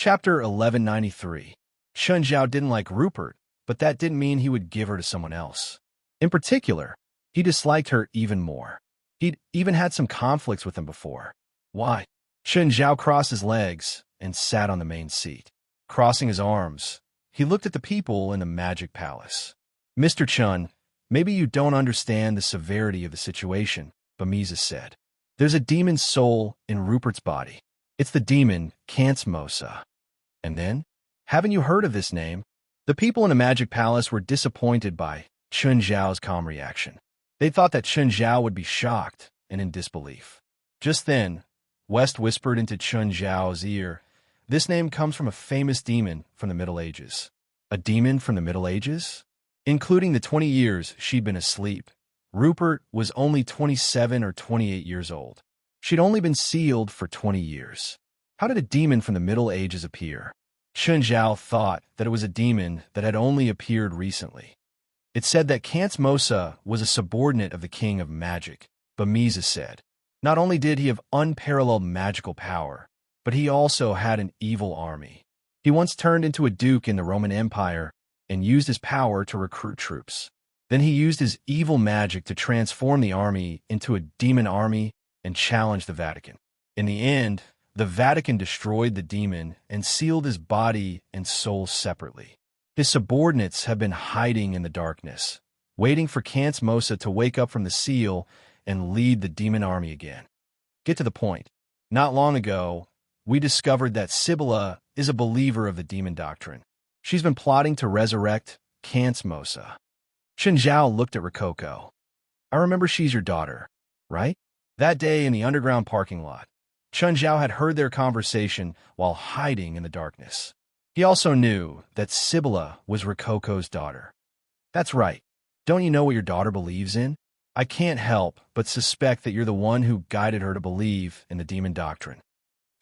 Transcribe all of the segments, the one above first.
Chapter 1193. Chun Zhao didn't like Rupert, but that didn't mean he would give her to someone else. In particular, he disliked her even more. He'd even had some conflicts with him before. Why? Chun Zhao crossed his legs and sat on the main seat. Crossing his arms, he looked at the people in the magic palace. Mr. Chun, maybe you don't understand the severity of the situation, Bamiza said. There's a demon soul in Rupert's body. It's the demon Kansmosa. And then? Haven't you heard of this name? The people in the magic palace were disappointed by Chun Zhao's calm reaction. They thought that Chun Zhao would be shocked and in disbelief. Just then, West whispered into Chun Zhao's ear, "This name comes from a famous demon from the Middle Ages." A demon from the Middle Ages? Including the 20 years she'd been asleep, Rupert was only 27 or 28 years old. She'd only been sealed for 20 years. How did a demon from the Middle Ages appear? Chun Zhao thought that it was a demon that had only appeared recently. It said that Kansmosa was a subordinate of the King of Magic, Bamiza said. Not only did he have unparalleled magical power, but he also had an evil army. He once turned into a duke in the Roman Empire and used his power to recruit troops. Then he used his evil magic to transform the army into a demon army and challenge the Vatican. In the end, the Vatican destroyed the demon and sealed his body and soul separately. His subordinates have been hiding in the darkness, waiting for Kansmosa to wake up from the seal and lead the demon army again. Get to the point. Not long ago, we discovered that Sibylla is a believer of the demon doctrine. She's been plotting to resurrect Kansmosa. Chun Zhao looked at Rococo. I remember she's your daughter, right? That day in the underground parking lot, Chun Zhao had heard their conversation while hiding in the darkness. He also knew that Sibylla was Rococo's daughter. That's right. Don't you know what your daughter believes in? I can't help but suspect that you're the one who guided her to believe in the demon doctrine.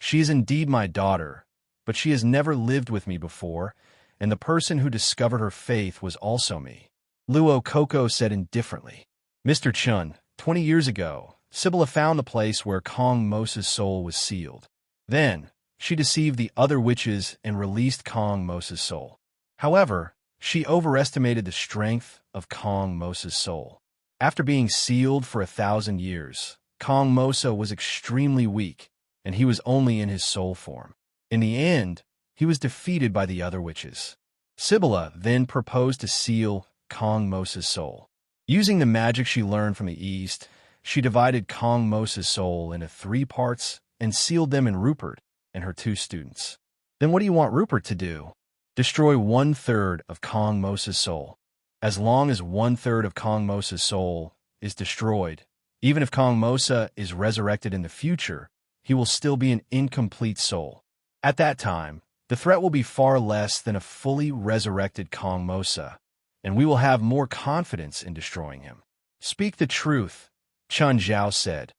She is indeed my daughter, but she has never lived with me before, and the person who discovered her faith was also me. Luo Coco said indifferently. Mr. Chun, 20 years ago, Sibylla found the place where Kong Mosa's soul was sealed. Then, she deceived the other witches and released Kong Mosa's soul. However, she overestimated the strength of Kong Mosa's soul. After being sealed for 1,000 years, Kong Mosa was extremely weak, and he was only in his soul form. In the end, he was defeated by the other witches. Sibylla then proposed to seal Kong Mosa's soul. Using the magic she learned from the East, she divided Kong Mosa's soul into 3 parts and sealed them in Rupert and her 2 students. Then what do you want Rupert to do? Destroy 1/3 of Kong Mosa's soul. As long as 1/3 of Kong Mosa's soul is destroyed, even if Kong Mosa is resurrected in the future, he will still be an incomplete soul. At that time, the threat will be far less than a fully resurrected Kong Mosa, and we will have more confidence in destroying him. Speak the truth, Chun Zhao said,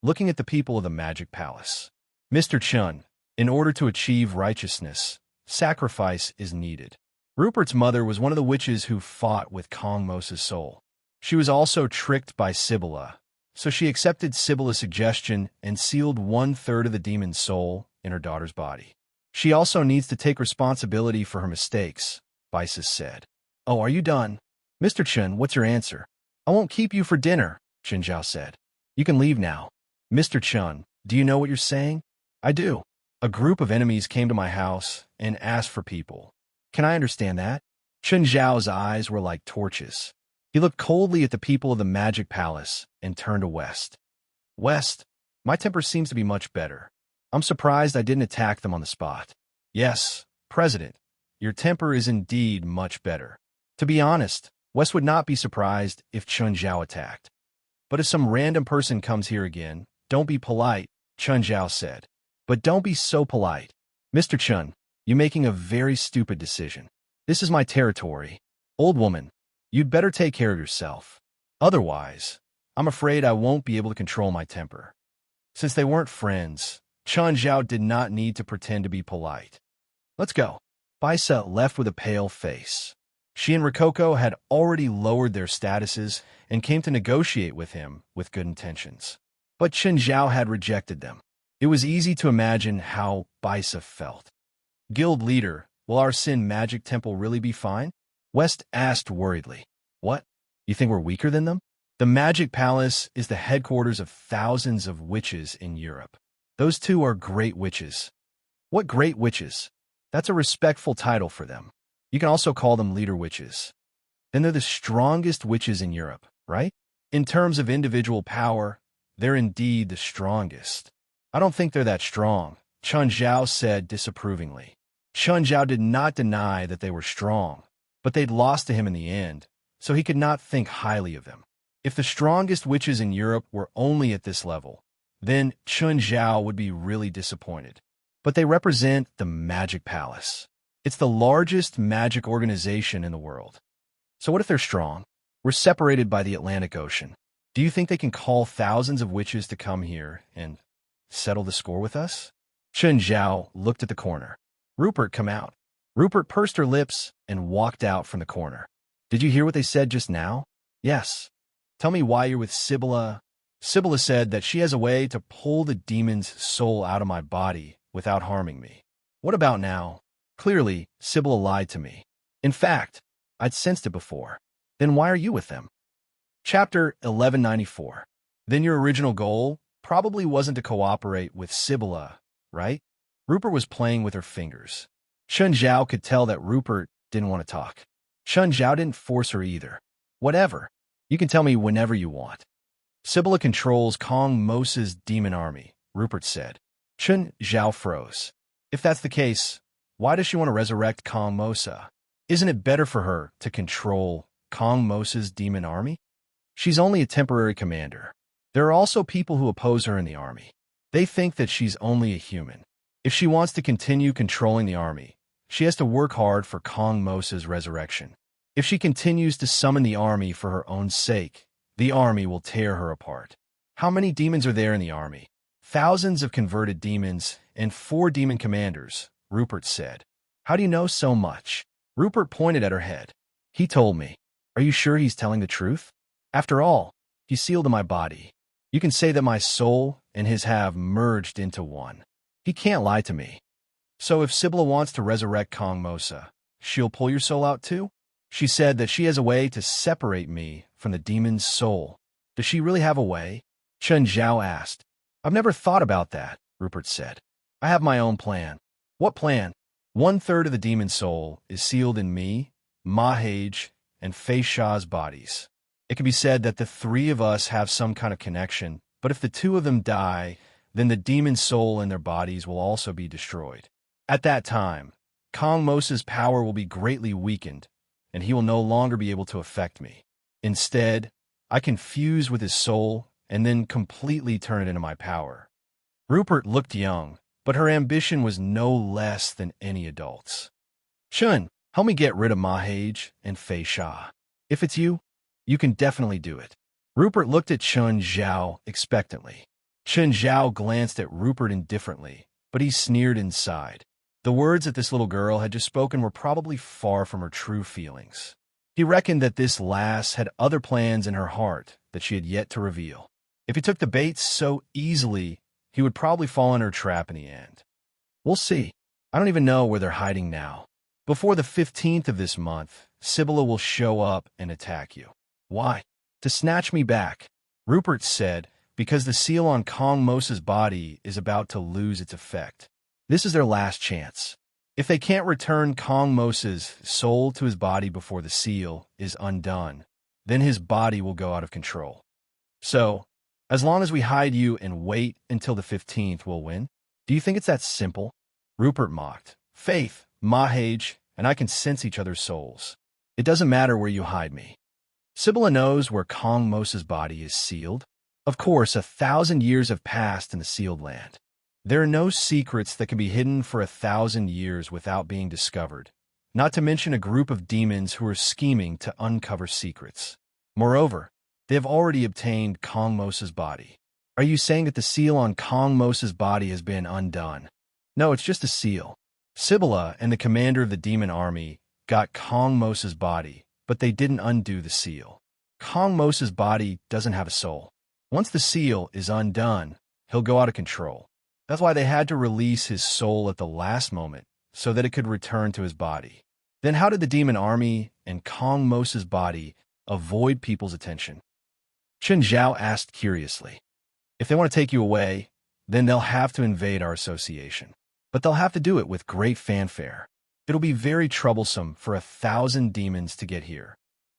looking at the people of the Magic Palace. Mr. Chun, in order to achieve righteousness, sacrifice is needed. Rupert's mother was one of the witches who fought with Kong Mosa's soul. She was also tricked by Sibylla, so she accepted Sibylla's suggestion and sealed 1/3 of the demon's soul in her daughter's body. She also needs to take responsibility for her mistakes, Bisis said. Oh, are you done? Mr. Chun, what's your answer? I won't keep you for dinner, Chun Zhao said. You can leave now. Mr. Chun, do you know what you're saying? I do. A group of enemies came to my house and asked for people. Can I understand that? Chun Zhao's eyes were like torches. He looked coldly at the people of the Magic Palace and turned to West. West, my temper seems to be much better. I'm surprised I didn't attack them on the spot. Yes, President, your temper is indeed much better. To be honest, West would not be surprised if Chun Zhao attacked. But if some random person comes here again, don't be polite, Chun Zhao said. But don't be so polite. Mr. Chun, you're making a very stupid decision. This is my territory. Old woman, you'd better take care of yourself. Otherwise, I'm afraid I won't be able to control my temper. Since they weren't friends, Chun Zhao did not need to pretend to be polite. Let's go. Bisa left with a pale face. She and Rococo had already lowered their statuses and came to negotiate with him with good intentions. But Chun Zhao had rejected them. It was easy to imagine how Bisa felt. Guild leader, will our Sin Magic Temple really be fine? West asked worriedly. What? You think we're weaker than them? The Magic Palace is the headquarters of thousands of witches in Europe. Those two are great witches. What great witches? That's a respectful title for them. You can also call them leader witches. Then they're the strongest witches in Europe, right? In terms of individual power, they're indeed the strongest. I don't think they're that strong, Chun Zhao said disapprovingly. Chun Zhao did not deny that they were strong, but they'd lost to him in the end, so he could not think highly of them. If the strongest witches in Europe were only at this level, then Chun Zhao would be really disappointed. But they represent the Magic Palace. It's the largest magic organization in the world. So what if they're strong? We're separated by the Atlantic Ocean. Do you think they can call thousands of witches to come here and settle the score with us? Chun Zhao looked at the corner. Rupert, come out. Rupert pursed her lips and walked out from the corner. Did you hear what they said just now? Yes. Tell me why you're with Sibylla. Sibylla said that she has a way to pull the demon's soul out of my body without harming me. What about now? Clearly, Sibylla lied to me. In fact, I'd sensed it before. Then why are you with them? Chapter 1194. Then your original goal probably wasn't to cooperate with Sibylla, right? Rupert was playing with her fingers. Chun Zhao could tell that Rupert didn't want to talk. Chun Zhao didn't force her either. Whatever. You can tell me whenever you want. Sibylla controls Kong Mosa's demon army, Rupert said. Chun Zhao froze. If that's the case, why does she want to resurrect Kong Mosa? Isn't it better for her to control Kong Mosa's demon army? She's only a temporary commander. There are also people who oppose her in the army. They think that she's only a human. If she wants to continue controlling the army, she has to work hard for Kong Mosa's resurrection. If she continues to summon the army for her own sake, the army will tear her apart. How many demons are there in the army? Thousands of converted demons and 4 demon commanders, Rupert said. How do you know so much? Rupert pointed at her head. He told me. Are you sure he's telling the truth? After all, he's sealed in my body. You can say that my soul and his have merged into one. He can't lie to me. So if Sibylla wants to resurrect Kong Mosa, she'll pull your soul out too? She said that she has a way to separate me from the demon's soul. Does she really have a way? Chun Zhao asked. I've never thought about that, Rupert said. I have my own plan. What plan? 1/3 of the demon soul is sealed in me, Mahage, and Fei Sha's bodies. It can be said that the 3 of us have some kind of connection, but if the 2 of them die, then the demon soul and their bodies will also be destroyed. At that time, Kong Mosa's power will be greatly weakened, and he will no longer be able to affect me. Instead, I can fuse with his soul and then completely turn it into my power. Rupert looked young, but her ambition was no less than any adult's. Chun, help me get rid of Mahage and Fei Sha. If it's you, you can definitely do it. Rupert looked at Chun Zhao expectantly. Chun Zhao glanced at Rupert indifferently, but he sneered inside. The words that this little girl had just spoken were probably far from her true feelings. He reckoned that this lass had other plans in her heart that she had yet to reveal. If he took the bait so easily, he would probably fall in her trap in the end. We'll see. I don't even know where they're hiding now. Before the 15th of this month, Sibylla will show up and attack you. Why? To snatch me back, Rupert said, because the seal on Kong Mosa's body is about to lose its effect. This is their last chance. If they can't return Kong Mosa's soul to his body before the seal is undone, then his body will go out of control. So, as long as we hide you and wait until the 15th, we'll win? Do you think it's that simple? Rupert mocked. Faith, Mahage, and I can sense each other's souls. It doesn't matter where you hide me. Sibylla knows where Kong Mosa's body is sealed. Of course, 1,000 years have passed in the sealed land. There are no secrets that can be hidden for 1,000 years without being discovered, not to mention a group of demons who are scheming to uncover secrets. Moreover, they have already obtained Kong Mosa's body. Are you saying that the seal on Kong Mosa's body has been undone? No, it's just a seal. Sibylla and the commander of the demon army got Kong Mosa's body, but they didn't undo the seal. Kong Mosa's body doesn't have a soul. Once the seal is undone, he'll go out of control. That's why they had to release his soul at the last moment, so that it could return to his body. Then how did the demon army and Kong Mosa's body avoid people's attention? Chen Zhao asked curiously. If they want to take you away, then they'll have to invade our association. But they'll have to do it with great fanfare. It'll be very troublesome for 1,000 demons to get here,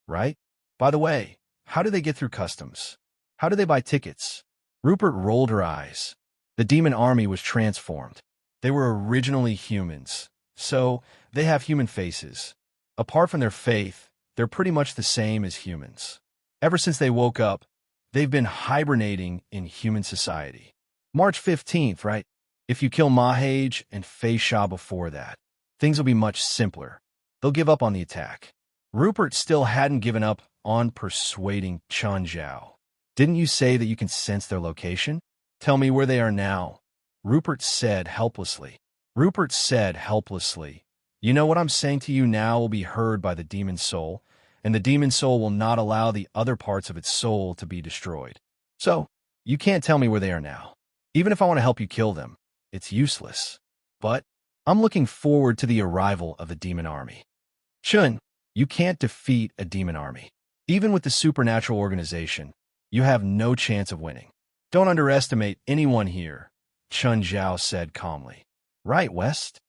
right? By the way, how do they get through customs? How do they buy tickets? Rupert rolled her eyes. The demon army was transformed. They were originally humans, so they have human faces. Apart from their faith, they're pretty much the same as humans. Ever since they woke up, they've been hibernating in human society. March 15th, right? If you kill Mahage and Fei Sha before that, things will be much simpler. They'll give up on the attack. Rupert still hadn't given up on persuading Chen Zhao. Didn't you say that you can sense their location? Tell me where they are now. Rupert said helplessly. You know what I'm saying to you now will be heard by the demon soul, and the demon soul will not allow the other parts of its soul to be destroyed. So, you can't tell me where they are now. Even if I want to help you kill them, it's useless. But I'm looking forward to the arrival of the demon army. Chun, you can't defeat a demon army. Even with the supernatural organization, you have no chance of winning. Don't underestimate anyone here, Chen Zhao said calmly. Right, West?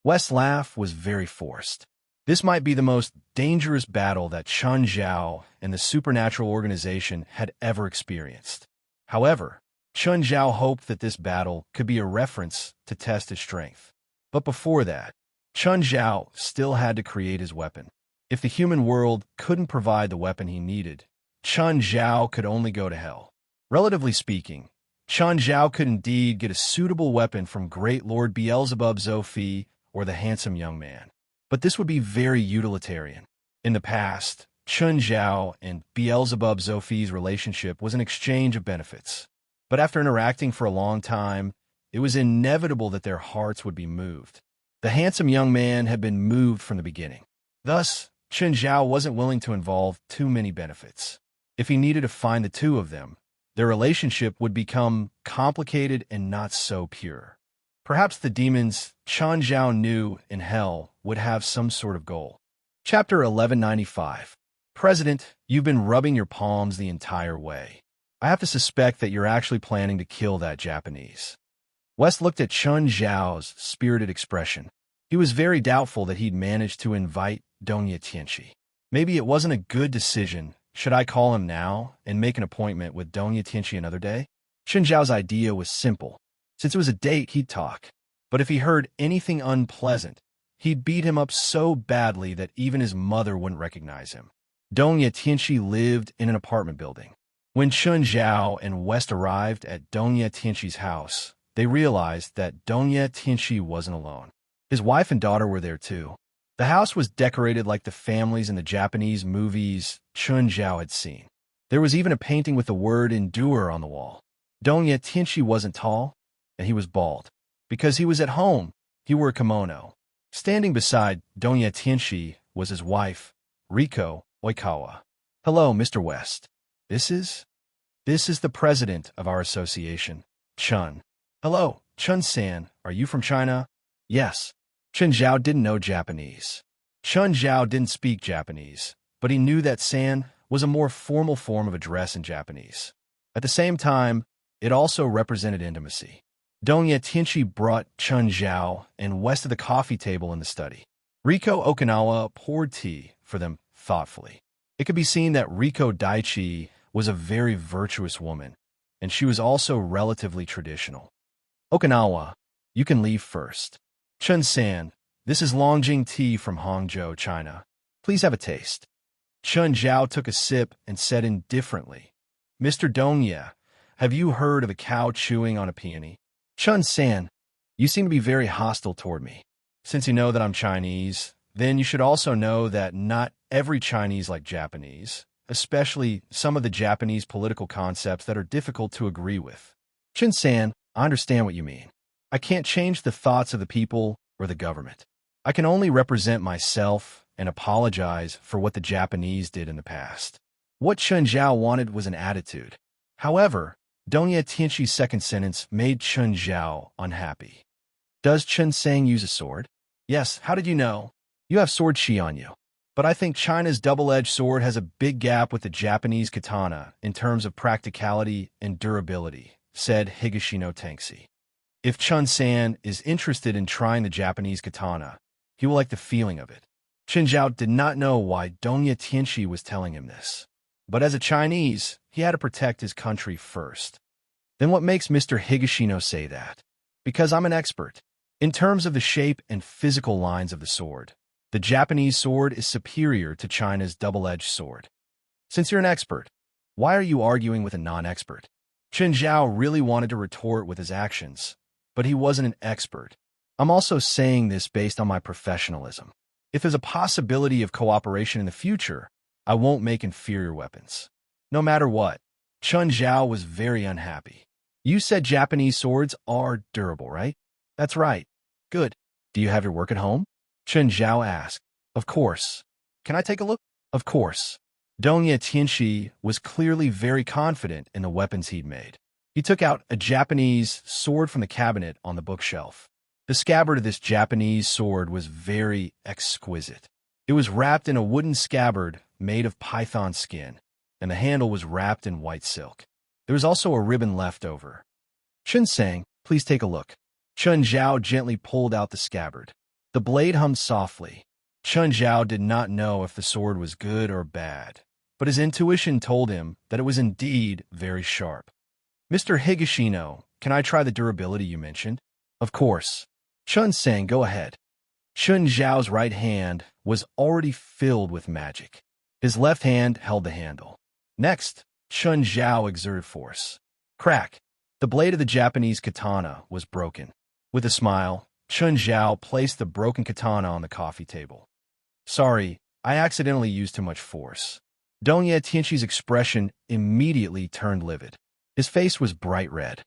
West's laugh was very forced. This might be the most dangerous battle that Chen Zhao and the supernatural organization had ever experienced. However, Chen Zhao hoped that this battle could be a reference to test his strength. But before that, Chen Zhao still had to create his weapon. If the human world couldn't provide the weapon he needed, Chen Zhao could only go to hell. Relatively speaking, Chen Zhao could indeed get a suitable weapon from Great Lord Beelzebub Zophi or the handsome young man. But this would be very utilitarian. In the past, Chen Zhao and Beelzebub Zophi's relationship was an exchange of benefits. But after interacting for a long time, it was inevitable that their hearts would be moved. The handsome young man had been moved from the beginning. Thus, Chen Zhao wasn't willing to involve too many benefits. If he needed to find the two of them, their relationship would become complicated and not so pure. Perhaps the demons Chen Zhao knew in hell would have some sort of goal. Chapter 1195. President, you've been rubbing your palms the entire way. I have to suspect that you're actually planning to kill that Japanese. West looked at Chen Zhao's spirited expression. He was very doubtful that he'd managed to invite Donya Tianqi. Maybe it wasn't a good decision. Should I call him now and make an appointment with Donya Tianqi another day? Chen Zhao's idea was simple. Since it was a date, he'd talk. But if he heard anything unpleasant, he'd beat him up so badly that even his mother wouldn't recognize him. Donya Tianqi lived in an apartment building. When Chen Zhao and West arrived at Donya Tianqi's house, they realized that Donya Tianqi wasn't alone. His wife and daughter were there too. The house was decorated like the families in the Japanese movies Chen Zhao had seen. There was even a painting with the word endure on the wall. Donya Tianqi wasn't tall, and he was bald. Because he was at home, he wore a kimono. Standing beside Donya Tianqi was his wife, Riko Oikawa. Hello, Mr. West. This is the president of our association, Chen. Hello, Chen-san, are you from China? Yes. Chen Zhao didn't know Japanese. Chen Zhao didn't speak Japanese, but he knew that san was a more formal form of address in Japanese. At the same time, it also represented intimacy. Donya Tianqi brought Chen Zhao and West to the coffee table in the study. Riko Okinawa poured tea for them thoughtfully. It could be seen that Riko Daichi was a very virtuous woman, and she was also relatively traditional. Okinawa, you can leave first. Chen-san, this is Longjing tea from Hangzhou, China. Please have a taste. Chen Zhao took a sip and said indifferently, Mr. Donya, have you heard of a cow chewing on a peony? Chen-san, you seem to be very hostile toward me. Since you know that I'm Chinese, then you should also know that not every Chinese like Japanese, especially some of the Japanese political concepts that are difficult to agree with. Chen-san, I understand what you mean. I can't change the thoughts of the people or the government. I can only represent myself and apologize for what the Japanese did in the past. What Chen Zhao wanted was an attitude. However, Donya Tianqi's second sentence made Chen Zhao unhappy. Does Chen Sang use a sword? Yes, how did you know? You have sword chi on you. But I think China's double-edged sword has a big gap with the Japanese katana in terms of practicality and durability, said Higashino Tengsi. If Chun-san is interested in trying the Japanese katana, he will like the feeling of it. Chen Zhao did not know why Dongya Tianxi was telling him this. But as a Chinese, he had to protect his country first. Then what makes Mr. Higashino say that? Because I'm an expert. In terms of the shape and physical lines of the sword, the Japanese sword is superior to China's double-edged sword. Since you're an expert, why are you arguing with a non-expert? Chen Zhao really wanted to retort with his actions, but he wasn't an expert. I'm also saying this based on my professionalism. If there's a possibility of cooperation in the future, I won't make inferior weapons. No matter what, Chen Zhao was very unhappy. You said Japanese swords are durable, right? That's right. Good. Do you have your work at home? Chen Zhao asked. Of course. Can I take a look? Of course. Dongya Tianxi was clearly very confident in the weapons he'd made. He took out a Japanese sword from the cabinet on the bookshelf. The scabbard of this Japanese sword was very exquisite. It was wrapped in a wooden scabbard made of python skin, and the handle was wrapped in white silk. There was also a ribbon left over. Chen sang, please take a look. Chen Zhao gently pulled out the scabbard. The blade hummed softly. Chen Zhao did not know if the sword was good or bad, but his intuition told him that it was indeed very sharp. Mr. Higashino, can I try the durability you mentioned? Of course. Chen sang, go ahead. Chen Zhao's right hand was already filled with magic. His left hand held the handle. Next, Chen Zhao exerted force. Crack! The blade of the Japanese katana was broken. With a smile, Chen Zhao placed the broken katana on the coffee table. Sorry, I accidentally used too much force. Dongya Tianxi's expression immediately turned livid. His face was bright red.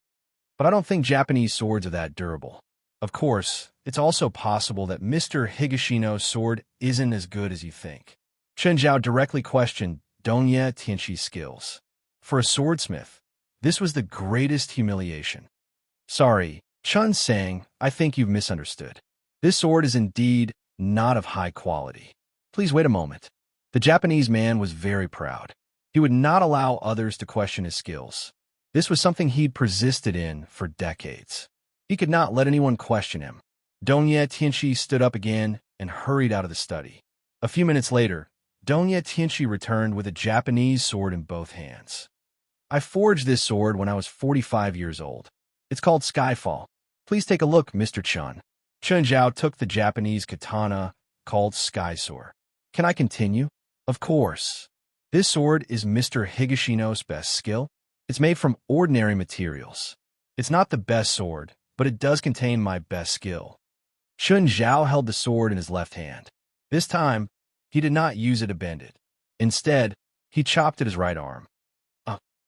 But I don't think Japanese swords are that durable. Of course, it's also possible that Mr. Higashino's sword isn't as good as you think. Chen Zhao directly questioned Dongya Tianxi's skills. For a swordsmith, this was the greatest humiliation. Sorry, Chen sang, I think you've misunderstood. This sword is indeed not of high quality. Please wait a moment. The Japanese man was very proud. He would not allow others to question his skills. This was something he'd persisted in for decades. He could not let anyone question him. Dongya Tianxi stood up again and hurried out of the study. A few minutes later, Dongya Tianxi returned with a Japanese sword in both hands. I forged this sword when I was 45 years old. It's called Skyfall. Please take a look, Mr. Chun. Chen Zhao took the Japanese katana called Sky Sword. Can I continue? Of course. This sword is Mr. Higashino's best skill. It's made from ordinary materials. It's not the best sword, but it does contain my best skill. Chen Zhao held the sword in his left hand. This time, he did not use it to bend it. Instead, he chopped at his right arm.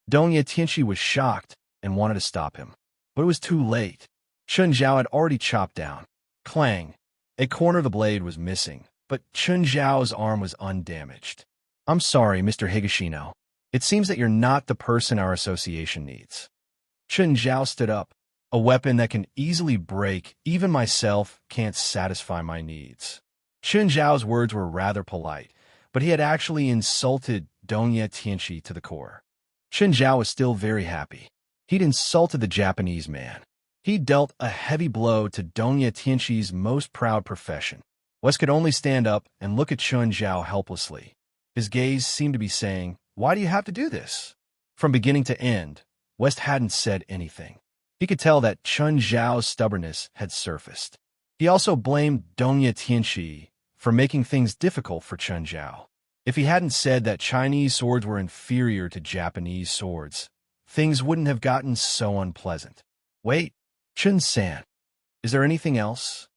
Dongya Tianxi was shocked and wanted to stop him. But it was too late. Chen Zhao had already chopped down. Clang! A corner of the blade was missing, but Chen Zhao's arm was undamaged. I'm sorry, Mr. Higashino. It seems that you're not the person our association needs. Chen Zhao stood up. A weapon that can easily break, even myself, can't satisfy my needs. Chen Zhao's words were rather polite, but he had actually insulted Dongya Tianxi to the core. Chen Zhao was still very happy. He'd insulted the Japanese man. He dealt a heavy blow to Dongya Tianxi's most proud profession. West could only stand up and look at Chen Zhao helplessly. His gaze seemed to be saying, why do you have to do this? From beginning to end, West hadn't said anything. He could tell that Chen Zhao's stubbornness had surfaced. He also blamed Dongya Tianxi for making things difficult for Chen Zhao. If he hadn't said that Chinese swords were inferior to Japanese swords, things wouldn't have gotten so unpleasant. Wait, Chen-san, is there anything else?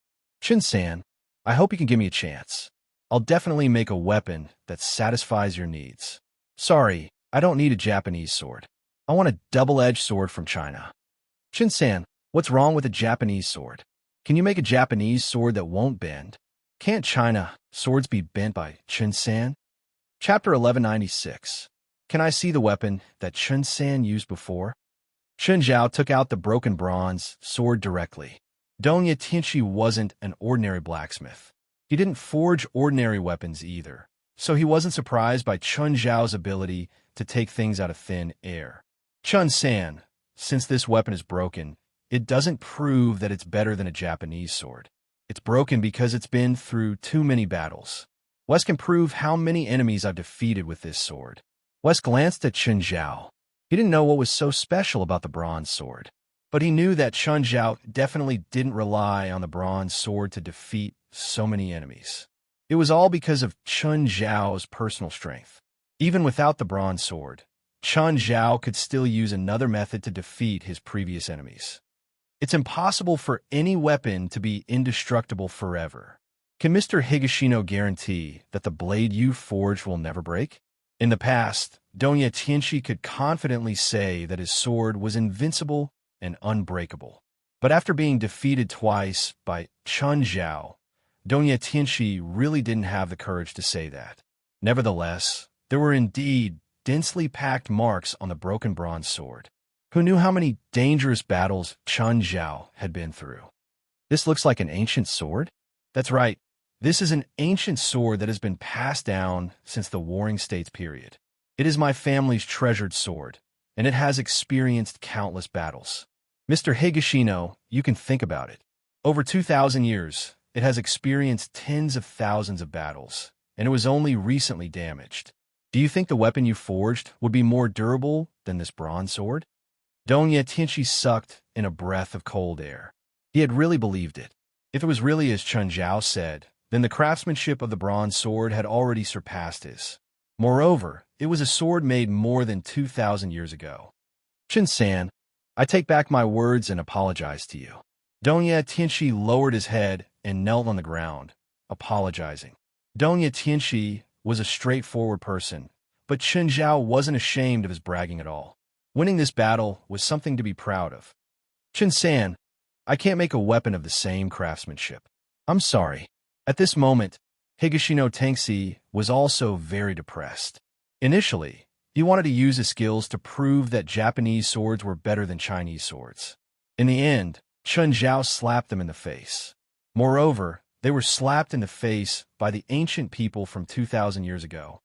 Chen-san, I hope you can give me a chance. I'll definitely make a weapon that satisfies your needs. Sorry, I don't need a Japanese sword. I want a double-edged sword from China. Chen-san, what's wrong with a Japanese sword? Can you make a Japanese sword that won't bend? Can't China swords be bent by Chen-san? Chapter 1196. Can I see the weapon that Chen-san used before? Chen Zhao took out the broken bronze sword directly. Donya Tianchi wasn't an ordinary blacksmith. He didn't forge ordinary weapons either, so he wasn't surprised by Chun Zhao's ability to take things out of thin air. Chun-san, since this weapon is broken, it doesn't prove that it's better than a Japanese sword. It's broken because it's been through too many battles. Wes can prove how many enemies I've defeated with this sword. Wes glanced at Chun Zhao. He didn't know what was so special about the bronze sword, but he knew that Chun Zhao definitely didn't rely on the bronze sword to defeat so many enemies. It was all because of Chun Zhao's personal strength. Even without the bronze sword, Chun Zhao could still use another method to defeat his previous enemies. It's impossible for any weapon to be indestructible forever. Can Mr. Higashino guarantee that the blade you forged will never break? In the past, Donya Tianchi could confidently say that his sword was invincible and unbreakable. But after being defeated twice by Chun Zhao, Donya Tianchi really didn't have the courage to say that. Nevertheless, there were indeed densely packed marks on the broken bronze sword. Who knew how many dangerous battles Chun Zhao had been through? This looks like an ancient sword? That's right. This is an ancient sword that has been passed down since the Warring States period. It is my family's treasured sword, and it has experienced countless battles. Mr. Higashino, you can think about it. Over 2,000 years, it has experienced tens of thousands of battles, and it was only recently damaged. Do you think the weapon you forged would be more durable than this bronze sword? Donya Tianchi sucked in a breath of cold air. He had really believed it. If it was really as Chun Zhao said, then the craftsmanship of the bronze sword had already surpassed his. Moreover, it was a sword made more than 2,000 years ago. Chun-san, I take back my words and apologize to you. Donya Tianchi lowered his head and knelt on the ground, apologizing. Donya Tianchi was a straightforward person, but Chun Zhao wasn't ashamed of his bragging at all. Winning this battle was something to be proud of. Chun-san, I can't make a weapon of the same craftsmanship. I'm sorry. At this moment, Higashino Tengsi was also very depressed. Initially, he wanted to use his skills to prove that Japanese swords were better than Chinese swords. In the end, Chun Zhao slapped them in the face. Moreover, they were slapped in the face by the ancient people from 2,000 years ago.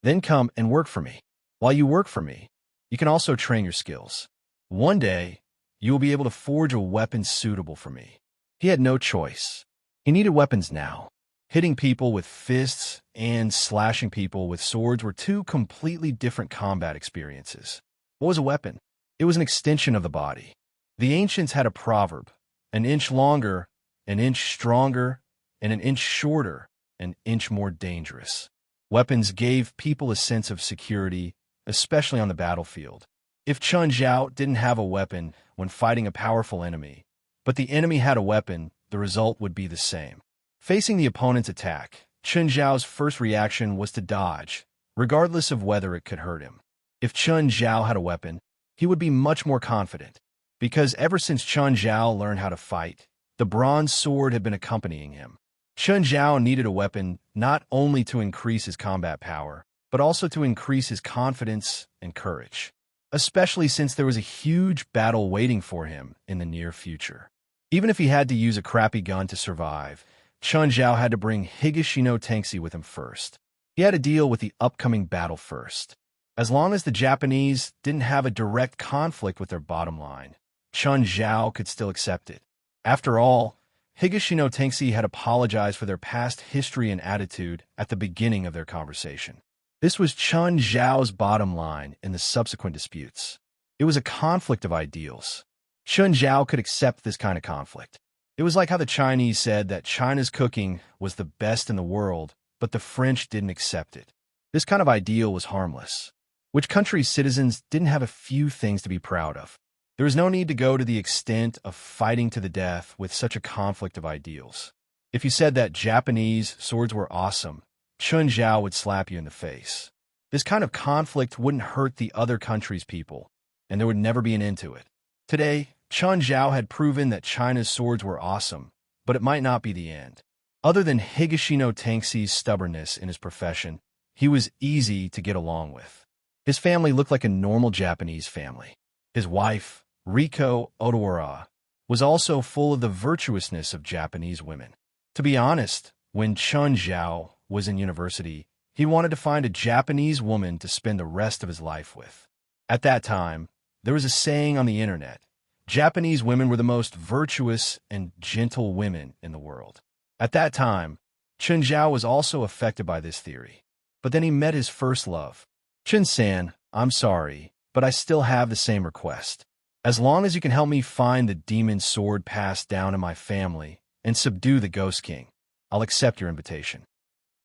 Then come and work for me. While you work for me, you can also train your skills. One day, you will be able to forge a weapon suitable for me. He had no choice. He needed weapons now. Hitting people with fists and slashing people with swords were two completely different combat experiences. What was a weapon? It was an extension of the body. The ancients had a proverb: an inch longer, an inch stronger, and an inch shorter, an inch more dangerous. Weapons gave people a sense of security, especially on the battlefield. If Chun Zhao didn't have a weapon when fighting a powerful enemy, but the enemy had a weapon, the result would be the same. Facing the opponent's attack, Chun Zhao's first reaction was to dodge, regardless of whether it could hurt him. If Chun Zhao had a weapon, he would be much more confident, because ever since Chun Zhao learned how to fight, the bronze sword had been accompanying him. Chun Zhao needed a weapon not only to increase his combat power, but also to increase his confidence and courage, especially since there was a huge battle waiting for him in the near future. Even if he had to use a crappy gun to survive, Chun Zhao had to bring Higashino Tengsi with him first. He had to deal with the upcoming battle first. As long as the Japanese didn't have a direct conflict with their bottom line, Chun Zhao could still accept it. After all, Higashino Tengsi had apologized for their past history and attitude at the beginning of their conversation. This was Chun Zhao's bottom line in the subsequent disputes. It was a conflict of ideals. Chun Zhao could accept this kind of conflict. It was like how the Chinese said that China's cooking was the best in the world, but the French didn't accept it. This kind of ideal was harmless. Which country's citizens didn't have a few things to be proud of? There was no need to go to the extent of fighting to the death with such a conflict of ideals. If you said that Japanese swords were awesome, Chun Zhao would slap you in the face. This kind of conflict wouldn't hurt the other country's people, and there would never be an end to it. Today, Chun Zhao had proven that China's swords were awesome, but it might not be the end. Other than Higashino Tengsi's stubbornness in his profession, he was easy to get along with. His family looked like a normal Japanese family. His wife, Riko Odawara, was also full of the virtuousness of Japanese women. To be honest, when Chun Zhao was in university, he wanted to find a Japanese woman to spend the rest of his life with. At that time, there was a saying on the internet: Japanese women were the most virtuous and gentle women in the world. At that time, Chun Zhao was also affected by this theory. But then he met his first love. Chun-san, I'm sorry, but I still have the same request. As long as you can help me find the demon sword passed down in my family and subdue the Ghost King, I'll accept your invitation.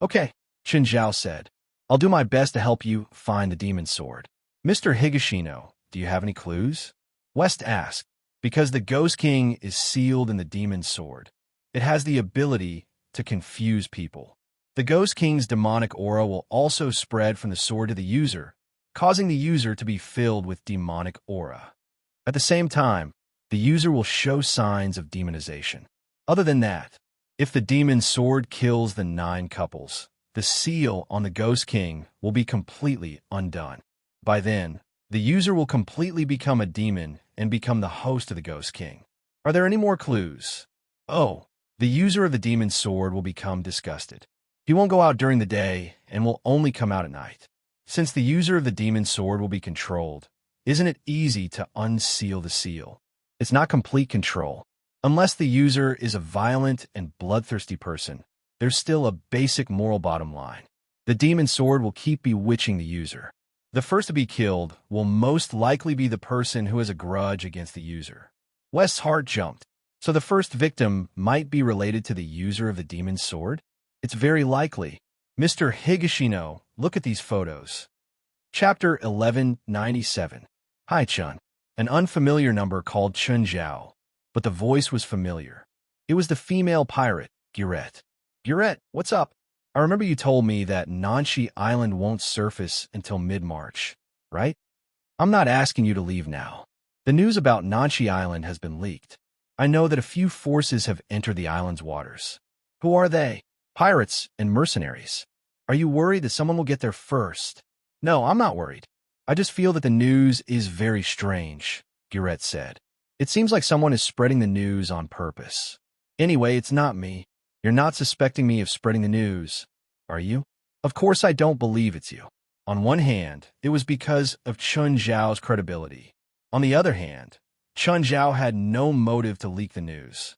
Okay, Chun Zhao said. I'll do my best to help you find the demon sword. Mr. Higashino, do you have any clues? West asked. Because the Ghost King is sealed in the demon sword, it has the ability to confuse people. The Ghost King's demonic aura will also spread from the sword to the user, causing the user to be filled with demonic aura. At the same time, the user will show signs of demonization. Other than that, if the demon sword kills the 9 couples, the seal on the Ghost King will be completely undone. By then, the user will completely become a demon and become the host of the Ghost King. Are there any more clues? Oh, the user of the demon sword will become disgusted. He won't go out during the day and will only come out at night. Since the user of the demon sword will be controlled, isn't it easy to unseal the seal? It's not complete control. Unless the user is a violent and bloodthirsty person, there's still a basic moral bottom line. The demon sword will keep bewitching the user. The first to be killed will most likely be the person who has a grudge against the user. West's heart jumped. So the first victim might be related to the user of the demon sword? It's very likely. Mr. Higashino, look at these photos. Chapter 1197. Hi, Chun. An unfamiliar number called Chun Zhao, but the voice was familiar. It was the female pirate, Gurette. Gurette, what's up? I remember you told me that Nanshi Island won't surface until mid-March, right? I'm not asking you to leave now. The news about Nanshi Island has been leaked. I know that a few forces have entered the island's waters. Who are they? Pirates and mercenaries. Are you worried that someone will get there first? No, I'm not worried. I just feel that the news is very strange, Gurette said. It seems like someone is spreading the news on purpose. Anyway, it's not me. You're not suspecting me of spreading the news, are you? Of course I don't believe it's you. On one hand, it was because of Chun Zhao's credibility. On the other hand, Chun Zhao had no motive to leak the news.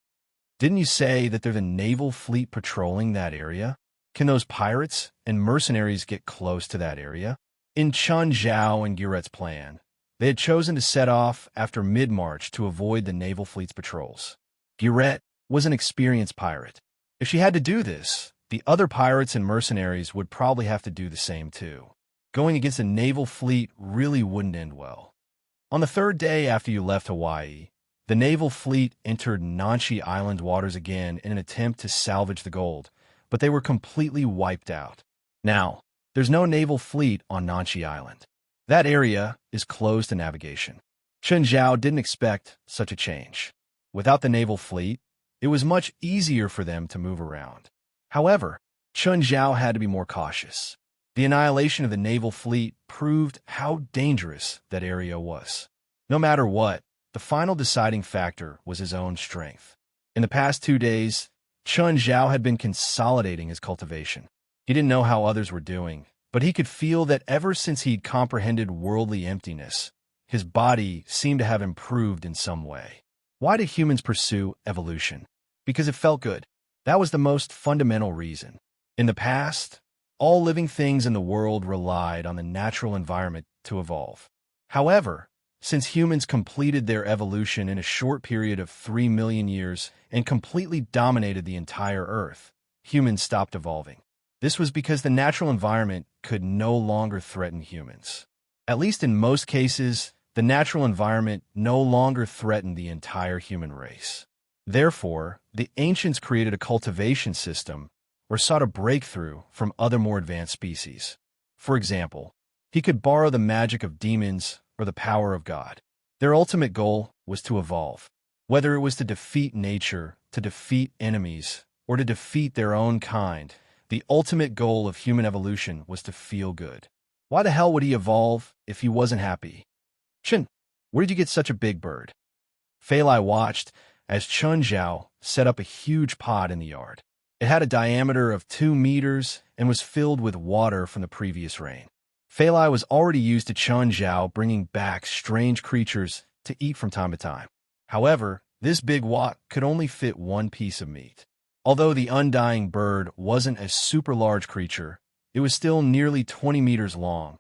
Didn't you say that there's a naval fleet patrolling that area? Can those pirates and mercenaries get close to that area? In Chun Zhao and Gurette's plan, they had chosen to set off after mid-March to avoid the naval fleet's patrols. Gurette was an experienced pirate. If she had to do this, the other pirates and mercenaries would probably have to do the same too. Going against a naval fleet really wouldn't end well. On the 3rd day after you left Hawaii, the naval fleet entered Nanshi Island's waters again in an attempt to salvage the gold, but they were completely wiped out. Now, there's no naval fleet on Nanshi Island. That area is closed to navigation. Chun Zhao didn't expect such a change. Without the naval fleet, it was much easier for them to move around. However, Chun Zhao had to be more cautious. The annihilation of the naval fleet proved how dangerous that area was. No matter what, the final deciding factor was his own strength. In the past 2 days, Chun Zhao had been consolidating his cultivation. He didn't know how others were doing, but he could feel that ever since he'd comprehended worldly emptiness, his body seemed to have improved in some way. Why did humans pursue evolution? Because it felt good. That was the most fundamental reason. In the past, all living things in the world relied on the natural environment to evolve. However, since humans completed their evolution in a short period of 3 million years and completely dominated the entire Earth, humans stopped evolving. This was because the natural environment could no longer threaten humans. At least in most cases, the natural environment no longer threatened the entire human race. Therefore, the ancients created a cultivation system or sought a breakthrough from other more advanced species. For example, he could borrow the magic of demons or the power of God. Their ultimate goal was to evolve. Whether it was to defeat nature, to defeat enemies, or to defeat their own kind, the ultimate goal of human evolution was to feel good. Why the hell would he evolve if he wasn't happy? Chun, where did you get such a big bird? Failai watched, as Chun Zhao set up a huge pot in the yard. It had a diameter of 2 meters and was filled with water from the previous rain. Fei Lai was already used to Chun Zhao bringing back strange creatures to eat from time to time. However, this big wok could only fit one piece of meat. Although the undying bird wasn't a super large creature, it was still nearly 20 meters long,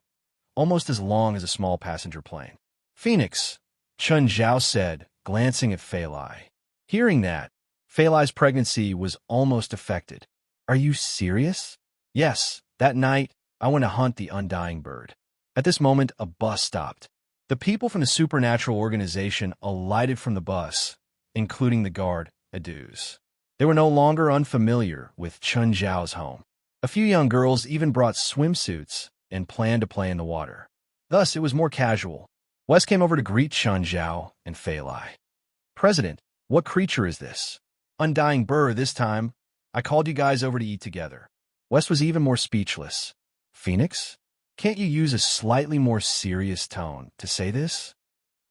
almost as long as a small passenger plane. Phoenix, Chun Zhao said, glancing at Fei Lai. Hearing that, Fei Lai's pregnancy was almost affected. Are you serious? Yes, that night, I went to hunt the undying bird. At this moment, a bus stopped. The people from the supernatural organization alighted from the bus, including the guard, Adus. They were no longer unfamiliar with Chun Zhao's home. A few young girls even brought swimsuits and planned to play in the water. Thus, it was more casual. Wes came over to greet Chun Zhao and Fei Lai. President, what creature is this? Undying bird this time. I called you guys over to eat together. Wes was even more speechless. Phoenix? Can't you use a slightly more serious tone to say this?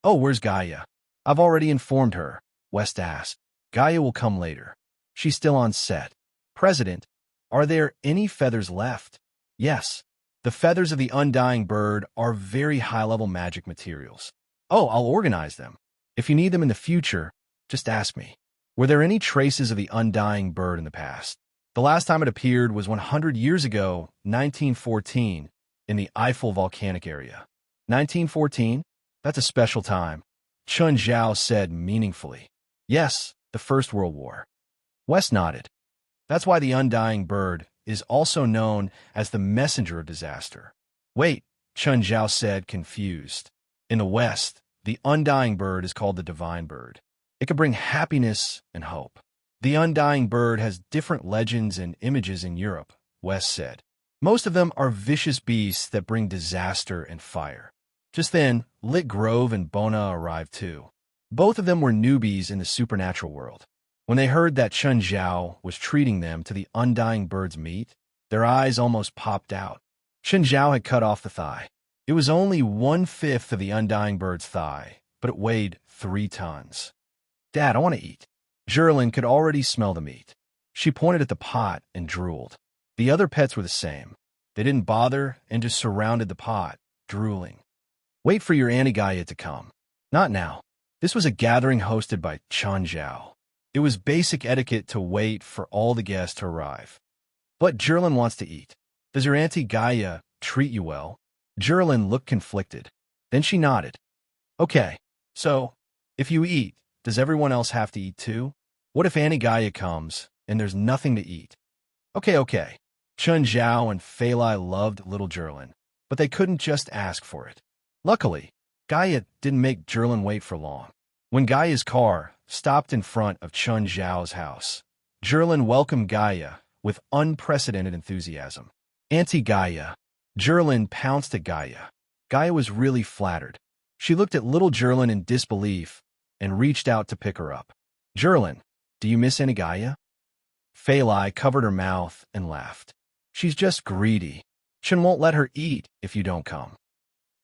Oh, where's Gaia? I've already informed her, West asked. Gaia will come later. She's still on set. President, are there any feathers left? Yes. The feathers of the undying bird are very high-level magic materials. Oh, I'll organize them. If you need them in the future, just ask me. Were there any traces of the undying bird in the past? The last time it appeared was 100 years ago, 1914, in the Eiffel volcanic area. 1914? That's a special time, Chun Zhao said meaningfully. Yes, the First World War. Wes nodded. That's why the undying bird is also known as the messenger of disaster. Wait, Chun Zhao said, confused. In the West, the undying bird is called the divine bird. It can bring happiness and hope. The undying bird has different legends and images in Europe, Wes said. Most of them are vicious beasts that bring disaster and fire. Just then, Lit Grove and Bona arrived too. Both of them were newbies in the supernatural world. When they heard that Chun Zhao was treating them to the undying bird's meat, their eyes almost popped out. Chun Zhao had cut off the thigh. It was only 1/5 of the undying bird's thigh, but it weighed 3 tons. Dad, I want to eat. Gerlin could already smell the meat. She pointed at the pot and drooled. The other pets were the same. They didn't bother and just surrounded the pot, drooling. Wait for your Auntie Gaia to come. Not now. This was a gathering hosted by Chun Zhao. It was basic etiquette to wait for all the guests to arrive. But Gerlin wants to eat. Does your Auntie Gaia treat you well? Gerlin looked conflicted. Then she nodded. Okay, so, if you eat, does everyone else have to eat too? What if Auntie Gaia comes and there's nothing to eat? Okay. Chun Zhao and Fei Lai loved little Gerlin, but they couldn't just ask for it. Luckily, Gaia didn't make Gerlin wait for long. When Gaia's car stopped in front of Chun Zhao's house, Gerlin welcomed Gaia with unprecedented enthusiasm. Auntie Gaia. Gerlin pounced at Gaia. Gaia was really flattered. She looked at little Gerlin in disbelief and reached out to pick her up. Gerlin, do you miss Auntie Gaia? Fei Lai covered her mouth and laughed. She's just greedy. Chun won't let her eat if you don't come.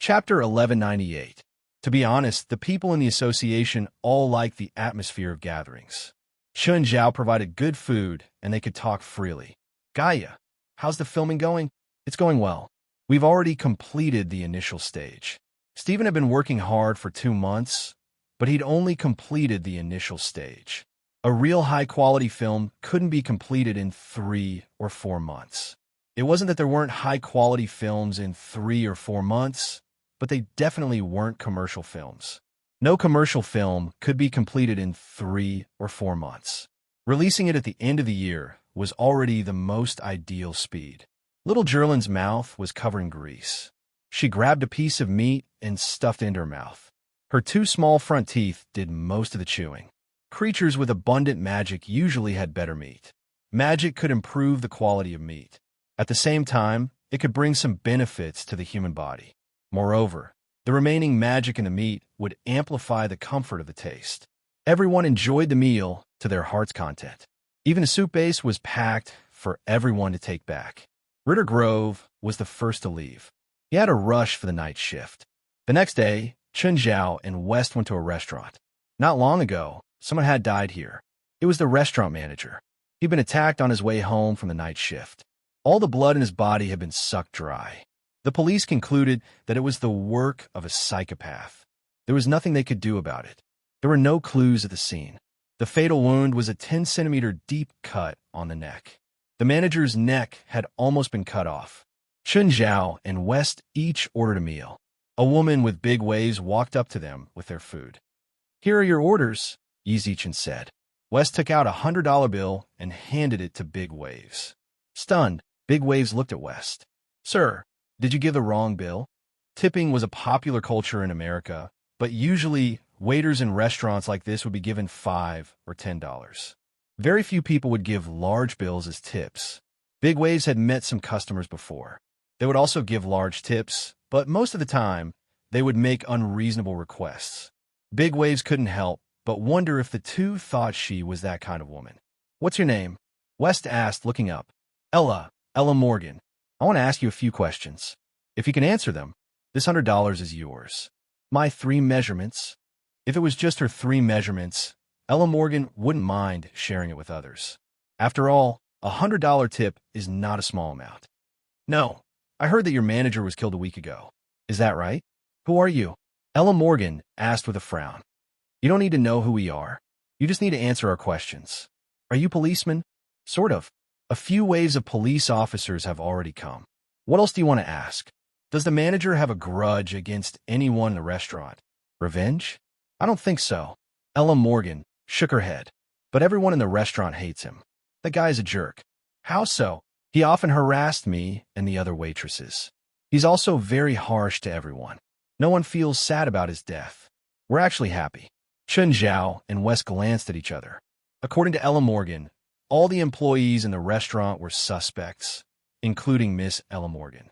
Chapter 1198. To be honest, the people in the association all liked the atmosphere of gatherings. Chun Zhao provided good food, and they could talk freely. Gaia, how's the filming going? It's going well. We've already completed the initial stage. Stephen had been working hard for 2 months, but he'd only completed the initial stage. A real high-quality film couldn't be completed in 3 or 4 months. It wasn't that there weren't high-quality films in 3 or 4 months, but they definitely weren't commercial films. No commercial film could be completed in 3 or 4 months. Releasing it at the end of the year was already the most ideal speed. Little Gerlin's mouth was covered in grease. She grabbed a piece of meat and stuffed it into her mouth. Her 2 small front teeth did most of the chewing. Creatures with abundant magic usually had better meat. Magic could improve the quality of meat. At the same time, it could bring some benefits to the human body. Moreover, the remaining magic in the meat would amplify the comfort of the taste. Everyone enjoyed the meal to their heart's content. Even the soup base was packed for everyone to take back. Ritter Grove was the first to leave. He had a rush for the night shift. The next day, Chun Zhao and West went to a restaurant. Not long ago, Someone had died here. It was the restaurant manager. He'd been attacked on his way home from the night shift. All the blood in his body had been sucked dry. The police concluded that it was the work of a psychopath. There was nothing they could do about it. There were no clues at the scene. The fatal wound was a 10-centimeter deep cut on the neck. The manager's neck had almost been cut off. Chun Zhao and West each ordered a meal. A woman with big waves walked up to them with their food. "Here are your orders," Yizichin said. West took out a $100 bill and handed it to Big Waves. Stunned, Big Waves looked at West. "Sir, did you give the wrong bill?" Tipping was a popular culture in America, but usually waiters in restaurants like this would be given $5 or $10. Very few people would give large bills as tips. Big Waves had met some customers before. They would also give large tips, but most of the time, they would make unreasonable requests. Big Waves couldn't help but wonder if the two thought she was that kind of woman. "What's your name?" West asked, looking up. Ella Morgan. "I want to ask you a few questions. If you can answer them, this $100 is yours." "My 3 measurements." If it was just her 3 measurements, Ella Morgan wouldn't mind sharing it with others. After all, a $100 tip is not a small amount. "No, I heard that your manager was killed a week ago. Is that right?" "Who are you?" Ella Morgan asked with a frown. "You don't need to know who we are. You just need to answer our questions." "Are you policemen?" "Sort of. A few waves of police officers have already come." "What else do you want to ask?" "Does the manager have a grudge against anyone in the restaurant?" "Revenge?" "I don't think so." Ella Morgan shook her head. "But everyone in the restaurant hates him. That guy is a jerk." "How so?" "He often harassed me and the other waitresses. He's also very harsh to everyone. No one feels sad about his death. We're actually happy." Chun Zhao and West glanced at each other. According to Ella Morgan, all the employees in the restaurant were suspects, including Miss Ella Morgan.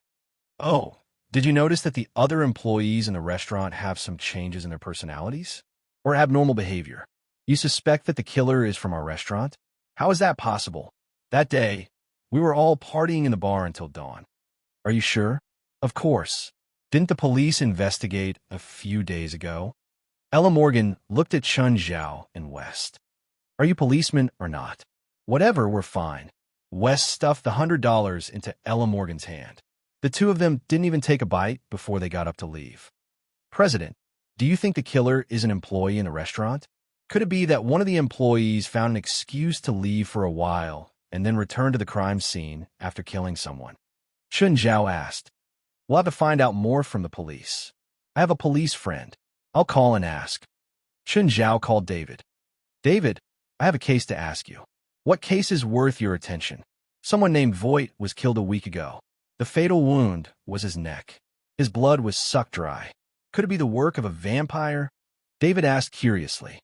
"Oh, did you notice that the other employees in the restaurant have some changes in their personalities? Or abnormal behavior? You suspect that the killer is from our restaurant? How is that possible? That day, we were all partying in the bar until dawn." "Are you sure?" "Of course. Didn't the police investigate a few days ago?" Ella Morgan looked at Chun Zhao and West. "Are you policemen or not?" "Whatever, we're fine." West stuffed the $100 into Ella Morgan's hand. The two of them didn't even take a bite before they got up to leave. "President, do you think the killer is an employee in the restaurant? Could it be that one of the employees found an excuse to leave for a while and then return to the crime scene after killing someone?" Chun Zhao asked. "We'll have to find out more from the police. I have a police friend. I'll call and ask." Chun Zhao called David. "David, I have a case to ask you." "What case is worth your attention?" "Someone named Voight was killed a week ago. The fatal wound was his neck. His blood was sucked dry. Could it be the work of a vampire?" David asked curiously.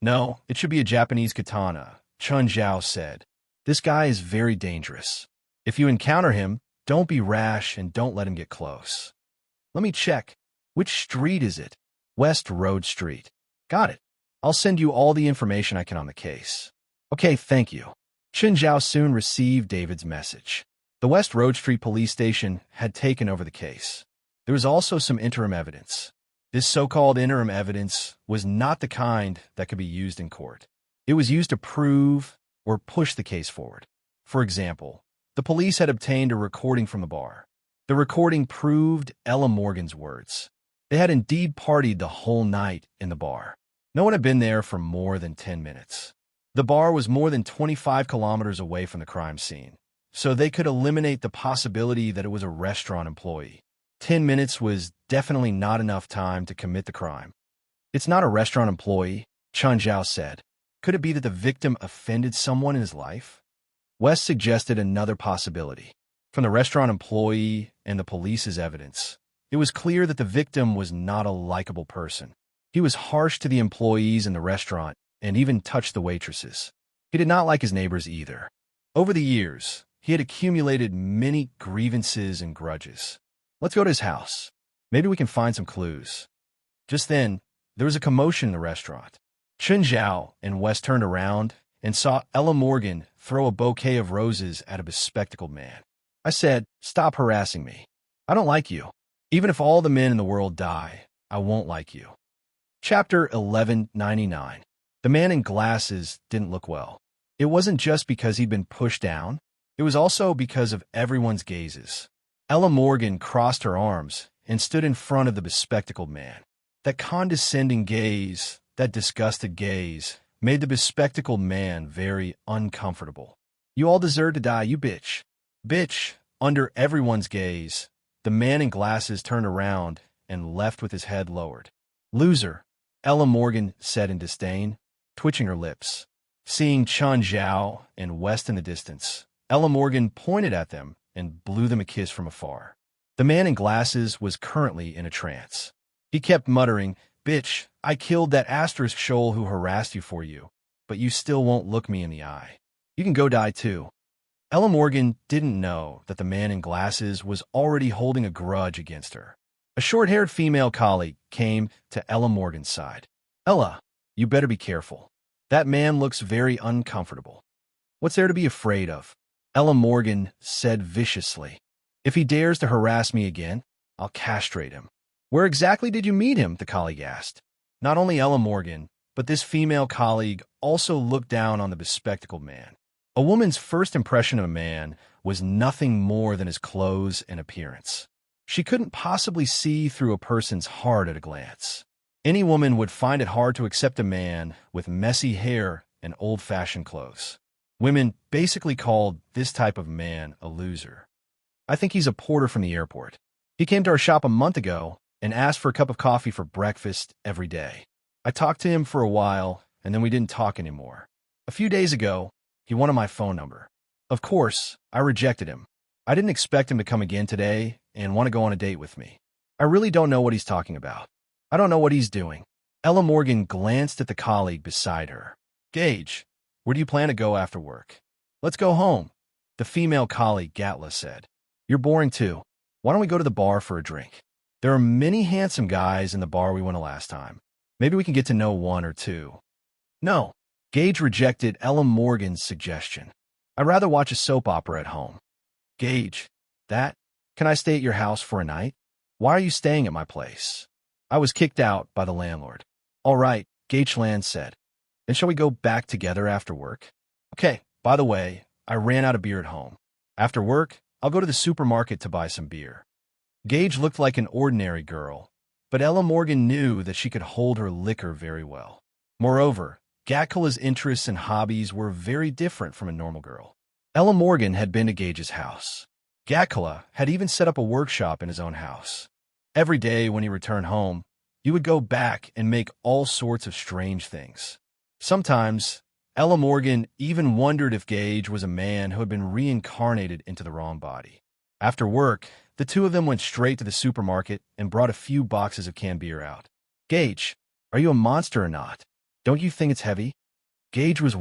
"No, it should be a Japanese katana," Chun Zhao said. "This guy is very dangerous. If you encounter him, don't be rash and don't let him get close." "Let me check. Which street is it?" "West Road Street." "Got it. I'll send you all the information I can on the case." "Okay, thank you." Chun Zhao soon received David's message. The West Road Street police station had taken over the case. There was also some interim evidence. This so-called interim evidence was not the kind that could be used in court. It was used to prove or push the case forward. For example, the police had obtained a recording from the bar. The recording proved Ella Morgan's words. They had indeed partied the whole night in the bar. No one had been there for more than 10 minutes. The bar was more than 25 kilometers away from the crime scene, so they could eliminate the possibility that it was a restaurant employee. 10 minutes was definitely not enough time to commit the crime. "It's not a restaurant employee," Chun Zhao said. "Could it be that the victim offended someone in his life?" West suggested another possibility. From the restaurant employee and the police's evidence, it was clear that the victim was not a likable person. He was harsh to the employees in the restaurant and even touched the waitresses. He did not like his neighbors either. Over the years, he had accumulated many grievances and grudges. "Let's go to his house. Maybe we can find some clues." Just then, there was a commotion in the restaurant. Chun Zhao and West turned around and saw Ella Morgan throw a bouquet of roses at a bespectacled man. "I said, stop harassing me. I don't like you. Even if all the men in the world die, I won't like you." Chapter 1199. The man in glasses didn't look well. It wasn't just because he'd been pushed down. It was also because of everyone's gazes. Ella Morgan crossed her arms and stood in front of the bespectacled man. That condescending gaze, that disgusted gaze, made the bespectacled man very uncomfortable. "You all deserve to die, you bitch." Bitch, under everyone's gaze, the man in glasses turned around and left with his head lowered. "Loser," Ella Morgan said in disdain, twitching her lips. Seeing Chun Zhao and West in the distance, Ella Morgan pointed at them and blew them a kiss from afar. The man in glasses was currently in a trance. He kept muttering, "Bitch, I killed that asterisk shoal who harassed you for you, but you still won't look me in the eye. You can go die too." Ella Morgan didn't know that the man in glasses was already holding a grudge against her. A short-haired female colleague came to Ella Morgan's side. "Ella, you better be careful. That man looks very uncomfortable." "What's there to be afraid of?" Ella Morgan said viciously. "If he dares to harass me again, I'll castrate him." "Where exactly did you meet him?" the colleague asked. Not only Ella Morgan, but this female colleague also looked down on the bespectacled man. A woman's first impression of a man was nothing more than his clothes and appearance. She couldn't possibly see through a person's heart at a glance. Any woman would find it hard to accept a man with messy hair and old-fashioned clothes. Women basically called this type of man a loser. "I think he's a porter from the airport. He came to our shop a month ago and asked for a cup of coffee for breakfast every day. I talked to him for a while, and then we didn't talk anymore. A few days ago, he wanted my phone number. Of course, I rejected him. I didn't expect him to come again today and want to go on a date with me. I really don't know what he's talking about. I don't know what he's doing." Ella Morgan glanced at the colleague beside her. "Gage, where do you plan to go after work?" "Let's go home," the female colleague Gatla said. "You're boring too. Why don't we go to the bar for a drink? There are many handsome guys in the bar we went to last time. Maybe we can get to know one or two." "No." Gage rejected Ella Morgan's suggestion. "I'd rather watch a soap opera at home." "Gage, can I stay at your house for a night? Why are you staying at my place?" "I was kicked out by the landlord." "All right," Gage Land said. "Then shall we go back together after work?" "Okay, by the way, I ran out of beer at home. After work, I'll go to the supermarket to buy some beer." Gage looked like an ordinary girl, but Ella Morgan knew that she could hold her liquor very well. Moreover, Gatkula's interests and hobbies were very different from a normal girl. Ella Morgan had been to Gage's house. Gatkula had even set up a workshop in his own house. Every day when he returned home, he would go back and make all sorts of strange things. Sometimes, Ella Morgan even wondered if Gage was a man who had been reincarnated into the wrong body. After work, the two of them went straight to the supermarket and brought a few boxes of canned beer out. "Gage, are you a monster or not? Don't you think it's heavy?" Gage was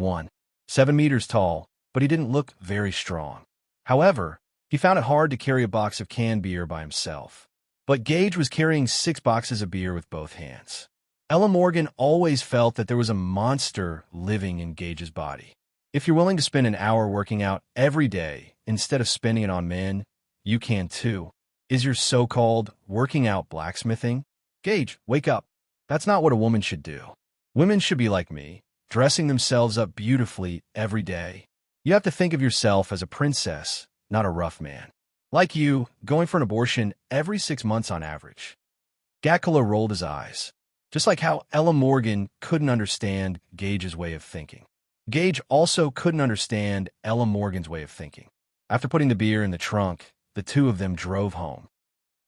7 meters tall, but he didn't look very strong. However, he found it hard to carry a box of canned beer by himself. But Gage was carrying 6 boxes of beer with both hands. Ella Morgan always felt that there was a monster living in Gage's body. If you're willing to spend an hour working out every day instead of spending it on men, you can too. Is your so-called working out blacksmithing? Gage, wake up. That's not what a woman should do. Women should be like me, dressing themselves up beautifully every day. You have to think of yourself as a princess, not a rough man. Like you, going for an abortion every 6 months on average. Gatkula rolled his eyes, just like how Ella Morgan couldn't understand Gage's way of thinking. Gage also couldn't understand Ella Morgan's way of thinking. After putting the beer in the trunk, the two of them drove home.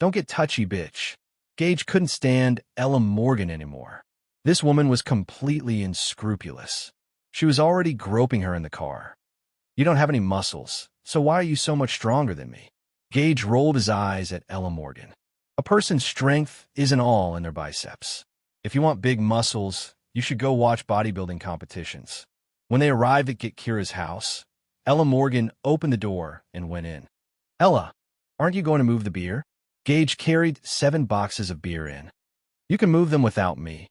"Don't get touchy, bitch." Gage couldn't stand Ella Morgan anymore. This woman was completely unscrupulous. She was already groping her in the car. "You don't have any muscles, so why are you so much stronger than me?" Gage rolled his eyes at Ella Morgan. A person's strength isn't all in their biceps. If you want big muscles, you should go watch bodybuilding competitions. When they arrived at Kira's house, Ella Morgan opened the door and went in. "Ella, aren't you going to move the beer?" Gage carried 7 boxes of beer in. "You can move them without me,"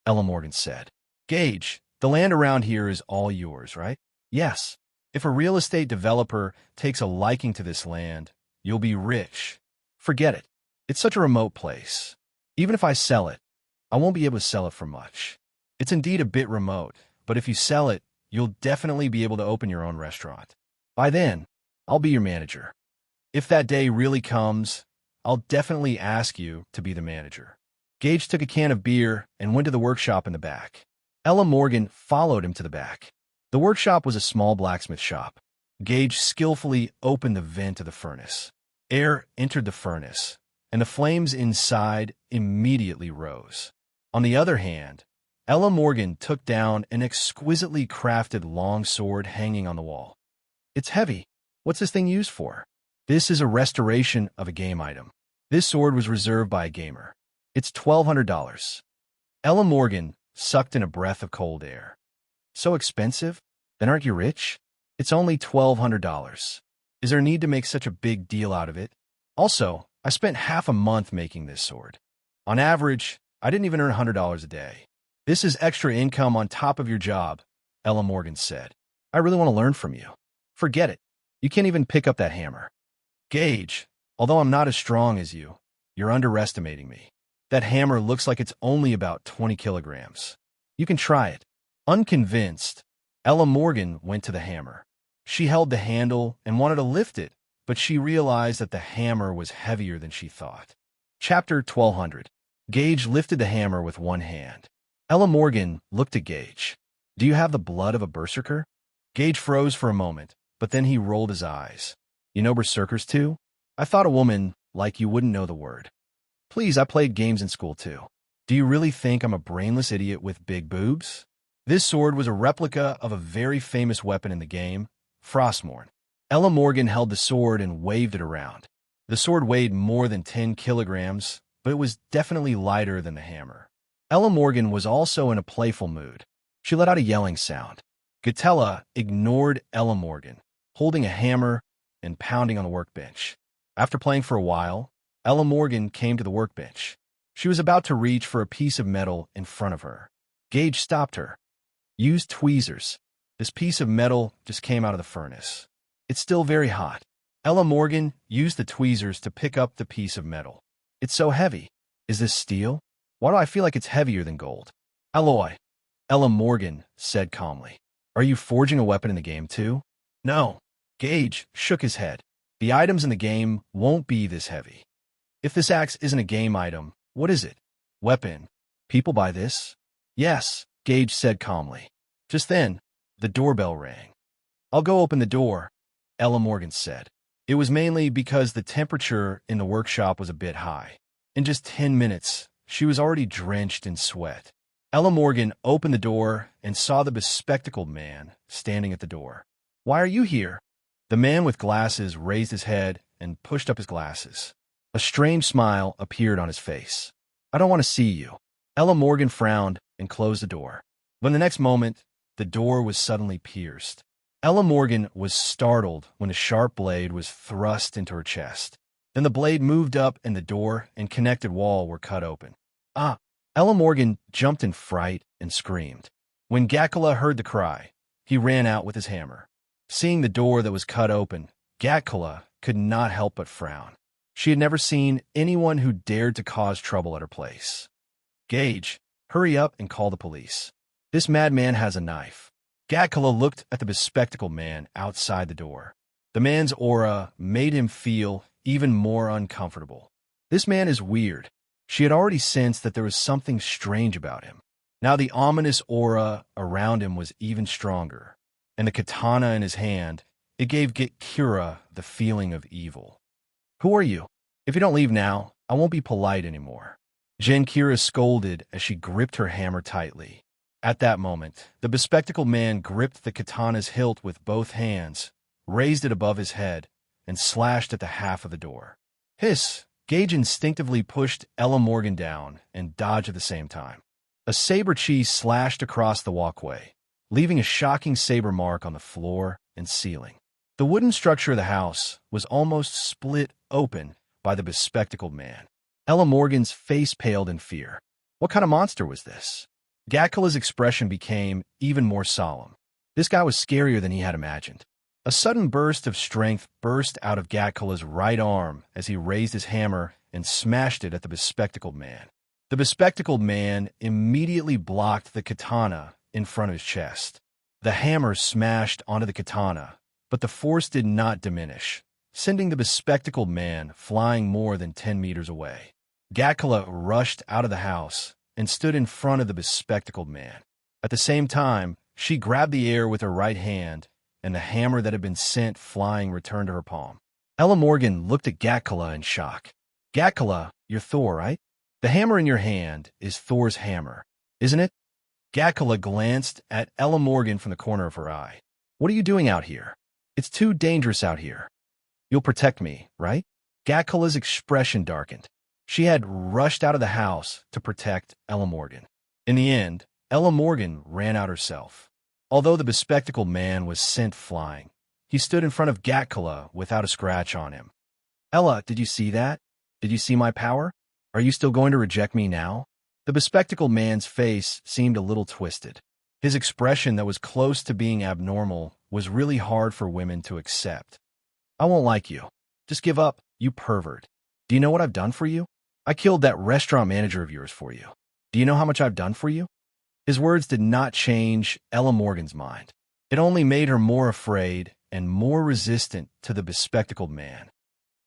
Ella Morgan said. "Gage, the land around here is all yours, right?" "Yes. If a real estate developer takes a liking to this land, you'll be rich." "Forget it. It's such a remote place. Even if I sell it, I won't be able to sell it for much. It's indeed a bit remote, but if you sell it, you'll definitely be able to open your own restaurant. By then, I'll be your manager. If that day really comes, I'll definitely ask you to be the manager." Gage took a can of beer and went to the workshop in the back. Ella Morgan followed him to the back. The workshop was a small blacksmith shop. Gage skillfully opened the vent of the furnace. Air entered the furnace, and the flames inside immediately rose. On the other hand, Ella Morgan took down an exquisitely crafted long sword hanging on the wall. "It's heavy. What's this thing used for?" "This is a restoration of a game item. This sword was reserved by a gamer. It's $1,200. Ella Morgan sucked in a breath of cold air. "So expensive? Then aren't you rich? It's only $1,200. Is there a need to make such a big deal out of it? Also, I spent half a month making this sword. On average, I didn't even earn $100 a day. This is extra income on top of your job," Ella Morgan said. "I really want to learn from you." "Forget it. You can't even pick up that hammer." "Gage, although I'm not as strong as you, you're underestimating me. That hammer looks like it's only about 20 kilograms. You can try it." Unconvinced, Ella Morgan went to the hammer. She held the handle and wanted to lift it, but she realized that the hammer was heavier than she thought. Chapter 1200. Gage lifted the hammer with one hand. Ella Morgan looked at Gage. "Do you have the blood of a berserker?" Gage froze for a moment, but then he rolled his eyes. "You know berserkers too? I thought a woman like you wouldn't know the word." "Please, I played games in school too. Do you really think I'm a brainless idiot with big boobs?" This sword was a replica of a very famous weapon in the game, Frostmourne. Ella Morgan held the sword and waved it around. The sword weighed more than 10 kilograms, but it was definitely lighter than the hammer. Ella Morgan was also in a playful mood. She let out a yelling sound. Gatella ignored Ella Morgan, holding a hammer and pounding on the workbench. After playing for a while, Ella Morgan came to the workbench. She was about to reach for a piece of metal in front of her. Gage stopped her. "Use tweezers. This piece of metal just came out of the furnace. It's still very hot." Ella Morgan used the tweezers to pick up the piece of metal. "It's so heavy. Is this steel? Why do I feel like it's heavier than gold?" "Alloy," Ella Morgan said calmly. "Are you forging a weapon in the game too?" "No." Gage shook his head. "The items in the game won't be this heavy." "If this axe isn't a game item, what is it?" "Weapon. People buy this?" "Yes," Gage said calmly. Just then, the doorbell rang. "I'll go open the door," Ella Morgan said. It was mainly because the temperature in the workshop was a bit high. In just 10 minutes, she was already drenched in sweat. Ella Morgan opened the door and saw the bespectacled man standing at the door. "Why are you here?" The man with glasses raised his head and pushed up his glasses. A strange smile appeared on his face. "I don't want to see you." Ella Morgan frowned and closed the door. But in the next moment, the door was suddenly pierced. Ella Morgan was startled when a sharp blade was thrust into her chest. Then the blade moved up and the door and connected wall were cut open. "Ah!" Ella Morgan jumped in fright and screamed. When Gatcula heard the cry, he ran out with his hammer. Seeing the door that was cut open, Gatcula could not help but frown. She had never seen anyone who dared to cause trouble at her place. "Gage, hurry up and call the police. This madman has a knife." Gatcula looked at the bespectacled man outside the door. The man's aura made him feel even more uncomfortable. This man is weird. She had already sensed that there was something strange about him. Now the ominous aura around him was even stronger, and the katana in his hand, it gave Gatcula the feeling of evil. "Who are you? If you don't leave now, I won't be polite anymore." Gatcula scolded as she gripped her hammer tightly. At that moment, the bespectacled man gripped the katana's hilt with both hands, raised it above his head, and slashed at the half of the door. Hiss! Gage instinctively pushed Ella Morgan down and dodged at the same time. A saber cheese slashed across the walkway, leaving a shocking saber mark on the floor and ceiling. The wooden structure of the house was almost split open by the bespectacled man. Ella Morgan's face paled in fear. What kind of monster was this? Gatcula's expression became even more solemn. This guy was scarier than he had imagined. A sudden burst of strength burst out of Gatcula's right arm as he raised his hammer and smashed it at the bespectacled man. The bespectacled man immediately blocked the katana in front of his chest. The hammer smashed onto the katana, but the force did not diminish, sending the bespectacled man flying more than 10 meters away. Gatcala rushed out of the house and stood in front of the bespectacled man. At the same time, she grabbed the air with her right hand, and the hammer that had been sent flying returned to her palm. Ella Morgan looked at Gatcala in shock. Gatcala, you're Thor, right? The hammer in your hand is Thor's hammer, isn't it? Gatcala glanced at Ella Morgan from the corner of her eye. What are you doing out here? It's too dangerous out here. You'll protect me, right? Gatcala's expression darkened. She had rushed out of the house to protect Ella Morgan. In the end, Ella Morgan ran out herself. Although the bespectacled man was sent flying, he stood in front of Gatcala without a scratch on him. Ella, did you see that? Did you see my power? Are you still going to reject me now? The bespectacled man's face seemed a little twisted. His expression that was close to being abnormal was really hard for women to accept. I won't like you. Just give up, you pervert. Do you know what I've done for you? I killed that restaurant manager of yours for you. Do you know how much I've done for you? His words did not change Ella Morgan's mind. It only made her more afraid and more resistant to the bespectacled man.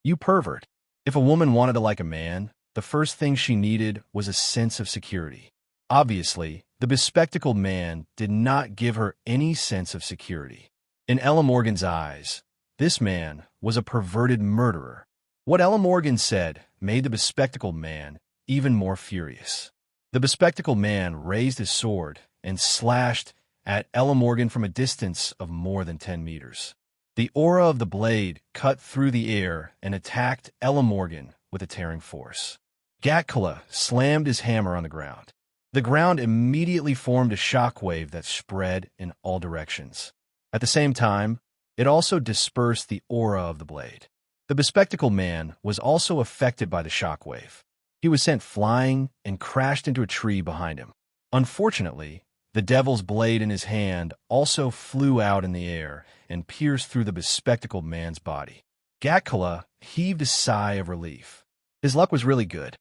You pervert. If a woman wanted to like a man, the first thing she needed was a sense of security. Obviously, the bespectacled man did not give her any sense of security. In Ella Morgan's eyes, this man was a perverted murderer. What Ella Morgan said made the bespectacled man even more furious. The bespectacled man raised his sword and slashed at Ella Morgan from a distance of more than 10 meters. The aura of the blade cut through the air and attacked Ella Morgan with a tearing force. Gatcala slammed his hammer on the ground. The ground immediately formed a shockwave that spread in all directions. At the same time, it also dispersed the aura of the blade. The bespectacled man was also affected by the shockwave. He was sent flying and crashed into a tree behind him. Unfortunately, the devil's blade in his hand also flew out in the air and pierced through the bespectacled man's body. Gatcala heaved a sigh of relief. His luck was really good.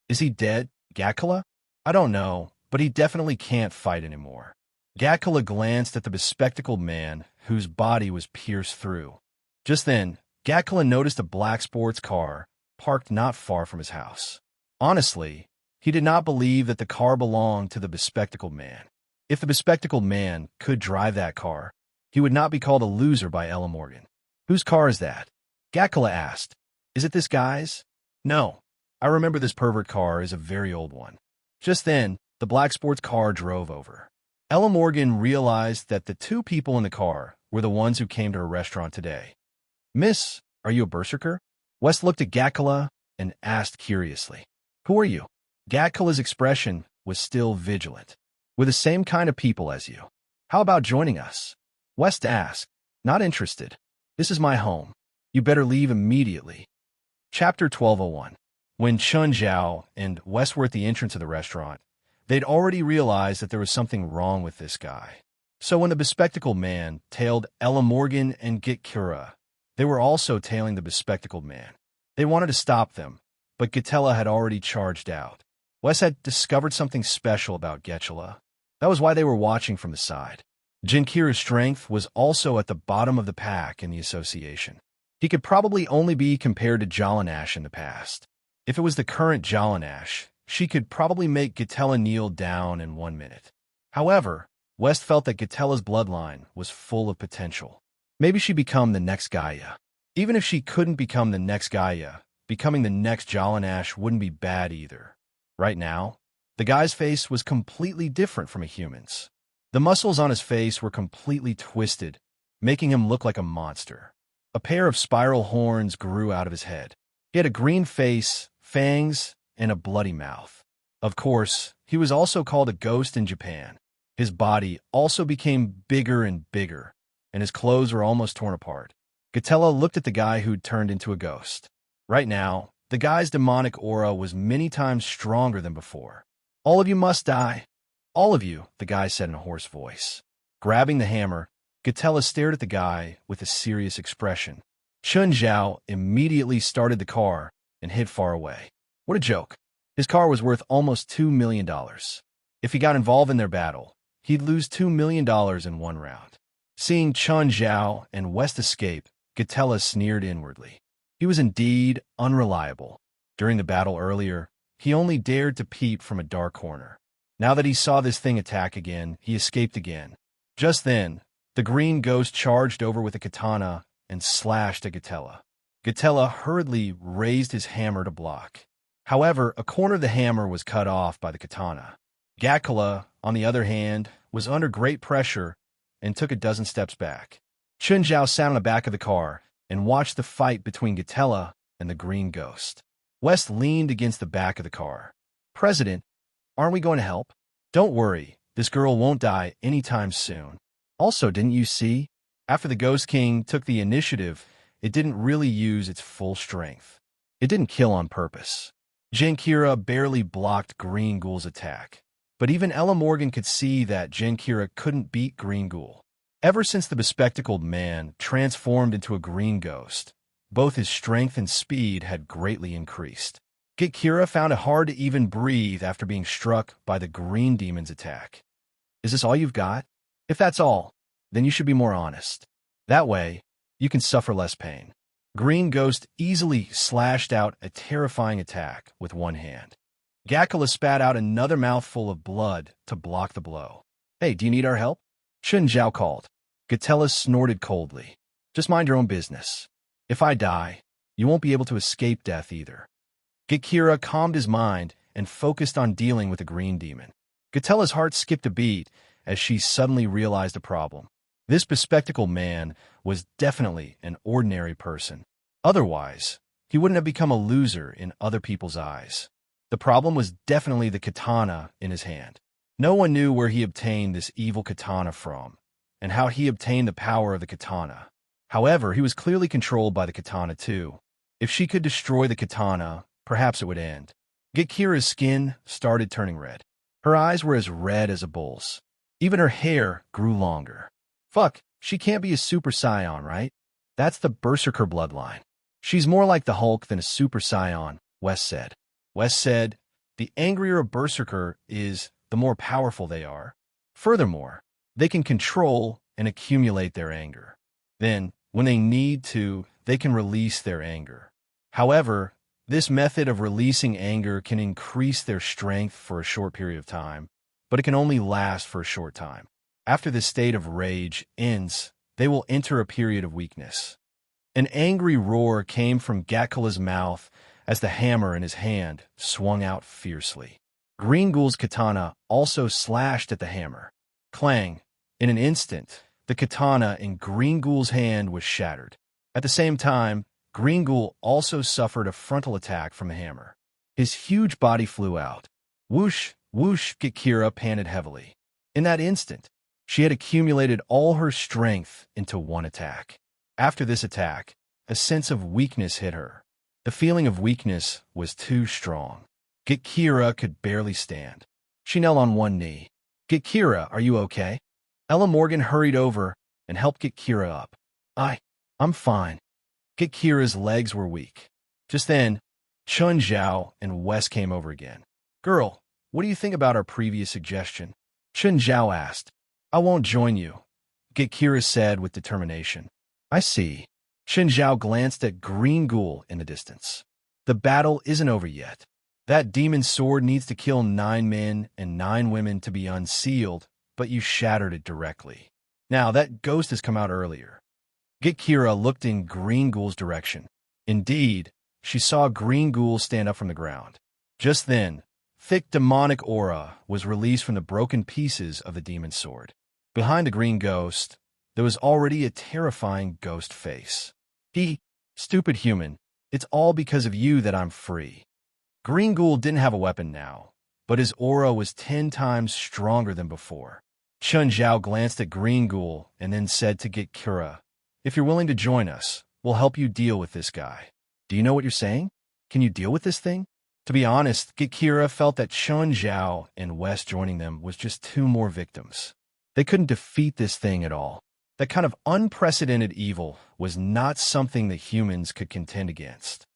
Is he dead, Gatcala? I don't know, but he definitely can't fight anymore. Gatcala glanced at the bespectacled man whose body was pierced through. Just then, Gatcala noticed a black sports car parked not far from his house. Honestly, he did not believe that the car belonged to the bespectacled man. If the bespectacled man could drive that car, he would not be called a loser by Ella Morgan. Whose car is that? Gatcala asked. Is it this guy's? No, I remember this pervert car is a very old one. Just then, the black sports car drove over. Ella Morgan realized that the two people in the car were the ones who came to her restaurant today. Miss, are you a berserker? West looked at Gatcala and asked curiously. Who are you? Gatcala's expression was still vigilant. We're the same kind of people as you. How about joining us? West asked. Not interested. This is my home. You better leave immediately. Chapter 1201. When Chun Zhao and West were at the entrance of the restaurant, they'd already realized that there was something wrong with this guy. So when the bespectacled man tailed Ella Morgan and Gatcala, they were also tailing the bespectacled man. They wanted to stop them, but Gatcala had already charged out. Wes had discovered something special about Gatcala. That was why they were watching from the side. Jinkira's strength was also at the bottom of the pack in the association. He could probably only be compared to Jalanash in the past. If it was the current Jalanash, she could probably make Gatcala kneel down in 1 minute. However, West felt that Gatcala's bloodline was full of potential. Maybe she'd become the next Gaia. Even if she couldn't become the next Gaia, becoming the next Jalanash wouldn't be bad either. Right now, the guy's face was completely different from a human's. The muscles on his face were completely twisted, making him look like a monster. A pair of spiral horns grew out of his head. He had a green face, fangs, and a bloody mouth. Of course, he was also called a ghost in Japan. His body also became bigger and bigger, and his clothes were almost torn apart. Gatcala looked at the guy who'd turned into a ghost. Right now, the guy's demonic aura was many times stronger than before. All of you must die. All of you, the guy said in a hoarse voice. Grabbing the hammer, Gatcala stared at the guy with a serious expression. Chun Zhao immediately started the car and hid far away. What a joke. His car was worth almost $2 million. If he got involved in their battle, he'd lose $2 million in one round. Seeing Chun Zhao and West escape, Gatella sneered inwardly. He was indeed unreliable. During the battle earlier, he only dared to peep from a dark corner. Now that he saw this thing attack again, he escaped again. Just then, the green ghost charged over with a katana and slashed at Gatella. Gatella hurriedly raised his hammer to block. However, a corner of the hammer was cut off by the katana. Gatella, on the other hand, was under great pressure and took a dozen steps back. Chun Zhao sat on the back of the car and watched the fight between Gatella and the green ghost. West leaned against the back of the car. "President, aren't we going to help?" "Don't worry, this girl won't die anytime soon." Also, didn't you see? After the Ghost King took the initiative, it didn't really use its full strength. It didn't kill on purpose. Genkira barely blocked Green Ghoul's attack. But even Ella Morgan could see that Genkira couldn't beat Green Ghoul. Ever since the bespectacled man transformed into a green ghost, both his strength and speed had greatly increased. Genkira found it hard to even breathe after being struck by the green demon's attack. "Is this all you've got? If that's all, then you should be more honest. That way, you can suffer less pain." Green Ghost easily slashed out a terrifying attack with one hand. Gatella spat out another mouthful of blood to block the blow. "Hey, do you need our help?" Chun Zhao called. Gatella snorted coldly. "Just mind your own business. If I die, you won't be able to escape death either." Genkira calmed his mind and focused on dealing with the green demon. Gatella's heart skipped a beat as she suddenly realized a problem. This bespectacled man was definitely an ordinary person. Otherwise, he wouldn't have become a loser in other people's eyes. The problem was definitely the katana in his hand. No one knew where he obtained this evil katana from, and how he obtained the power of the katana. However, he was clearly controlled by the katana too. If she could destroy the katana, perhaps it would end. Genkira's skin started turning red. Her eyes were as red as a bull's. Even her hair grew longer. "Fuck, she can't be a Super Saiyan, right? That's the Berserker bloodline. She's more like the Hulk than a Super Saiyan," West said. West said, "The angrier a Berserker is, the more powerful they are. Furthermore, they can control and accumulate their anger. Then, when they need to, they can release their anger. However, this method of releasing anger can increase their strength for a short period of time, but it can only last for a short time. After this state of rage ends, they will enter a period of weakness." An angry roar came from Gatkella's mouth as the hammer in his hand swung out fiercely. Green Ghoul's katana also slashed at the hammer. Clang! In an instant, the katana in Green Ghoul's hand was shattered. At the same time, Green Ghoul also suffered a frontal attack from the hammer. His huge body flew out. Whoosh, whoosh, Genkira panted heavily. In that instant, she had accumulated all her strength into one attack. After this attack, a sense of weakness hit her. The feeling of weakness was too strong. Genkira could barely stand. She knelt on one knee. "Genkira, are you okay?" Ella Morgan hurried over and helped Genkira up. I'm fine." Genkira's legs were weak. Just then, Chun Zhao and Wes came over again. "Girl, what do you think about our previous suggestion?" Chun Zhao asked. "I won't join you," Genkira said with determination. "I see." Chun Zhao glanced at Green Ghoul in the distance. "The battle isn't over yet. That demon sword needs to kill 9 men and 9 women to be unsealed, but you shattered it directly. Now, that ghost has come out earlier." Genkira looked in Green Ghoul's direction. Indeed, she saw Green Ghoul stand up from the ground. Just then, thick demonic aura was released from the broken pieces of the demon sword. Behind the green ghost, there was already a terrifying ghost face. "Stupid human, it's all because of you that I'm free." Green Ghoul didn't have a weapon now, but his aura was 10 times stronger than before. Chun Zhao glanced at Green Ghoul and then said to Genkira, "If you're willing to join us, we'll help you deal with this guy." "Do you know what you're saying? Can you deal with this thing?" To be honest, Genkira felt that Chun Zhao and Wes joining them was just 2 more victims. They couldn't defeat this thing at all. That kind of unprecedented evil was not something that humans could contend against.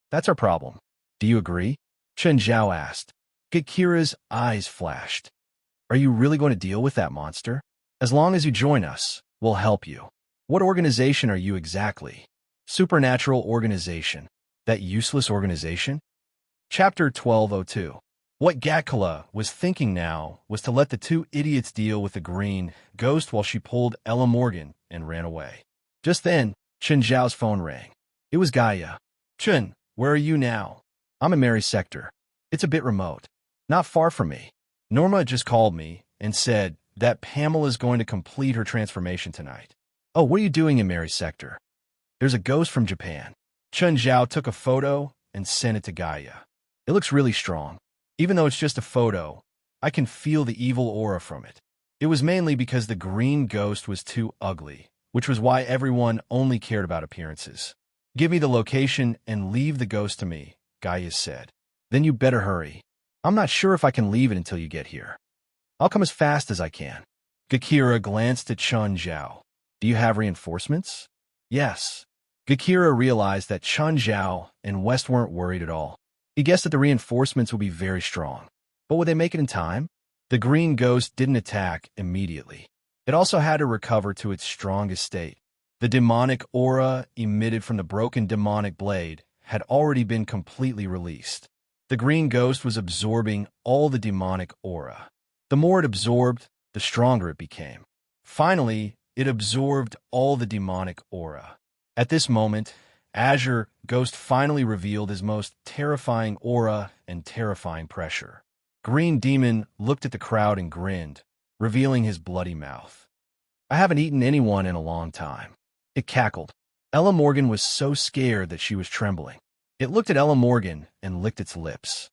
"That's our problem. Do you agree?" Chun Zhao asked. Genkira's eyes flashed. Are you really going to deal with that monster? As long as you join us, we'll help you. What organization are you exactly? Supernatural organization. That useless organization? Chapter 1202. What Gakula was thinking now was to let the two idiots deal with the green ghost while she pulled Ella Morgan and ran away. Just then, Chen Zhao's phone rang. It was Gaia. Chen, where are you now? I'm in Mary's sector. It's a bit remote. Not far from me. Norma just called me and said that Pamela's going to complete her transformation tonight. Oh, what are you doing in Mary's sector? There's a ghost from Japan. Chen Zhao took a photo and sent it to Gaia. It looks really strong. Even though it's just a photo, I can feel the evil aura from it. It was mainly because the green ghost was too ugly, which was why everyone only cared about appearances. Give me the location and leave the ghost to me, Gaia said. Then you better hurry. I'm not sure if I can leave it until you get here. I'll come as fast as I can. Gakira glanced at Chen Zhao. Do you have reinforcements? Yes. Gakira realized that Chen Zhao and West weren't worried at all. He guessed that the reinforcements would be very strong. But would they make it in time? The green ghost didn't attack immediately. It also had to recover to its strongest state. The demonic aura emitted from the broken demonic blade had already been completely released. The green ghost was absorbing all the demonic aura. The more it absorbed, the stronger it became. Finally, it absorbed all the demonic aura. At this moment, Azure Ghost finally revealed his most terrifying aura and terrifying pressure. Green Demon looked at the crowd and grinned, revealing his bloody mouth. I haven't eaten anyone in a long time. It cackled. Ella Morgan was so scared that she was trembling. It looked at Ella Morgan and licked its lips.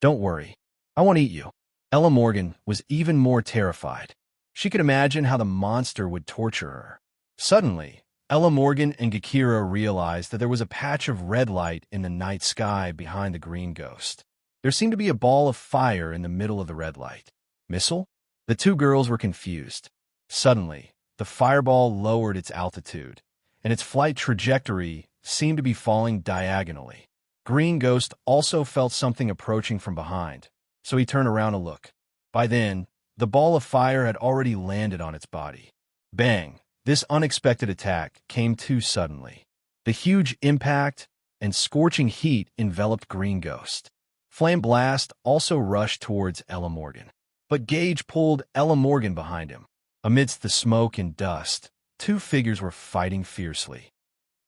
Don't worry, I won't eat you. Ella Morgan was even more terrified. She could imagine how the monster would torture her. Suddenly, Ella Morgan and Gakira realized that there was a patch of red light in the night sky behind the green ghost. There seemed to be a ball of fire in the middle of the red light. Missile? The two girls were confused. Suddenly, the fireball lowered its altitude, and its flight trajectory seemed to be falling diagonally. Green Ghost also felt something approaching from behind, so he turned around to look. By then, the ball of fire had already landed on its body. Bang! This unexpected attack came too suddenly. The huge impact and scorching heat enveloped Green Ghost. Flame Blast also rushed towards Ella Morgan. But Gage pulled Ella Morgan behind him. Amidst the smoke and dust, two figures were fighting fiercely.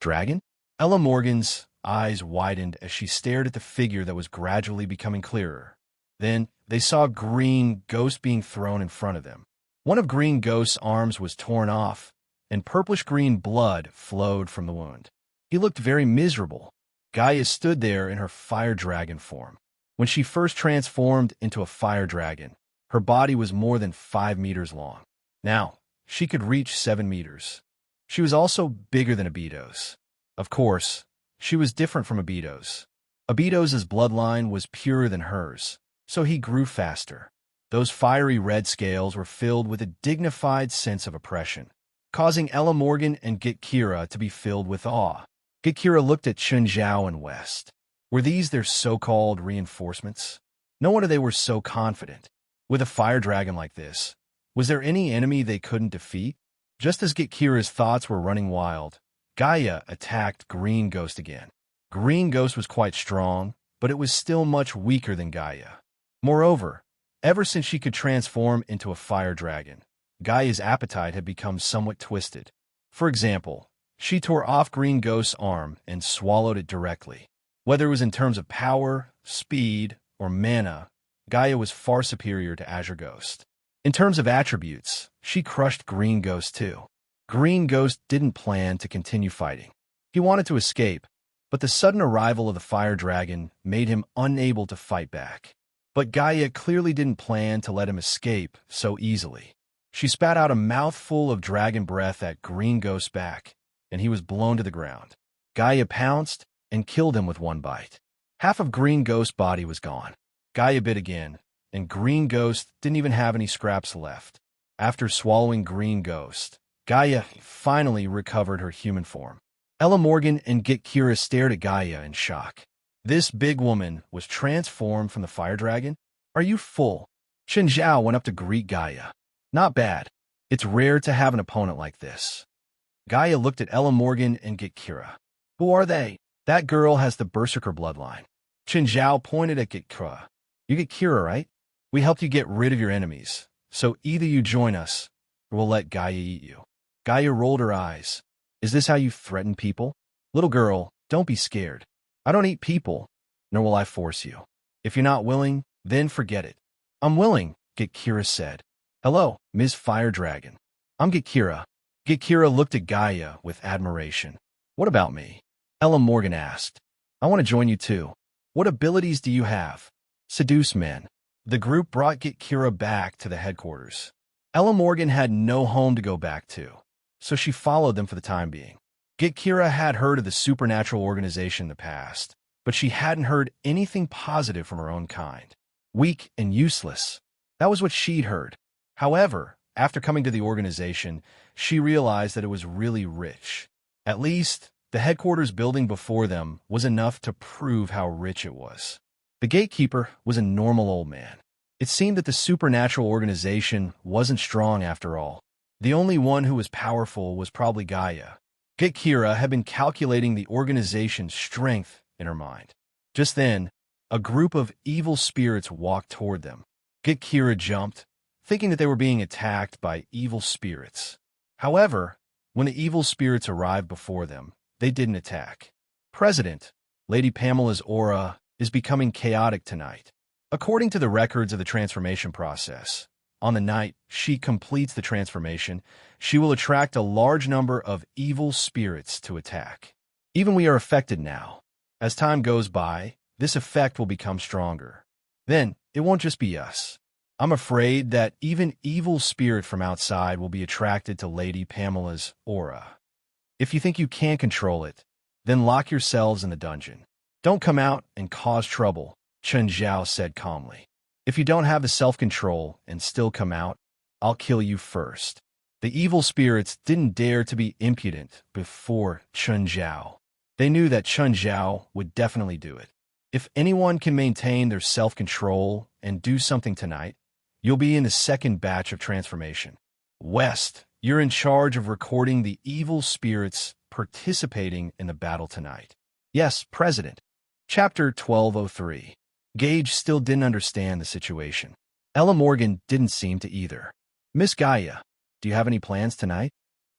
Dragon? Ella Morgan's eyes widened as she stared at the figure that was gradually becoming clearer. Then, they saw Green Ghost being thrown in front of them. One of Green Ghost's arms was torn off, and purplish-green blood flowed from the wound. He looked very miserable. Gaia stood there in her fire dragon form. When she first transformed into a fire dragon, her body was more than 5 meters long. Now, she could reach 7 meters. She was also bigger than Abido's. Of course, she was different from Abido's. Abido's bloodline was purer than hers, so he grew faster. Those fiery red scales were filled with a dignified sense of oppression, causing Ella Morgan and Gakira to be filled with awe. Gakira looked at Chen Zhao and West. Were these their so-called reinforcements? No wonder they were so confident. With a fire dragon like this, was there any enemy they couldn't defeat? Just as Gakira's thoughts were running wild, Gaia attacked Green Ghost again. Green Ghost was quite strong, but it was still much weaker than Gaia. Moreover, ever since she could transform into a fire dragon, Gaia's appetite had become somewhat twisted. For example, she tore off Green Ghost's arm and swallowed it directly. Whether it was in terms of power, speed, or mana, Gaia was far superior to Azure Ghost. In terms of attributes, she crushed Green Ghost too. Green Ghost didn't plan to continue fighting. He wanted to escape, but the sudden arrival of the fire dragon made him unable to fight back. But Gaia clearly didn't plan to let him escape so easily. She spat out a mouthful of dragon breath at Green Ghost's back, and he was blown to the ground. Gaia pounced and killed him with one bite. Half of Green Ghost's body was gone. Gaia bit again, and Green Ghost didn't even have any scraps left. After swallowing Green Ghost, Gaia finally recovered her human form. Ella Morgan and Gakira stared at Gaia in shock. This big woman was transformed from the fire dragon? Are you full? Chen Zhao went up to greet Gaia. Not bad. It's rare to have an opponent like this. Gaia looked at Ella Morgan and Gitkira. Who are they? That girl has the Berserker bloodline. Chen Zhao pointed at Gitkira. You Gitkira, right? We helped you get rid of your enemies, so either you join us, or we'll let Gaia eat you. Gaia rolled her eyes. Is this how you threaten people? Little girl, don't be scared. I don't eat people, nor will I force you. If you're not willing, then forget it. I'm willing, Gitkira said. Hello, Ms. Fire Dragon. I'm Gitkira. Gitkira looked at Gaia with admiration. What about me? Ella Morgan asked. I want to join you too. What abilities do you have? Seduce men. The group brought Gitkira back to the headquarters. Ella Morgan had no home to go back to, so she followed them for the time being. Gitkira had heard of the supernatural organization in the past, but she hadn't heard anything positive from her own kind. Weak and useless. That was what she'd heard. However, after coming to the organization, she realized that it was really rich. At least, the headquarters building before them was enough to prove how rich it was. The gatekeeper was a normal old man. It seemed that the supernatural organization wasn't strong after all. The only one who was powerful was probably Gaia. Gitkira had been calculating the organization's strength in her mind. Just then, a group of evil spirits walked toward them. Gitkira jumped, thinking that they were being attacked by evil spirits. However, when the evil spirits arrived before them, they didn't attack. President, Lady Pamela's aura is becoming chaotic tonight. According to the records of the transformation process, on the night she completes the transformation, she will attract a large number of evil spirits to attack. Even we are affected now. As time goes by, this effect will become stronger. Then, it won't just be us. I'm afraid that even evil spirit from outside will be attracted to Lady Pamela's aura. If you think you can't control it, then lock yourselves in the dungeon. Don't come out and cause trouble, Chen Zhao said calmly. If you don't have the self-control and still come out, I'll kill you first. The evil spirits didn't dare to be impudent before Chen Zhao. They knew that Chen Zhao would definitely do it. If anyone can maintain their self-control and do something tonight, you'll be in the second batch of transformation. West, you're in charge of recording the evil spirits participating in the battle tonight. Yes, President. Chapter 1203. Gage still didn't understand the situation. Ella Morgan didn't seem to either. Miss Gaia, do you have any plans tonight?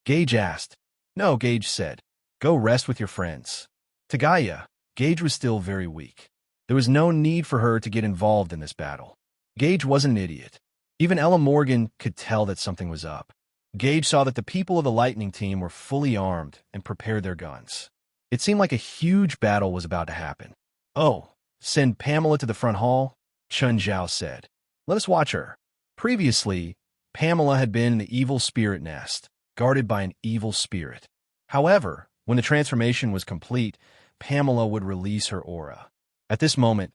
Gage asked. No, Gage said. Go rest with your friends. To Gaia, Gage was still very weak. There was no need for her to get involved in this battle. Gage wasn't an idiot. Even Ella Morgan could tell that something was up. Gage saw that the people of the Lightning team were fully armed and prepared their guns. It seemed like a huge battle was about to happen. Oh, send Pamela to the front hall, Chen Zhao said. Let us watch her. Previously, Pamela had been in the evil spirit nest, guarded by an evil spirit. However, when the transformation was complete, Pamela would release her aura. At this moment,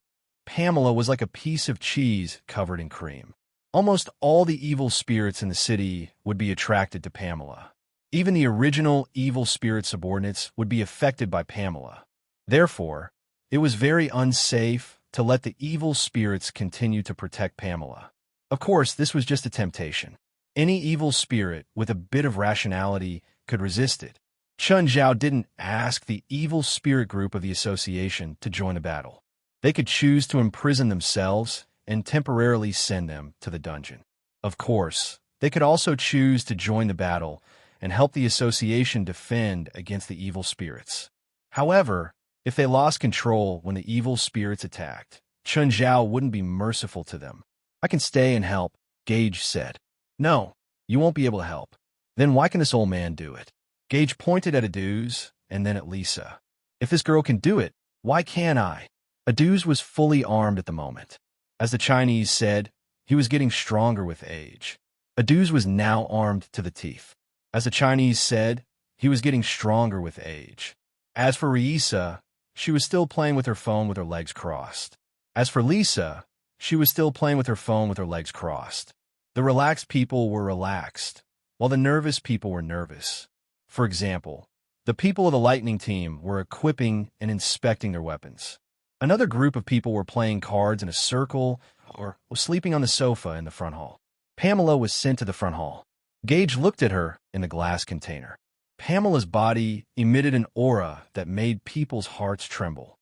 Pamela was like a piece of cheese covered in cream. Almost all the evil spirits in the city would be attracted to Pamela. Even the original evil spirit subordinates would be affected by Pamela. Therefore, it was very unsafe to let the evil spirits continue to protect Pamela. Of course, this was just a temptation. Any evil spirit with a bit of rationality could resist it. Chen Zhao didn't ask the evil spirit group of the association to join the battle. They could choose to imprison themselves and temporarily send them to the dungeon. Of course, they could also choose to join the battle and help the association defend against the evil spirits. However, if they lost control when the evil spirits attacked, Chen Zhao wouldn't be merciful to them. I can stay and help, Gage said. No, you won't be able to help. Then why can this old man do it? Gage pointed at Aduz and then at Lisa. If this girl can do it, why can't I? Aduz was fully armed at the moment. As the Chinese said, he was getting stronger with age. Aduz was now armed to the teeth. As the Chinese said, he was getting stronger with age. As for Riisa, she was still playing with her phone with her legs crossed. As for Lisa, she was still playing with her phone with her legs crossed. The relaxed people were relaxed, while the nervous people were nervous. For example, the people of the Lightning team were equipping and inspecting their weapons. Another group of people were playing cards in a circle or was sleeping on the sofa in the front hall. Pamela was sent to the front hall. Gage looked at her in the glass container. Pamela's body emitted an aura that made people's hearts tremble.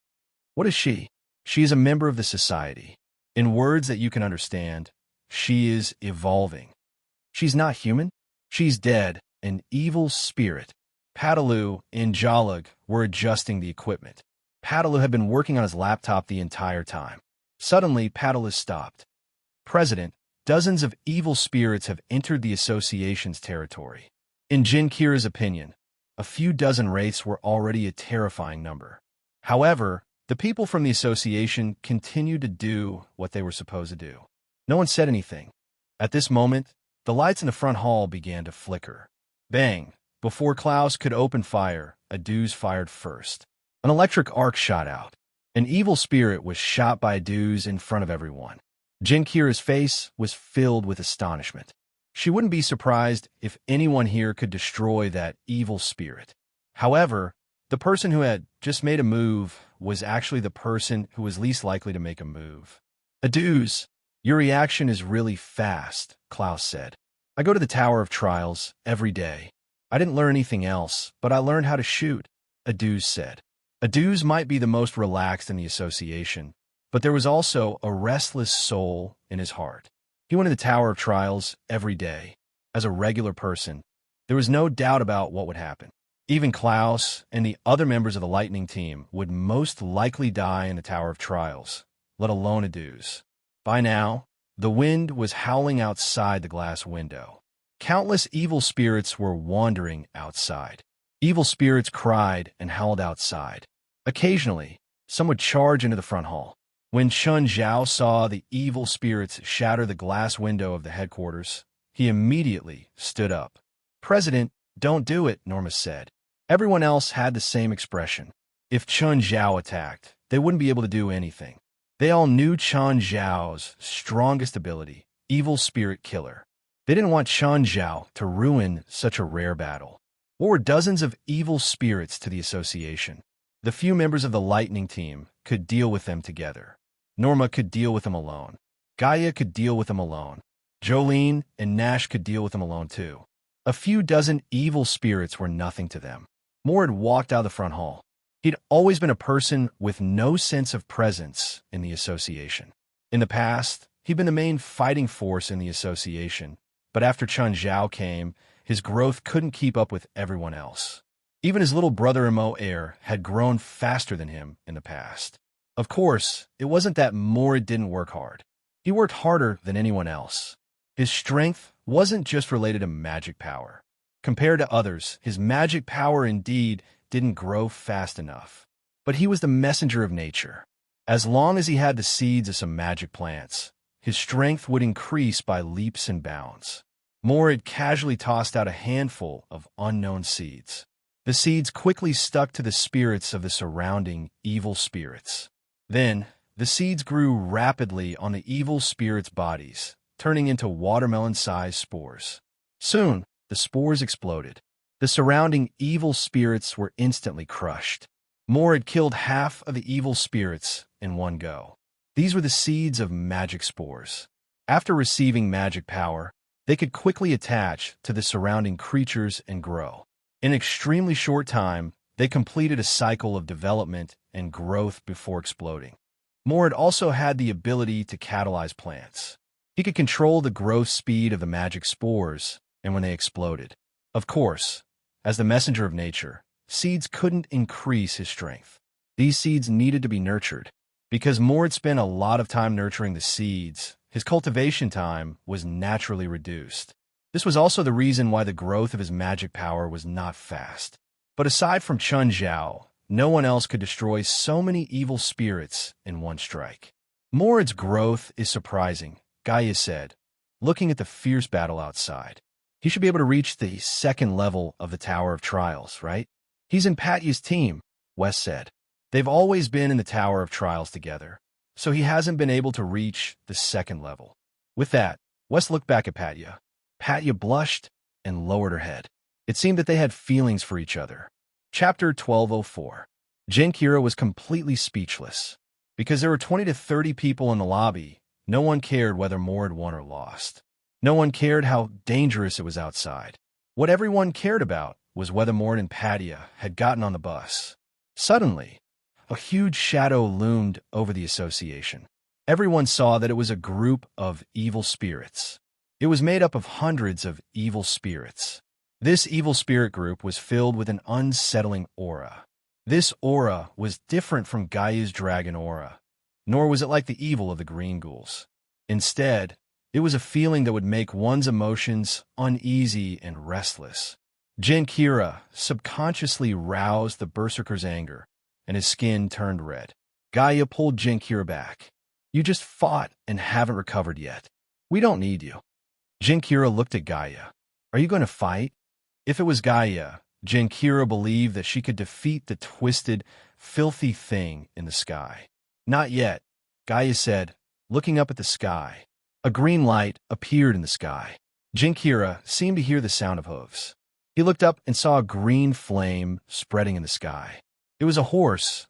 What is she? She is a member of the society. In words that you can understand, she is evolving. She's not human. She's dead, an evil spirit. Padalu and Jalag were adjusting the equipment. Padalu had been working on his laptop the entire time. Suddenly, Padalu stopped. President, dozens of evil spirits have entered the association's territory. In Jinkira's opinion, a few dozen wraiths were already a terrifying number. However, the people from the association continued to do what they were supposed to do. No one said anything. At this moment, the lights in the front hall began to flicker. Bang! Before Klaus could open fire, Aduz fired first. An electric arc shot out. An evil spirit was shot by Aduz in front of everyone. Jinkira's face was filled with astonishment. She wouldn't be surprised if anyone here could destroy that evil spirit. However, the person who had just made a move was actually the person who was least likely to make a move. Aduz, your reaction is really fast, Klaus said. I go to the Tower of Trials every day. I didn't learn anything else, but I learned how to shoot, Aduz said. Aduz might be the most relaxed in the association, but there was also a restless soul in his heart. He went to the Tower of Trials every day. As a regular person, there was no doubt about what would happen. Even Klaus and the other members of the Lightning team would most likely die in the Tower of Trials, let alone Aduz. By now, the wind was howling outside the glass window. Countless evil spirits were wandering outside. Evil spirits cried and howled outside. Occasionally, some would charge into the front hall. When Chun Zhao saw the evil spirits shatter the glass window of the headquarters, he immediately stood up. President, don't do it, Norma said. Everyone else had the same expression. If Chun Zhao attacked, they wouldn't be able to do anything. They all knew Chun Zhao's strongest ability, evil spirit killer. They didn't want Chun Zhao to ruin such a rare battle. What were dozens of evil spirits to the association? The few members of the Lightning team could deal with them together. Norma could deal with them alone. Gaia could deal with them alone. Jolene and Nash could deal with them alone too. A few dozen evil spirits were nothing to them. Moore had walked out of the front hall. He'd always been a person with no sense of presence in the association. In the past, he'd been the main fighting force in the association, but after Chun Zhao came, his growth couldn't keep up with everyone else. Even his little brother Mo Air had grown faster than him in the past. Of course, it wasn't that Morid didn't work hard. He worked harder than anyone else. His strength wasn't just related to magic power. Compared to others, his magic power indeed didn't grow fast enough. But he was the messenger of nature. As long as he had the seeds of some magic plants, his strength would increase by leaps and bounds. Morid casually tossed out a handful of unknown seeds. The seeds quickly stuck to the spirits of the surrounding evil spirits. Then, the seeds grew rapidly on the evil spirits' bodies, turning into watermelon-sized spores. Soon, the spores exploded. The surrounding evil spirits were instantly crushed. Moore had killed half of the evil spirits in one go. These were the seeds of magic spores. After receiving magic power, they could quickly attach to the surrounding creatures and grow. In an extremely short time, they completed a cycle of development and growth before exploding. Morid also had the ability to catalyze plants. He could control the growth speed of the magic spores and when they exploded. Of course, as the messenger of nature, seeds couldn't increase his strength. These seeds needed to be nurtured. Because Morid spent a lot of time nurturing the seeds, his cultivation time was naturally reduced. This was also the reason why the growth of his magic power was not fast. But aside from Chun Zhao, no one else could destroy so many evil spirits in one strike. Morid's growth is surprising, Gaia said, looking at the fierce battle outside. He should be able to reach the second level of the Tower of Trials, right? He's in Patya's team, Wes said. They've always been in the Tower of Trials together, so he hasn't been able to reach the second level. With that, Wes looked back at Patya. Patya blushed and lowered her head. It seemed that they had feelings for each other. Chapter 1204. Jinkira was completely speechless. Because there were 20 to 30 people in the lobby, no one cared whether Moore had won or lost. No one cared how dangerous it was outside. What everyone cared about was whether Mort and Patia had gotten on the bus. Suddenly, a huge shadow loomed over the association. Everyone saw that it was a group of evil spirits. It was made up of hundreds of evil spirits. This evil spirit group was filled with an unsettling aura. This aura was different from Gaia's dragon aura, nor was it like the evil of the green ghouls. Instead, it was a feeling that would make one's emotions uneasy and restless. Jinkira subconsciously roused the berserker's anger, and his skin turned red. Gaia pulled Jinkira back. You just fought and haven't recovered yet. We don't need you. Jinkira looked at Gaia. Are you going to fight? If it was Gaia, Jinkira believed that she could defeat the twisted, filthy thing in the sky. Not yet, Gaia said, looking up at the sky. A green light appeared in the sky. Jinkira seemed to hear the sound of hooves. He looked up and saw a green flame spreading in the sky. It was a horse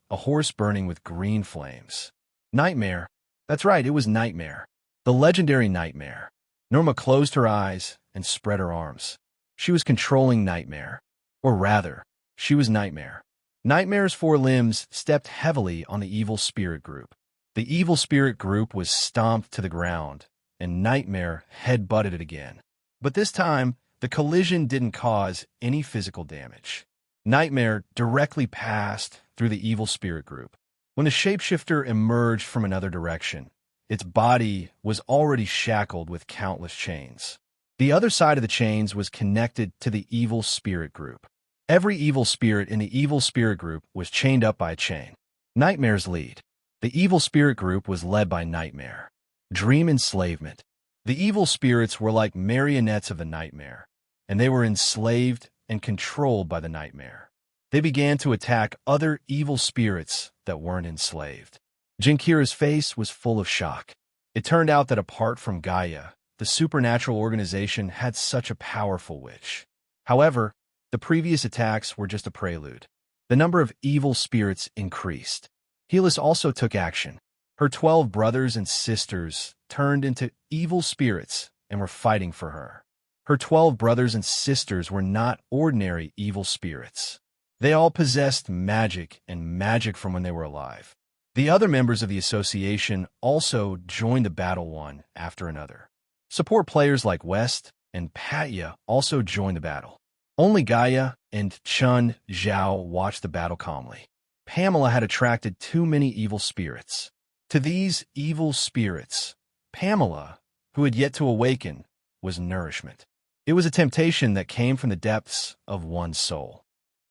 burning with green flames. Nightmare. That's right, it was Nightmare. The legendary Nightmare. Norma closed her eyes and spread her arms. She was controlling Nightmare. Or rather, she was Nightmare. Nightmare's four limbs stepped heavily on the evil spirit group. The evil spirit group was stomped to the ground, and Nightmare head-butted it again. But this time, the collision didn't cause any physical damage. Nightmare directly passed through the evil spirit group. When the shapeshifter emerged from another direction, its body was already shackled with countless chains. The other side of the chains was connected to the evil spirit group. Every evil spirit in the evil spirit group was chained up by a chain. Nightmare's lead. The evil spirit group was led by Nightmare. Dream enslavement. The evil spirits were like marionettes of the Nightmare, and they were enslaved and controlled by the Nightmare. They began to attack other evil spirits that weren't enslaved. Jinkira's face was full of shock. It turned out that apart from Gaia, the supernatural organization had such a powerful witch. However, the previous attacks were just a prelude. The number of evil spirits increased. Helis also took action. Her 12 brothers and sisters turned into evil spirits and were fighting for her. Her 12 brothers and sisters were not ordinary evil spirits. They all possessed magic and magic from when they were alive. The other members of the association also joined the battle one after another. Support players like West and Patia also joined the battle. Only Gaia and Chun Zhao watched the battle calmly. Pamela had attracted too many evil spirits. To these evil spirits, Pamela, who had yet to awaken, was nourishment. It was a temptation that came from the depths of one's soul.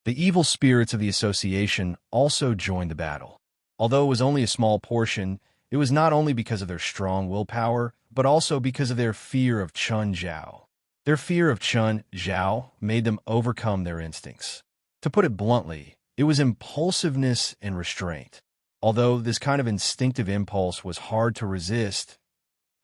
The evil spirits of the association also joined the battle. Although it was only a small portion, it was not only because of their strong willpower, but also because of their fear of Chun Zhao. Their fear of Chun Zhao made them overcome their instincts. To put it bluntly, it was impulsiveness and restraint. Although this kind of instinctive impulse was hard to resist,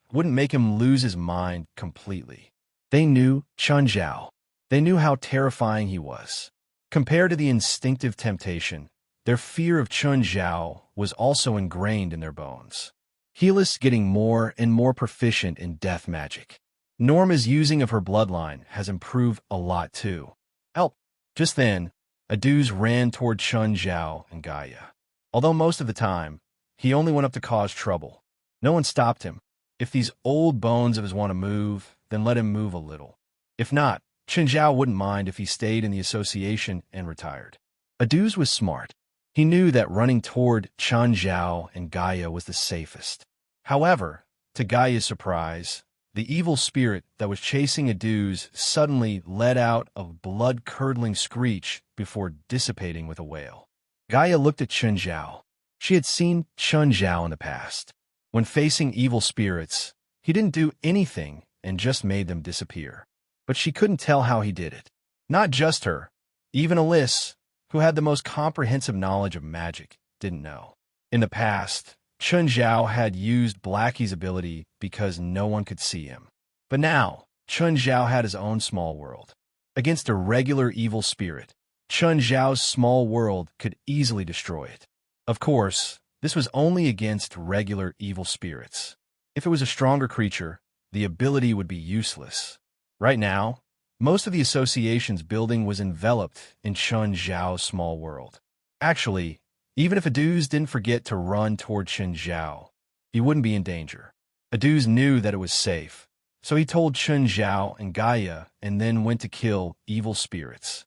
it wouldn't make him lose his mind completely. They knew Chun Zhao. They knew how terrifying he was. Compared to the instinctive temptation, their fear of Chun Zhao was also ingrained in their bones. Helis getting more and more proficient in death magic. Norma's using of her bloodline has improved a lot too. Help! Just then, Aduz ran toward Chun Zhao and Gaia. Although most of the time, he only went up to cause trouble. No one stopped him. If these old bones of his want to move, then let him move a little. If not, Chun Zhao wouldn't mind if he stayed in the association and retired. Aduz was smart. He knew that running toward Chun Zhao and Gaia was the safest. However, to Gaia's surprise, the evil spirit that was chasing Aduz suddenly let out a blood-curdling screech before dissipating with a wail. Gaia looked at Chun Zhao. She had seen Chun Zhao in the past. When facing evil spirits, he didn't do anything and just made them disappear. But she couldn't tell how he did it. Not just her. Even Alice, who had the most comprehensive knowledge of magic, didn't know. In the past, Chun Zhao had used Blackie's ability because no one could see him. But now, Chun Zhao had his own small world. Against a regular evil spirit, Chun Zhao's small world could easily destroy it. Of course, This was only against regular evil spirits. If it was a stronger creature, the ability would be useless. Right now, most of the association's building was enveloped in Chen Zhao's small world. Actually, even if Aduz didn't forget to run toward Chen Zhao, he wouldn't be in danger. Aduz knew that it was safe, so he told Chen Zhao and Gaia and then went to kill evil spirits.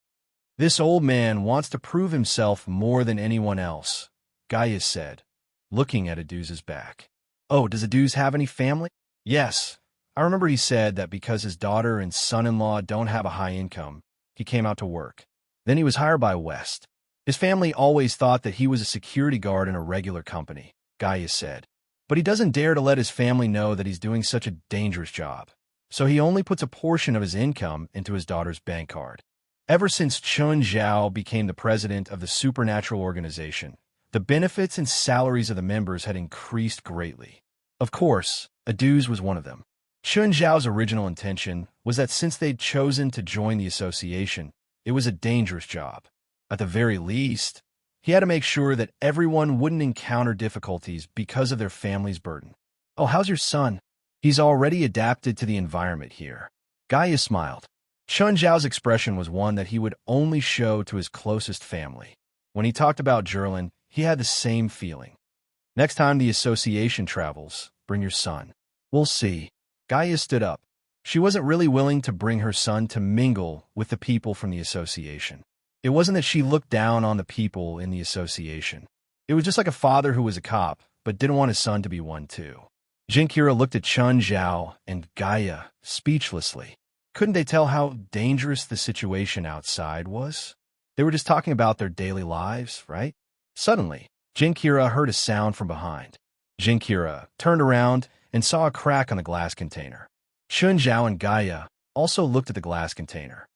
This old man wants to prove himself more than anyone else, Gaia said, looking at Aduz's back. Oh, does Aduz have any family? Yes. I remember he said that because his daughter and son-in-law don't have a high income, he came out to work. Then he was hired by West. His family always thought that he was a security guard in a regular company, Gaia said. But he doesn't dare to let his family know that he's doing such a dangerous job. So he only puts a portion of his income into his daughter's bank card. Ever since Chen Zhao became the president of the supernatural organization, the benefits and salaries of the members had increased greatly. Of course, Aduz was one of them. Chen Zhao's original intention was that since they'd chosen to join the association, it was a dangerous job. At the very least, he had to make sure that everyone wouldn't encounter difficulties because of their family's burden. Oh, how's your son? He's already adapted to the environment here. Gaia smiled. Chen Zhao's expression was one that he would only show to his closest family. When he talked about Jerlin, he had the same feeling. Next time the association travels, bring your son. We'll see. Gaia stood up. She wasn't really willing to bring her son to mingle with the people from the association. It wasn't that she looked down on the people in the association. It was just like a father who was a cop, but didn't want his son to be one too. Jinkira looked at Chen Zhao and Gaia speechlessly. Couldn't they tell how dangerous the situation outside was? They were just talking about their daily lives, right? Suddenly, Jinkira heard a sound from behind. Jinkira turned around and saw a crack on the glass container. Chen Zhao and Gaia also looked at the glass container.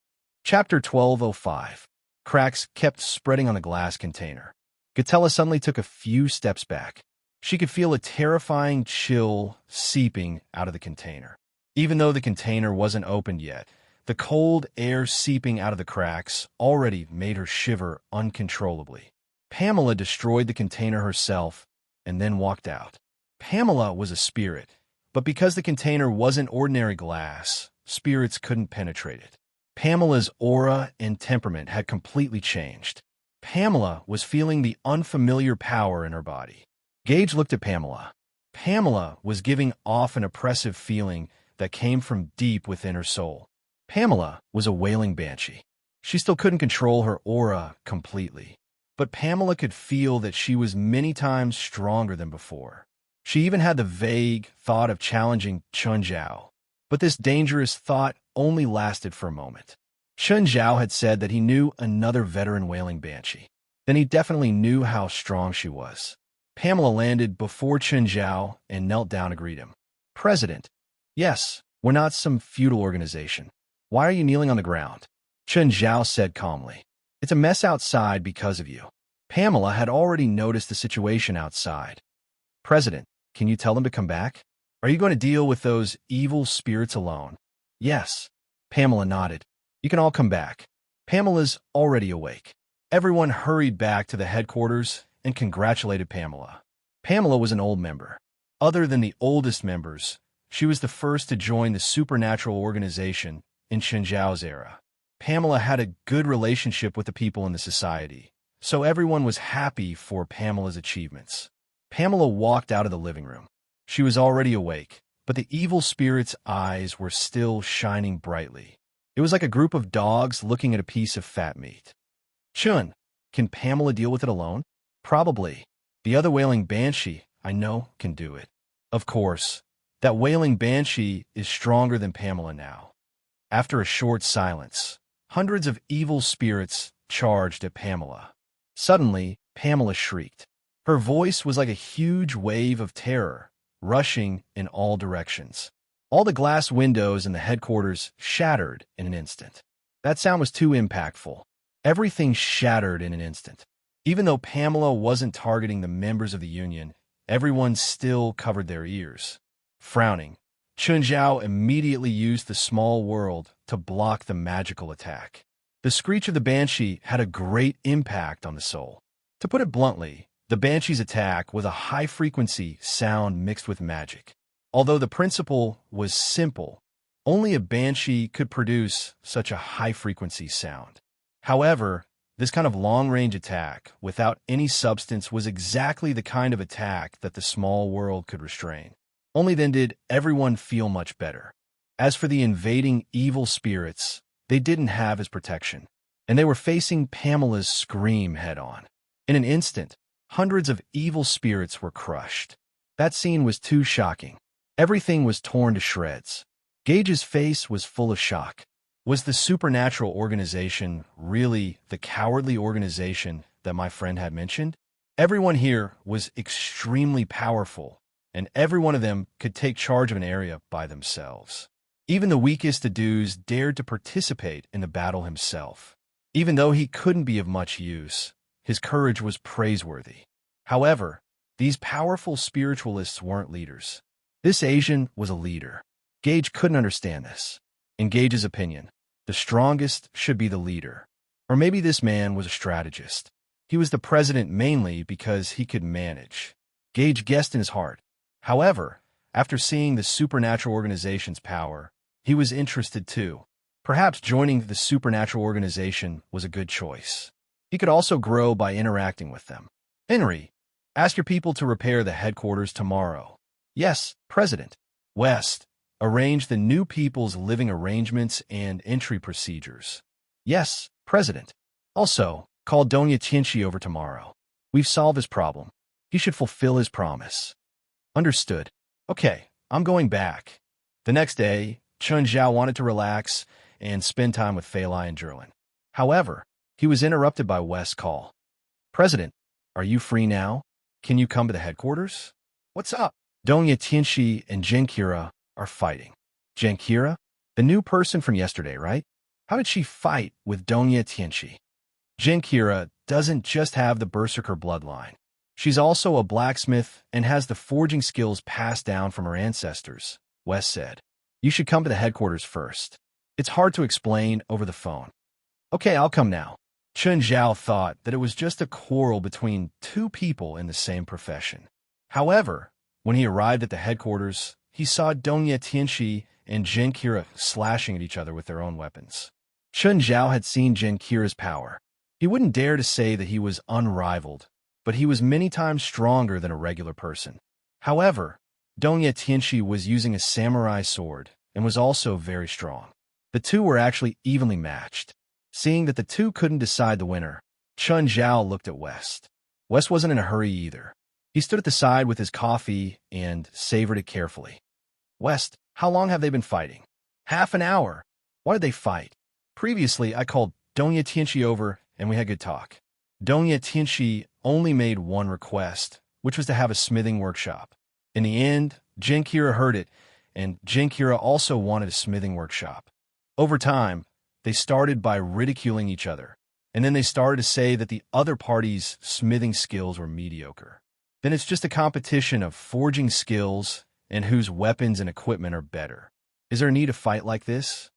Chapter 1205. Cracks kept spreading on the glass container. Gatella suddenly took a few steps back. She could feel a terrifying chill seeping out of the container. Even though the container wasn't opened yet, the cold air seeping out of the cracks already made her shiver uncontrollably. Pamela destroyed the container herself and then walked out. Pamela was a spirit, but because the container wasn't ordinary glass, spirits couldn't penetrate it. Pamela's aura and temperament had completely changed. Pamela was feeling the unfamiliar power in her body. Gage looked at Pamela. Pamela was giving off an oppressive feeling that came from deep within her soul. Pamela was a wailing banshee. She still couldn't control her aura completely, but Pamela could feel that she was many times stronger than before. She even had the vague thought of challenging Chen Zhao, but this dangerous thought only lasted for a moment. Chen Zhao had said that he knew another veteran wailing banshee. Then he definitely knew how strong she was. Pamela landed before Chen Zhao and knelt down to greet him. President. Yes, we're not some feudal organization. Why are you kneeling on the ground? Chen Zhao said calmly. It's a mess outside because of you. Pamela had already noticed the situation outside. President, can you tell them to come back? Are you going to deal with those evil spirits alone? Yes. Pamela nodded. You can all come back. Pamela's already awake. Everyone hurried back to the headquarters and congratulated Pamela. Pamela was an old member. Other than the oldest members, she was the first to join the supernatural organization in Chen Zhao's era. Pamela had a good relationship with the people in the society, so everyone was happy for Pamela's achievements. Pamela walked out of the living room. She was already awake, but the evil spirit's eyes were still shining brightly. It was like a group of dogs looking at a piece of fat meat. Chun, can Pamela deal with it alone? Probably. The other wailing banshee, I know, can do it. Of course, that wailing banshee is stronger than Pamela now. After a short silence, hundreds of evil spirits charged at Pamela. Suddenly, Pamela shrieked. Her voice was like a huge wave of terror, rushing in all directions. All the glass windows in the headquarters shattered in an instant. That sound was too impactful. Everything shattered in an instant. Even though Pamela wasn't targeting the members of the Union, everyone still covered their ears. Frowning, Chen Zhao immediately used the small world to block the magical attack. The screech of the banshee had a great impact on the soul. To put it bluntly, The Banshee's attack was a high-frequency sound mixed with magic. Although the principle was simple, only a Banshee could produce such a high-frequency sound. However, this kind of long-range attack, without any substance, was exactly the kind of attack that the small world could restrain. Only then did everyone feel much better. As for the invading evil spirits, they didn't have his protection, and they were facing Pamela's scream head-on. In an instant, hundreds of evil spirits were crushed. That scene was too shocking. Everything was torn to shreds. Gage's face was full of shock. Was the supernatural organization really the cowardly organization that my friend had mentioned? Everyone here was extremely powerful, and every one of them could take charge of an area by themselves. Even the weakest Adus dared to participate in the battle himself. Even though he couldn't be of much use, his courage was praiseworthy. However, these powerful spiritualists weren't leaders. This Asian was a leader. Gage couldn't understand this. In Gage's opinion, the strongest should be the leader. Or maybe this man was a strategist. He was the president mainly because he could manage. Gage guessed in his heart. However, after seeing the supernatural organization's power, he was interested too. Perhaps joining the supernatural organization was a good choice. He could also grow by interacting with them. Henry, ask your people to repair the headquarters tomorrow. Yes, President. West, arrange the new people's living arrangements and entry procedures. Yes, President. Also, call Doña Tienchi over tomorrow. We've solved his problem. He should fulfill his promise. Understood. Okay, I'm going back. The next day, Chun Zhao wanted to relax and spend time with Fei Lai and Jerlin. However, he was interrupted by West's call. President, are you free now? Can you come to the headquarters? What's up? Doña Tienchi and Genkira are fighting. Genkira? The new person from yesterday, right? How did she fight with Doña Tienchi? Genkira doesn't just have the Berserker bloodline. She's also a blacksmith and has the forging skills passed down from her ancestors, West said. You should come to the headquarters first. It's hard to explain over the phone. Okay, I'll come now. Chun Zhao thought that it was just a quarrel between two people in the same profession. However, when he arrived at the headquarters, he saw Doña Tienchi and Genkira slashing at each other with their own weapons. Chun Zhao had seen Genkira's power. He wouldn't dare to say that he was unrivaled, but he was many times stronger than a regular person. However, Doña Tienchi was using a samurai sword and was also very strong. The two were actually evenly matched. Seeing that the two couldn't decide the winner, Chun Zhao looked at West. West wasn't in a hurry either. He stood at the side with his coffee and savored it carefully. West, how long have they been fighting? Half an hour. Why did they fight? Previously, I called Doña Tienchi over and we had good talk. Doña Tienchi only made one request, which was to have a smithing workshop. In the end, Genkira heard it, and Genkira also wanted a smithing workshop. Over time, they started by ridiculing each other, and then they started to say that the other party's smithing skills were mediocre. Then it's just a competition of forging skills and whose weapons and equipment are better. Is there a need to fight like this?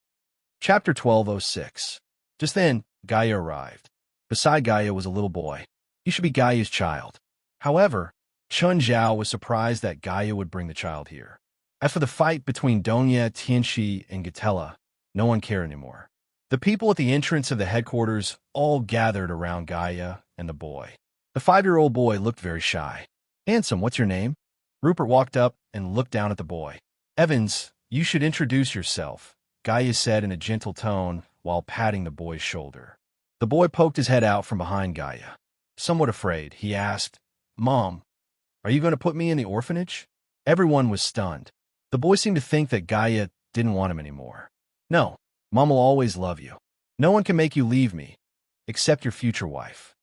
Chapter 1206. Just then, Gaia arrived. Beside Gaia was a little boy. He should be Gaia's child. However, Chun Zhao was surprised that Gaia would bring the child here. As for the fight between Doña Tienchi and Gatella, no one cared anymore. The people at the entrance of the headquarters all gathered around Gaia and the boy. The 5-year-old boy looked very shy. Handsome, what's your name? Rupert walked up and looked down at the boy. Evans, you should introduce yourself, Gaia said in a gentle tone while patting the boy's shoulder. The boy poked his head out from behind Gaia. Somewhat afraid, he asked, Mom, are you going to put me in the orphanage? Everyone was stunned. The boy seemed to think that Gaia didn't want him anymore. No, Mom will always love you. No one can make you leave me, except your future wife.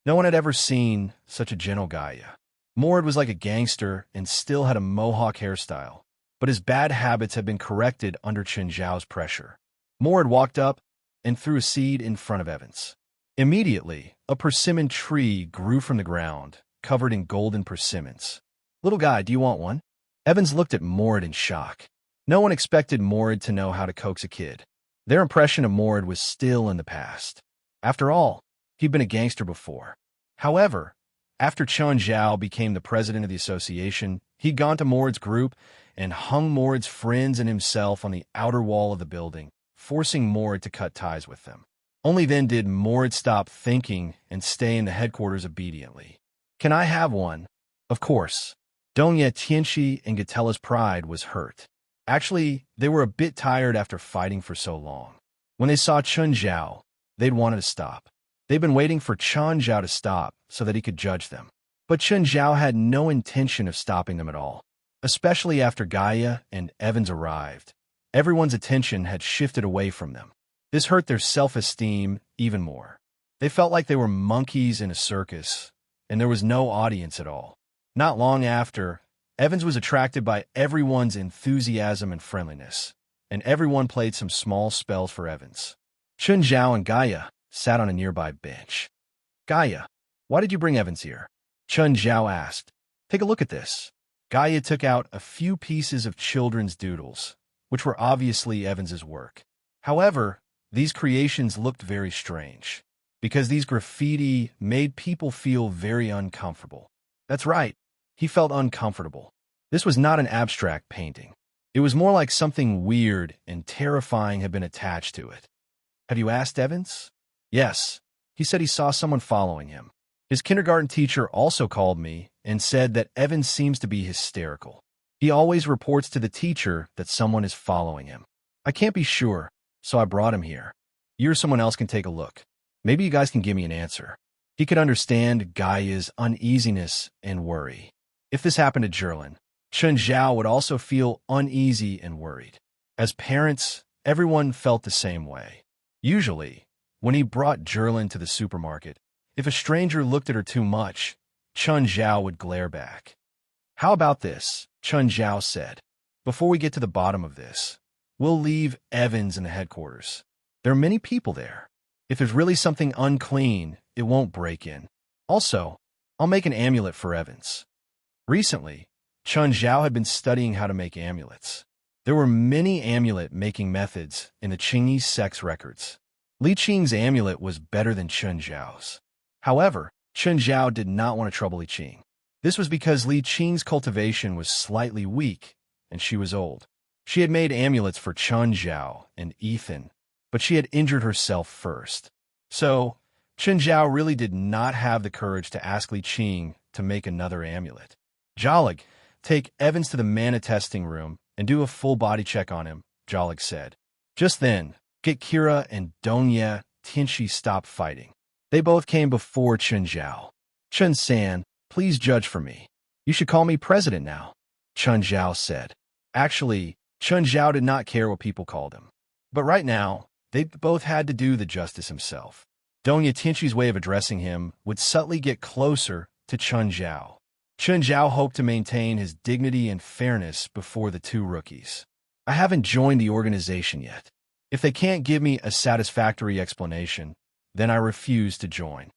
No one had ever seen such a gentle Gaia. Mord was like a gangster and still had a mohawk hairstyle, but his bad habits had been corrected under Chun Zhao's pressure. Mord walked up and threw a seed in front of Evans. Immediately, a persimmon tree grew from the ground, covered in golden persimmons. Little guy, do you want one? Evans looked at Mord in shock. No one expected Mord to know how to coax a kid. Their impression of Mord was still in the past. After all, he'd been a gangster before. However, After Chun Zhao became the president of the association, he'd gone to Mord's group and hung Mord's friends and himself on the outer wall of the building, forcing Mord to cut ties with them. Only then did Mord stop thinking and stay in the headquarters obediently. Can I have one? Of course. Dongye Tianqi and Gatella's pride was hurt. Actually, they were a bit tired after fighting for so long. When they saw Chun Zhao, they'd wanted to stop. They'd been waiting for Chun Zhao to stop so that he could judge them. But Chun Zhao had no intention of stopping them at all. Especially after Gaia and Evans arrived, everyone's attention had shifted away from them. This hurt their self-esteem even more. They felt like they were monkeys in a circus, and there was no audience at all. Not long after, Evans was attracted by everyone's enthusiasm and friendliness, and everyone played some small spells for Evans. Chun Zhao and Gaia sat on a nearby bench. Gaia, why did you bring Evans here? Chun Zhao asked. Take a look at this. Gaia took out a few pieces of children's doodles, which were obviously Evans's work. However, these creations looked very strange, because these graffiti made people feel very uncomfortable. That's right, he felt uncomfortable. This was not an abstract painting. It was more like something weird and terrifying had been attached to it. Have you asked Evans? Yes, he said he saw someone following him. His kindergarten teacher also called me and said that Evans seems to be hysterical. He always reports to the teacher that someone is following him. I can't be sure, so I brought him here. You or someone else can take a look. Maybe you guys can give me an answer. He could understand Gaia's uneasiness and worry. If this happened to Jerlin, Chun Zhao would also feel uneasy and worried. As parents, everyone felt the same way. Usually, when he brought Jerlin to the supermarket, if a stranger looked at her too much, Chun Zhao would glare back. How about this? Chun Zhao said. Before we get to the bottom of this, we'll leave Evans in the headquarters. There are many people there. If there's really something unclean, it won't break in. Also, I'll make an amulet for Evans. Recently, Chun Zhao had been studying how to make amulets. There were many amulet-making methods in the Qingyi sex records. Li Qing's amulet was better than Chun Zhao's. However, Chun Zhao did not want to trouble Li Qing. This was because Li Qing's cultivation was slightly weak, and she was old. She had made amulets for Chun Zhao and Ethan, but she had injured herself first. So, Chun Zhao really did not have the courage to ask Li Qing to make another amulet. Jolig, take Evans to the mana testing room and do a full body check on him, Jolig said. Just then, get Kira and Dongye Tianqi stop fighting. They both came before Chun Zhao. Chun-san, please judge for me. You should call me president now, Chun Zhao said. Actually, Chun Zhao did not care what people called him. But right now, they both had to do the justice himself. Dongye Tianqi's way of addressing him would subtly get closer to Chun Zhao. Chun Zhao hoped to maintain his dignity and fairness before the two rookies. I haven't joined the organization yet. If they can't give me a satisfactory explanation, then I refuse to join.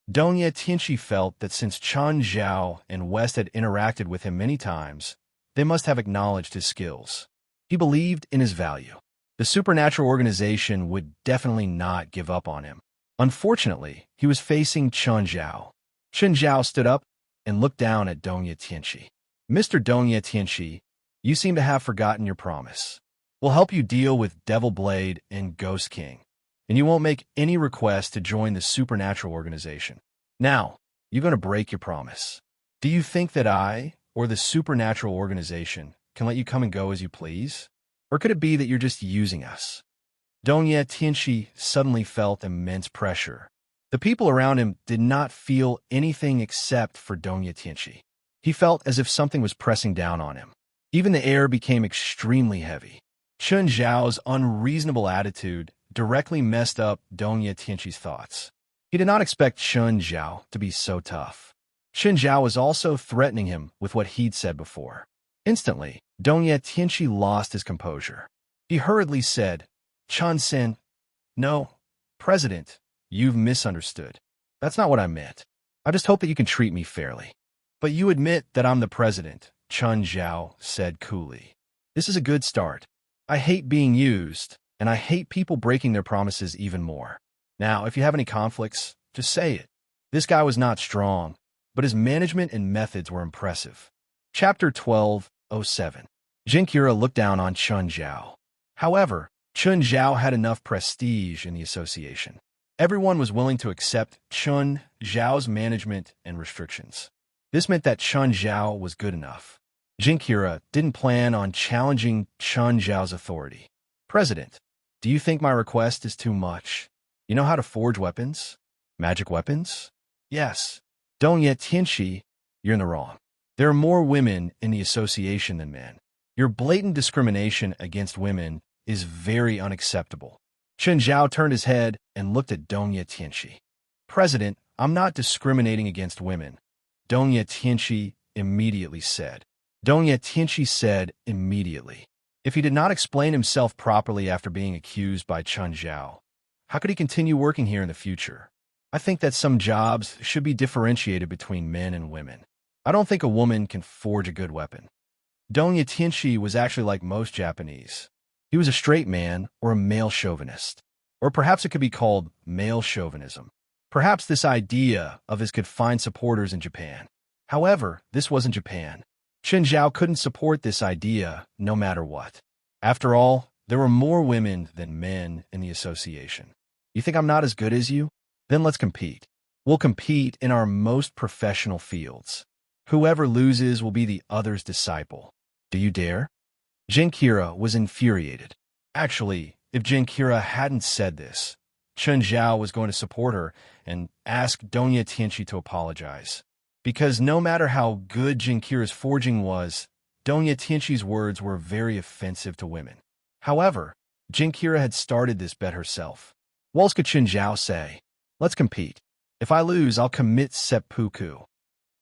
Dongye Tianqi felt that since Chun Zhao and West had interacted with him many times, they must have acknowledged his skills. He believed in his value. The supernatural organization would definitely not give up on him. Unfortunately, he was facing Chun Zhao. Chun Zhao stood up and looked down at Dongye Tianqi. Mr. Dongye Tianqi, you seem to have forgotten your promise. We'll help you deal with Devil Blade and Ghost King, and you won't make any request to join the supernatural organization. Now, you're going to break your promise. Do you think that I, or the supernatural organization, can let you come and go as you please? Or could it be that you're just using us? Dongye Tianqi suddenly felt immense pressure. The people around him did not feel anything except for Dongye Tianqi. He felt as if something was pressing down on him. Even the air became extremely heavy. Chun Zhao's unreasonable attitude directly messed up Dongye Tianqi's thoughts. He did not expect Chun Zhao to be so tough. Chun Zhao was also threatening him with what he'd said before. Instantly, Dongye Tianqi lost his composure. He hurriedly said, Chun-sen, no, President, you've misunderstood. That's not what I meant. I just hope that you can treat me fairly. But you admit that I'm the president, Chun Zhao said coolly. This is a good start. I hate being used, and I hate people breaking their promises even more. Now, if you have any conflicts, just say it. This guy was not strong, but his management and methods were impressive. Chapter 12:07. Jinkira looked down on Chun Zhao. However, Chun Zhao had enough prestige in the association. Everyone was willing to accept Chun Zhao's management and restrictions. This meant that Chun Zhao was good enough. Jinkira didn't plan on challenging Chun Zhao's authority. President, do you think my request is too much? You know how to forge weapons? Magic weapons? Yes. Dongye Tianxi, you're in the wrong. There are more women in the association than men. Your blatant discrimination against women is very unacceptable. Chun Zhao turned his head and looked at Dongye Tianxi. President, I'm not discriminating against women, Dongye Tianxi immediately said. Dongye Tianxi said immediately. If he did not explain himself properly after being accused by Chun Zhao, how could he continue working here in the future? I think that some jobs should be differentiated between men and women. I don't think a woman can forge a good weapon. Dongye Tianxi was actually like most Japanese. He was a straight man or a male chauvinist. Or perhaps it could be called male chauvinism. Perhaps this idea of his could find supporters in Japan. However, this wasn't Japan. Chun Zhao couldn't support this idea no matter what. After all, there were more women than men in the association. You think I'm not as good as you? Then let's compete. We'll compete in our most professional fields. Whoever loses will be the other's disciple. Do you dare? Jinkira was infuriated. Actually, if Jinkira hadn't said this, Chun Zhao was going to support her and ask Dongye Tianxi to apologize. Because no matter how good Jinkira's forging was, Dongye Tianxi's words were very offensive to women. However, Jinkira had started this bet herself. What else could Chun Zhao say? Let's compete. If I lose, I'll commit seppuku.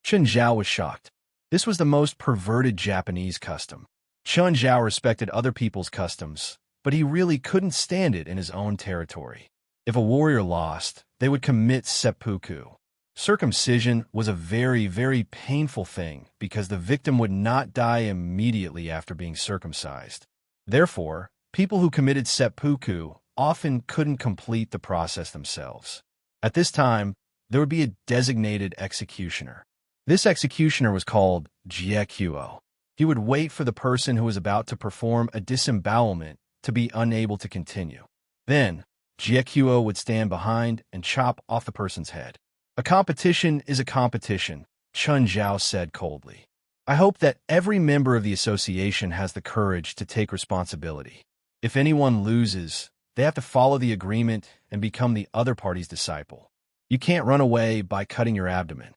Chun Zhao was shocked. This was the most perverted Japanese custom. Chun Zhao respected other people's customs, but he really couldn't stand it in his own territory. If a warrior lost, they would commit seppuku. Circumcision was a very, very painful thing because the victim would not die immediately after being circumcised. Therefore, people who committed seppuku often couldn't complete the process themselves. At this time, there would be a designated executioner. This executioner was called jiekuo. He would wait for the person who was about to perform a disembowelment to be unable to continue. Then, jiekuo would stand behind and chop off the person's head. A competition is a competition, Chun Zhao said coldly. I hope that every member of the association has the courage to take responsibility. If anyone loses, they have to follow the agreement and become the other party's disciple. You can't run away by cutting your abdomen.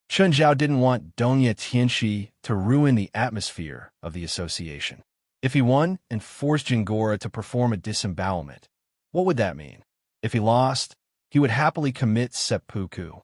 Chun Zhao didn't want Dongye Tianxi to ruin the atmosphere of the association. If he won and forced Jingora to perform a disembowelment, what would that mean? If he lost, he would happily commit seppuku.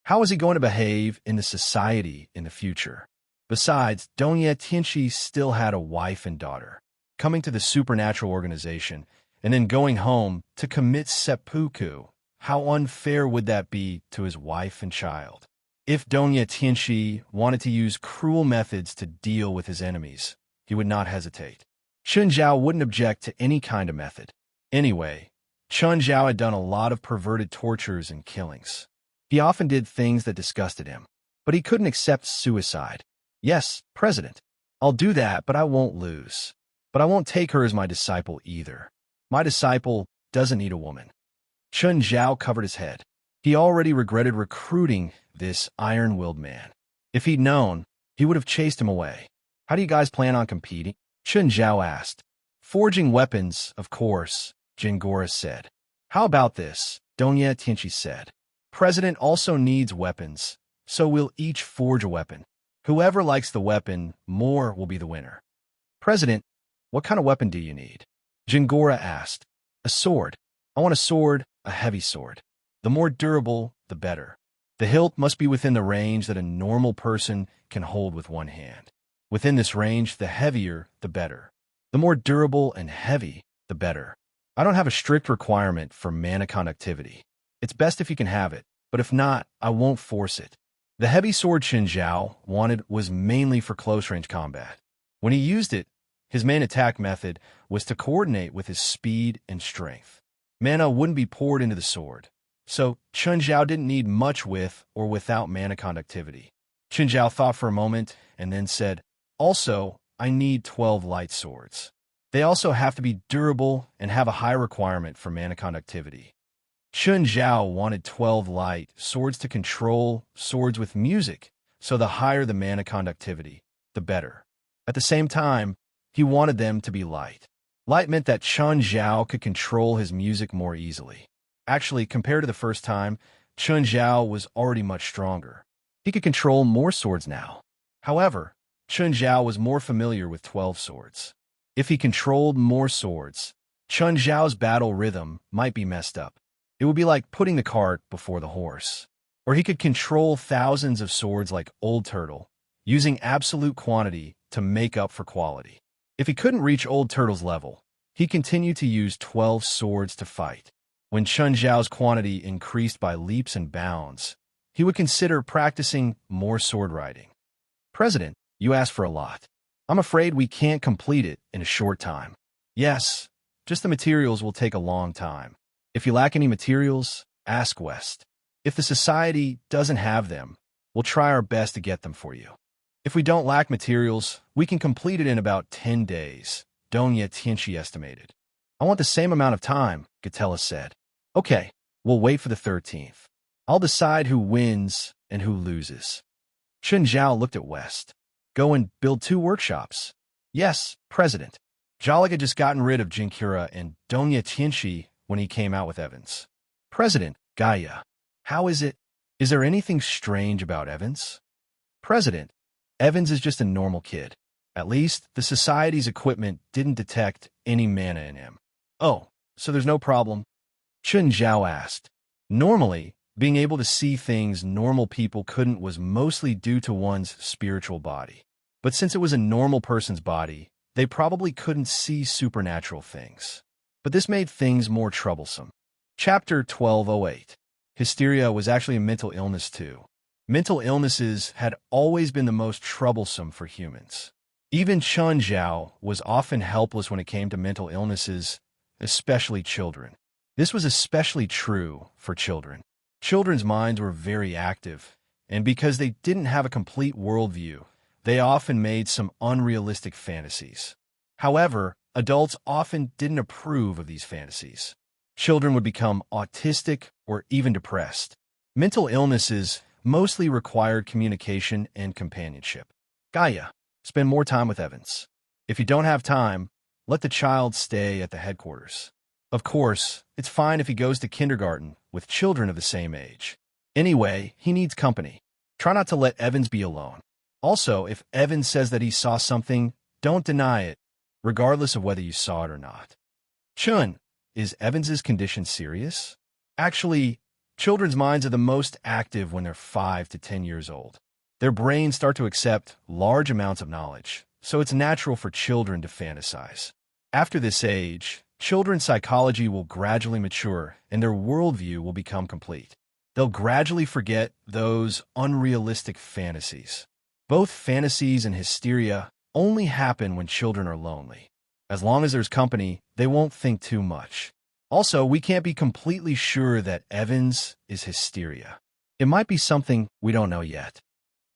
How was he going to behave in the society in the future? Besides, Dongye Tianxi still had a wife and daughter. Coming to the supernatural organization and then going home to commit seppuku, how unfair would that be to his wife and child? If Dongye Tianxi wanted to use cruel methods to deal with his enemies, he would not hesitate. Chun Zhao wouldn't object to any kind of method. Anyway, Chun Zhao had done a lot of perverted tortures and killings. He often did things that disgusted him, but he couldn't accept suicide. Yes, President, I'll do that, but I won't lose. But I won't take her as my disciple either. My disciple doesn't need a woman. Chun Zhao covered his head. He already regretted recruiting this iron-willed man. If he'd known, he would have chased him away. How do you guys plan on competing? Chun Zhao asked. Forging weapons, of course, Jingora said. How about this? Dongye Tianxi said. President also needs weapons, so we'll each forge a weapon. Whoever likes the weapon more will be the winner. President, what kind of weapon do you need? Jingora asked. A sword. I want a sword, a heavy sword. The more durable, the better. The hilt must be within the range that a normal person can hold with one hand. Within this range, the heavier, the better. The more durable and heavy, the better. I don't have a strict requirement for mana conductivity. It's best if you can have it, but if not, I won't force it. The heavy sword Chun Zhao wanted was mainly for close-range combat. When he used it, his main attack method was to coordinate with his speed and strength. Mana wouldn't be poured into the sword, so Chun Zhao didn't need much with or without mana conductivity. Zhao thought for a moment and then said, "Also, I need 12 light swords. They also have to be durable and have a high requirement for mana conductivity." Zhao wanted 12 light swords to control swords with music, so the higher the mana conductivity, the better. At the same time, he wanted them to be light. Light meant that Zhao could control his music more easily. Actually, compared to the first time, Zhao was already much stronger. He could control more swords now. However, Zhao was more familiar with 12 swords. If he controlled more swords, Zhao's battle rhythm might be messed up. It would be like putting the cart before the horse. Or he could control thousands of swords like Old Turtle, using absolute quantity to make up for quality. If he couldn't reach Old Turtle's level, he continued to use 12 swords to fight. When Zhao's quantity increased by leaps and bounds, he would consider practicing more sword riding. "President, you asked for a lot. I'm afraid we can't complete it in a short time." "Yes, just the materials will take a long time. If you lack any materials, ask West. If the society doesn't have them, we'll try our best to get them for you. If we don't lack materials, we can complete it in about 10 days, Donya Tianchi estimated." "I want the same amount of time," Gatella said. "Okay, we'll wait for the 13th. I'll decide who wins and who loses." Zhao looked at West. "Go and build 2 workshops." "Yes, President." Jollig had just gotten rid of Jinkura and Donya Tianchi when he came out with Evans. "President, Gaia, how is it? Is there anything strange about Evans?" "President, Evans is just a normal kid. At least, the Society's equipment didn't detect any mana in him." "Oh, so there's no problem?" Zhao asked. Normally, being able to see things normal people couldn't was mostly due to one's spiritual body. But since it was a normal person's body, they probably couldn't see supernatural things. But this made things more troublesome. Chapter 1208. Hysteria was actually a mental illness too. Mental illnesses had always been the most troublesome for humans. Even Zhao was often helpless when it came to mental illnesses, especially children. This was especially true for children. Children's minds were very active, and because they didn't have a complete worldview, they often made some unrealistic fantasies. However, adults often didn't approve of these fantasies. Children would become autistic or even depressed. Mental illnesses mostly required communication and companionship. Gaia, spend more time with Evans. If you don't have time, let the child stay at the headquarters. Of course, it's fine if he goes to kindergarten with children of the same age. Anyway, he needs company. Try not to let Evans be alone. Also, if Evans says that he saw something, don't deny it, regardless of whether you saw it or not. Chun, is Evans's condition serious? Actually, children's minds are the most active when they're 5 to 10 years old. Their brains start to accept large amounts of knowledge, so it's natural for children to fantasize. After this age, children's psychology will gradually mature and their worldview will become complete. They'll gradually forget those unrealistic fantasies. Both fantasies and hysteria only happen when children are lonely. As long as there's company, they won't think too much. Also, we can't be completely sure that Evans is hysteria. It might be something we don't know yet.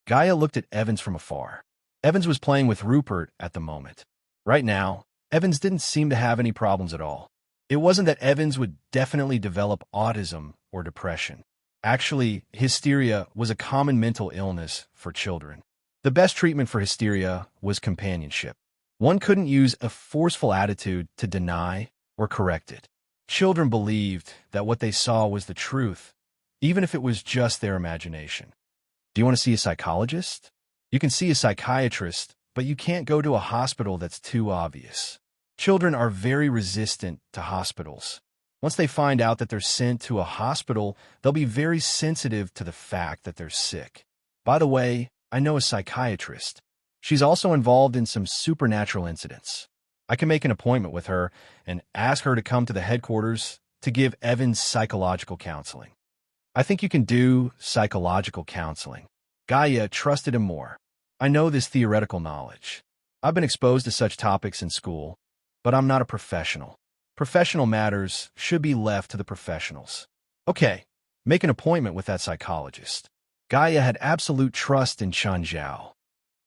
Gaia looked at Evans from afar. Evans was playing with Rupert at the moment. Right now, Evans didn't seem to have any problems at all. It wasn't that Evans would definitely develop autism or depression. Actually, hysteria was a common mental illness for children. The best treatment for hysteria was companionship. One couldn't use a forceful attitude to deny or correct it. Children believed that what they saw was the truth, even if it was just their imagination. Do you want to see a psychologist? You can see a psychiatrist, but you can't go to a hospital that's too obvious. Children are very resistant to hospitals. Once they find out that they're sent to a hospital, they'll be very sensitive to the fact that they're sick. By the way, I know a psychiatrist. She's also involved in some supernatural incidents. I can make an appointment with her and ask her to come to the headquarters to give Evans psychological counseling. I think you can do psychological counseling. Gaia trusted him more. I know this theoretical knowledge. I've been exposed to such topics in school, but I'm not a professional. Professional matters should be left to the professionals. Okay, make an appointment with that psychologist. Gaia had absolute trust in Chun Zhao.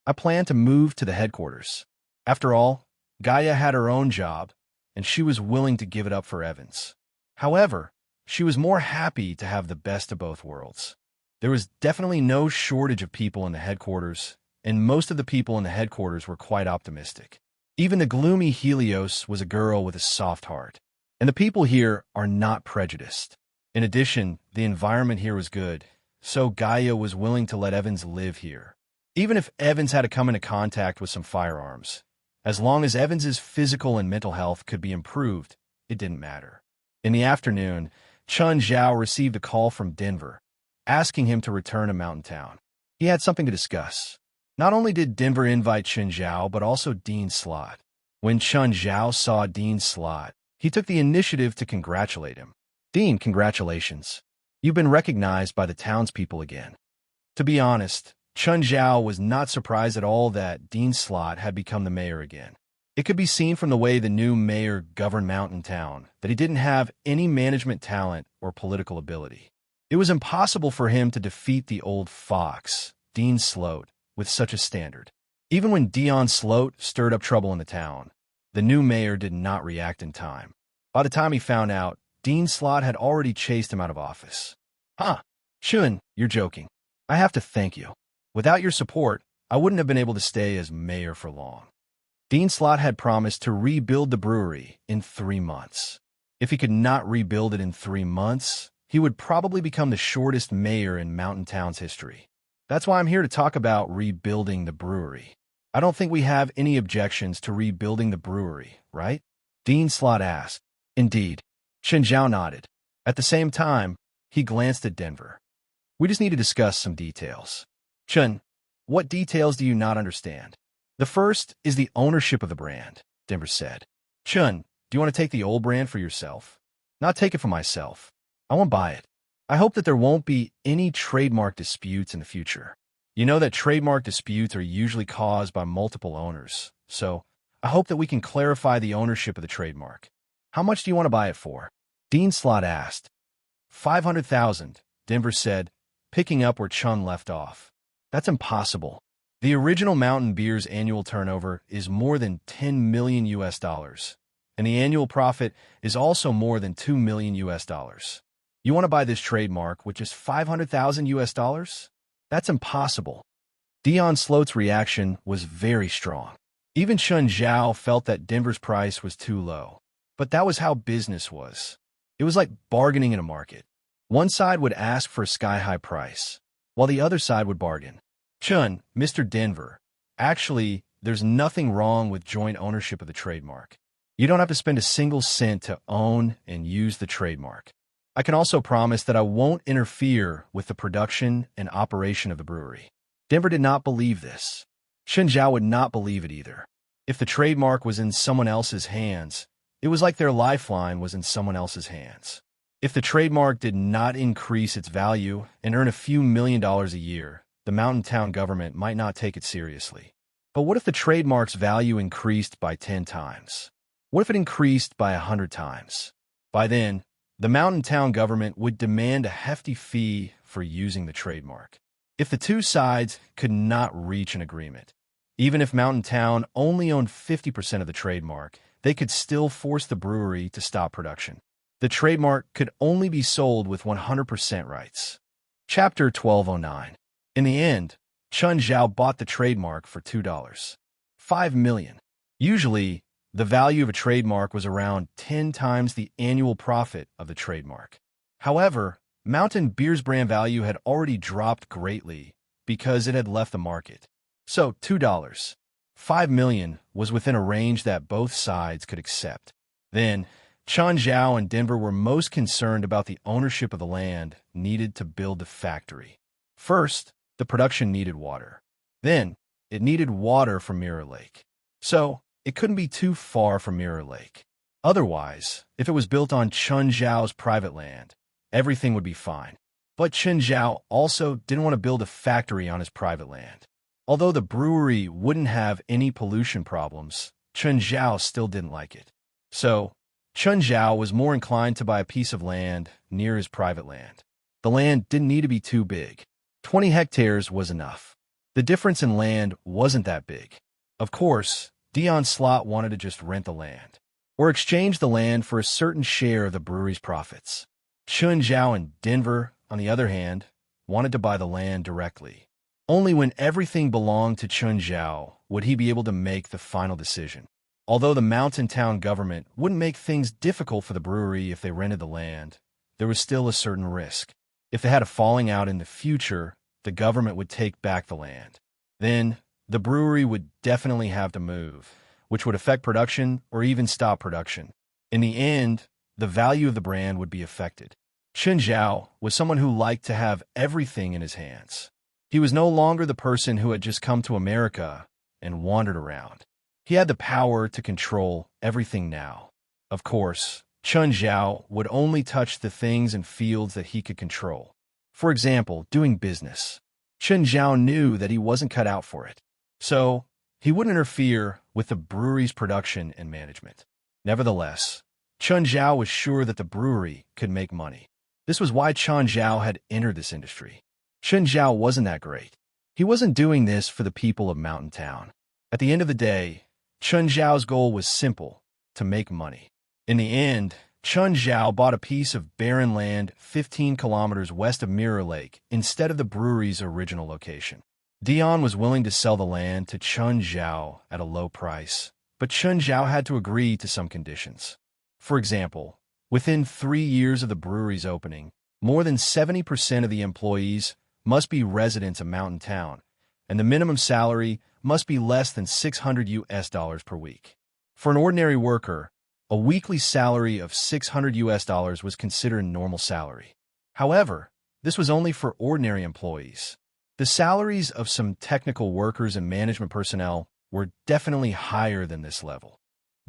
I planned to move to the headquarters. After all, Gaia had her own job, and she was willing to give it up for Evans. However, she was more happy to have the best of both worlds. There was definitely no shortage of people in the headquarters, and most of the people in the headquarters were quite optimistic. Even the gloomy Helios was a girl with a soft heart. And the people here are not prejudiced. In addition, the environment here was good, so Gaia was willing to let Evans live here. Even if Evans had to come into contact with some firearms, as long as Evans's physical and mental health could be improved, it didn't matter. In the afternoon, Chun Zhao received a call from Denver, asking him to return to Mountain Town. He had something to discuss. Not only did Denver invite Chun Zhao, but also Dean Slot. When Chun Zhao saw Dean Slot, he took the initiative to congratulate him. Dean, congratulations. You've been recognized by the townspeople again. To be honest, Chun Zhao was not surprised at all that Dean Slot had become the mayor again. It could be seen from the way the new mayor governed Mountain Town that he didn't have any management talent or political ability. It was impossible for him to defeat the old fox, Dean Slot, with such a standard. Even when Dion Slot stirred up trouble in the town, the new mayor did not react in time. By the time he found out, Dean Slot had already chased him out of office. Chun, you're joking. I have to thank you. Without your support, I wouldn't have been able to stay as mayor for long. Dean Slot had promised to rebuild the brewery in 3 months. If he could not rebuild it in 3 months, he would probably become the shortest mayor in Mountain Town's history. That's why I'm here to talk about rebuilding the brewery. I don't think we have any objections to rebuilding the brewery, right? Dean Slot asked. Indeed. Chun Zhao nodded. At the same time, he glanced at Denver. We just need to discuss some details. Chun, what details do you not understand? The first is the ownership of the brand, Denver said. Chun, do you want to take the old brand for yourself? Not take it for myself. I won't buy it. I hope that there won't be any trademark disputes in the future. You know that trademark disputes are usually caused by multiple owners, so I hope that we can clarify the ownership of the trademark. How much do you want to buy it for? Dean Slot asked. 500,000, Denver said, picking up where Chun left off. That's impossible. The original Mountain Beer's annual turnover is more than $10 million, and the annual profit is also more than $2 million. You want to buy this trademark with just $500,000? That's impossible. Dion Slot's reaction was very strong. Even Chun Zhao felt that Denver's price was too low. But that was how business was. It was like bargaining in a market. One side would ask for a sky-high price, while the other side would bargain. Chun, Mr. Denver, actually, there's nothing wrong with joint ownership of the trademark. You don't have to spend a single cent to own and use the trademark. I can also promise that I won't interfere with the production and operation of the brewery. Denver did not believe this. Chun Zhao would not believe it either. If the trademark was in someone else's hands, it was like their lifeline was in someone else's hands. If the trademark did not increase its value and earn a few $1,000,000 a year, the Mountain Town government might not take it seriously. But what if the trademark's value increased by 10 times? What if it increased by 100 times? By then, the Mountain Town government would demand a hefty fee for using the trademark. If the two sides could not reach an agreement, even if Mountain Town only owned 50% of the trademark, they could still force the brewery to stop production. The trademark could only be sold with 100% rights. Chapter 1209. In the end, Chun Zhao bought the trademark for $2. $5 million. Usually, the value of a trademark was around 10 times the annual profit of the trademark. However, Mountain Beer's brand value had already dropped greatly because it had left the market. So $2, $5 million was within a range that both sides could accept. Then, Chun Zhao and Denver were most concerned about the ownership of the land needed to build the factory. First, the production needed water. Then, it needed water from Mirror Lake. So, it couldn't be too far from Mirror Lake. Otherwise, if it was built on Chun Zhao's private land, everything would be fine. But Chun Zhao also didn't want to build a factory on his private land. Although the brewery wouldn't have any pollution problems, Chun Zhao still didn't like it. So, Chun Zhao was more inclined to buy a piece of land near his private land. The land didn't need to be too big. 20 hectares was enough. The difference in land wasn't that big. Of course, Dion Slot wanted to just rent the land, or exchange the land for a certain share of the brewery's profits. Chun Zhao and Denver, on the other hand, wanted to buy the land directly. Only when everything belonged to Chun Zhao would he be able to make the final decision. Although the mountain town government wouldn't make things difficult for the brewery if they rented the land, there was still a certain risk. If they had a falling out in the future, the government would take back the land. Then, the brewery would definitely have to move, which would affect production or even stop production. In the end, the value of the brand would be affected. Chun Zhao was someone who liked to have everything in his hands. He was no longer the person who had just come to America and wandered around. He had the power to control everything now. Of course, Chun Zhao would only touch the things and fields that he could control. For example, doing business. Chun Zhao knew that he wasn't cut out for it, so he wouldn't interfere with the brewery's production and management. Nevertheless, Chun Zhao was sure that the brewery could make money. This was why Chun Zhao had entered this industry. Chun Zhao wasn't that great. He wasn't doing this for the people of Mountain Town. At the end of the day, Chun Zhao's goal was simple: to make money. In the end, Chun Zhao bought a piece of barren land 15 kilometers west of Mirror Lake instead of the brewery's original location. Dion was willing to sell the land to Chun Zhao at a low price, but Chun Zhao had to agree to some conditions. For example, within 3 years of the brewery's opening, more than 70% of the employees must be residents of Mountain Town, and the minimum salary must be less than $600 per week. For an ordinary worker, a weekly salary of $600 was considered a normal salary. However, this was only for ordinary employees. The salaries of some technical workers and management personnel were definitely higher than this level.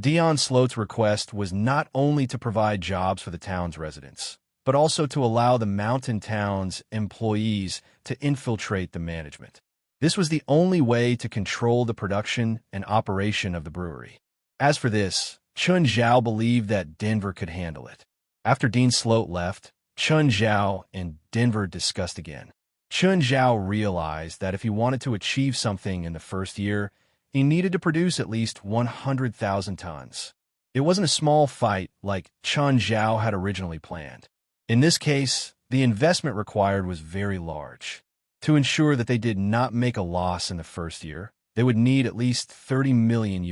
Dion Slot's request was not only to provide jobs for the town's residents, but also to allow the mountain town's employees to infiltrate the management. This was the only way to control the production and operation of the brewery. As for this, Chun Zhao believed that Denver could handle it. After Dean Slot left, Chun Zhao and Denver discussed again. Chun Zhao realized that if he wanted to achieve something in the first year, he needed to produce at least 100,000 tons. It wasn't a small fight like Chun Zhao had originally planned. In this case, the investment required was very large. To ensure that they did not make a loss in the first year, they would need at least $30 million.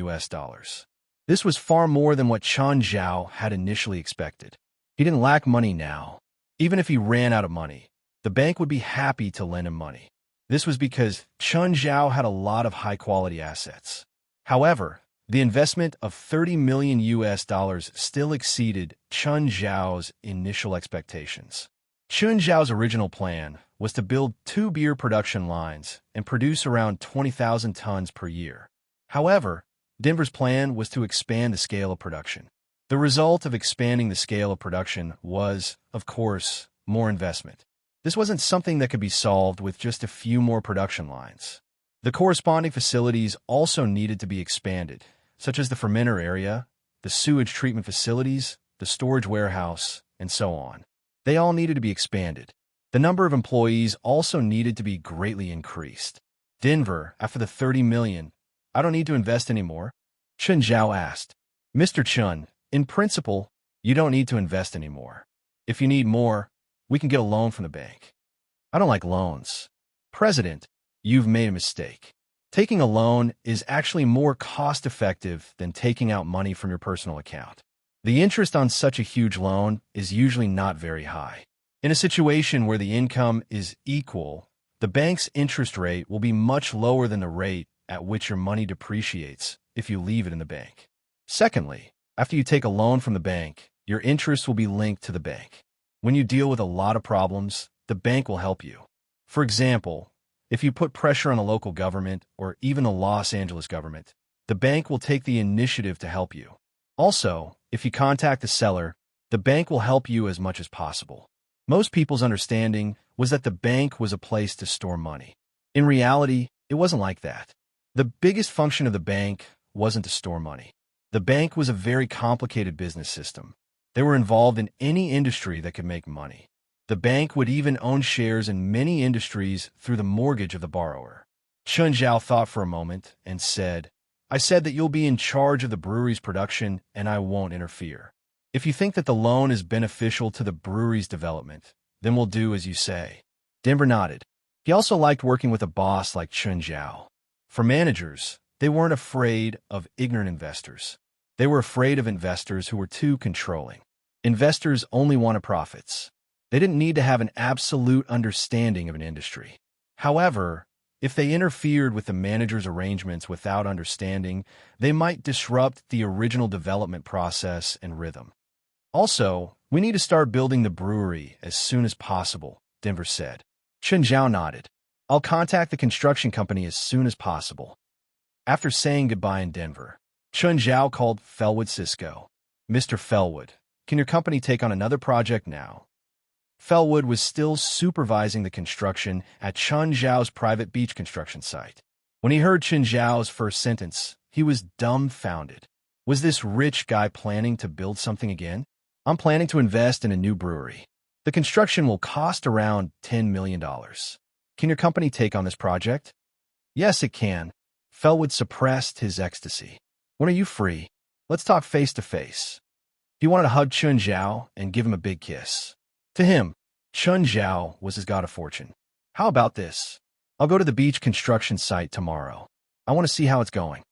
This was far more than what Chun Zhao had initially expected. He didn't lack money now. Even if he ran out of money, the bank would be happy to lend him money. This was because Chun Zhao had a lot of high-quality assets. However, the investment of $30 million still exceeded Chun Zhao's initial expectations. Chun Zhao's original plan was to build 2 beer production lines and produce around 20,000 tons per year. However, Denver's plan was to expand the scale of production. The result of expanding the scale of production was, of course, more investment. This wasn't something that could be solved with just a few more production lines. The corresponding facilities also needed to be expanded, such as the fermenter area, the sewage treatment facilities, the storage warehouse, and so on. They all needed to be expanded. The number of employees also needed to be greatly increased. Denver, after the $30 million, I don't need to invest anymore? Chun Zhao asked. Mr. Chun, in principle, you don't need to invest anymore. If you need more, we can get a loan from the bank. I don't like loans. President, you've made a mistake. Taking a loan is actually more cost-effective than taking out money from your personal account. The interest on such a huge loan is usually not very high. In a situation where the income is equal, the bank's interest rate will be much lower than the rate at which your money depreciates if you leave it in the bank. Secondly, after you take a loan from the bank, your interest will be linked to the bank. When you deal with a lot of problems, the bank will help you. For example, if you put pressure on the local government or even the Los Angeles government, the bank will take the initiative to help you. Also, if you contact the seller, the bank will help you as much as possible. Most people's understanding was that the bank was a place to store money. In reality, it wasn't like that. The biggest function of the bank wasn't to store money. The bank was a very complicated business system. They were involved in any industry that could make money. The bank would even own shares in many industries through the mortgage of the borrower. Chun Zhao thought for a moment and said, I said that you'll be in charge of the brewery's production and I won't interfere. If you think that the loan is beneficial to the brewery's development, then we'll do as you say. Denver nodded. He also liked working with a boss like Chun Zhao. For managers, they weren't afraid of ignorant investors. They were afraid of investors who were too controlling. Investors only wanted profits. They didn't need to have an absolute understanding of an industry. However, if they interfered with the manager's arrangements without understanding, they might disrupt the original development process and rhythm. Also, we need to start building the brewery as soon as possible, Denver said. Chun Zhao nodded. I'll contact the construction company as soon as possible. After saying goodbye in Denver, Chun Zhao called Felwood Cisco. Mr. Felwood, can your company take on another project now? Felwood was still supervising the construction at Chun Zhao's private beach construction site. When he heard Chun Zhao's first sentence, he was dumbfounded. Was this rich guy planning to build something again? I'm planning to invest in a new brewery. The construction will cost around $10 million. Can your company take on this project? Yes, it can. Felwood suppressed his ecstasy. When are you free? Let's talk face to face. He wanted to hug Chun Zhao and give him a big kiss. To him, Chun Zhao was his god of fortune. How about this? I'll go to the beach construction site tomorrow. I want to see how it's going.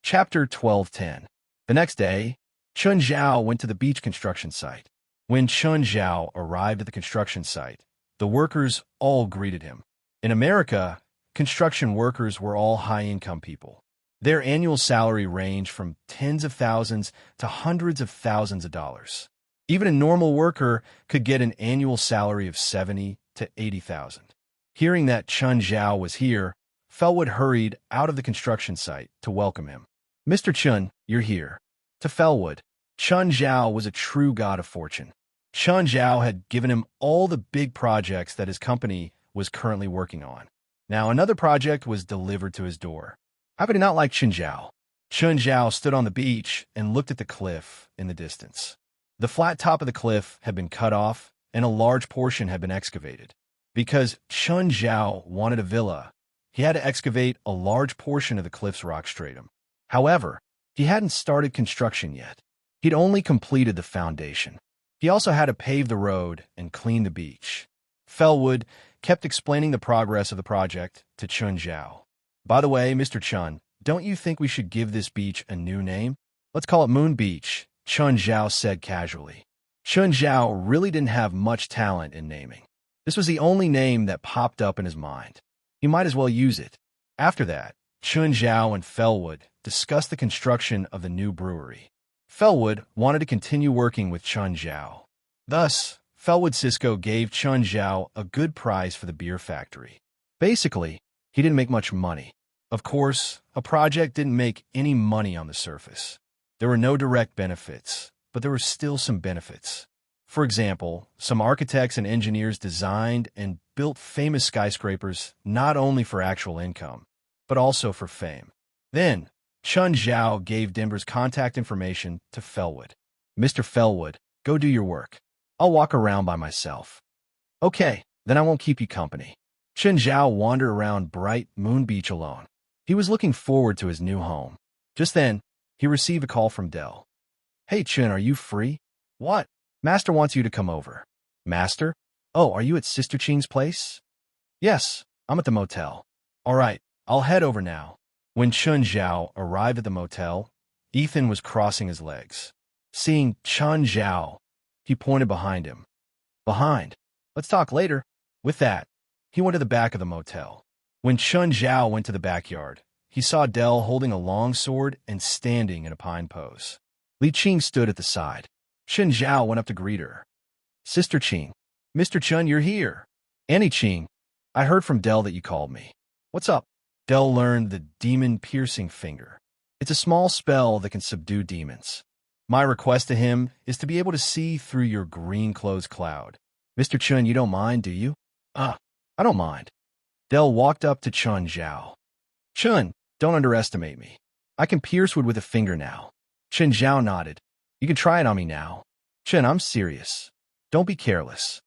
Chapter 12:10. The next day, Chun Zhao went to the beach construction site. When Chun Zhao arrived at the construction site, the workers all greeted him. In America, construction workers were all high-income people. Their annual salary ranged from tens of thousands to hundreds of thousands of dollars. Even a normal worker could get an annual salary of $70,000 to $80,000. Hearing that Chun Zhao was here, Felwood hurried out of the construction site to welcome him. Mr. Chun, you're here. To Felwood, Chun Zhao was a true god of fortune. Chun Zhao had given him all the big projects that his company was currently working on. Now another project was delivered to his door. How could he not like Chun Zhao? Chun Zhao stood on the beach and looked at the cliff in the distance. The flat top of the cliff had been cut off, and a large portion had been excavated. Because Chun Zhao wanted a villa, he had to excavate a large portion of the cliff's rock stratum. However, he hadn't started construction yet. He'd only completed the foundation. He also had to pave the road and clean the beach. Felwood kept explaining the progress of the project to Chun Zhao. By the way, Mr. Chun, don't you think we should give this beach a new name? Let's call it Moon Beach, Chun Zhao said casually. Chun Zhao really didn't have much talent in naming. This was the only name that popped up in his mind. He might as well use it. After that, Chun Zhao and Felwood discussed the construction of the new brewery. Felwood wanted to continue working with Chun Zhao. Thus, Felwood Cisco gave Chun Zhao a good price for the beer factory. Basically, he didn't make much money. Of course, a project didn't make any money on the surface. There were no direct benefits, but there were still some benefits. For example, some architects and engineers designed and built famous skyscrapers not only for actual income, but also for fame. Then, Chun Zhao gave Denver's contact information to Felwood. Mr. Felwood, go do your work. I'll walk around by myself. Okay, then I won't keep you company. Chun Zhao wandered around bright Moon Beach alone. He was looking forward to his new home. Just then, he received a call from Dell. Hey Chun, are you free? What? Master wants you to come over. Master? Oh, are you at Sister Ching's place? Yes, I'm at the motel. All right, I'll head over now. When Chun Zhao arrived at the motel, Ethan was crossing his legs. Seeing Chun Zhao, he pointed behind him. Behind? Let's talk later. With that, he went to the back of the motel. When Chun Zhao went to the backyard, he saw Dell holding a long sword and standing in a pine pose. Li Qing stood at the side. Chun Zhao went up to greet her. Sister Qing. Mr. Chun, you're here. Annie Qing, I heard from Dell that you called me. What's up? Dell learned the demon-piercing finger. It's a small spell that can subdue demons. My request to him is to be able to see through your green-clothes cloud. Mr. Chun, you don't mind, do you? I don't mind. Dell walked up to Chun Zhao. Chun, don't underestimate me. I can pierce wood with a finger now. Chun Zhao nodded. You can try it on me now. Chun, I'm serious. Don't be careless.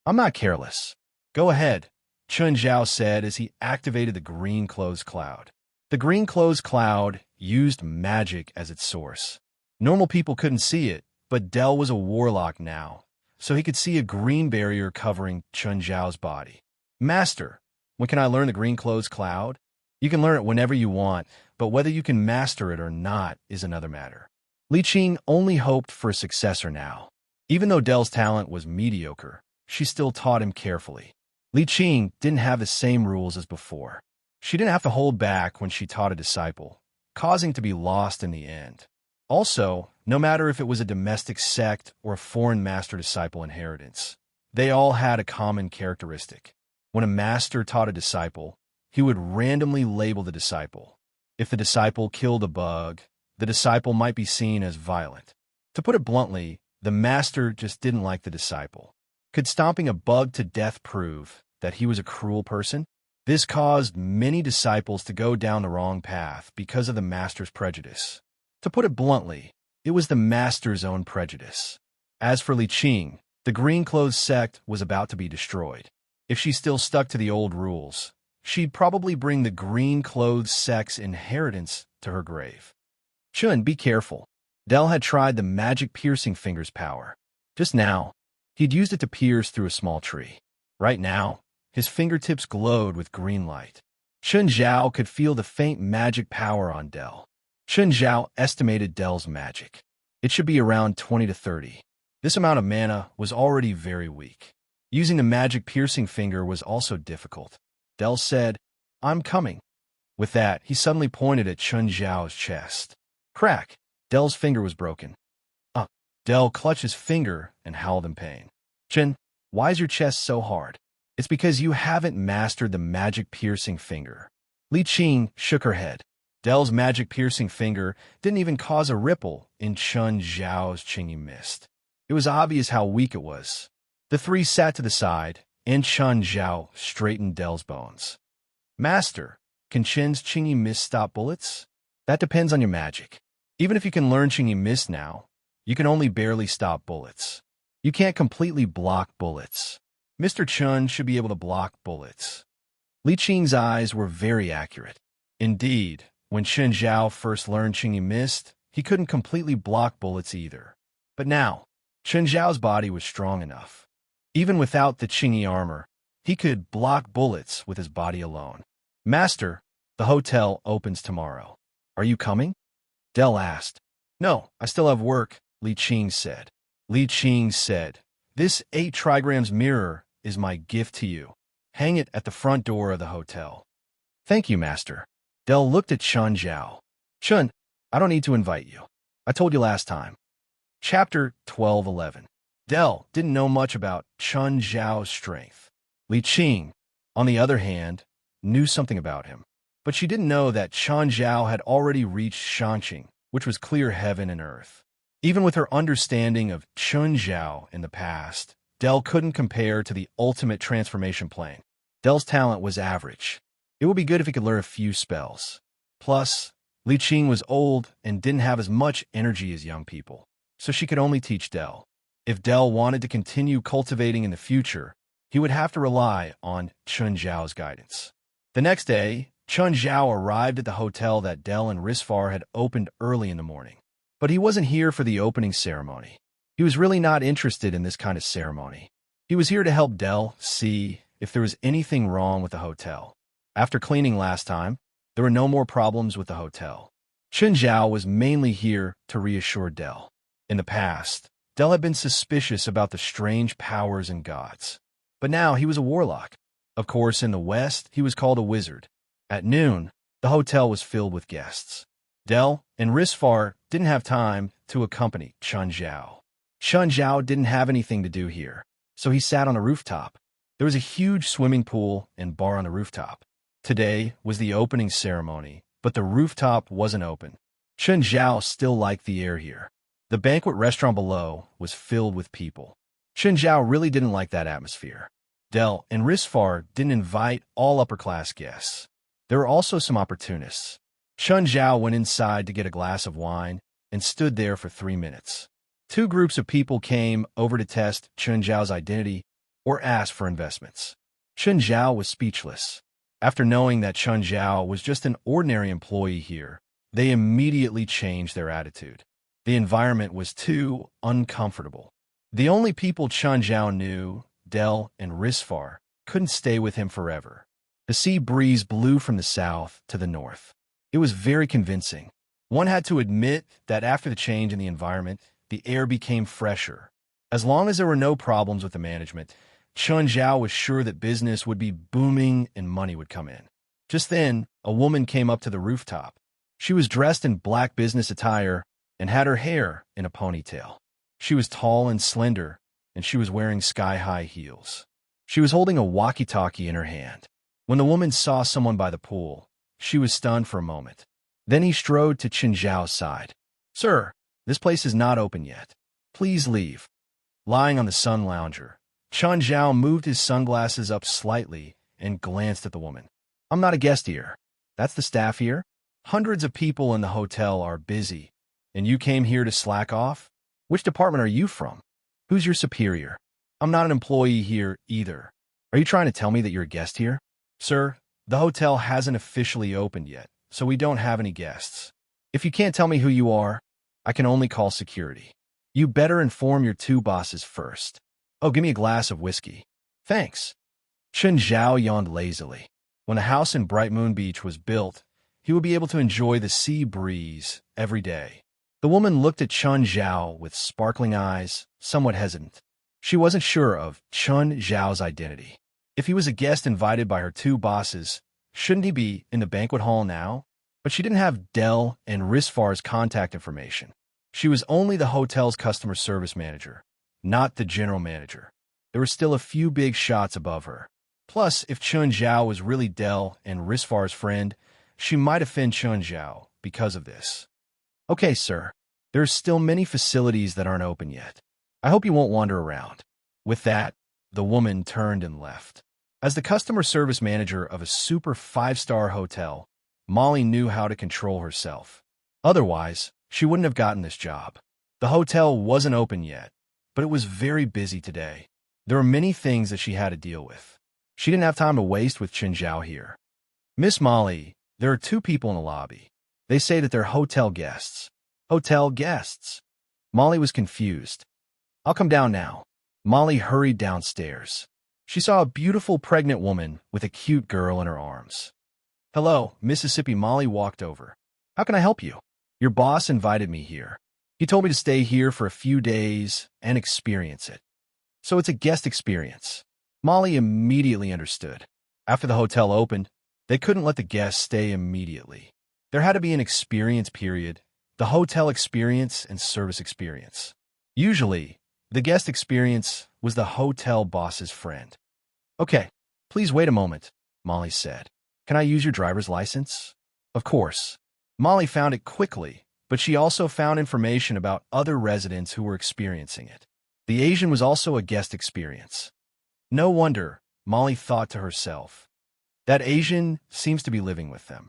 I'm not careless. Go ahead, Chun Zhao said as he activated the green clothes cloud. The green clothes cloud used magic as its source. Normal people couldn't see it, but Dell was a warlock now, so he could see a green barrier covering Chun Zhao's body. Master, when can I learn the green clothes cloud? You can learn it whenever you want, but whether you can master it or not is another matter. Li Qing only hoped for a successor now. Even though Dell's talent was mediocre, she still taught him carefully. Li Qing didn't have the same rules as before. She didn't have to hold back when she taught a disciple, causing to be lost in the end. Also, no matter if it was a domestic sect or a foreign master-disciple inheritance, they all had a common characteristic. When a master taught a disciple, he would randomly label the disciple. If the disciple killed a bug, the disciple might be seen as violent. To put it bluntly, the master just didn't like the disciple. Could stomping a bug to death prove that he was a cruel person? This caused many disciples to go down the wrong path because of the master's prejudice. To put it bluntly, it was the master's own prejudice. As for Li Qing, the green clothes sect was about to be destroyed. If she still stuck to the old rules, she'd probably bring the green clothes sect's inheritance to her grave. Chun, be careful. Dell had tried the magic piercing fingers power. Just now, he'd used it to pierce through a small tree. Right now, his fingertips glowed with green light. Chun Zhao could feel the faint magic power on Dell. Chun Zhao estimated Dell's magic. It should be around 20 to 30. This amount of mana was already very weak. Using the magic piercing finger was also difficult. Dell said, "I'm coming." With that, he suddenly pointed at Chun Zhao's chest. Crack! Dell's finger was broken. Dell clutched his finger and howled in pain. Chun, why is your chest so hard? It's because you haven't mastered the magic piercing finger. Li Qing shook her head. Dell's magic piercing finger didn't even cause a ripple in Chun Zhao's chingy mist. It was obvious how weak it was. The three sat to the side, and Chun Zhao straightened Dell's bones. Master, can Chin's chingy mist stop bullets? That depends on your magic. Even if you can learn chingy mist now, you can only barely stop bullets. You can't completely block bullets. Mr. Chun should be able to block bullets. Li Qing's eyes were very accurate. Indeed, when Chun Zhao first learned chingy mist, he couldn't completely block bullets either. But now, Chun Zhao's body was strong enough. Even without the chingy armor, he could block bullets with his body alone. Master, the hotel opens tomorrow. Are you coming? Dell asked. No, I still have work, Li Qing said. Li Qing said, this 8 trigrams mirror is my gift to you. Hang it at the front door of the hotel. Thank you, Master. Dell looked at Chun Zhao. Chun, I don't need to invite you. I told you last time. Chapter 12:11. Dell didn't know much about Chun Zhao's strength. Li Qing, on the other hand, knew something about him. But she didn't know that Chun Zhao had already reached Shanqing, which was clear heaven and earth. Even with her understanding of Chun Zhao in the past, Dell couldn't compare to the ultimate transformation plane. Dell's talent was average. It would be good if he could learn a few spells. Plus, Li Qing was old and didn't have as much energy as young people, so she could only teach Dell. If Dell wanted to continue cultivating in the future, he would have to rely on Chun Zhao's guidance. The next day, Chun Zhao arrived at the hotel that Dell and Risfar had opened early in the morning. But he wasn't here for the opening ceremony. He was really not interested in this kind of ceremony. He was here to help Dell see if there was anything wrong with the hotel. After cleaning last time, there were no more problems with the hotel. Chun Zhao was mainly here to reassure Dell. In the past, Dell had been suspicious about the strange powers and gods. But now he was a warlock. Of course, in the West, he was called a wizard. At noon, the hotel was filled with guests. Dell and Risfar didn't have time to accompany Chun Zhao. Chun Zhao didn't have anything to do here, so he sat on a rooftop. There was a huge swimming pool and bar on the rooftop. Today was the opening ceremony, but the rooftop wasn't open. Chun Zhao still liked the air here. The banquet restaurant below was filled with people. Chun Zhao really didn't like that atmosphere. Dell and Risfar didn't invite all upper-class guests. There were also some opportunists. Chun Zhao went inside to get a glass of wine and stood there for 3 minutes. 2 groups of people came over to test Chun Zhao's identity or ask for investments. Chun Zhao was speechless. After knowing that Chun Zhao was just an ordinary employee here, they immediately changed their attitude. The environment was too uncomfortable. The only people Chun Zhao knew, Del and Risfar, couldn't stay with him forever. The sea breeze blew from the south to the north. It was very convincing. One had to admit that after the change in the environment, the air became fresher. As long as there were no problems with the management, Chun Zhao was sure that business would be booming and money would come in. Just then, a woman came up to the rooftop. She was dressed in black business attire and had her hair in a ponytail. She was tall and slender, and she was wearing sky-high heels. She was holding a walkie-talkie in her hand. When the woman saw someone by the pool, she was stunned for a moment. Then he strode to Chun Zhao's side. "Sir, this place is not open yet. Please leave." Lying on the sun lounger, Chun Zhao moved his sunglasses up slightly and glanced at the woman. "I'm not a guest here. That's the staff here. Hundreds of people in the hotel are busy, and you came here to slack off? Which department are you from? Who's your superior? I'm not an employee here either. Are you trying to tell me that you're a guest here?" "Sir, the hotel hasn't officially opened yet, so we don't have any guests. If you can't tell me who you are, I can only call security. You better inform your two bosses first. Oh, give me a glass of whiskey." "Thanks." Chun Zhao yawned lazily. When the house in Bright Moon Beach was built, he would be able to enjoy the sea breeze every day. The woman looked at Chun Zhao with sparkling eyes, somewhat hesitant. She wasn't sure of Chun Zhao's identity. If he was a guest invited by her two bosses, shouldn't he be in the banquet hall now? But she didn't have Del and Risfar's contact information. She was only the hotel's customer service manager, not the general manager. There were still a few big shots above her. Plus, if Chun Zhao was really Del and Risfar's friend, she might offend Chun Zhao because of this. "Okay, sir. There are still many facilities that aren't open yet. I hope you won't wander around." With that, the woman turned and left. As the customer service manager of a super five-star hotel, Molly knew how to control herself. Otherwise, she wouldn't have gotten this job. The hotel wasn't open yet, but it was very busy today. There were many things that she had to deal with. She didn't have time to waste with Chun Zhao here. "Miss Molly, there are two people in the lobby. They say that they're hotel guests." "Hotel guests?" Molly was confused. "I'll come down now." Molly hurried downstairs. She saw a beautiful pregnant woman with a cute girl in her arms. "Hello, Mississippi." Molly walked over. "How can I help you?" "Your boss invited me here. He told me to stay here for a few days and experience it." "So it's a guest experience." Molly immediately understood. After the hotel opened, they couldn't let the guests stay immediately. There had to be an experience period, the hotel experience and service experience. Usually, the guest experience was the hotel boss's friend. "Okay, please wait a moment," Molly said. "Can I use your driver's license?" Of course. Molly found it quickly, but she also found information about other residents who were experiencing it. The Asian was also a guest experience. No wonder, Molly thought to herself. That Asian seems to be living with them.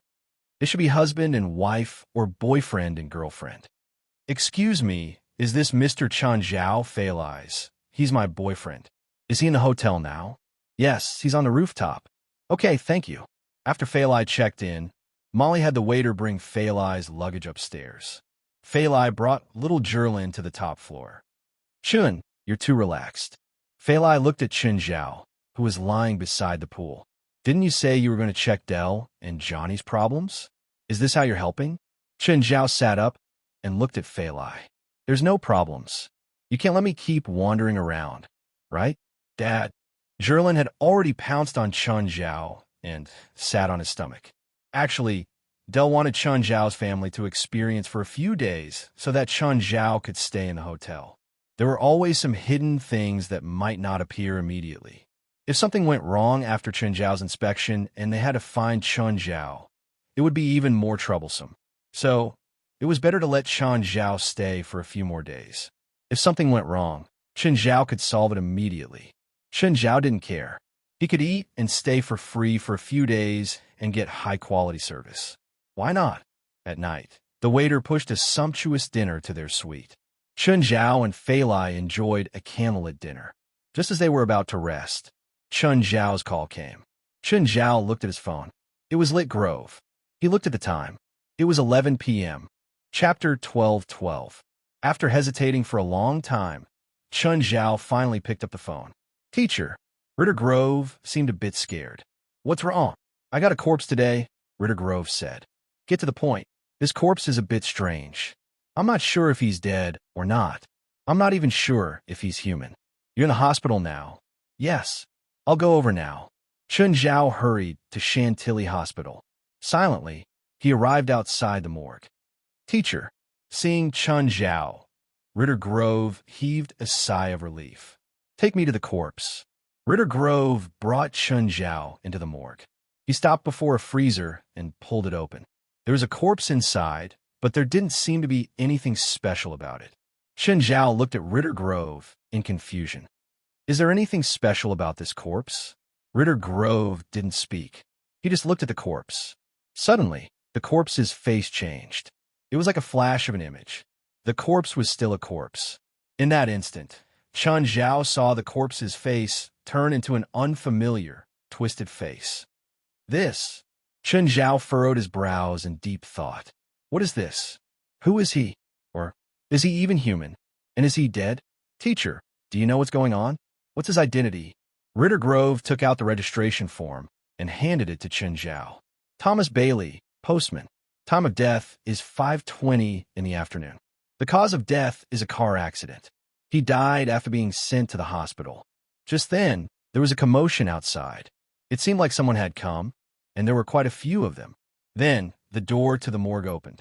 They should be husband and wife or boyfriend and girlfriend. "Excuse me, is this Mr. Chun Zhao?" "Fail eyes. He's my boyfriend." "Is he in the hotel now?" "Yes, he's on the rooftop." "Okay, thank you." After Fail Eye checked in, Molly had the waiter bring Fail Eye's luggage upstairs. Fail Eye brought little Jerlin to the top floor. "Chun, you're too relaxed." Fail Eye looked at Chun Zhao, who was lying beside the pool. "Didn't you say you were going to check Del and Johnny's problems? Is this how you're helping?" Chun Zhao sat up and looked at Fail Eye. "There's no problems. You can't let me keep wandering around, right, Dad?" Jerlin had already pounced on Chun Zhao and sat on his stomach. Actually, Del wanted Chun Zhao's family to experience for a few days so that Chun Zhao could stay in the hotel. There were always some hidden things that might not appear immediately. If something went wrong after Chun Zhao's inspection and they had to find Chun Zhao, it would be even more troublesome. So, it was better to let Chun Zhao stay for a few more days. If something went wrong, Chun Zhao could solve it immediately. Chun Zhao didn't care. He could eat and stay for free for a few days and get high-quality service. Why not? At night, the waiter pushed a sumptuous dinner to their suite. Chun Zhao and Fail Eye enjoyed a candlelit dinner. Just as they were about to rest, Chun Zhao's call came. Chun Zhao looked at his phone. It was Lit Grove. He looked at the time. It was 11 p.m. Chapter 12:12. After hesitating for a long time, Chun Zhao finally picked up the phone. Teacher. Ritter Grove seemed a bit scared. What's wrong? I got a corpse today, Ritter Grove said. Get to the point. This corpse is a bit strange. I'm not sure if he's dead or not. I'm not even sure if he's human. You're in the hospital now. Yes. I'll go over now. Chun Zhao hurried to Chantilly Hospital. Silently, he arrived outside the morgue. Teacher. Seeing Chun Zhao, Ritter Grove heaved a sigh of relief. Take me to the corpse. Ritter Grove brought Chun Zhao into the morgue. He stopped before a freezer and pulled it open. There was a corpse inside, but there didn't seem to be anything special about it. Chun Zhao looked at Ritter Grove in confusion. Is there anything special about this corpse? Ritter Grove didn't speak. He just looked at the corpse. Suddenly, the corpse's face changed. It was like a flash of an image. The corpse was still a corpse. In that instant, Chun Zhao saw the corpse's face turn into an unfamiliar, twisted face. This. Chun Zhao furrowed his brows in deep thought. What is this? Who is he? Or is he even human? And is he dead? Teacher, do you know what's going on? What's his identity? Ritter Grove took out the registration form and handed it to Chun Zhao. Thomas Bailey, postman. Time of death is 5:20 in the afternoon. The cause of death is a car accident. He died after being sent to the hospital. Just then, there was a commotion outside. It seemed like someone had come, and there were quite a few of them. Then, the door to the morgue opened.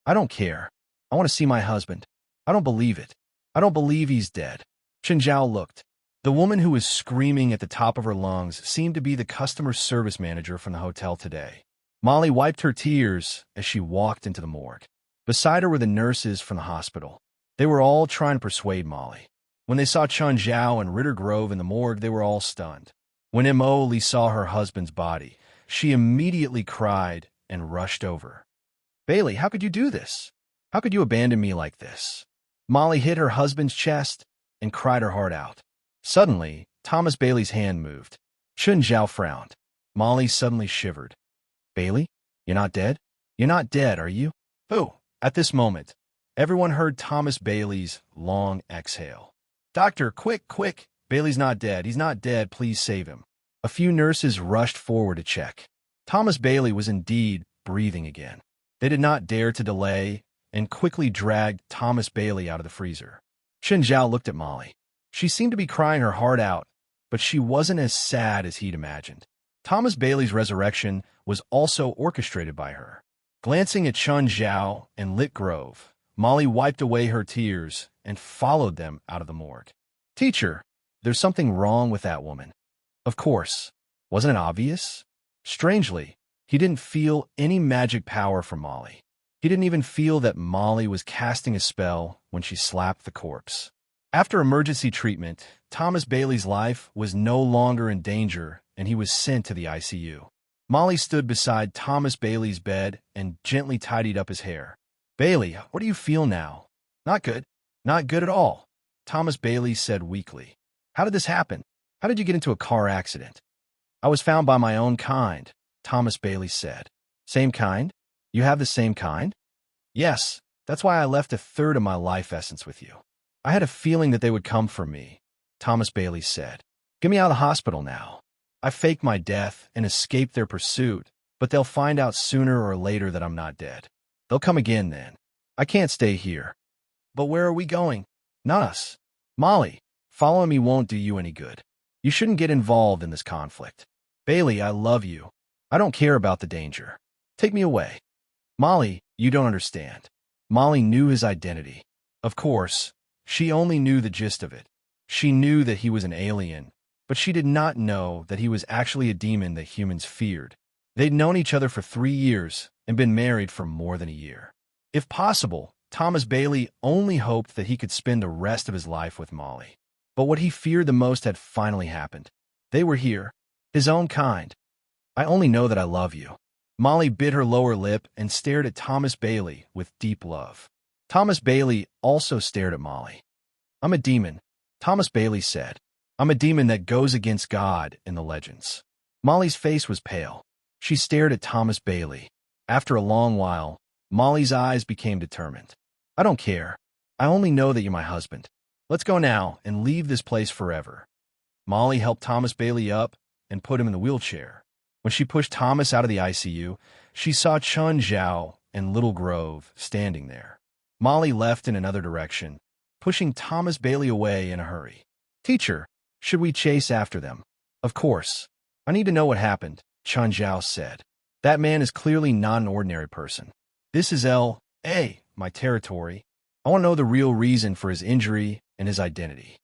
I don't care. I want to see my husband. I don't believe it. I don't believe he's dead. Chun Zhao looked. The woman who was screaming at the top of her lungs seemed to be the customer service manager from the hotel today. Molly wiped her tears as she walked into the morgue. Beside her were the nurses from the hospital. They were all trying to persuade Molly. When they saw Chun Zhao and Ritter Grove in the morgue, they were all stunned. When Emily saw her husband's body, she immediately cried and rushed over. Bailey, how could you do this? How could you abandon me like this? Molly hit her husband's chest and cried her heart out. Suddenly, Thomas Bailey's hand moved. Chun Zhao frowned. Molly suddenly shivered. Bailey, you're not dead? You're not dead, are you? Who? At this moment, everyone heard Thomas Bailey's long exhale. Doctor, quick, quick! Bailey's not dead. He's not dead. Please save him. A few nurses rushed forward to check. Thomas Bailey was indeed breathing again. They did not dare to delay and quickly dragged Thomas Bailey out of the freezer. Chun Zhao looked at Molly. She seemed to be crying her heart out, but she wasn't as sad as he'd imagined. Thomas Bailey's resurrection was also orchestrated by her. Glancing at Chun Zhao and Lit Grove, Molly wiped away her tears and followed them out of the morgue. Teacher, there's something wrong with that woman. Of course. Wasn't it obvious? Strangely, he didn't feel any magic power from Molly. He didn't even feel that Molly was casting a spell when she slapped the corpse. After emergency treatment, Thomas Bailey's life was no longer in danger and he was sent to the ICU. Molly stood beside Thomas Bailey's bed and gently tidied up his hair. Bailey, what do you feel now? Not good. Not good at all, Thomas Bailey said weakly. How did this happen? How did you get into a car accident? I was found by my own kind, Thomas Bailey said. Same kind? You have the same kind? Yes, that's why I left a third of my life essence with you. I had a feeling that they would come for me, Thomas Bailey said. Get me out of the hospital now. I faked my death and escaped their pursuit, but they'll find out sooner or later that I'm not dead. They'll come again then. I can't stay here. But where are we going? Not us. Molly, following me won't do you any good. You shouldn't get involved in this conflict. Bailey, I love you. I don't care about the danger. Take me away. Molly, you don't understand. Molly knew his identity. Of course, she only knew the gist of it. She knew that he was an alien, but she did not know that he was actually a demon that humans feared. They'd known each other for 3 years and been married for more than a year. If possible, Thomas Bailey only hoped that he could spend the rest of his life with Molly. But what he feared the most had finally happened. They were here, his own kind. I only know that I love you. Molly bit her lower lip and stared at Thomas Bailey with deep love. Thomas Bailey also stared at Molly. I'm a demon, Thomas Bailey said. I'm a demon that goes against God in the legends. Molly's face was pale. She stared at Thomas Bailey. After a long while, Molly's eyes became determined. I don't care. I only know that you're my husband. Let's go now and leave this place forever. Molly helped Thomas Bailey up and put him in the wheelchair. When she pushed Thomas out of the ICU, she saw Chun Zhao and Little Grove standing there. Molly left in another direction, pushing Thomas Bailey away in a hurry. Teacher, should we chase after them? Of course. I need to know what happened, Chun Zhao said. That man is clearly not an ordinary person. This is L.A., my territory. I want to know the real reason for his injury and his identity.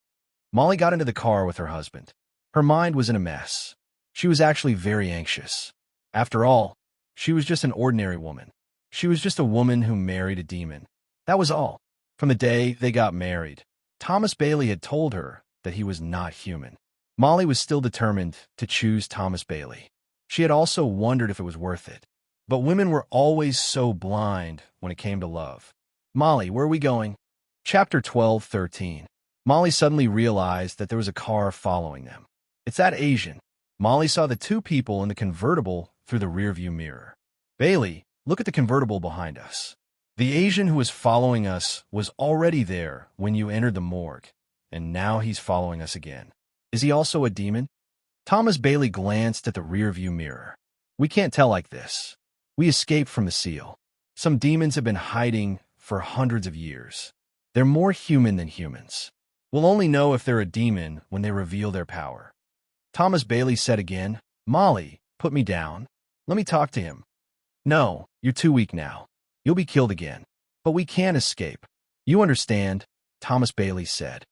Molly got into the car with her husband. Her mind was in a mess. She was actually very anxious. After all, she was just an ordinary woman. She was just a woman who married a demon. That was all. From the day they got married, Thomas Bailey had told her that he was not human. Molly was still determined to choose Thomas Bailey. She had also wondered if it was worth it. But women were always so blind when it came to love. Molly, where are we going? Chapter 12:13. Molly suddenly realized that there was a car following them. It's that Asian. Molly saw the two people in the convertible through the rearview mirror. Bailey, look at the convertible behind us. The Asian who was following us was already there when you entered the morgue, and now he's following us again. Is he also a demon? Thomas Bailey glanced at the rearview mirror. We can't tell like this. We escaped from the seal. Some demons have been hiding for hundreds of years. They're more human than humans. We'll only know if they're a demon when they reveal their power. Thomas Bailey said again, Molly, put me down. Let me talk to him. No, you're too weak now. You'll be killed again. But we can't escape. You understand, Thomas Bailey said.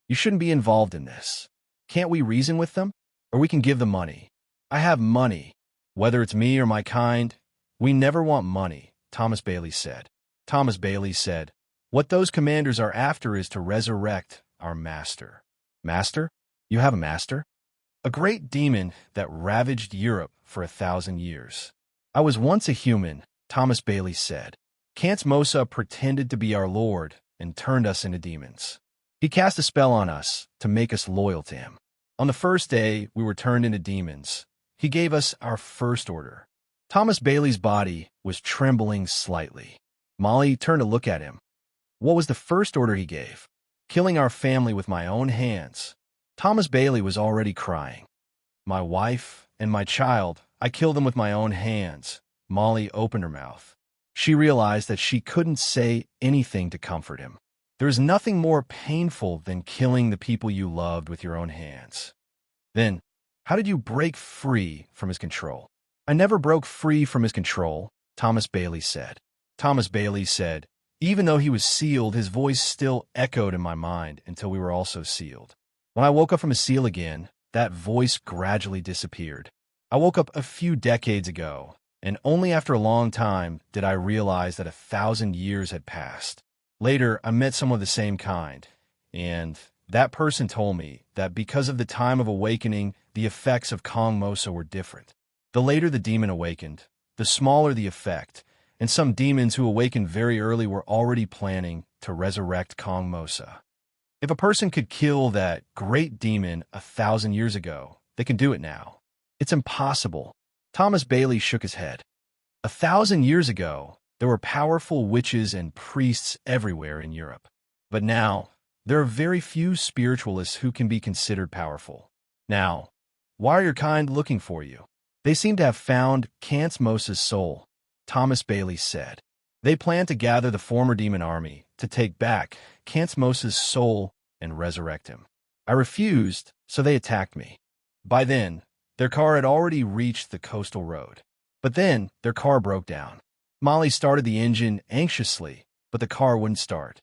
You shouldn't be involved in this. Can't we reason with them? Or we can give them money. I have money. Whether it's me or my kind, we never want money, Thomas Bailey said. Thomas Bailey said, what those commanders are after is to resurrect our master. Master? You have a master? A great demon that ravaged Europe for 1,000 years. I was once a human, Thomas Bailey said. Mosa pretended to be our lord and turned us into demons. He cast a spell on us to make us loyal to him. On the first day we were turned into demons, he gave us our first order. Thomas Bailey's body was trembling slightly. Molly turned to look at him. What was the first order he gave? Killing our family with my own hands. Thomas Bailey was already crying. My wife and my child, I killed them with my own hands. Molly opened her mouth. She realized that she couldn't say anything to comfort him. There is nothing more painful than killing the people you loved with your own hands. Then, how did you break free from his control? I never broke free from his control, Thomas Bailey said. Thomas Bailey said, even though he was sealed, his voice still echoed in my mind until we were also sealed. When I woke up from a seal again, that voice gradually disappeared. I woke up a few decades ago, and only after a long time did I realize that 1,000 years had passed. Later, I met someone of the same kind, and that person told me that because of the time of awakening, the effects of Kong Mosa were different. The later the demon awakened, the smaller the effect, and some demons who awakened very early were already planning to resurrect Kong Mosa. If a person could kill that great demon 1,000 years ago, they can do it now. It's impossible. Thomas Bailey shook his head. 1,000 years ago, there were powerful witches and priests everywhere in Europe. But now, there are very few spiritualists who can be considered powerful. Now, why are your kind looking for you? They seem to have found Mosa's soul, Thomas Bailey said. They plan to gather the former demon army to take back Mosa's soul and resurrect him. I refused, so they attacked me. By then, their car had already reached the coastal road. But then, their car broke down. Molly started the engine anxiously, but the car wouldn't start.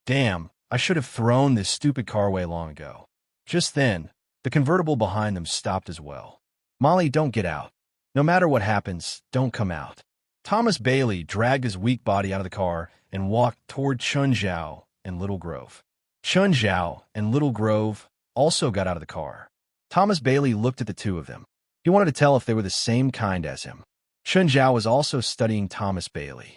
Damn, I should have thrown this stupid car away long ago. Just then, the convertible behind them stopped as well. Molly, don't get out. No matter what happens, don't come out. Thomas Bailey dragged his weak body out of the car and walked toward Chun Zhao and Little Grove. Chun Zhao and Little Grove also got out of the car. Thomas Bailey looked at the two of them. He wanted to tell if they were the same kind as him. Chun Zhao was also studying Thomas Bailey.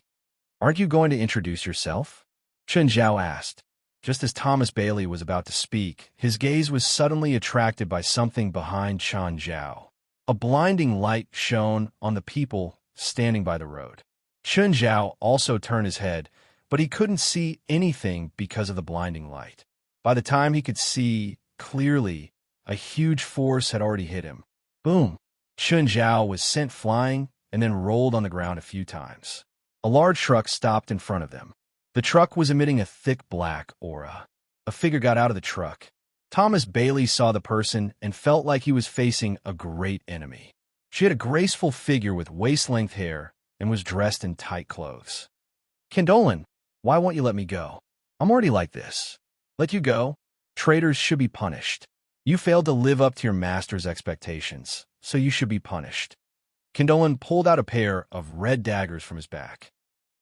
Aren't you going to introduce yourself? Chun Zhao asked. Just as Thomas Bailey was about to speak, his gaze was suddenly attracted by something behind Chen Zhao. A blinding light shone on the people standing by the road. Chen Zhao also turned his head, but he couldn't see anything because of the blinding light. By the time he could see clearly, a huge force had already hit him. Boom! Chen Zhao was sent flying and then rolled on the ground a few times. A large truck stopped in front of them. The truck was emitting a thick black aura. A figure got out of the truck. Thomas Bailey saw the person and felt like he was facing a great enemy. She had a graceful figure with waist-length hair and was dressed in tight clothes. Kendolin, why won't you let me go? I'm already like this. Let you go? Traitors should be punished. You failed to live up to your master's expectations, so you should be punished. Kendolin pulled out a pair of red daggers from his back.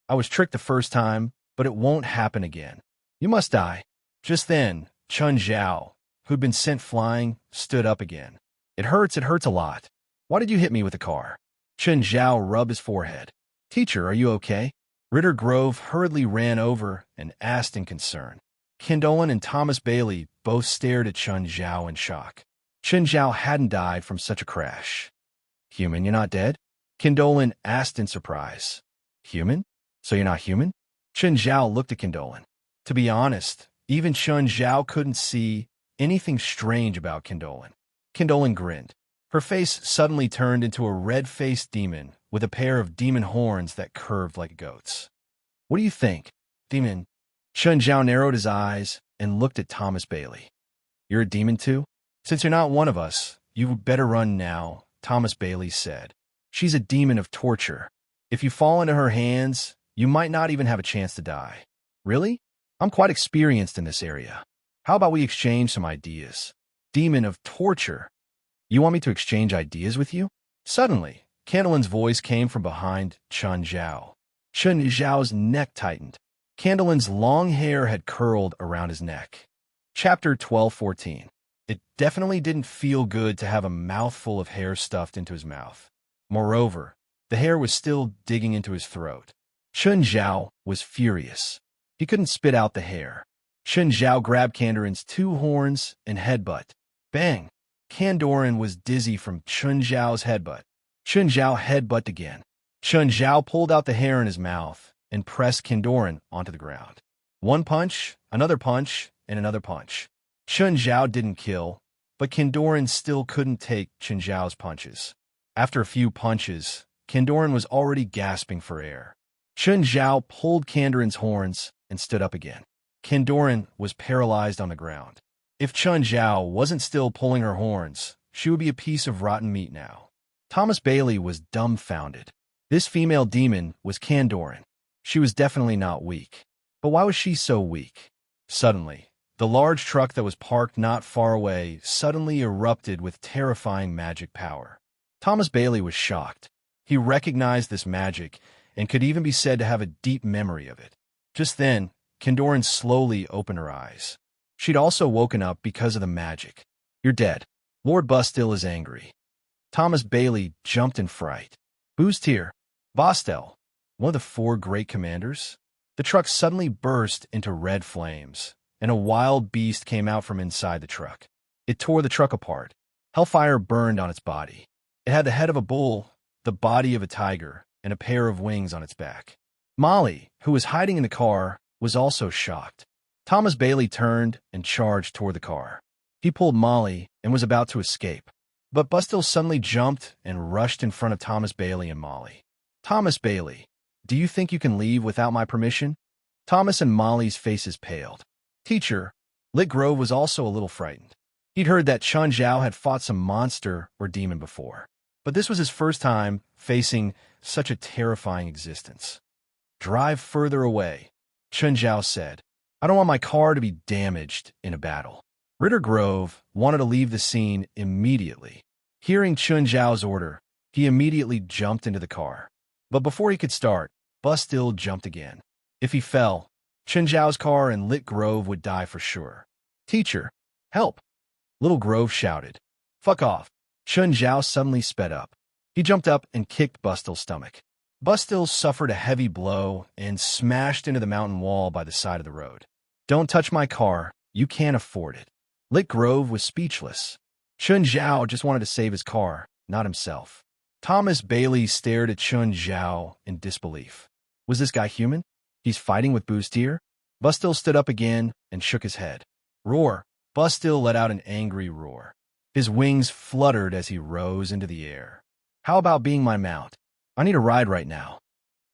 I was tricked the first time, but it won't happen again. You must die. Just then, Chen Zhao, who'd been sent flying, stood up again. It hurts a lot. Why did you hit me with the car? Chen Zhao rubbed his forehead. Teacher, are you okay? Ritter Grove hurriedly ran over and asked in concern. Kendolin and Thomas Bailey both stared at Chen Zhao in shock. Chen Zhao hadn't died from such a crash. Human, you're not dead? Kendolin asked in surprise. Human? So you're not human? Chen Zhao looked at Kendolin. To be honest, even Chen Zhao couldn't see anything strange about Kendolin. Kendolin grinned. Her face suddenly turned into a red-faced demon with a pair of demon horns that curved like a goat's. What do you think, demon? Chen Zhao narrowed his eyes and looked at Thomas Bailey. You're a demon too? Since you're not one of us, you better run now, Thomas Bailey said. She's a demon of torture. If you fall into her hands, you might not even have a chance to die. Really? I'm quite experienced in this area. How about we exchange some ideas? Demon of torture. You want me to exchange ideas with you? Suddenly, Candolin's voice came from behind Chen Zhao. Chen Zhao's neck tightened. Candolin's long hair had curled around his neck. Chapter 12:14. It definitely didn't feel good to have a mouthful of hair stuffed into his mouth. Moreover, the hair was still digging into his throat. Chen Zhao was furious. He couldn't spit out the hair. Chen Zhao grabbed Kandorin's two horns and headbutt. Bang! Kandorin was dizzy from Chen Zhao's headbutt. Chen Zhao headbutted again. Chen Zhao pulled out the hair in his mouth and pressed Kandorin onto the ground. One punch, and another punch. Chen Zhao didn't kill, but Kandorin still couldn't take Chen Zhao's punches. After a few punches, Kandorin was already gasping for air. Chen Zhao pulled Kandorin's horns and stood up again. Kandorin was paralyzed on the ground. If Chen Zhao wasn't still pulling her horns, she would be a piece of rotten meat now. Thomas Bailey was dumbfounded. This female demon was Kandorin. She was definitely not weak. But why was she so weak? Suddenly, the large truck that was parked not far away suddenly erupted with terrifying magic power. Thomas Bailey was shocked. He recognized this magic and could even be said to have a deep memory of it. Just then, Kandorin slowly opened her eyes. She'd also woken up because of the magic. You're dead. Lord Bustil is angry. Thomas Bailey jumped in fright. Who's here? Bostel, one of the 4 great commanders? The truck suddenly burst into red flames, and a wild beast came out from inside the truck. It tore the truck apart. Hellfire burned on its body. It had the head of a bull, the body of a tiger, and a pair of wings on its back. Molly, who was hiding in the car, was also shocked. Thomas Bailey turned and charged toward the car. He pulled Molly and was about to escape. But Bustil suddenly jumped and rushed in front of Thomas Bailey and Molly. Thomas Bailey, do you think you can leave without my permission? Thomas and Molly's faces paled. Teacher, Lit Grove was also a little frightened. He'd heard that Chen Zhao had fought some monster or demon before, but this was his first time facing such a terrifying existence. Drive further away, Chen Zhao said. I don't want my car to be damaged in a battle. Ritter Grove wanted to leave the scene immediately. Hearing Chen Zhao's order, he immediately jumped into the car. But before he could start, Bustil jumped again. If he fell, Chen Zhao's car and Lit Grove would die for sure. Teacher, help! Little Grove shouted. Fuck off. Chen Zhao suddenly sped up. He jumped up and kicked Bustil's stomach. Bustil suffered a heavy blow and smashed into the mountain wall by the side of the road. Don't touch my car. You can't afford it. Lit Grove was speechless. Chun Zhao just wanted to save his car, not himself. Thomas Bailey stared at Chun Zhao in disbelief. Was this guy human? He's fighting with Bustier? Bustil stood up again and shook his head. Roar! Bustil let out an angry roar. His wings fluttered as he rose into the air. How about being my mount? I need a ride right now.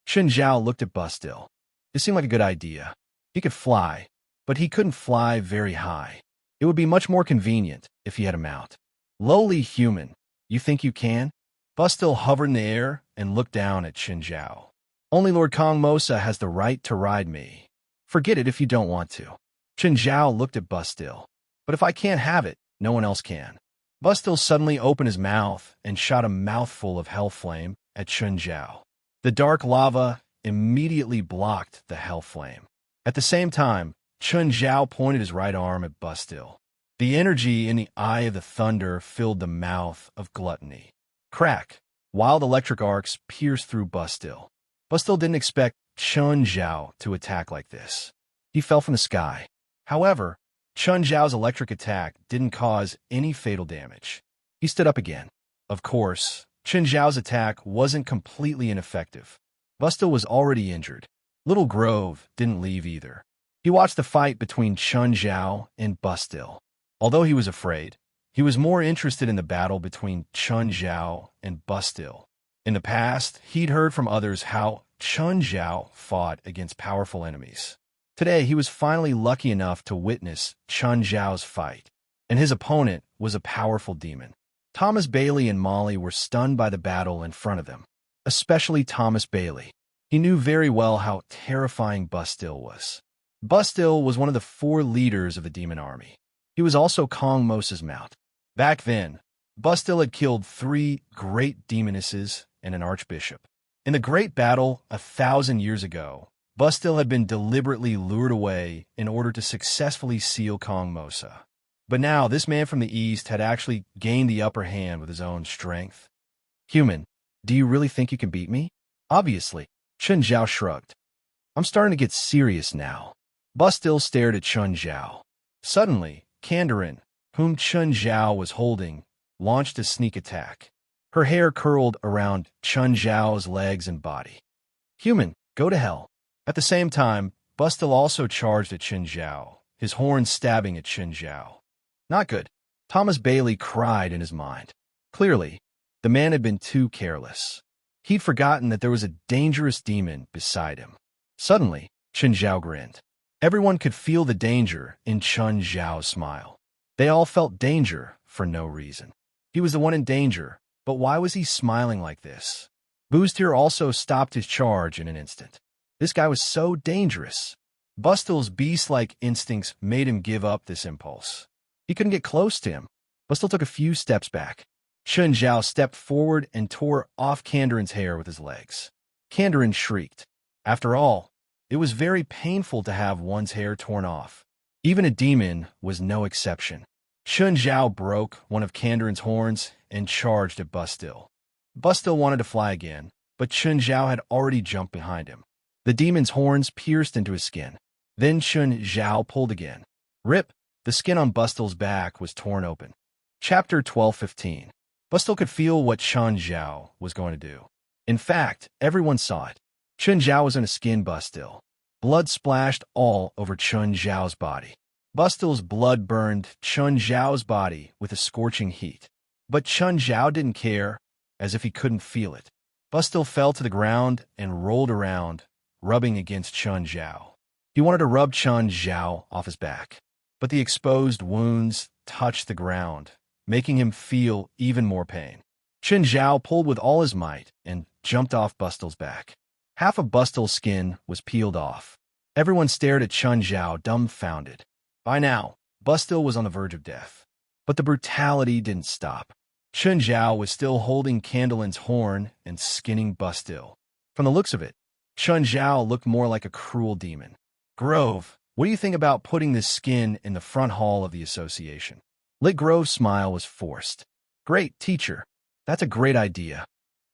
Chun Zhao looked at Bustil. It seemed like a good idea. He could fly, but he couldn't fly very high. It would be much more convenient if he had a mount. Lowly human, you think you can? Bustil hovered in the air and looked down at Chun Zhao. Only Lord Kong Mosa has the right to ride me. Forget it if you don't want to. Chun Zhao looked at Bustil. But if I can't have it, no one else can. Bustil suddenly opened his mouth and shot a mouthful of hell flame at Chun Zhao. The dark lava immediately blocked the hell flame. At the same time, Chun Zhao pointed his right arm at Bustil. The energy in the eye of the thunder filled the mouth of gluttony. Crack! Wild electric arcs pierced through Bustil. Bustil didn't expect Chun Zhao to attack like this. He fell from the sky. However, Chun Zhao's electric attack didn't cause any fatal damage. He stood up again. Of course, Chun Zhao's attack wasn't completely ineffective. Bustil was already injured. Little Grove didn't leave either. He watched the fight between Chun Zhao and Bustil. Although he was afraid, he was more interested in the battle between Chun Zhao and Bustil. In the past, he'd heard from others how Chun Zhao fought against powerful enemies. Today, he was finally lucky enough to witness Chun Zhao's fight, and his opponent was a powerful demon. Thomas Bailey and Molly were stunned by the battle in front of them, especially Thomas Bailey. He knew very well how terrifying Bustil was. Bustil was one of the 4 leaders of the demon army. He was also Kong Mosa's mount. Back then, Bustil had killed 3 great demonesses and an archbishop. In the great battle 1,000 years ago, Bustil had been deliberately lured away in order to successfully seal Kong Mosa. But now this man from the east had actually gained the upper hand with his own strength. Human, do you really think you can beat me? Obviously, Chun Zhao shrugged. I'm starting to get serious now. Bustil stared at Chun Zhao. Suddenly, Kandarin, whom Chun Zhao was holding, launched a sneak attack. Her hair curled around Chun Zhao's legs and body. Human, go to hell. At the same time, Bustil also charged at Chun Zhao, his horns stabbing at Chun Zhao. Not good. Thomas Bailey cried in his mind. Clearly, the man had been too careless. He'd forgotten that there was a dangerous demon beside him. Suddenly, Chun Zhao grinned. Everyone could feel the danger in Chun Zhao's smile. They all felt danger for no reason. He was the one in danger, but why was he smiling like this? Bustier also stopped his charge in an instant. This guy was so dangerous. Bustil's beast-like instincts made him give up this impulse. He couldn't get close to him. Bustil took a few steps back. Chun Zhao stepped forward and tore off Kandarin's hair with his legs. Kandarin shrieked. After all, it was very painful to have one's hair torn off. Even a demon was no exception. Chun Zhao broke one of Kandarin's horns and charged at Bustil. Bustil wanted to fly again, but Chun Zhao had already jumped behind him. The demon's horns pierced into his skin. Then Chun Zhao pulled again. Rip! The skin on Bustil's back was torn open. Chapter 12:15. Bustil could feel what Chun Zhao was going to do. In fact, everyone saw it. Chun Zhao was going to skin Bustil. Blood splashed all over Chun Zhao's body. Bustil's blood burned Chun Zhao's body with a scorching heat. But Chun Zhao didn't care, as if he couldn't feel it. Bustil fell to the ground and rolled around, rubbing against Chun Zhao. He wanted to rub Chun Zhao off his back, but the exposed wounds touched the ground, making him feel even more pain. Chun Zhao pulled with all his might and jumped off Bustil's back. Half of Bustil's skin was peeled off. Everyone stared at Chun Zhao, dumbfounded. By now, Bustil was on the verge of death. But the brutality didn't stop. Chun Zhao was still holding Kandarin's horn and skinning Bustil. From the looks of it, Chun Zhao looked more like a cruel demon. Grove, what do you think about putting this skin in the front hall of the association? Lit Grove's smile was forced. Great, teacher. That's a great idea.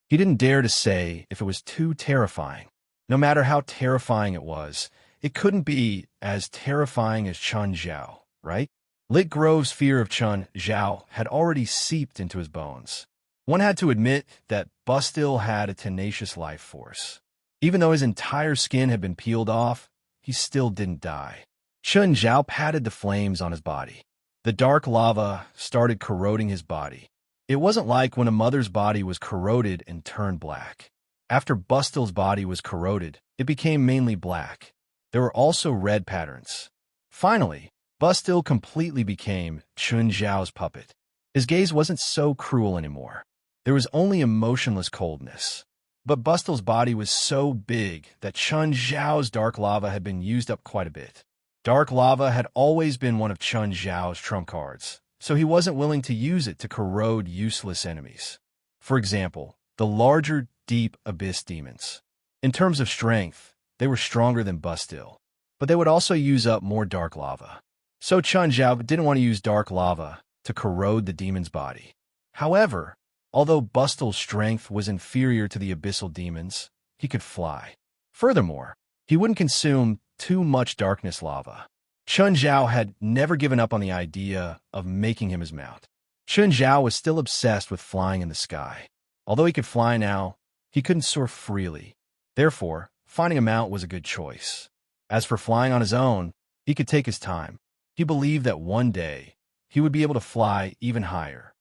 He didn't dare to say if it was too terrifying. No matter how terrifying it was, it couldn't be as terrifying as Chun Zhao, right? Lit Grove's fear of Chun Zhao had already seeped into his bones. One had to admit that Bustil had a tenacious life force. Even though his entire skin had been peeled off, he still didn't die. Chun Zhao patted the flames on his body. The dark lava started corroding his body. It wasn't like when a mother's body was corroded and turned black. After Bustil's body was corroded, it became mainly black. There were also red patterns. Finally, Bustil completely became Chun Zhao's puppet. His gaze wasn't so cruel anymore. There was only emotionless coldness. But Bustil's body was so big that Chun Zhao's dark lava had been used up quite a bit. Dark lava had always been one of Chun Zhao's trump cards, so he wasn't willing to use it to corrode useless enemies. For example, the larger deep abyss demons. In terms of strength, they were stronger than Bustil, but they would also use up more dark lava. So Chun Zhao didn't want to use dark lava to corrode the demon's body. However, although Bustil's strength was inferior to the abyssal demons, he could fly. Furthermore, he wouldn't consume too much darkness lava. Chun Zhao had never given up on the idea of making him his mount. Chun Zhao was still obsessed with flying in the sky. Although he could fly now, he couldn't soar freely. Therefore, finding a mount was a good choice. As for flying on his own, he could take his time. He believed that one day, he would be able to fly even higher.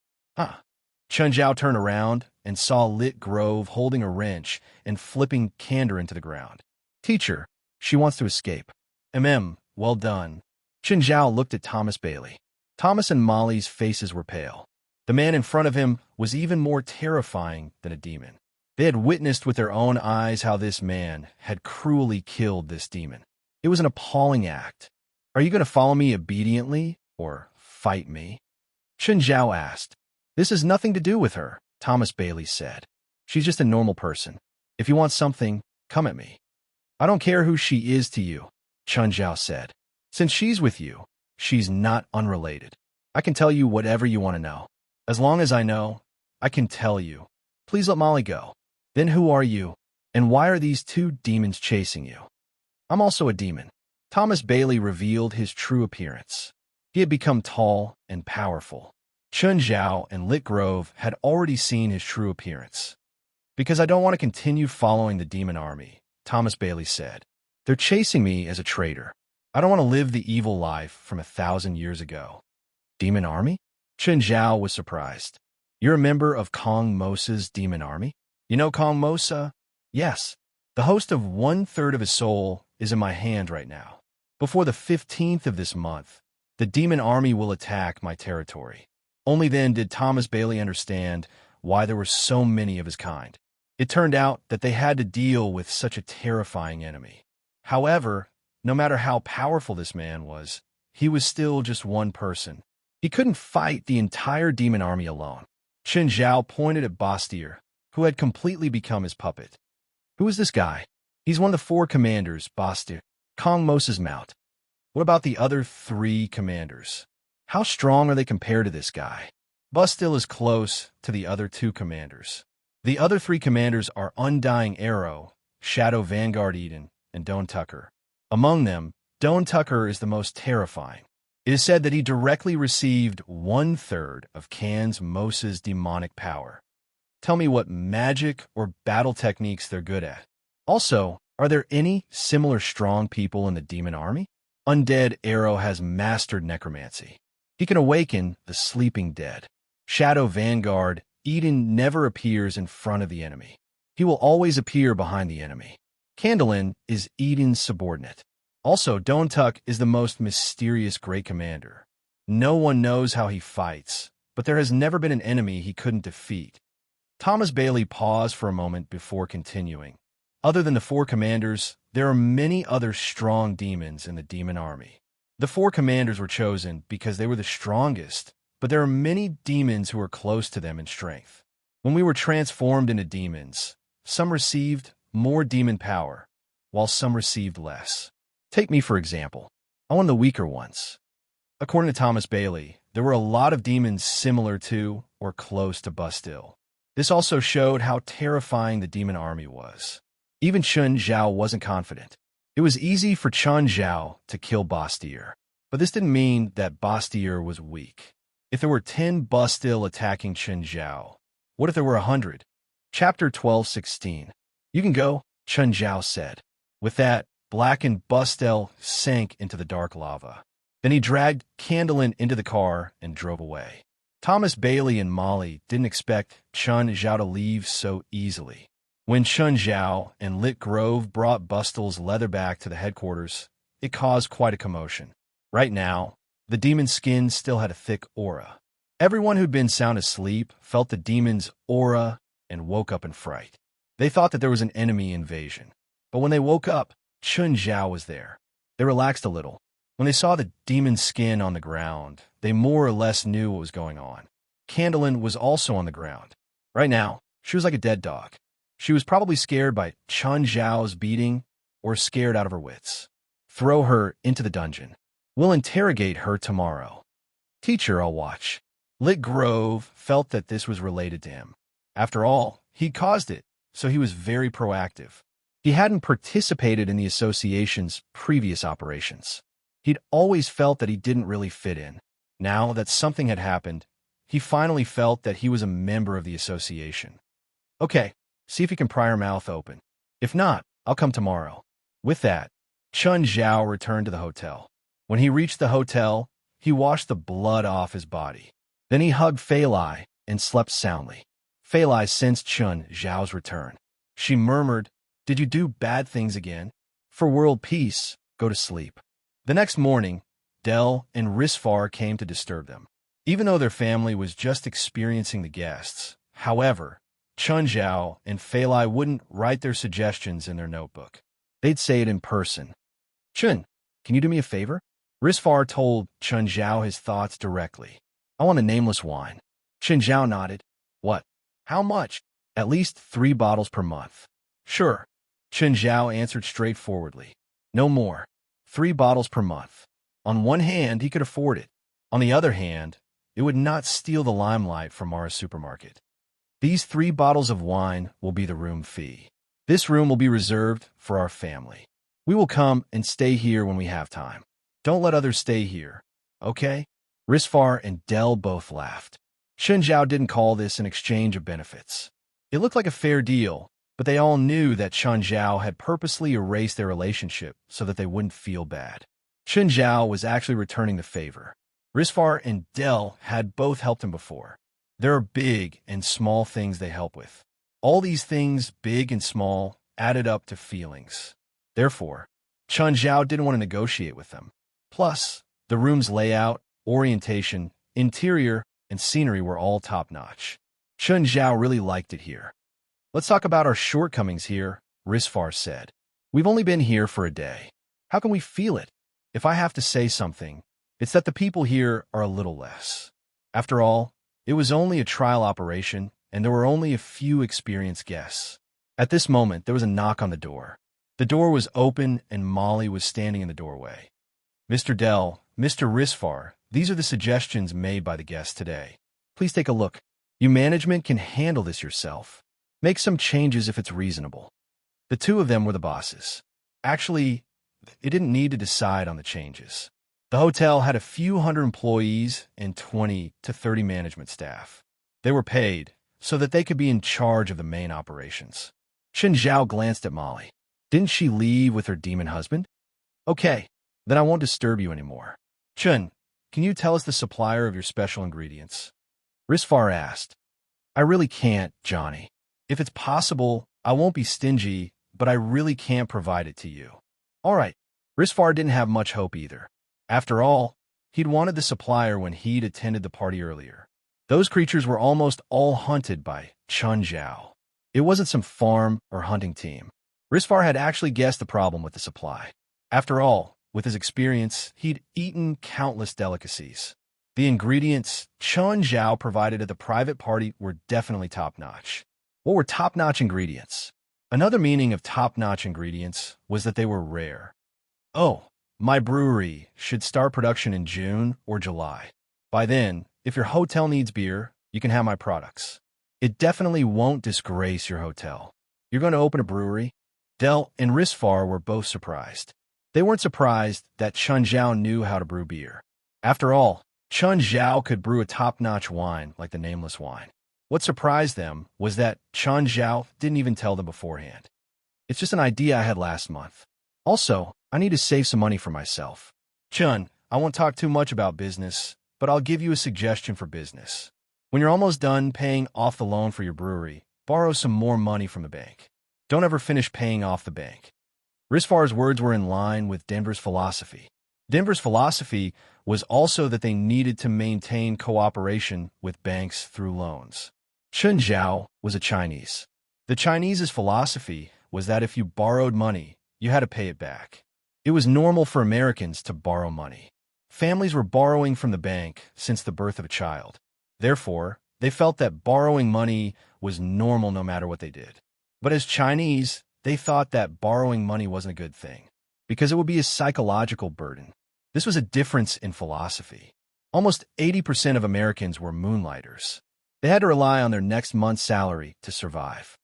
Chun Zhao turned around and saw Lit Grove holding a wrench and flipping Candor into the ground. Teacher, she wants to escape. Well done. Chun Zhao looked at Thomas Bailey. Thomas and Molly's faces were pale. The man in front of him was even more terrifying than a demon. They had witnessed with their own eyes how this man had cruelly killed this demon. It was an appalling act. Are you going to follow me obediently or fight me? Chun Zhao asked. This has nothing to do with her, Thomas Bailey said. She's just a normal person. If you want something, come at me. I don't care who she is to you, Chun Zhao said. Since she's with you, she's not unrelated. I can tell you whatever you want to know. As long as I know, I can tell you. Please let Molly go. Then who are you? And why are these two demons chasing you? I'm also a demon. Thomas Bailey revealed his true appearance. He had become tall and powerful. Chun Zhao and Lit Grove had already seen his true appearance. Because I don't want to continue following the demon army, Thomas Bailey said. They're chasing me as a traitor. I don't want to live the evil life from 1,000 years ago. Demon army? Chun Zhao was surprised. You're a member of Kong Mosa's demon army? You know Kong Mosa? Yes. The host of 1/3 of his soul is in my hand right now. Before the 15th of this month, the demon army will attack my territory. Only then did Thomas Bailey understand why there were so many of his kind. It turned out that they had to deal with such a terrifying enemy. However, no matter how powerful this man was, he was still just one person. He couldn't fight the entire demon army alone. Chun Zhao pointed at Bastir, who had completely become his puppet. Who is this guy? He's one of the 4 commanders, Bastir, Kong Mosa's mount. What about the other 3 commanders? How strong are they compared to this guy? Bustil is close to the other 2 commanders. The other 3 commanders are Undying Arrow, Shadow Vanguard Eden, and Doan Tucker. Among them, Doan Tucker is the most terrifying. It is said that he directly received 1/3 of Kong Mosa's demonic power. Tell me what magic or battle techniques they're good at. Also, are there any similar strong people in the demon army? Undead Arrow has mastered necromancy. He can awaken the sleeping dead. Shadow Vanguard Eden never appears in front of the enemy. He will always appear behind the enemy. Candolin is Eden's subordinate. Also, Doantuk is the most mysterious great commander. No one knows how he fights, but there has never been an enemy he couldn't defeat. Thomas Bailey paused for a moment before continuing. Other than the 4 commanders, there are many other strong demons in the demon army. The 4 commanders were chosen because they were the strongest, but there are many demons who are close to them in strength. When we were transformed into demons, some received more demon power, while some received less. Take me, for example. I'm one of the weaker ones. According to Thomas Bailey, there were a lot of demons similar to or close to Bustil. This also showed how terrifying the demon army was. Even Chun Zhao wasn't confident. It was easy for Chun Zhao to kill Bastier, but this didn't mean that Bastier was weak. If there were 10 Bastille attacking Chun Zhao, what if there were 100? Chapter 12:16. You can go, Chun Zhao said. With that, blackened Bastille sank into the dark lava. Then he dragged Candlin into the car and drove away. Thomas Bailey and Molly didn't expect Chun Zhao to leave so easily. When Chun Zhao and Lit Grove brought Bustille's leather back to the headquarters, it caused quite a commotion. Right now, the demon's skin still had a thick aura. Everyone who'd been sound asleep felt the demon's aura and woke up in fright. They thought that there was an enemy invasion. But when they woke up, Chun Zhao was there. They relaxed a little. When they saw the demon's skin on the ground, they more or less knew what was going on. Candlin was also on the ground. Right now, she was like a dead dog. She was probably scared by Chun Zhao's beating or scared out of her wits. Throw her into the dungeon. We'll interrogate her tomorrow. Teacher, I'll watch. Lit Grove felt that this was related to him. After all, he'd caused it, so he was very proactive. He hadn't participated in the association's previous operations. He'd always felt that he didn't really fit in. Now that something had happened, he finally felt that he was a member of the association. Okay, see if he can pry her mouth open. If not, I'll come tomorrow. With that, Chun Zhao returned to the hotel. When he reached the hotel, he washed the blood off his body. Then he hugged Fei Lai and slept soundly. Fei Lai sensed Chun Zhao's return. She murmured, "Did you do bad things again? For world peace, go to sleep." The next morning, Del and Risfar came to disturb them. Even though their family was just experiencing the guests, however, Chun Zhao and Fei Lai wouldn't write their suggestions in their notebook. They'd say it in person. "Chun, can you do me a favor?" Risfar told Chun Zhao his thoughts directly. "I want a nameless wine." Chun Zhao nodded. "What? How much?" "At least 3 bottles per month." "Sure." Chun Zhao answered straightforwardly. "No more. 3 bottles per month." On one hand, he could afford it. On the other hand, it would not steal the limelight from Mara's supermarket. "These 3 bottles of wine will be the room fee. This room will be reserved for our family. We will come and stay here when we have time. Don't let others stay here, okay?" Risfar and Del both laughed. Chun Zhao didn't call this an exchange of benefits. It looked like a fair deal, but they all knew that Chun Zhao had purposely erased their relationship so that they wouldn't feel bad. Chun Zhao was actually returning the favor. Risfar and Del had both helped him before. There are big and small things they help with. All these things, big and small, added up to feelings. Therefore, Chun Zhao didn't want to negotiate with them. Plus, the room's layout, orientation, interior, and scenery were all top-notch. Chun Zhao really liked it here. "Let's talk about our shortcomings here," Risfar said. "We've only been here for a day. How can we feel it? If I have to say something, it's that the people here are a little less. After all, it was only a trial operation, and there were only a few experienced guests." At this moment, there was a knock on the door. The door was open, and Molly was standing in the doorway. "Mr. Del, Mr. Risfar, these are the suggestions made by the guests today. Please take a look. You management can handle this yourself. Make some changes if it's reasonable." The two of them were the bosses. Actually, it didn't need to decide on the changes. The hotel had a few hundred employees and 20 to 30 management staff. They were paid so that they could be in charge of the main operations. Chun Zhao glanced at Molly. Didn't she leave with her demon husband? "Okay, then I won't disturb you anymore. Chun, can you tell us the supplier of your special ingredients?" Risfar asked. "I really can't, Johnny. If it's possible, I won't be stingy, but I really can't provide it to you." All right. Risfar didn't have much hope either. After all, he'd wanted the supplier when he'd attended the party earlier. Those creatures were almost all hunted by Chun Zhao. It wasn't some farm or hunting team. Risfar had actually guessed the problem with the supply. After all, with his experience, he'd eaten countless delicacies. The ingredients Chun Zhao provided at the private party were definitely top-notch. What were top-notch ingredients? Another meaning of top-notch ingredients was that they were rare. "Oh, my brewery should start production in June or July. By then, if your hotel needs beer, you can have my products. It definitely won't disgrace your hotel. You're going to open a brewery?" Del and Risfar were both surprised. They weren't surprised that Chun Zhao knew how to brew beer. After all, Chun Zhao could brew a top-notch wine like the Nameless Wine. What surprised them was that Chun Zhao didn't even tell them beforehand. It's just an idea I had last month. Also, I need to save some money for myself. Chun, I won't talk too much about business, but I'll give you a suggestion for business. When you're almost done paying off the loan for your brewery, borrow some more money from the bank. Don't ever finish paying off the bank. Risfar's words were in line with Denver's philosophy. Denver's philosophy was also that they needed to maintain cooperation with banks through loans. Chun Zhao was a Chinese. The Chinese's philosophy was that if you borrowed money, you had to pay it back. It was normal for Americans to borrow money. Families were borrowing from the bank since the birth of a child. Therefore, they felt that borrowing money was normal no matter what they did. But as Chinese, they thought that borrowing money wasn't a good thing, because it would be a psychological burden. This was a difference in philosophy. Almost 80% of Americans were moonlighters. They had to rely on their next month's salary to survive.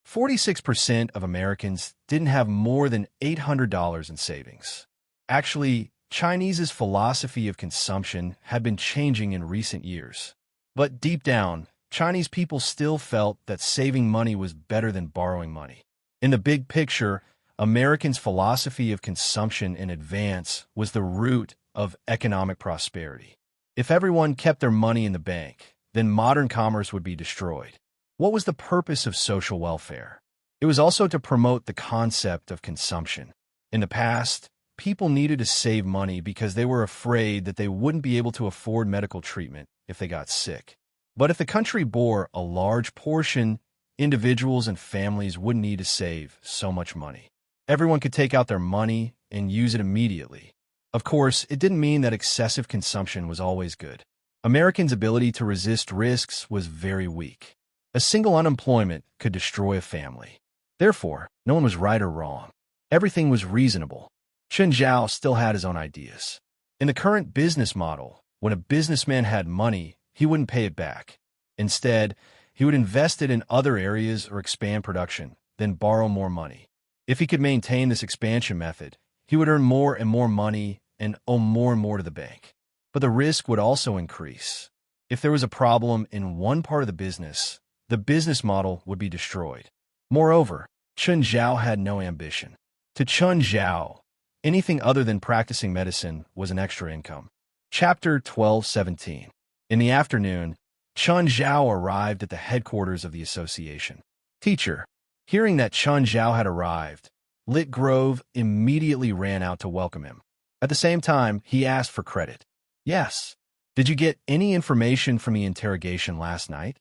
46% of Americans didn't have more than $800 in savings. Actually, Chinese's philosophy of consumption had been changing in recent years. But deep down, Chinese people still felt that saving money was better than borrowing money. In the big picture, Americans' philosophy of consumption in advance was the root of economic prosperity. If everyone kept their money in the bank, then modern commerce would be destroyed. What was the purpose of social welfare? It was also to promote the concept of consumption. In the past, people needed to save money because they were afraid that they wouldn't be able to afford medical treatment if they got sick. But if the country bore a large portion, individuals and families wouldn't need to save so much money. Everyone could take out their money and use it immediately. Of course, it didn't mean that excessive consumption was always good. Americans' ability to resist risks was very weak. A single unemployment could destroy a family. Therefore, no one was right or wrong. Everything was reasonable. Chun Zhao still had his own ideas. In the current business model, when a businessman had money, he wouldn't pay it back. Instead, he would invest it in other areas or expand production, then borrow more money. If he could maintain this expansion method, he would earn more and more money and owe more and more to the bank. But the risk would also increase. If there was a problem in one part of the business model would be destroyed. Moreover, Chun Zhao had no ambition. To Chun Zhao, anything other than practicing medicine was an extra income. Chapter 12:17. In the afternoon, Chun Zhao arrived at the headquarters of the association. Teacher, hearing that Chun Zhao had arrived, Lit Grove immediately ran out to welcome him. At the same time, he asked for credit. Yes. Did you get any information from the interrogation last night?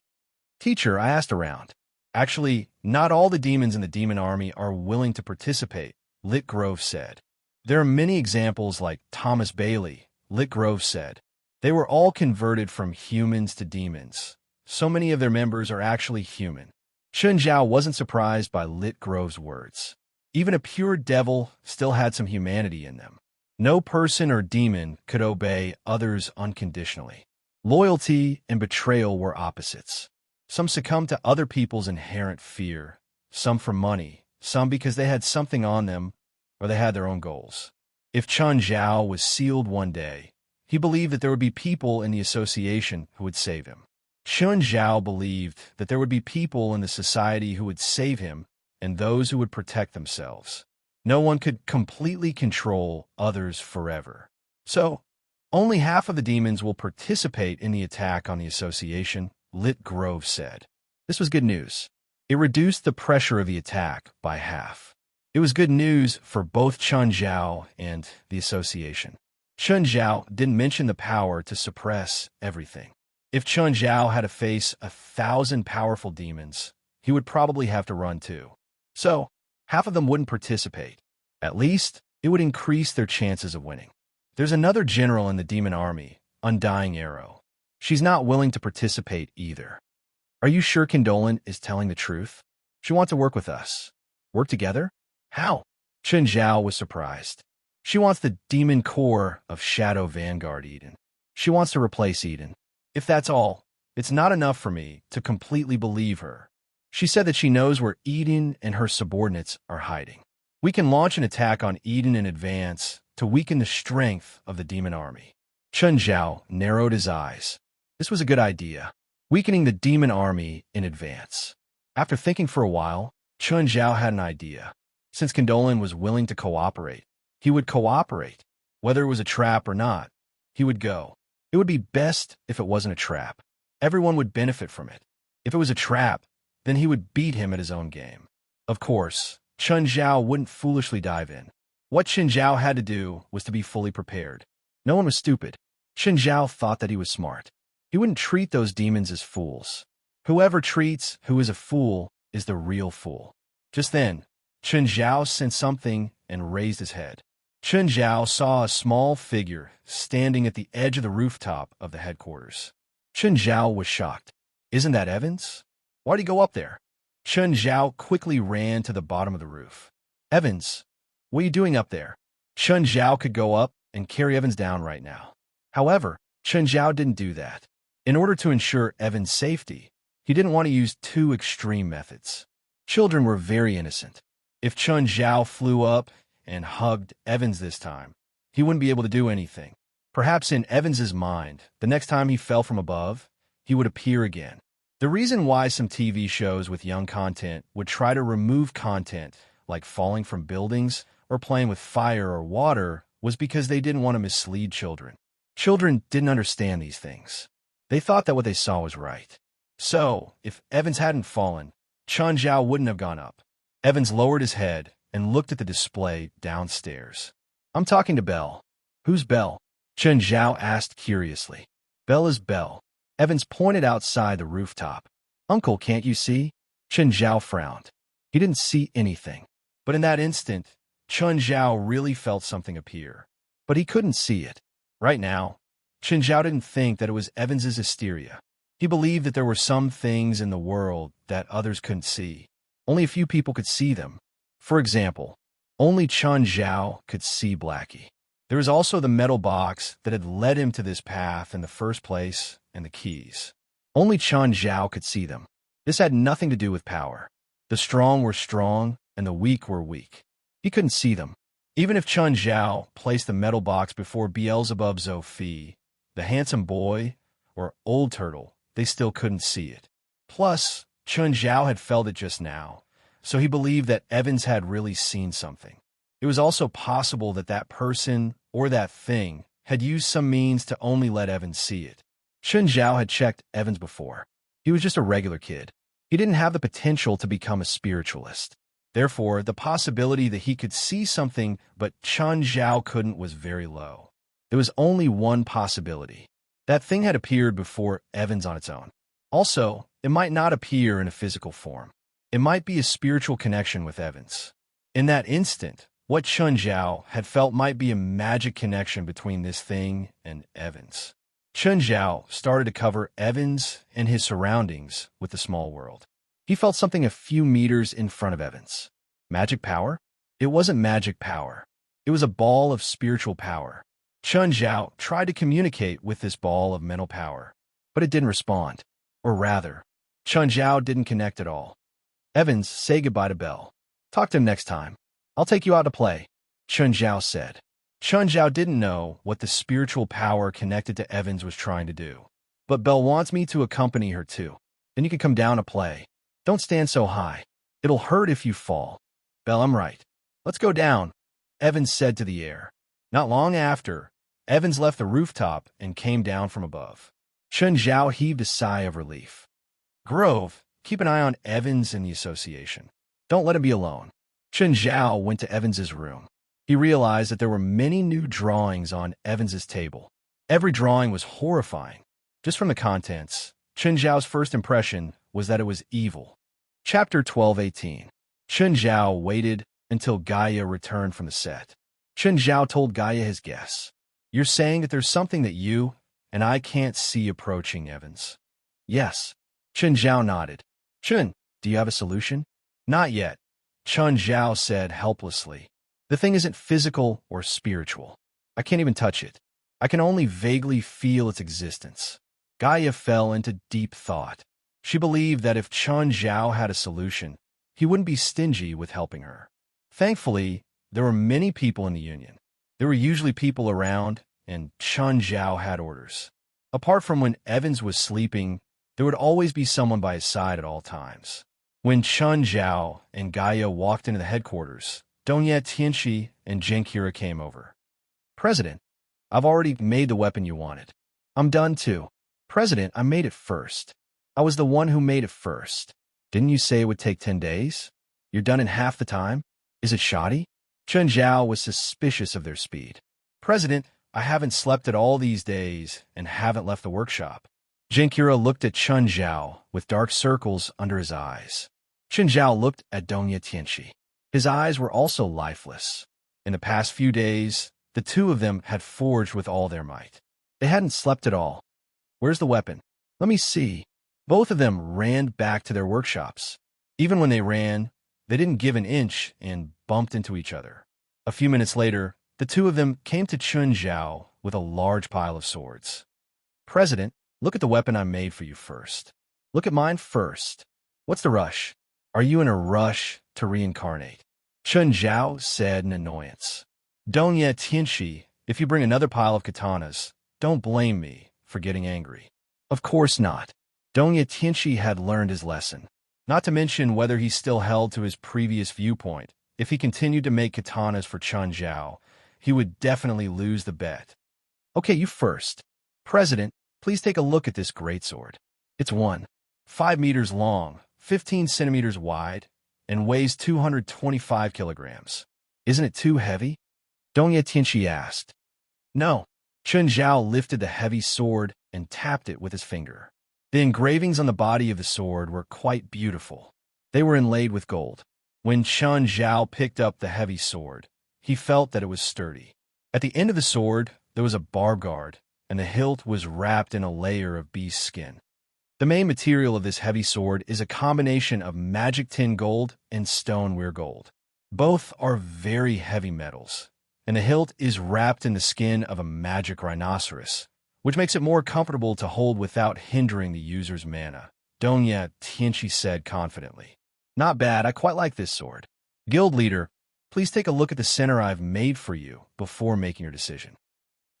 Teacher, I asked around. Actually, not all the demons in the demon army are willing to participate, Lit Grove said. There are many examples like Thomas Bailey, Lit Grove said. They were all converted from humans to demons. So many of their members are actually human. Chun Zhao wasn't surprised by Lit Grove's words. Even a pure devil still had some humanity in them. No person or demon could obey others unconditionally. Loyalty and betrayal were opposites. Some succumbed to other people's inherent fear, some for money, some because they had something on them or they had their own goals. If Chun Zhao was sealed one day, he believed that there would be people in the association who would save him. Chun Zhao believed that there would be people in the society who would save him and those who would protect themselves. No one could completely control others forever. So, only half of the demons will participate in the attack on the association, Lit Grove said. This was good news. It reduced the pressure of the attack by half. It was good news for both Chun Zhao and the association. Chun Zhao didn't mention the power to suppress everything. If Chun Zhao had to face 1,000 powerful demons, he would probably have to run too. So, half of them wouldn't participate. At least, it would increase their chances of winning. There's another general in the demon army, Undying Arrow. She's not willing to participate either. Are you sure Condolan is telling the truth? She wants to work with us. Work together? How? Chun Zhao was surprised. She wants the demon core of Shadow Vanguard Eden. She wants to replace Eden. If that's all, it's not enough for me to completely believe her. She said that she knows where Eden and her subordinates are hiding. We can launch an attack on Eden in advance to weaken the strength of the demon army. Chun Zhao narrowed his eyes. This was a good idea. Weakening the demon army in advance. After thinking for a while, Chun Zhao had an idea. Since Condolan was willing to cooperate, he would cooperate. Whether it was a trap or not, he would go. It would be best if it wasn't a trap. Everyone would benefit from it. If it was a trap, then he would beat him at his own game. Of course, Chun Zhao wouldn't foolishly dive in. What Chun Zhao had to do was to be fully prepared. No one was stupid. Chun Zhao thought that he was smart. He wouldn't treat those demons as fools. Whoever treats who is a fool is the real fool. Just then, Chun Zhao sensed something and raised his head. Chun Zhao saw a small figure standing at the edge of the rooftop of the headquarters. Chun Zhao was shocked. Isn't that Evans? Why'd he go up there? Chun Zhao quickly ran to the bottom of the roof. Evans, what are you doing up there? Chun Zhao could go up and carry Evans down right now. However, Chun Zhao didn't do that. In order to ensure Evans' safety, he didn't want to use two extreme methods. Children were very innocent. If Chun Zhao flew up and hugged Evans this time, he wouldn't be able to do anything. Perhaps in Evans's mind, the next time he fell from above, he would appear again. The reason why some TV shows with young content would try to remove content like falling from buildings or playing with fire or water was because they didn't want to mislead children. Children didn't understand these things. They thought that what they saw was right. So, if Evans hadn't fallen, Chun Zhao wouldn't have gone up. Evans lowered his head and looked at the display downstairs. I'm talking to Belle. Who's Belle? Chun Zhao asked curiously. Belle is Belle. Evans pointed outside the rooftop. Uncle, can't you see? Chun Zhao frowned. He didn't see anything. But in that instant, Chun Zhao really felt something appear. But he couldn't see it. Right now, Chun Zhao didn't think that it was Evans's hysteria. He believed that there were some things in the world that others couldn't see. Only a few people could see them. For example, only Chun Zhao could see Blackie. There was also the metal box that had led him to this path in the first place and the keys. Only Chun Zhao could see them. This had nothing to do with power. The strong were strong and the weak were weak. He couldn't see them. Even if Chun Zhao placed the metal box before Beelzebub Zophi, the handsome boy, or Old Turtle, they still couldn't see it. Plus, Chun Zhao had felt it just now, so he believed that Evans had really seen something. It was also possible that that person or that thing had used some means to only let Evans see it. Chun Zhao had checked Evans before. He was just a regular kid. He didn't have the potential to become a spiritualist. Therefore, the possibility that he could see something but Chun Zhao couldn't was very low. There was only one possibility. That thing had appeared before Evans on its own. Also, it might not appear in a physical form. It might be a spiritual connection with Evans. In that instant, what Chun Zhao had felt might be a magic connection between this thing and Evans. Chun Zhao started to cover Evans and his surroundings with the small world. He felt something a few meters in front of Evans. Magic power? It wasn't magic power. It was a ball of spiritual power. Chun Zhao tried to communicate with this ball of mental power, but it didn't respond. Or rather, Chun Zhao didn't connect at all. Evans, say goodbye to Belle. Talk to him next time. I'll take you out to play, Chun Zhao said. Chun Zhao didn't know what the spiritual power connected to Evans was trying to do. But Belle wants me to accompany her too. Then you can come down to play. Don't stand so high. It'll hurt if you fall. Belle, I'm right. Let's go down, Evans said to the air. Not long after, Evans left the rooftop and came down from above. Chun Zhao heaved a sigh of relief. Grove, keep an eye on Evans and the association. Don't let him be alone. Chun Zhao went to Evans's room. He realized that there were many new drawings on Evans's table. Every drawing was horrifying. Just from the contents, Chun Zhao's first impression was that it was evil. Chapter 12:18. Chun Zhao waited until Gaia returned from the set. Chun Zhao told Gaia his guess. You're saying that there's something that you and I can't see approaching, Evans. Yes. Chun Zhao nodded. Chun, do you have a solution? Not yet, Chun Zhao said helplessly. The thing isn't physical or spiritual. I can't even touch it. I can only vaguely feel its existence. Gaia fell into deep thought. She believed that if Chun Zhao had a solution, he wouldn't be stingy with helping her. Thankfully, there were many people in the Union. There were usually people around, and Chun Zhao had orders. Apart from when Evans was sleeping, there would always be someone by his side at all times. When Chun Zhao and Gaia walked into the headquarters, Dongye Tianxi and Jinkira came over. President, I've already made the weapon you wanted. I'm done too. President, I made it first. I was the one who made it first. Didn't you say it would take 10 days? You're done in half the time? Is it shoddy? Chun Zhao was suspicious of their speed. President, I haven't slept at all these days and haven't left the workshop. Jinkira looked at Chun Zhao with dark circles under his eyes. Chun Zhao looked at Dongye Tianxi. His eyes were also lifeless. In the past few days, the two of them had forged with all their might. They hadn't slept at all. Where's the weapon? Let me see. Both of them ran back to their workshops. Even when they ran, they didn't give an inch and bumped into each other. A few minutes later, the two of them came to Chun Zhao with a large pile of swords. President, look at the weapon I made for you first. Look at mine first. What's the rush? Are you in a rush to reincarnate? Chun Zhao said in annoyance. Dongye Tianxi, if you bring another pile of katanas, don't blame me for getting angry. Of course not. Dongye Tianxi had learned his lesson. Not to mention whether he still held to his previous viewpoint. If he continued to make katanas for Chun Zhao, he would definitely lose the bet. Okay, you first. President, please take a look at this greatsword. It's 5 meters long, 15 centimeters wide, and weighs 225 kilograms. Isn't it too heavy? Dongye Tianxi asked. No. Chun Zhao lifted the heavy sword and tapped it with his finger. The engravings on the body of the sword were quite beautiful. They were inlaid with gold. When Chun Zhao picked up the heavy sword, he felt that it was sturdy. At the end of the sword, there was a barb guard, and the hilt was wrapped in a layer of beast skin. The main material of this heavy sword is a combination of magic tin gold and stoneware gold. Both are very heavy metals, and the hilt is wrapped in the skin of a magic rhinoceros, which makes it more comfortable to hold without hindering the user's mana, Dongye Tianxi said confidently. Not bad, I quite like this sword. Guild leader, please take a look at the center I've made for you before making your decision.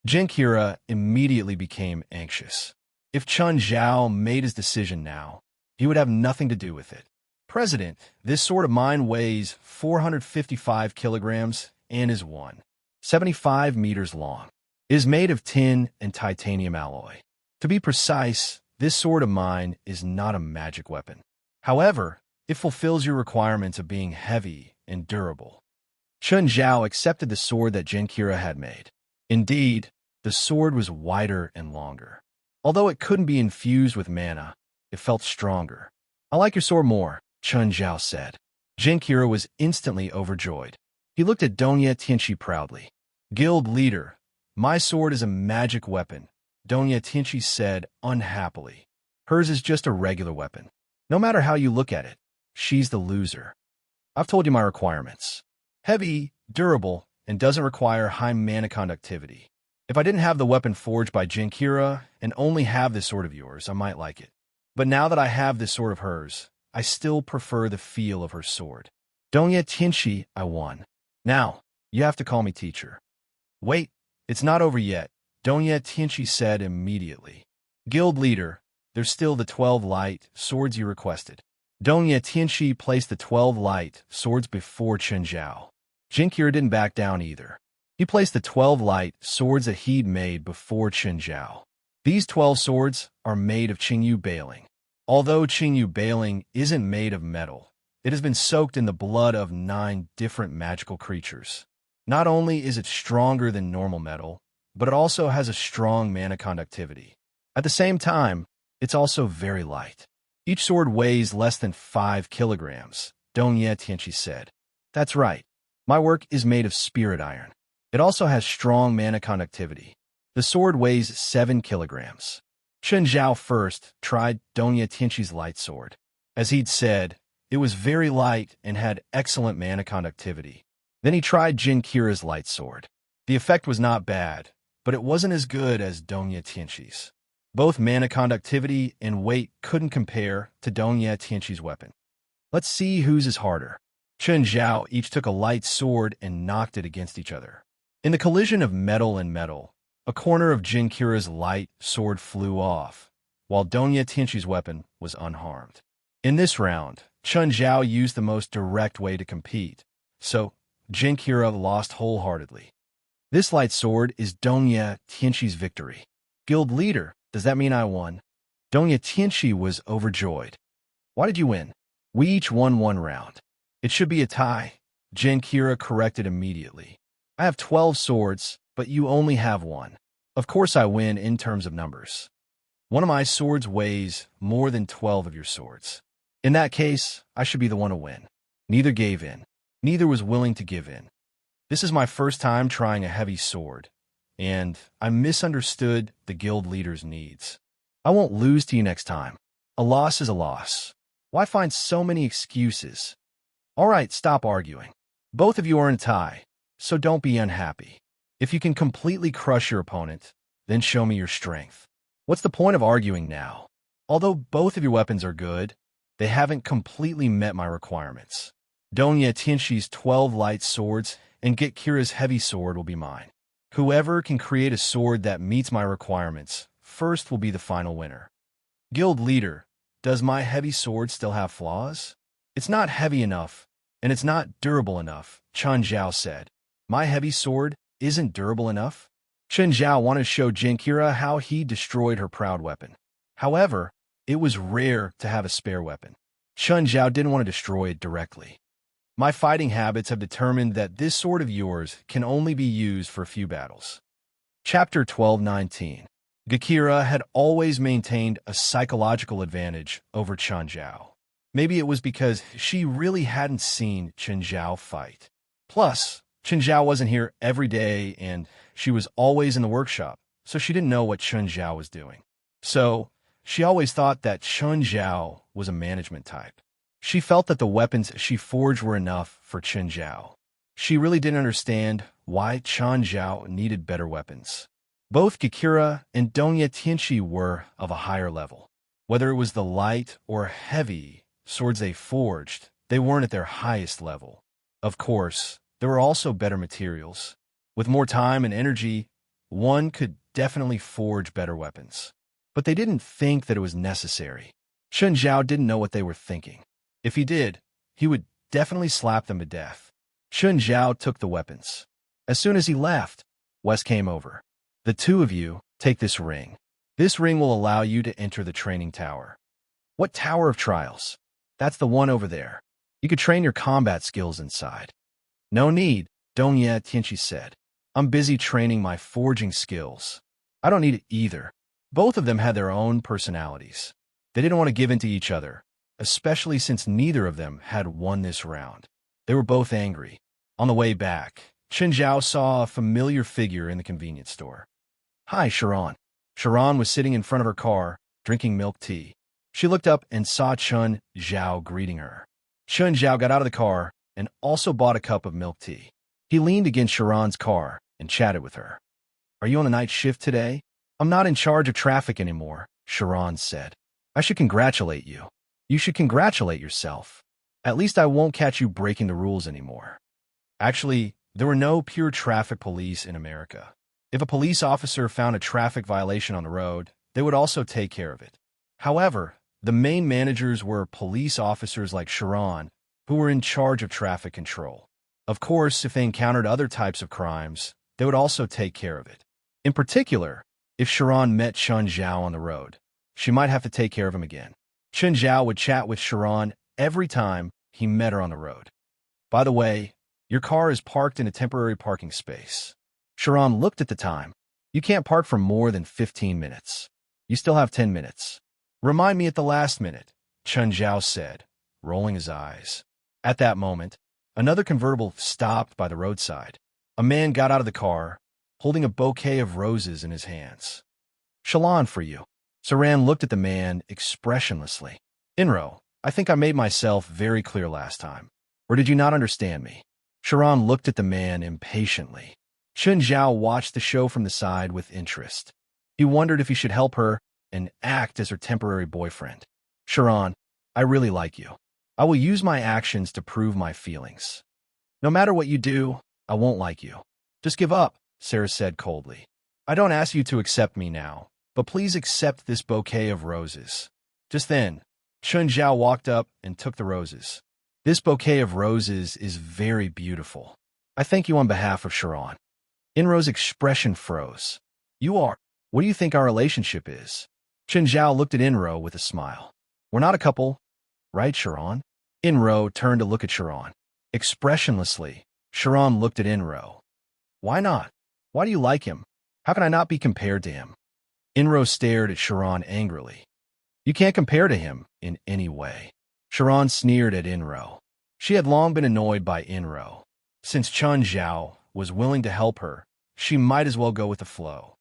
Jinkira immediately became anxious. If Chun Zhao made his decision now, he would have nothing to do with it. President, this sword of mine weighs 455 kilograms and is 75 meters long. It is made of tin and titanium alloy. To be precise, this sword of mine is not a magic weapon. However, it fulfills your requirements of being heavy and durable. Chun Zhao accepted the sword that Jinkira had made. Indeed, the sword was wider and longer. Although it couldn't be infused with mana, it felt stronger. I like your sword more, Chun Zhao said. Jinkira was instantly overjoyed. He looked at Dongye Tianxi proudly. Guild leader, my sword is a magic weapon, Dongye Tianxi said unhappily. Hers is just a regular weapon. No matter how you look at it, she's the loser. I've told you my requirements. Heavy, durable, and doesn't require high mana conductivity. If I didn't have the weapon forged by Jinkira and only have this sword of yours, I might like it. But now that I have this sword of hers, I still prefer the feel of her sword. Dongye Tianxi, I won. Now, you have to call me teacher. Wait, it's not over yet, Dongye Tianxi said immediately. Guild leader, there's still the 12 light swords you requested. Dongye Tianxi placed the 12 light swords before Chun Zhao. Jinkira didn't back down either. He placed the 12 light swords that he'd made before Chun Zhao. These 12 swords are made of Qingyu Bailing. Although Qingyu Bailing isn't made of metal, it has been soaked in the blood of 9 different magical creatures. Not only is it stronger than normal metal, but it also has a strong mana conductivity. At the same time, it's also very light. Each sword weighs less than 5 kilograms, Dongye Tianxi said. That's right. My work is made of spirit iron. It also has strong mana conductivity. The sword weighs 7 kilograms. Chun Zhao first tried Dongye Tianxi's light sword. As he'd said, it was very light and had excellent mana conductivity. Then he tried Jinkira's light sword. The effect was not bad, but it wasn't as good as Dongye Tianxi's. Both mana conductivity and weight couldn't compare to Dongye Tianxi's weapon. Let's see whose is harder. Chen Zhao each took a light sword and knocked it against each other. In the collision of metal and metal, a corner of Jin Kira's light sword flew off, while Donya Tianqi's weapon was unharmed. In this round, Chen Zhao used the most direct way to compete, so Jin Kira lost wholeheartedly. This light sword is Donya Tianqi's victory. Guild leader, does that mean I won? Donya Tianqi was overjoyed. Why did you win? We each won one round. It should be a tie. Jin Kira corrected immediately. I have 12 swords, but you only have one. Of course I win in terms of numbers. One of my swords weighs more than 12 of your swords. In that case, I should be the one to win. Neither gave in. Neither was willing to give in. This is my first time trying a heavy sword, and I misunderstood the guild leader's needs. I won't lose to you next time. A loss is a loss. Why find so many excuses? All right, stop arguing. Both of you are in a tie, so don't be unhappy. If you can completely crush your opponent, then show me your strength. What's the point of arguing now? Although both of your weapons are good, they haven't completely met my requirements. Donya Tianqi's 12 light swords and Get Kira's heavy sword will be mine. Whoever can create a sword that meets my requirements first will be the final winner. Guild leader, does my heavy sword still have flaws? It's not heavy enough, and it's not durable enough, Chen Zhao said. My heavy sword isn't durable enough? Chen Zhao wanted to show Jin Kira how he destroyed her proud weapon. However, it was rare to have a spare weapon. Chen Zhao didn't want to destroy it directly. My fighting habits have determined that this sword of yours can only be used for a few battles. Chapter 12:19. Kira had always maintained a psychological advantage over Chen Zhao. Maybe it was because she really hadn't seen Chen Zhao fight. Plus, Chen Zhao wasn't here every day and she was always in the workshop, so she didn't know what Chen Zhao was doing. So, she always thought that Chen Zhao was a management type. She felt that the weapons she forged were enough for Chen Zhao. She really didn't understand why Chen Zhao needed better weapons. Both Kira and Donya Tianqi were of a higher level. Whether it was the light or heavy swords they forged, they weren't at their highest level. Of course, there were also better materials. With more time and energy, one could definitely forge better weapons. But they didn't think that it was necessary. Chen Zhao didn't know what they were thinking. If he did, he would definitely slap them to death. Chen Zhao took the weapons. As soon as he left, Wes came over. The two of you take this ring. This ring will allow you to enter the training tower. What tower of trials? That's the one over there. You could train your combat skills inside. No need, Donya Tianqi said. I'm busy training my forging skills. I don't need it either. Both of them had their own personalities. They didn't want to give in to each other, especially since neither of them had won this round. They were both angry. On the way back, Chen Zhao saw a familiar figure in the convenience store. Hi, Sharon. Sharon was sitting in front of her car, drinking milk tea. She looked up and saw Chen Zhao greeting her. Chen Zhao got out of the car and also bought a cup of milk tea. He leaned against Sharon's car and chatted with her. Are you on the night shift today? I'm not in charge of traffic anymore, Sharon said. I should congratulate you. You should congratulate yourself. At least I won't catch you breaking the rules anymore. Actually, there were no pure traffic police in America. If a police officer found a traffic violation on the road, they would also take care of it. However, the main managers were police officers like Sharon, who were in charge of traffic control. Of course, if they encountered other types of crimes, they would also take care of it. In particular, if Sharon met Chen Zhao on the road, she might have to take care of him again. Chen Zhao would chat with Sharon every time he met her on the road. By the way, your car is parked in a temporary parking space. Sharon looked at the time. You can't park for more than 15 minutes. You still have 10 minutes. Remind me at the last minute, Chen Zhao said, rolling his eyes. At that moment, another convertible stopped by the roadside. A man got out of the car, holding a bouquet of roses in his hands. Shalon for you. Saran looked at the man expressionlessly. Inro, I think I made myself very clear last time. Or did you not understand me? Sharon looked at the man impatiently. Chen Zhao watched the show from the side with interest. He wondered if he should help her and act as her temporary boyfriend. Sharon, I really like you. I will use my actions to prove my feelings. No matter what you do, I won't like you. Just give up, Sarah said coldly. I don't ask you to accept me now, but please accept this bouquet of roses. Just then, Chun Zhao walked up and took the roses. This bouquet of roses is very beautiful. I thank you on behalf of Sharon. Inro's expression froze. What do you think our relationship is? Chun Zhao looked at Inro with a smile. We're not a couple, right, Sharon? Inro turned to look at Sharon. Expressionlessly, Sharon looked at Inro. Why not? Why do you like him? How can I not be compared to him? Inro stared at Sharon angrily. You can't compare to him in any way. Sharon sneered at Inro. She had long been annoyed by Inro. Since Chun Zhao was willing to help her, she might as well go with the flow.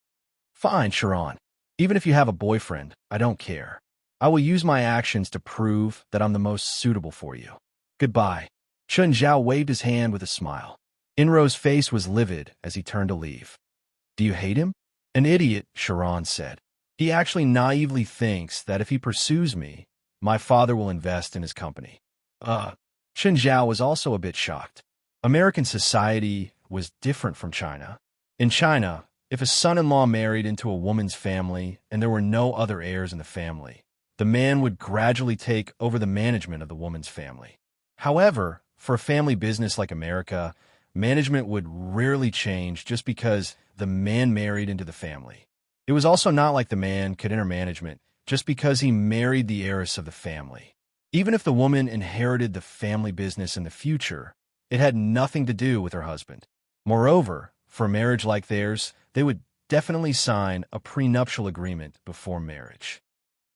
Fine, Sharon. Even if you have a boyfriend, I don't care. I will use my actions to prove that I'm the most suitable for you. Goodbye. Chun Zhao waved his hand with a smile. Inro's face was livid as he turned to leave. Do you hate him? An idiot, Sharon said. He actually naively thinks that if he pursues me, my father will invest in his company. Chun Zhao was also a bit shocked. American society was different from China. In China, if a son-in-law married into a woman's family and there were no other heirs in the family, the man would gradually take over the management of the woman's family. However, for a family business like America, management would rarely change just because the man married into the family. It was also not like the man could enter management just because he married the heiress of the family. Even if the woman inherited the family business in the future, it had nothing to do with her husband. Moreover, for a marriage like theirs, they would definitely sign a prenuptial agreement before marriage.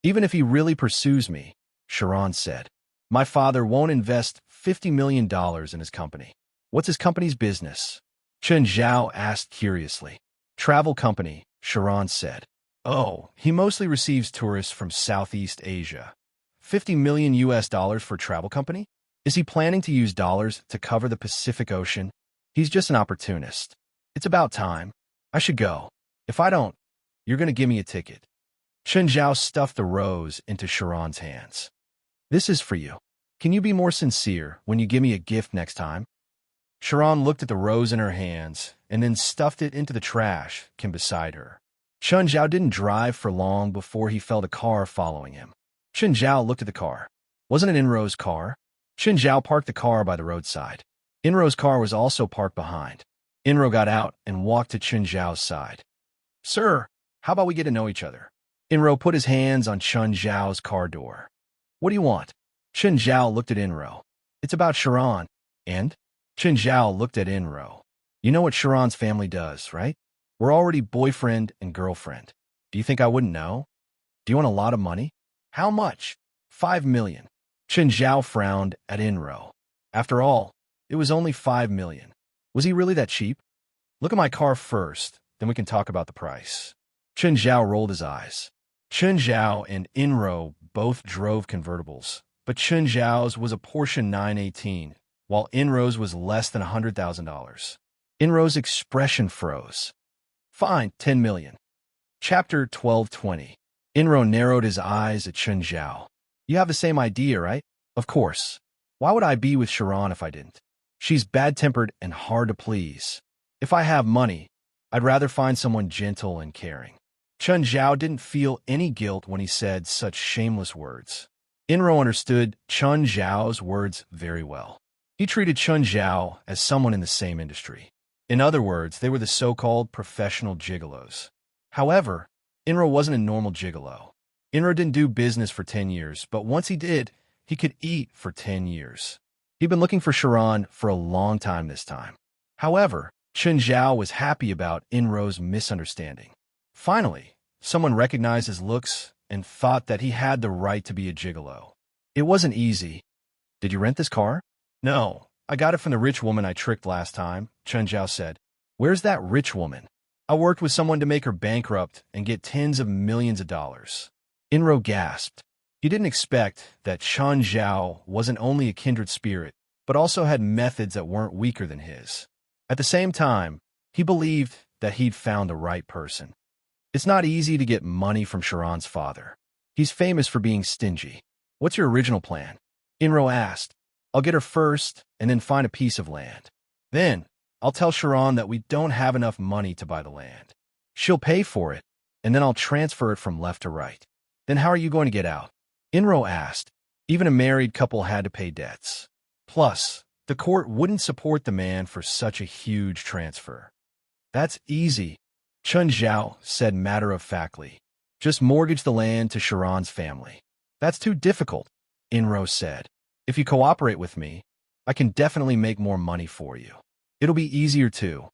Even if he really pursues me, Sharon said, my father won't invest $50 million in his company. What's his company's business? Chun Zhao asked curiously. Travel company, Sharon said. Oh, he mostly receives tourists from Southeast Asia. $50 million for travel company? Is he planning to use dollars to cover the Pacific Ocean? He's just an opportunist. It's about time. I should go. If I don't, you're going to give me a ticket. Chun Zhao stuffed the rose into Sharon's hands. This is for you. Can you be more sincere when you give me a gift next time? Sharon looked at the rose in her hands and then stuffed it into the trash can beside her. Chun Zhao didn't drive for long before he felt a car following him. Chun Zhao looked at the car. Wasn't it Inro's car? Chun Zhao parked the car by the roadside. Inro's car was also parked behind. Inro got out and walked to Chun Zhao's side. Sir, how about we get to know each other? Inro put his hands on Chun Zhao's car door. What do you want? Chun Zhao looked at Inro. It's about Sharon. And? Chun Zhao looked at Inro. You know what Sharon's family does, right? We're already boyfriend and girlfriend. Do you think I wouldn't know? Do you want a lot of money? How much? 5 million. Chun Zhao frowned at Inro. After all, it was only 5 million. Was he really that cheap? Look at my car first, then we can talk about the price. Chun Zhao rolled his eyes. Chun Zhao and Inro both drove convertibles, but Chun Zhao's was a Porsche 918, while Inro's was less than $100,000. Inro's expression froze. Fine, 10 million. Chapter 1220. Inro narrowed his eyes at Chun Zhao. You have the same idea, right? Of course. Why would I be with Sharon if I didn't? She's bad-tempered and hard to please. If I have money, I'd rather find someone gentle and caring. Chun Zhao didn't feel any guilt when he said such shameless words. Inro understood Chun Zhao's words very well. He treated Chun Zhao as someone in the same industry. In other words, they were the so-called professional gigolos. However, Inro wasn't a normal gigolo. Inro didn't do business for 10 years, but once he did, he could eat for 10 years. He'd been looking for Sharon for a long time this time. However, Chun Zhao was happy about Inro's misunderstanding. Finally, someone recognized his looks and thought that he had the right to be a gigolo. It wasn't easy. Did you rent this car? No, I got it from the rich woman I tricked last time, Chun Zhao said. Where's that rich woman? I worked with someone to make her bankrupt and get tens of millions of dollars. Inro gasped. He didn't expect that Chun Zhao wasn't only a kindred spirit, but also had methods that weren't weaker than his. At the same time, he believed that he'd found the right person. It's not easy to get money from Sharon's father. He's famous for being stingy. What's your original plan? Inro asked. I'll get her first, and then find a piece of land. Then, I'll tell Sharon that we don't have enough money to buy the land. She'll pay for it, and then I'll transfer it from left to right. Then how are you going to get out? Inro asked. Even a married couple had to pay debts. Plus, the court wouldn't support the man for such a huge transfer. That's easy, Chun Zhao said matter-of-factly. Just mortgage the land to Sharon's family. That's too difficult, Inro said. If you cooperate with me, I can definitely make more money for you. It'll be easier too.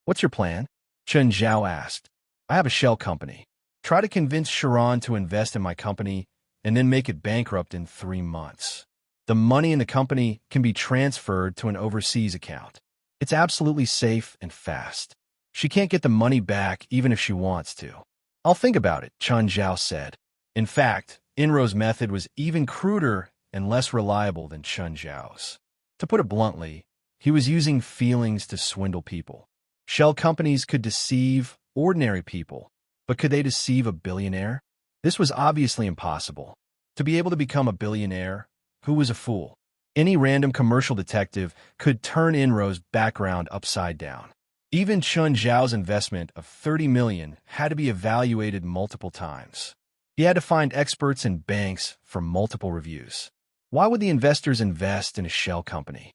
What's your plan? Chun Zhao asked. I have a shell company. Try to convince Sharon to invest in my company and then make it bankrupt in 3 months. The money in the company can be transferred to an overseas account. It's absolutely safe and fast. She can't get the money back even if she wants to. I'll think about it, Chun Zhao said. In fact, Inro's method was even cruder and less reliable than Chun Zhao's. To put it bluntly, he was using feelings to swindle people. Shell companies could deceive ordinary people, but could they deceive a billionaire? This was obviously impossible. To be able to become a billionaire, who was a fool? Any random commercial detective could turn Inro's background upside down. Even Chun Zhao's investment of 30 million had to be evaluated multiple times. He had to find experts and banks for multiple reviews. Why would the investors invest in a shell company?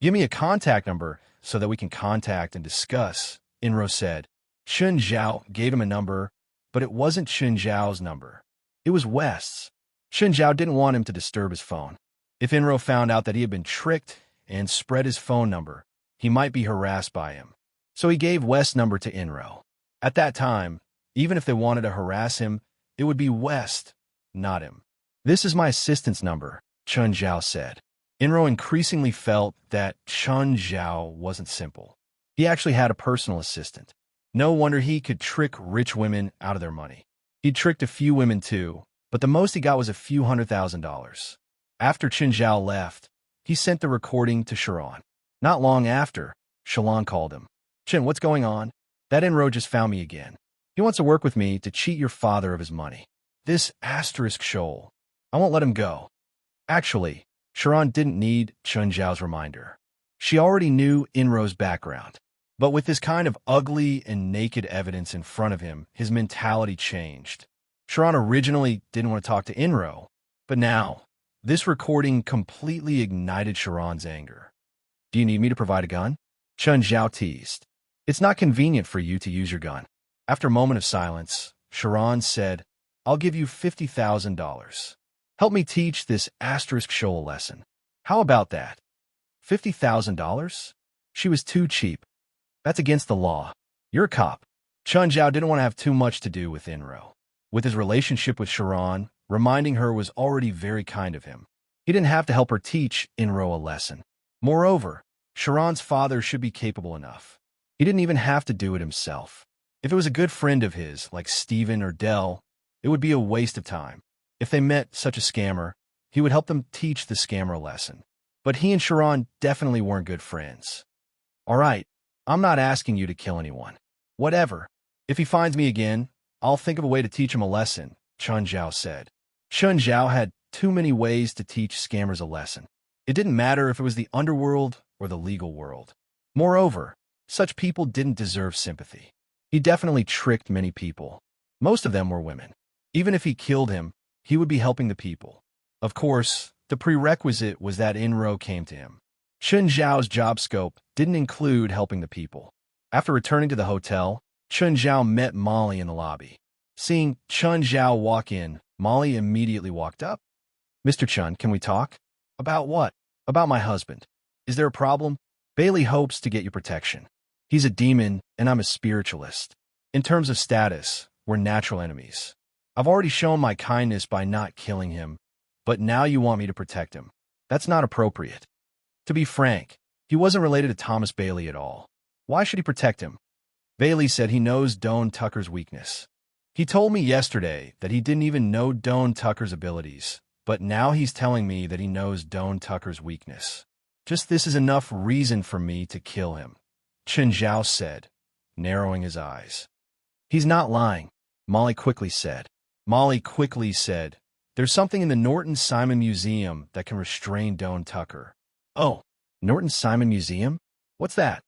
Give me a contact number so that we can contact and discuss, Inro said. Chun Zhao gave him a number, but it wasn't Chun Zhao's number. It was West's. Chun Zhao didn't want him to disturb his phone. If Inro found out that he had been tricked and spread his phone number, he might be harassed by him. So he gave West's number to Inro. At that time, even if they wanted to harass him, it would be West, not him. This is my assistant's number, Chun Zhao said. Inro increasingly felt that Chun Zhao wasn't simple. He actually had a personal assistant. No wonder he could trick rich women out of their money. He'd tricked a few women too, but the most he got was a few $100,000. After Chun Zhao left, he sent the recording to Sharon. Not long after, Sharon called him. Chin, what's going on? That Inro just found me again. He wants to work with me to cheat your father of his money. This asterisk shoal. I won't let him go. Actually, Sharon didn't need Chun Zhao's reminder. She already knew Inro's background. But with this kind of ugly and naked evidence in front of him, his mentality changed. Sharon originally didn't want to talk to Inro, but now, this recording completely ignited Sharon's anger. Do you need me to provide a gun? Chun Zhao teased. It's not convenient for you to use your gun. After a moment of silence, Sharon said, I'll give you $50,000. Help me teach this asterisk shoal lesson. How about that? $50,000? She was too cheap. That's against the law. You're a cop. Chun Zhao didn't want to have too much to do with Inro. With his relationship with Sharon, reminding her was already very kind of him. He didn't have to help her teach Inro a lesson. Moreover, Sharon's father should be capable enough. He didn't even have to do it himself. If it was a good friend of his, like Steven or Dell, it would be a waste of time. If they met such a scammer, he would help them teach the scammer a lesson. But he and Sharon definitely weren't good friends. All right, I'm not asking you to kill anyone. Whatever. If he finds me again, I'll think of a way to teach him a lesson, Chun Zhao said. Chun Zhao had too many ways to teach scammers a lesson. It didn't matter if it was the underworld or the legal world. Moreover, such people didn't deserve sympathy. He definitely tricked many people. Most of them were women. Even if he killed him, he would be helping the people. Of course, the prerequisite was that Inro came to him. Chun Zhao's job scope didn't include helping the people. After returning to the hotel, Chun Zhao met Molly in the lobby. Seeing Chun Zhao walk in, Molly immediately walked up. Mr. Chun, can we talk? About what? About my husband. Is there a problem? Bailey hopes to get you protection. He's a demon, and I'm a spiritualist. In terms of status, we're natural enemies. I've already shown my kindness by not killing him, but now you want me to protect him. That's not appropriate. To be frank, he wasn't related to Thomas Bailey at all. Why should he protect him? Bailey said he knows Doan Tucker's weakness. He told me yesterday that he didn't even know Doan Tucker's abilities, but now he's telling me that he knows Doan Tucker's weakness. Just this is enough reason for me to kill him, Chun Zhao said, narrowing his eyes. He's not lying, Molly quickly said. Molly quickly said, There's something in the Norton Simon Museum that can restrain Doan Tucker. Oh, Norton Simon Museum? What's that?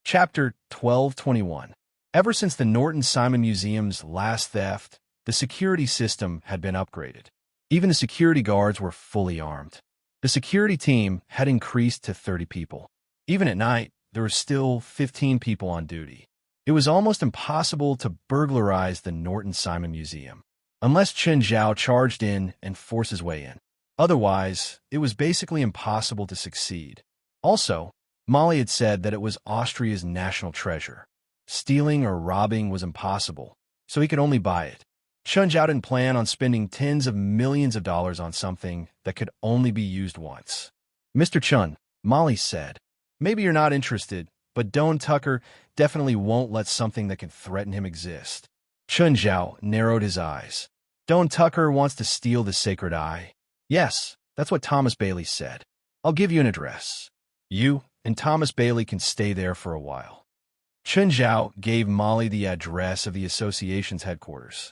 Chapter 1221. Ever since the Norton Simon Museum's last theft, the security system had been upgraded. Even the security guards were fully armed. The security team had increased to 30 people. Even at night, there were still 15 people on duty. It was almost impossible to burglarize the Norton Simon Museum, unless Chen Zhao charged in and forced his way in. Otherwise, it was basically impossible to succeed. Also, Molly had said that it was Austria's national treasure. Stealing or robbing was impossible, so he could only buy it. Chen Zhao didn't plan on spending tens of millions of dollars on something that could only be used once. Mr. Chun, Molly said, maybe you're not interested, but Doan Tucker definitely won't let something that can threaten him exist. Chen Zhao narrowed his eyes. Doan Tucker wants to steal the sacred eye? Yes, that's what Thomas Bailey said. I'll give you an address. You and Thomas Bailey can stay there for a while. Chen Zhao gave Molly the address of the association's headquarters.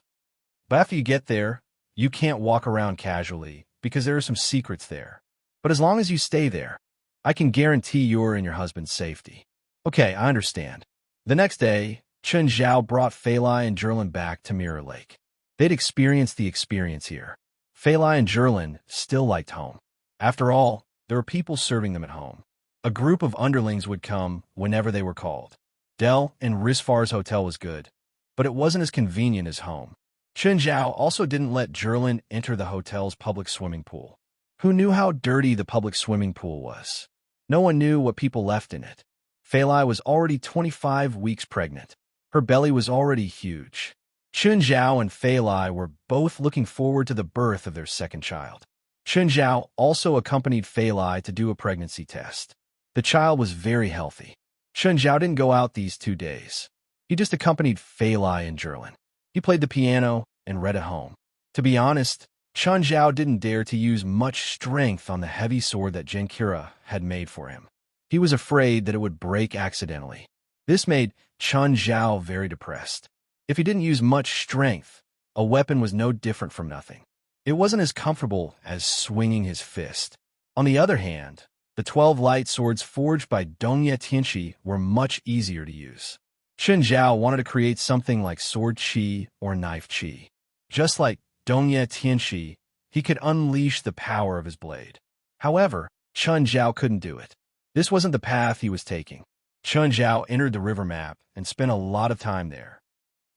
But after you get there, you can't walk around casually because there are some secrets there. But as long as you stay there, I can guarantee your and your husband's safety. Okay, I understand. The next day, Chen Zhao brought Fei Lai and Zherlin back to Mirror Lake. They'd experienced the experience here. Fei Lai and Zherlin still liked home. After all, there were people serving them at home. A group of underlings would come whenever they were called. Dell and Risfar's hotel was good, but it wasn't as convenient as home. Chen Zhao also didn't let Zherlin enter the hotel's public swimming pool. Who knew how dirty the public swimming pool was? No one knew what people left in it. Fei Lai was already 25 weeks pregnant. Her belly was already huge. Chen Zhao and Fei Lai were both looking forward to the birth of their second child. Chen Zhao also accompanied Fei Lai to do a pregnancy test. The child was very healthy. Chen Zhao didn't go out these 2 days. He just accompanied Fei Lai and Zherlin. He played the piano and read at home. To be honest, Chen Zhao didn't dare to use much strength on the heavy sword that Jinkira had made for him. He was afraid that it would break accidentally. This made Chen Zhao very depressed. If he didn't use much strength, a weapon was no different from nothing. It wasn't as comfortable as swinging his fist. On the other hand, the 12 light swords forged by Dongye Tianxi were much easier to use. Chen Zhao wanted to create something like sword qi or knife qi. Just like Dongye Tianxi, he could unleash the power of his blade. However, Chen Zhao couldn't do it. This wasn't the path he was taking. Chen Zhao entered the river map and spent a lot of time there.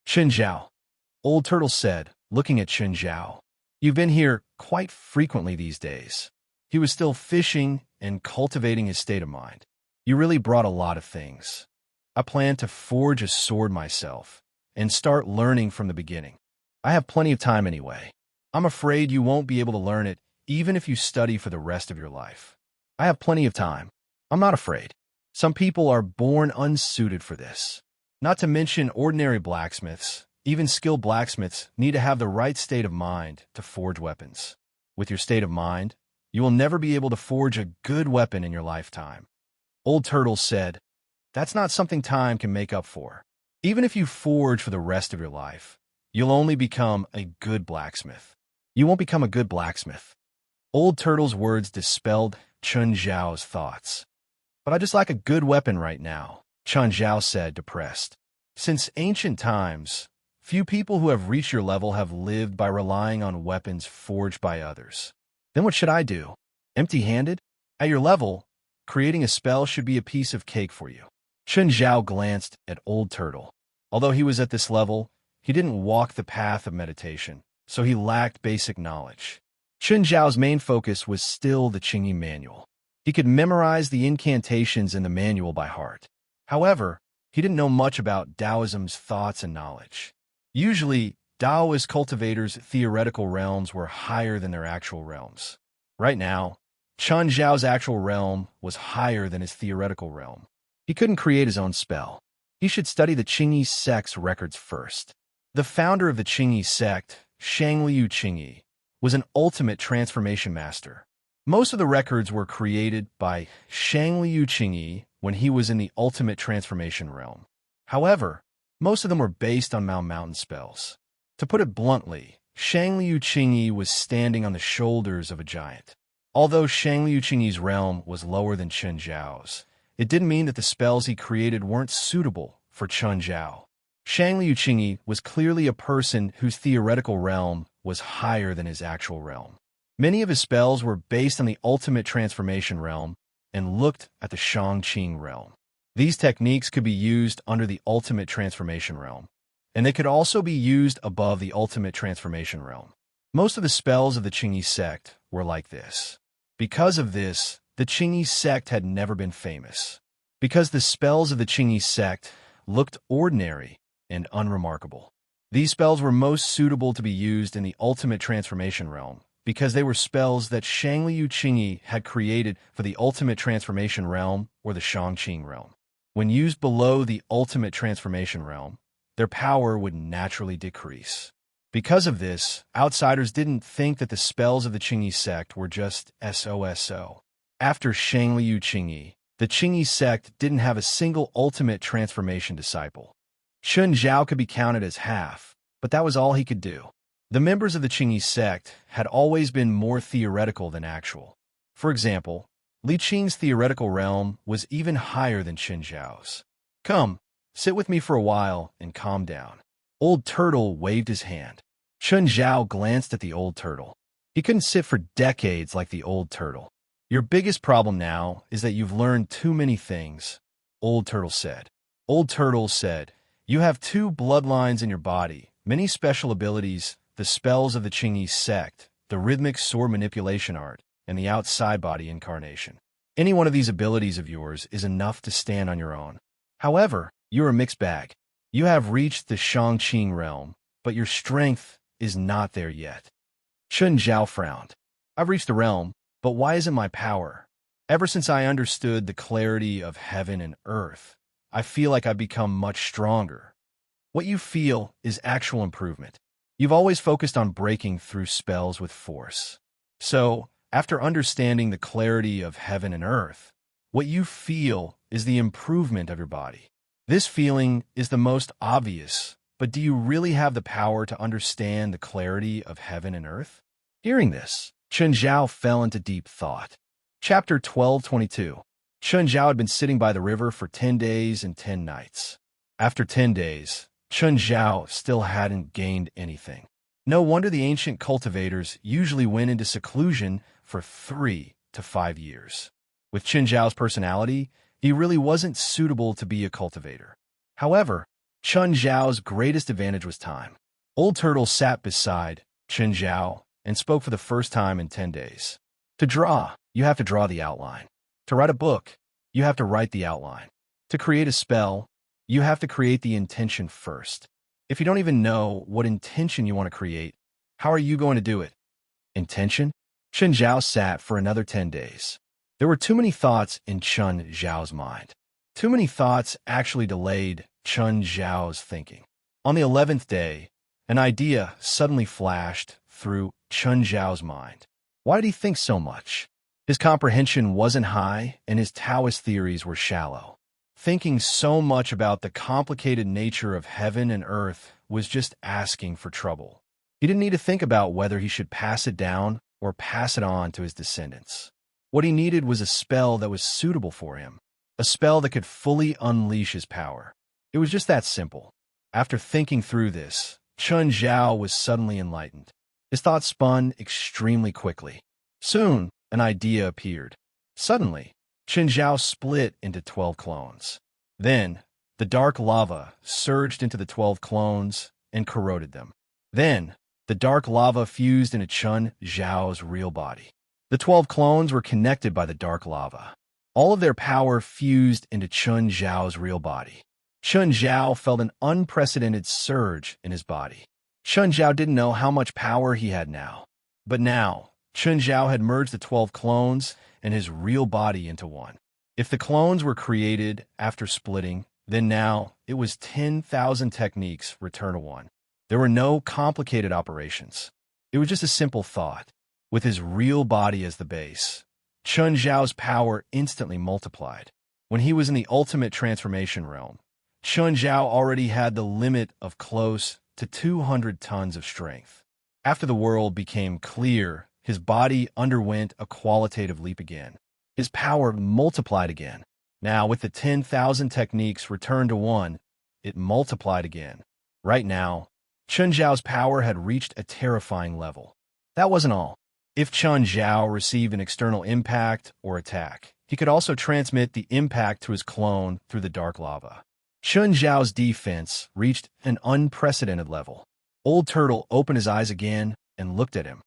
Chen Zhao, Old Turtle said, looking at Chen Zhao. You've been here quite frequently these days. He was still fishing and cultivating his state of mind. You really brought a lot of things. I plan to forge a sword myself and start learning from the beginning. I have plenty of time anyway. I'm afraid you won't be able to learn it even if you study for the rest of your life. I have plenty of time. I'm not afraid. Some people are born unsuited for this. Not to mention ordinary blacksmiths. Even skilled blacksmiths need to have the right state of mind to forge weapons. With your state of mind, you will never be able to forge a good weapon in your lifetime. Old Turtle said, that's not something time can make up for. Even if you forge for the rest of your life, you'll only become a good blacksmith. You won't become a good blacksmith. Old Turtle's words dispelled Chen Zhao's thoughts. But I just like a good weapon right now, Chen Zhao said, depressed. Since ancient times, few people who have reached your level have lived by relying on weapons forged by others. Then what should I do? Empty-handed? At your level, creating a spell should be a piece of cake for you. Chen Zhao glanced at Old Turtle. Although he was at this level, he didn't walk the path of meditation, so he lacked basic knowledge. Chen Zhao's main focus was still the Qingyi manual. He could memorize the incantations in the manual by heart. However, he didn't know much about Taoism's thoughts and knowledge. Usually, Taoist cultivators' theoretical realms were higher than their actual realms. Right now, Chen Zhao's actual realm was higher than his theoretical realm. He couldn't create his own spell. He should study the Qingyi sect's records first. The founder of the Qingyi sect, Shangliu Qingyi, was an ultimate transformation master. Most of the records were created by Shangliu Qingyi when he was in the ultimate transformation realm. However, most of them were based on Mountain spells. To put it bluntly, Shangliu Qingyi was standing on the shoulders of a giant. Although Shangliu Qingyi's realm was lower than Chen Zhao's, it didn't mean that the spells he created weren't suitable for Chen Zhao. Shangliu Qingyi was clearly a person whose theoretical realm was higher than his actual realm. Many of his spells were based on the ultimate transformation realm and looked at the Shangqing realm. These techniques could be used under the ultimate transformation realm, and they could also be used above the ultimate transformation realm. Most of the spells of the Qingyi sect were like this. Because of this, the Qingyi sect had never been famous. Because the spells of the Qingyi sect looked ordinary and unremarkable. These spells were most suitable to be used in the ultimate transformation realm, because they were spells that Shangliu Qingyi had created for the ultimate transformation realm or the Shangqing realm. When used below the ultimate transformation realm, their power would naturally decrease. Because of this, outsiders didn't think that the spells of the Qingyi sect were just so. After Shangliu Qingyi, the Qingyi sect didn't have a single ultimate transformation disciple. Chen Zhao could be counted as half, but that was all he could do. The members of the Qingyi sect had always been more theoretical than actual. For example, Li Qing's theoretical realm was even higher than Chen Zhao's. "Come, sit with me for a while and calm down." Old Turtle waved his hand. Chen Zhao glanced at the old turtle. He couldn't sit for decades like the old turtle. "Your biggest problem now is that you've learned too many things," Old Turtle said. Old Turtle said, "You have two bloodlines in your body, many special abilities, the spells of the Qingyi sect, the rhythmic sword manipulation art, and the outside body incarnation. Any one of these abilities of yours is enough to stand on your own. However, you're a mixed bag. You have reached the Shangqing realm, but your strength is not there yet." Chen Zhao frowned. "I've reached the realm, but why isn't my power? Ever since I understood the clarity of heaven and earth, I feel like I've become much stronger." "What you feel is actual improvement. You've always focused on breaking through spells with force. So, after understanding the clarity of heaven and earth, what you feel is the improvement of your body. This feeling is the most obvious, but do you really have the power to understand the clarity of heaven and earth?" Hearing this, Chen Zhao fell into deep thought. Chapter 12:22. Chen Zhao had been sitting by the river for 10 days and 10 nights. After 10 days, Chen Zhao still hadn't gained anything. No wonder the ancient cultivators usually went into seclusion for 3 to 5 years. With Chen Zhao's personality, he really wasn't suitable to be a cultivator. However, Chen Zhao's greatest advantage was time. Old Turtle sat beside Chen Zhao and spoke for the first time in 10 days. To draw, you have to draw the outline. To write a book, you have to write the outline. To create a spell, you have to create the intention first. If you don't even know what intention you want to create, how are you going to do it? Intention? Chen Zhao sat for another 10 days. There were too many thoughts in Chen Zhao's mind. Too many thoughts actually delayed Chen Zhao's thinking. On the 11th day, an idea suddenly flashed through Chen Zhao's mind. Why did he think so much? His comprehension wasn't high, and his Taoist theories were shallow. Thinking so much about the complicated nature of heaven and earth was just asking for trouble. He didn't need to think about whether he should pass it down or pass it on to his descendants. What he needed was a spell that was suitable for him, a spell that could fully unleash his power. It was just that simple. After thinking through this, Chen Zhao was suddenly enlightened. His thoughts spun extremely quickly. Soon, an idea appeared. Suddenly, Chen Zhao split into 12 clones. Then, the dark lava surged into the 12 clones and corroded them. Then, the dark lava fused into Chen Zhao's real body. The 12 clones were connected by the dark lava. All of their power fused into Chen Zhao's real body. Chen Zhao felt an unprecedented surge in his body. Chen Zhao didn't know how much power he had now. But now, Chen Zhao had merged the 12 clones and his real body into one. If the clones were created after splitting, then now it was 10,000 techniques return to one. There were no complicated operations. It was just a simple thought. With his real body as the base, Chen Zhao's power instantly multiplied. When he was in the ultimate transformation realm, Chen Zhao already had the limit of close to 200 tons of strength. After the world became clear, his body underwent a qualitative leap again. His power multiplied again. Now, with the 10,000 techniques returned to one, it multiplied again. Right now, Chun Zhao's power had reached a terrifying level. That wasn't all. If Chun Zhao received an external impact or attack, he could also transmit the impact to his clone through the dark lava. Chun Zhao's defense reached an unprecedented level. Old Turtle opened his eyes again and looked at him.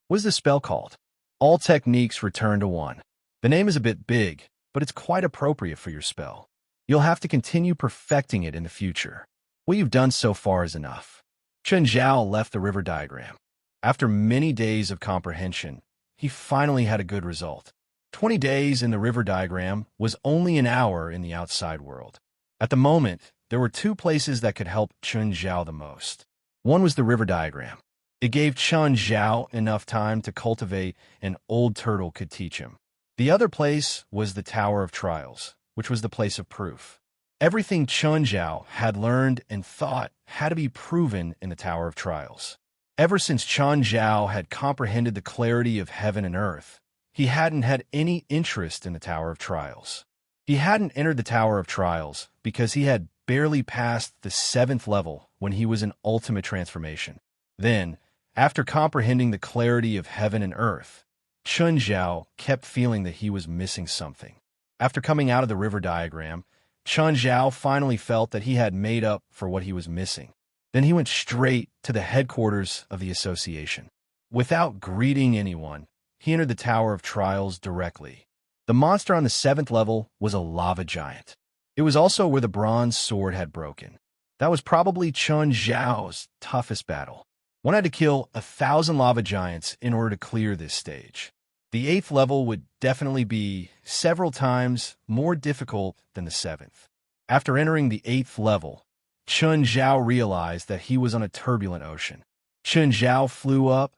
What is the spell called? All techniques return to one. The name is a bit big, but it's quite appropriate for your spell. You'll have to continue perfecting it in the future. What you've done so far is enough. Chun Zhao left the river diagram. After many days of comprehension, he finally had a good result. 20 days in the river diagram was only an hour in the outside world. At the moment, there were two places that could help Chun Zhao the most. One was the river diagram. It gave Chun Zhao enough time to cultivate an Old Turtle could teach him. The other place was the Tower of Trials, which was the place of proof. Everything Chun Zhao had learned and thought had to be proven in the Tower of Trials. Ever since Chun Zhao had comprehended the clarity of heaven and earth, he hadn't had any interest in the Tower of Trials. He hadn't entered the Tower of Trials because he had barely passed the 7th level when he was in ultimate transformation. Then, after comprehending the clarity of heaven and earth, Chun Zhao kept feeling that he was missing something. After coming out of the river diagram, Chun Zhao finally felt that he had made up for what he was missing. Then he went straight to the headquarters of the association. Without greeting anyone, he entered the Tower of Trials directly. The monster on the 7th level was a lava giant. It was also where the bronze sword had broken. That was probably Chun Zhao's toughest battle. One had to kill 1,000 lava giants in order to clear this stage. The 8th level would definitely be several times more difficult than the 7th. After entering the 8th level, Chun Zhao realized that he was on a turbulent ocean. Chun Zhao flew up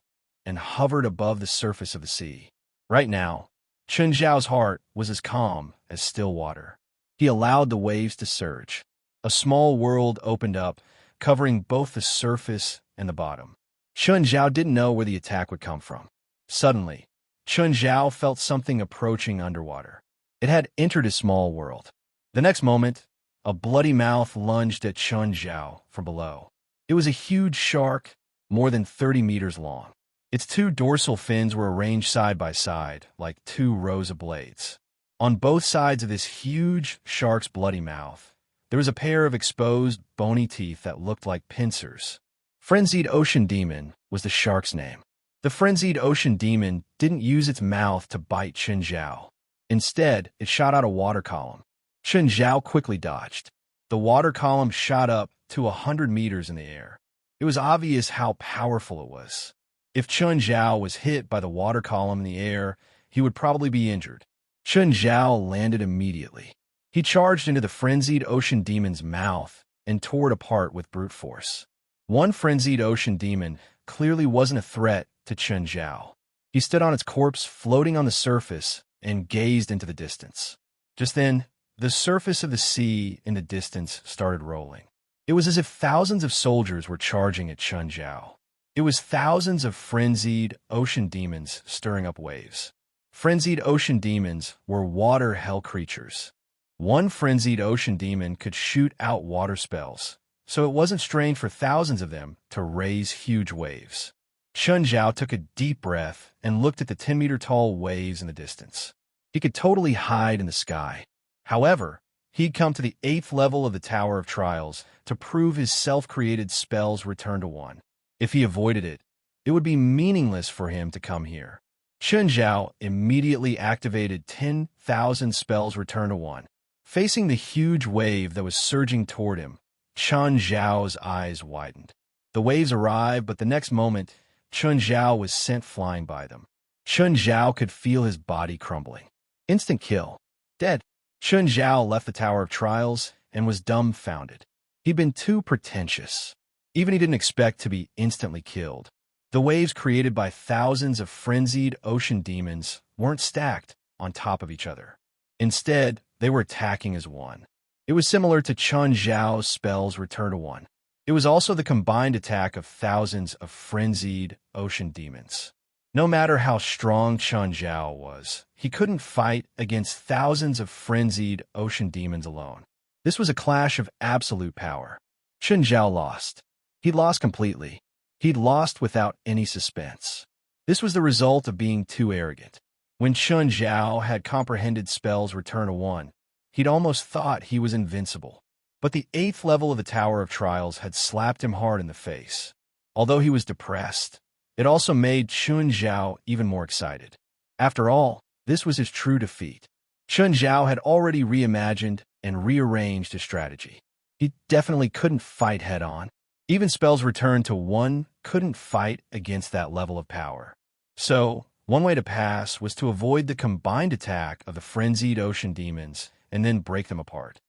and hovered above the surface of the sea. Right now, Chun Zhao's heart was as calm as still water. He allowed the waves to surge. A small world opened up, covering both the surface and the bottom. Chun Zhao didn't know where the attack would come from. Suddenly, Chun Zhao felt something approaching underwater. It had entered his small world. The next moment, a bloody mouth lunged at Chun Zhao from below. It was a huge shark, more than 30 meters long. Its two dorsal fins were arranged side by side, like two rows of blades. On both sides of this huge shark's bloody mouth, there was a pair of exposed, bony teeth that looked like pincers. Frenzied Ocean Demon was the shark's name. The Frenzied Ocean Demon didn't use its mouth to bite Chun Zhao. Instead, it shot out a water column. Chun Zhao quickly dodged. The water column shot up to 100 meters in the air. It was obvious how powerful it was. If Chun Zhao was hit by the water column in the air, he would probably be injured. Chun Zhao landed immediately. He charged into the Frenzied Ocean Demon's mouth and tore it apart with brute force. One Frenzied Ocean Demon clearly wasn't a threat to Chun Zhao. He stood on its corpse floating on the surface and gazed into the distance. Just then, the surface of the sea in the distance started rolling. It was as if thousands of soldiers were charging at Chun Zhao. It was thousands of Frenzied Ocean Demons stirring up waves. Frenzied Ocean Demons were water hell creatures. One Frenzied Ocean Demon could shoot out water spells, so it wasn't strange for thousands of them to raise huge waves. Chun Zhao took a deep breath and looked at the 10-meter-tall waves in the distance. He could totally hide in the sky. However, he'd come to the 8th level of the Tower of Trials to prove his self-created spells return to one. If he avoided it, it would be meaningless for him to come here. Chun Zhao immediately activated 10,000 spells return to one. Facing the huge wave that was surging toward him, Chun Zhao's eyes widened. The waves arrived, but the next moment, Chun Zhao was sent flying by them. Chun Zhao could feel his body crumbling. Instant kill. Dead. Chun Zhao left the Tower of Trials and was dumbfounded. He'd been too pretentious. Even he didn't expect to be instantly killed. The waves created by thousands of Frenzied Ocean Demons weren't stacked on top of each other. Instead, they were attacking as one. It was similar to Chun Zhao's spells return to one. It was also the combined attack of thousands of frenzied ocean demons. No matter how strong Chen Zhao was, he couldn't fight against thousands of frenzied ocean demons alone. This was a clash of absolute power. Chen Zhao lost. He'd lost completely. He'd lost without any suspense. This was the result of being too arrogant. When Chen Zhao had comprehended spells return to 1, he'd almost thought he was invincible. But the 8th level of the Tower of Trials had slapped him hard in the face. Although he was depressed, it also made Chen Zhao even more excited. After all, this was his true defeat. Chen Zhao had already reimagined and rearranged his strategy. He definitely couldn't fight head-on. Even spells returned to 1 couldn't fight against that level of power. So, one way to pass was to avoid the combined attack of the frenzied ocean demons and then break them apart.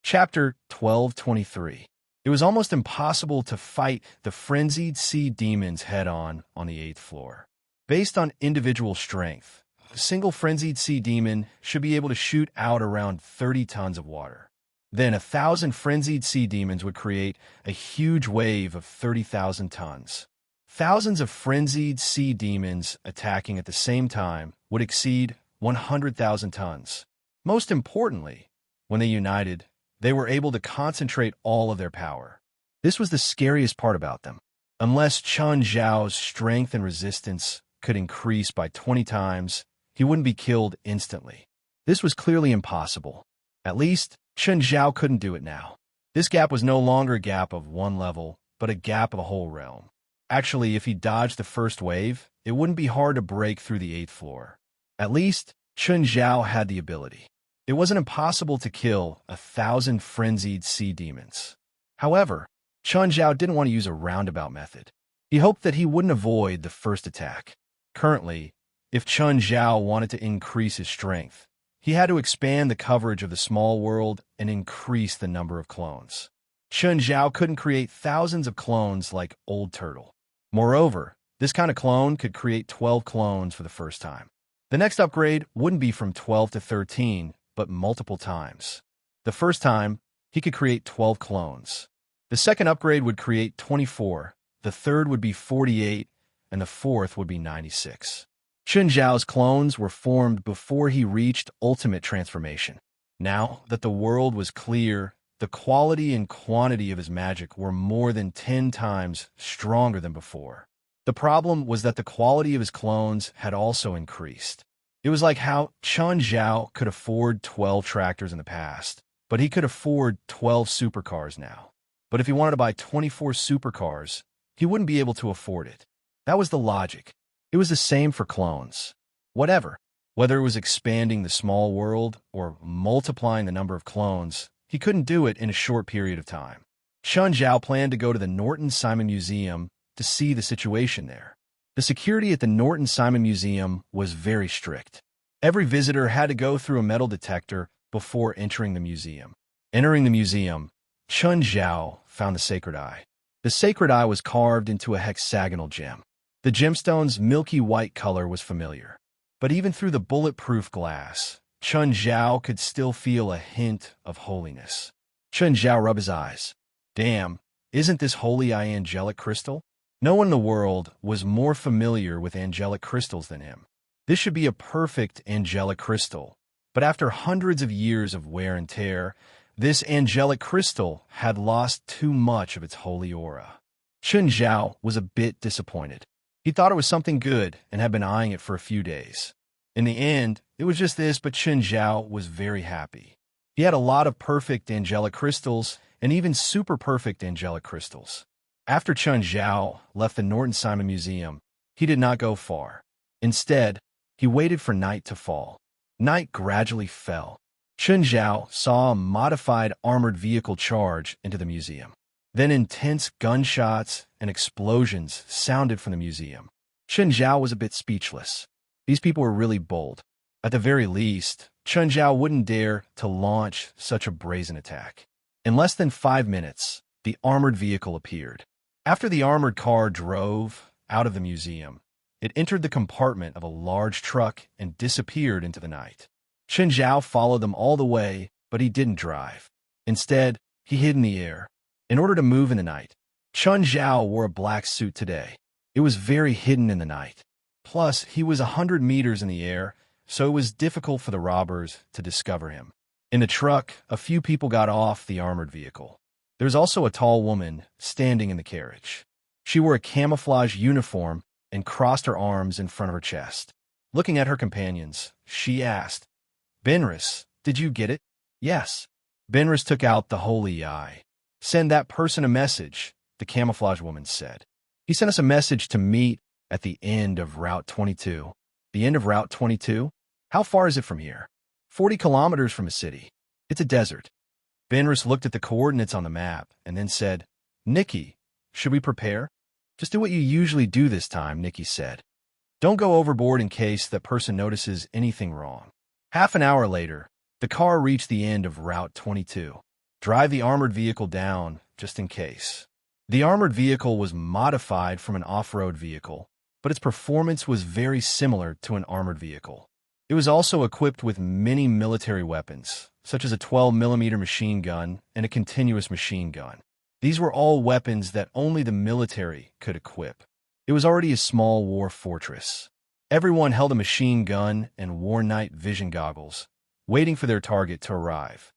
Chapter 1223. It was almost impossible to fight the frenzied sea demons head-on the 8th floor. Based on individual strength, a single frenzied sea demon should be able to shoot out around 30 tons of water. Then 1,000 frenzied sea demons would create a huge wave of 30,000 tons. Thousands of frenzied sea demons attacking at the same time would exceed 100,000 tons. Most importantly, when they united, they were able to concentrate all of their power. This was the scariest part about them. Unless Chen Zhao's strength and resistance could increase by 20 times, he wouldn't be killed instantly. This was clearly impossible. At least, Chen Zhao couldn't do it now. This gap was no longer a gap of 1 level, but a gap of a whole realm. Actually, if he dodged the first wave, it wouldn't be hard to break through the 8th floor. At least, Chen Zhao had the ability. It wasn't impossible to kill 1,000 frenzied sea demons. However, Chen Zhao didn't want to use a roundabout method. He hoped that he wouldn't avoid the first attack. Currently, if Chen Zhao wanted to increase his strength, he had to expand the coverage of the small world and increase the number of clones. Chen Zhao couldn't create thousands of clones like Old Turtle. Moreover, this kind of clone could create 12 clones for the first time. The next upgrade wouldn't be from 12 to 13, but multiple times. The first time, he could create 12 clones. The second upgrade would create 24, the third would be 48, and the fourth would be 96. Chen Zhao's clones were formed before he reached ultimate transformation. Now that the world was clear, the quality and quantity of his magic were more than 10 times stronger than before. The problem was that the quality of his clones had also increased. It was like how Chen Zhao could afford 12 tractors in the past, but he could afford 12 supercars now. But if he wanted to buy 24 supercars, he wouldn't be able to afford it. That was the logic. It was the same for clones. Whether it was expanding the small world or multiplying the number of clones, he couldn't do it in a short period of time. Chen Zhao planned to go to the Norton Simon Museum to see the situation there. The security at the Norton Simon Museum was very strict. Every visitor had to go through a metal detector before entering the museum. Entering the museum, Chen Zhao found the Sacred Eye. The Sacred Eye was carved into a hexagonal gem. The gemstone's milky white color was familiar. But even through the bulletproof glass, Chen Zhao could still feel a hint of holiness. Chen Zhao rubbed his eyes. Damn, isn't this holy eye angelic crystal? No one in the world was more familiar with angelic crystals than him. This should be a perfect angelic crystal. But after hundreds of years of wear and tear, this angelic crystal had lost too much of its holy aura. Chen Zhao was a bit disappointed. He thought it was something good and had been eyeing it for a few days. In the end, it was just this, but Chen Zhao was very happy. He had a lot of perfect angelic crystals and even super perfect angelic crystals. After Chen Zhao left the Norton Simon Museum, he did not go far. Instead, he waited for night to fall. Night gradually fell. Chen Zhao saw a modified armored vehicle charge into the museum. Then intense gunshots and explosions sounded from the museum. Chen Zhao was a bit speechless. These people were really bold. At the very least, Chen Zhao wouldn't dare to launch such a brazen attack. In less than 5 minutes, the armored vehicle appeared. After the armored car drove out of the museum, it entered the compartment of a large truck and disappeared into the night. Chen Zhao followed them all the way, but he didn't drive. Instead, he hid in the air. In order to move in the night, Chun Zhao wore a black suit today. It was very hidden in the night. Plus, he was 100 meters in the air, so it was difficult for the robbers to discover him. In the truck, a few people got off the armored vehicle. There was also a tall woman standing in the carriage. She wore a camouflage uniform and crossed her arms in front of her chest. Looking at her companions, she asked, "Benris, did you get it?" "Yes." Benris took out the holy eye. "Send that person a message," the camouflage woman said. "He sent us a message to meet at the end of Route 22. The end of Route 22? How far is it from here? 40 kilometers from a city. It's a desert." Benris looked at the coordinates on the map and then said, "Nikki, should we prepare?" "Just do what you usually do this time," Nikki said. "Don't go overboard in case that person notices anything wrong." Half an hour later, the car reached the end of Route 22. "Drive the armored vehicle down, just in case." The armored vehicle was modified from an off-road vehicle, but its performance was very similar to an armored vehicle. It was also equipped with many military weapons, such as a 12mm machine gun and a continuous machine gun. These were all weapons that only the military could equip. It was already a small war fortress. Everyone held a machine gun and wore night vision goggles, waiting for their target to arrive.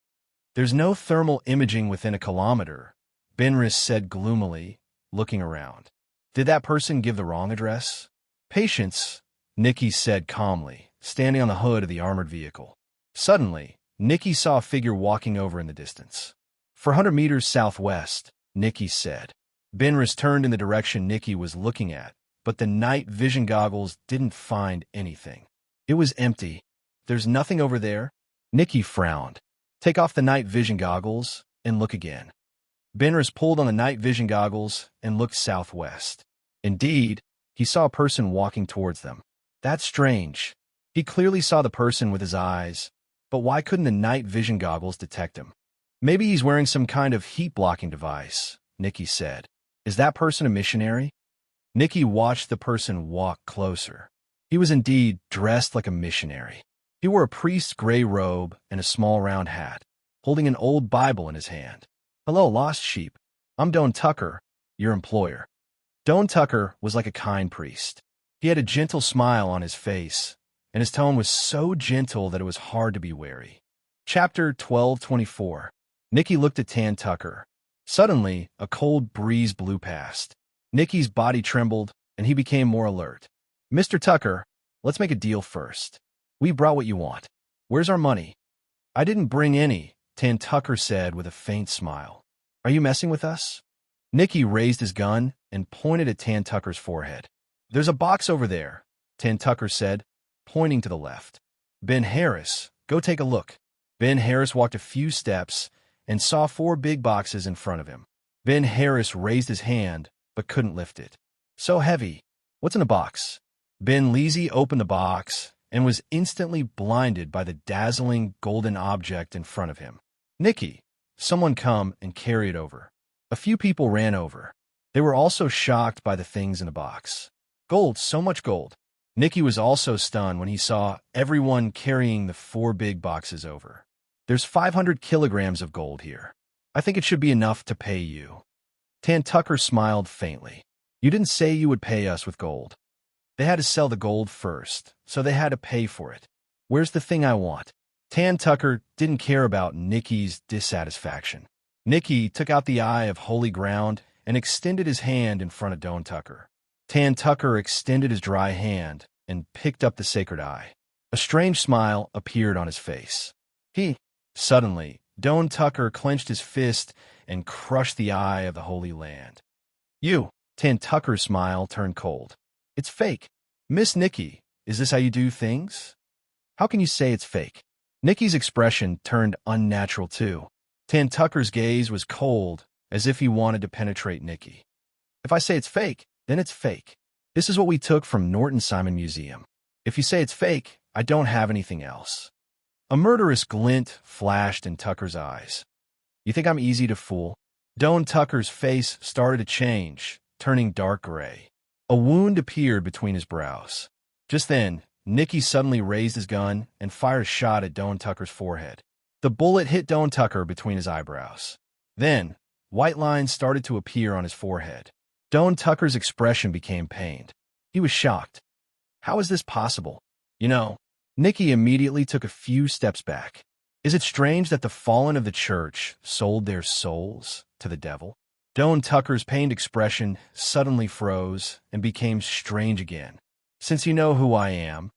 "There's no thermal imaging within a kilometer," Benris said gloomily, looking around. "Did that person give the wrong address?" "Patience," Nikki said calmly, standing on the hood of the armored vehicle. Suddenly, Nikki saw a figure walking over in the distance. "400 meters southwest," Nikki said. Benris turned in the direction Nikki was looking at, but the night vision goggles didn't find anything. It was empty. "There's nothing over there?" Nikki frowned. "Take off the night vision goggles and look again." Benris pulled on the night vision goggles and looked southwest. Indeed, he saw a person walking towards them. That's strange. He clearly saw the person with his eyes, but why couldn't the night vision goggles detect him? "Maybe he's wearing some kind of heat-blocking device," Nikki said. "Is that person a missionary?" Nikki watched the person walk closer. He was indeed dressed like a missionary. He wore a priest's gray robe and a small round hat, holding an old Bible in his hand. "Hello, lost sheep. I'm Don Tucker, your employer." Don Tucker was like a kind priest. He had a gentle smile on his face, and his tone was so gentle that it was hard to be wary. Chapter 1224. Nikki looked at Tan Tucker. Suddenly, a cold breeze blew past. Nikki's body trembled, and he became more alert. "Mr. Tucker, let's make a deal first. We brought what you want. Where's our money?" "I didn't bring any," Tan Tucker said with a faint smile. "Are you messing with us?" Nikki raised his gun and pointed at Tan Tucker's forehead. "There's a box over there," Tan Tucker said, pointing to the left. "Ben Harris, go take a look." Ben Harris walked a few steps and saw 4 big boxes in front of him. Ben Harris raised his hand, but couldn't lift it. "So heavy. What's in the box?" Ben Leasy opened the box and was instantly blinded by the dazzling golden object in front of him. "Nikki, someone come and carry it over." A few people ran over. They were also shocked by the things in the box. Gold, so much gold. Nikki was also stunned when he saw everyone carrying the 4 big boxes over. "There's 500 kilograms of gold here. I think it should be enough to pay you." Tan Tucker smiled faintly. "You didn't say you would pay us with gold." "They had to sell the gold first, so they had to pay for it. Where's the thing I want?" Tan Tucker didn't care about Nikki's dissatisfaction. Nikki took out the eye of holy ground and extended his hand in front of Don Tucker. Tan Tucker extended his dry hand and picked up the sacred eye. A strange smile appeared on his face. Suddenly, Don Tucker clenched his fist and crushed the eye of the Holy Land. "You!" Tan Tucker's smile turned cold. "It's fake. Miss Nikki, is this how you do things? How can you say it's fake?" Nikki's expression turned unnatural too. Tan Tucker's gaze was cold, as if he wanted to penetrate Nikki. "If I say it's fake, then it's fake. This is what we took from Norton Simon Museum. If you say it's fake, I don't have anything else." A murderous glint flashed in Tucker's eyes. "You think I'm easy to fool?" Don Tucker's face started to change, turning dark gray. A wound appeared between his brows. Just then, Nikki suddenly raised his gun and fired a shot at Don Tucker's forehead. The bullet hit Don Tucker between his eyebrows. Then, White lines started to appear on his forehead. Doan Tucker's expression became pained. He was shocked. How is this possible? You know, Nikki immediately took a few steps back. Is it strange that the fallen of the church sold their souls to the devil? Doan Tucker's pained expression suddenly froze and became strange again. Since you know who I am,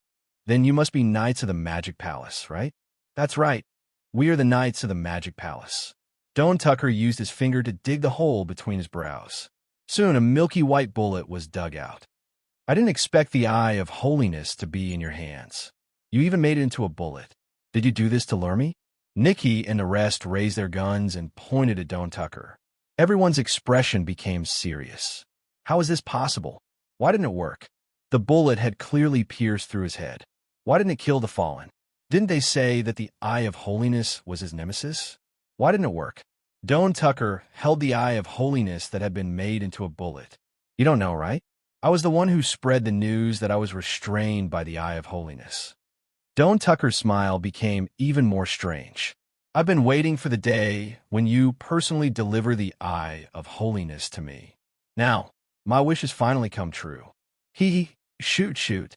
then you must be Knights of the Magic Palace, right? That's right. We are the Knights of the Magic Palace. Doan Tucker used his finger to dig the hole between his brows. Soon a milky white bullet was dug out. I didn't expect the eye of holiness to be in your hands. You even made it into a bullet. Did you do this to lure me? Nikki and the rest raised their guns and pointed at Doan Tucker. Everyone's expression became serious. How is this possible? Why didn't it work? The bullet had clearly pierced through his head. Why didn't it kill the fallen? Didn't they say that the Eye of Holiness was his nemesis? Why didn't it work? Doan Tucker held the Eye of Holiness that had been made into a bullet. You don't know, right? I was the one who spread the news that I was restrained by the Eye of Holiness. Doan Tucker's smile became even more strange. I've been waiting for the day when you personally deliver the Eye of Holiness to me. Now, my wish has finally come true. Shoot, shoot.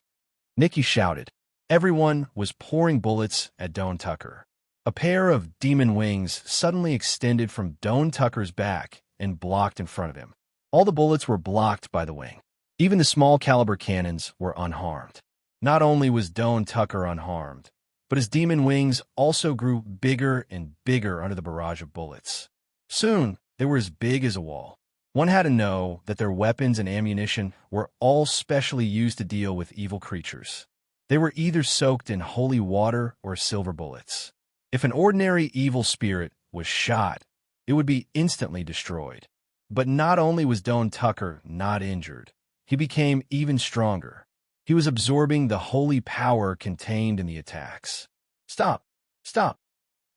Nikki shouted. Everyone was pouring bullets at Doan Tucker. A pair of demon wings suddenly extended from Doan Tucker's back and blocked in front of him. All the bullets were blocked by the wing. Even the small caliber cannons were unharmed. Not only was Doan Tucker unharmed, but his demon wings also grew bigger and bigger under the barrage of bullets. Soon, they were as big as a wall. One had to know that their weapons and ammunition were all specially used to deal with evil creatures. They were either soaked in holy water or silver bullets. If an ordinary evil spirit was shot, it would be instantly destroyed. But not only was Doan Tucker not injured, he became even stronger. He was absorbing the holy power contained in the attacks. Stop! Stop!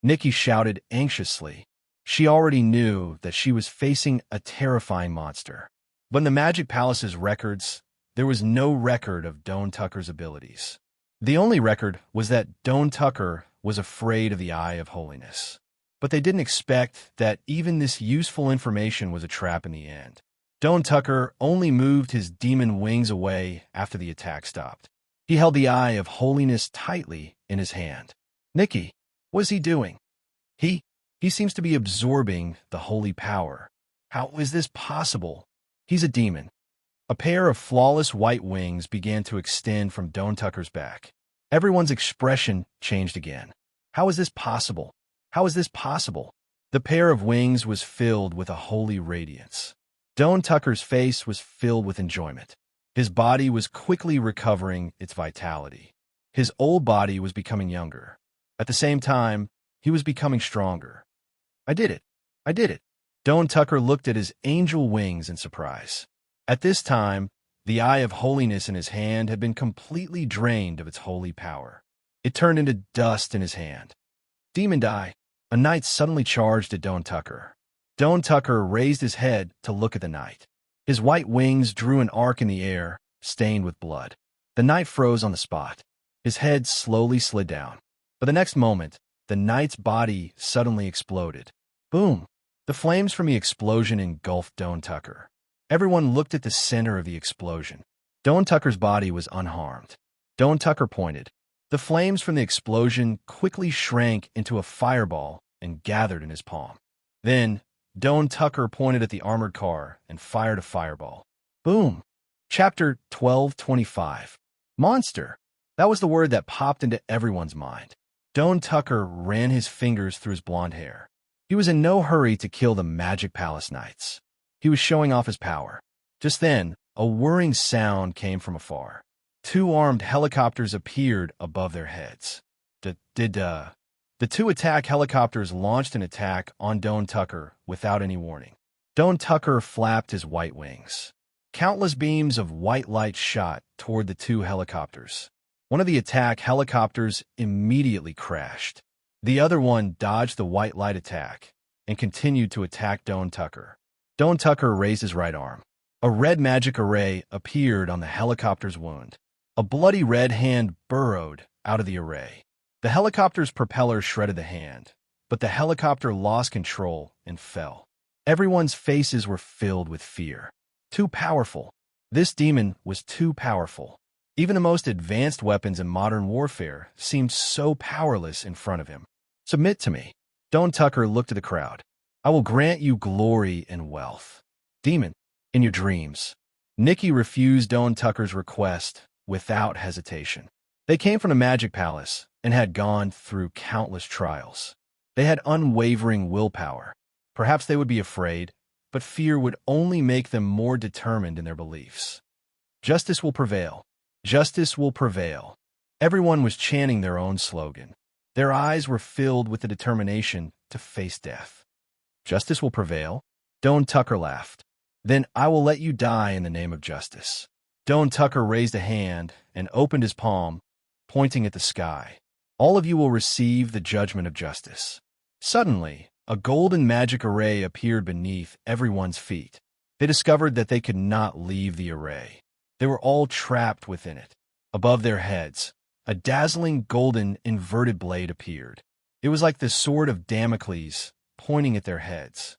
Nikki shouted anxiously. She already knew that she was facing a terrifying monster. But in the Magic Palace's records, there was no record of Doan Tucker's abilities. The only record was that Doan Tucker was afraid of the Eye of Holiness. But they didn't expect that even this useful information was a trap in the end. Doan Tucker only moved his demon wings away after the attack stopped. He held the Eye of Holiness tightly in his hand. Nikki, what is he doing? He seems to be absorbing the holy power. How is this possible? He's a demon. A pair of flawless white wings began to extend from Doan Tucker's back. Everyone's expression changed again. How is this possible? How is this possible? The pair of wings was filled with a holy radiance. Doan Tucker's face was filled with enjoyment. His body was quickly recovering its vitality. His old body was becoming younger. At the same time, he was becoming stronger. I did it. I did it. Doan Tucker looked at his angel wings in surprise. At this time, the Eye of Holiness in his hand had been completely drained of its holy power. It turned into dust in his hand. Demon Eye! A knight suddenly charged at Doan Tucker. Doan Tucker raised his head to look at the knight. His white wings drew an arc in the air, stained with blood. The knight froze on the spot. His head slowly slid down. But the next moment, the knight's body suddenly exploded. Boom! The flames from the explosion engulfed Doan Tucker. Everyone looked at the center of the explosion. Doan Tucker's body was unharmed. Doan Tucker pointed. The flames from the explosion quickly shrank into a fireball and gathered in his palm. Then, Doan Tucker pointed at the armored car and fired a fireball. Boom! Chapter 1225. Monster! That was the word that popped into everyone's mind. Doan Tucker ran his fingers through his blonde hair. He was in no hurry to kill the Magic Palace Knights. He was showing off his power. Just then, a whirring sound came from afar. Two armed helicopters appeared above their heads. The two attack helicopters launched an attack on Doan Tucker without any warning. Doan Tucker flapped his white wings. Countless beams of white light shot toward the two helicopters. One of the attack helicopters immediately crashed. The other one dodged the white light attack and continued to attack Doan Tucker. Doan Tucker raised his right arm. A red magic array appeared on the helicopter's wound. A bloody red hand burrowed out of the array. The helicopter's propeller shredded the hand, but the helicopter lost control and fell. Everyone's faces were filled with fear. Too powerful. This demon was too powerful. Even the most advanced weapons in modern warfare seemed so powerless in front of him. Submit to me. Don Tucker looked at the crowd. I will grant you glory and wealth. Demon, in your dreams. Nikki refused Don Tucker's request without hesitation. They came from the Magic Palace and had gone through countless trials. They had unwavering willpower. Perhaps they would be afraid, but fear would only make them more determined in their beliefs. Justice will prevail. Justice will prevail. Everyone was chanting their own slogan. Their eyes were filled with the determination to face death. Justice will prevail? Don Tucker laughed. Then I will let you die in the name of justice. Don Tucker raised a hand and opened his palm, pointing at the sky. All of you will receive the judgment of justice. Suddenly, a golden magic array appeared beneath everyone's feet. They discovered that they could not leave the array. They were all trapped within it. Above their heads, a dazzling golden inverted blade appeared. It was like the sword of Damocles pointing at their heads.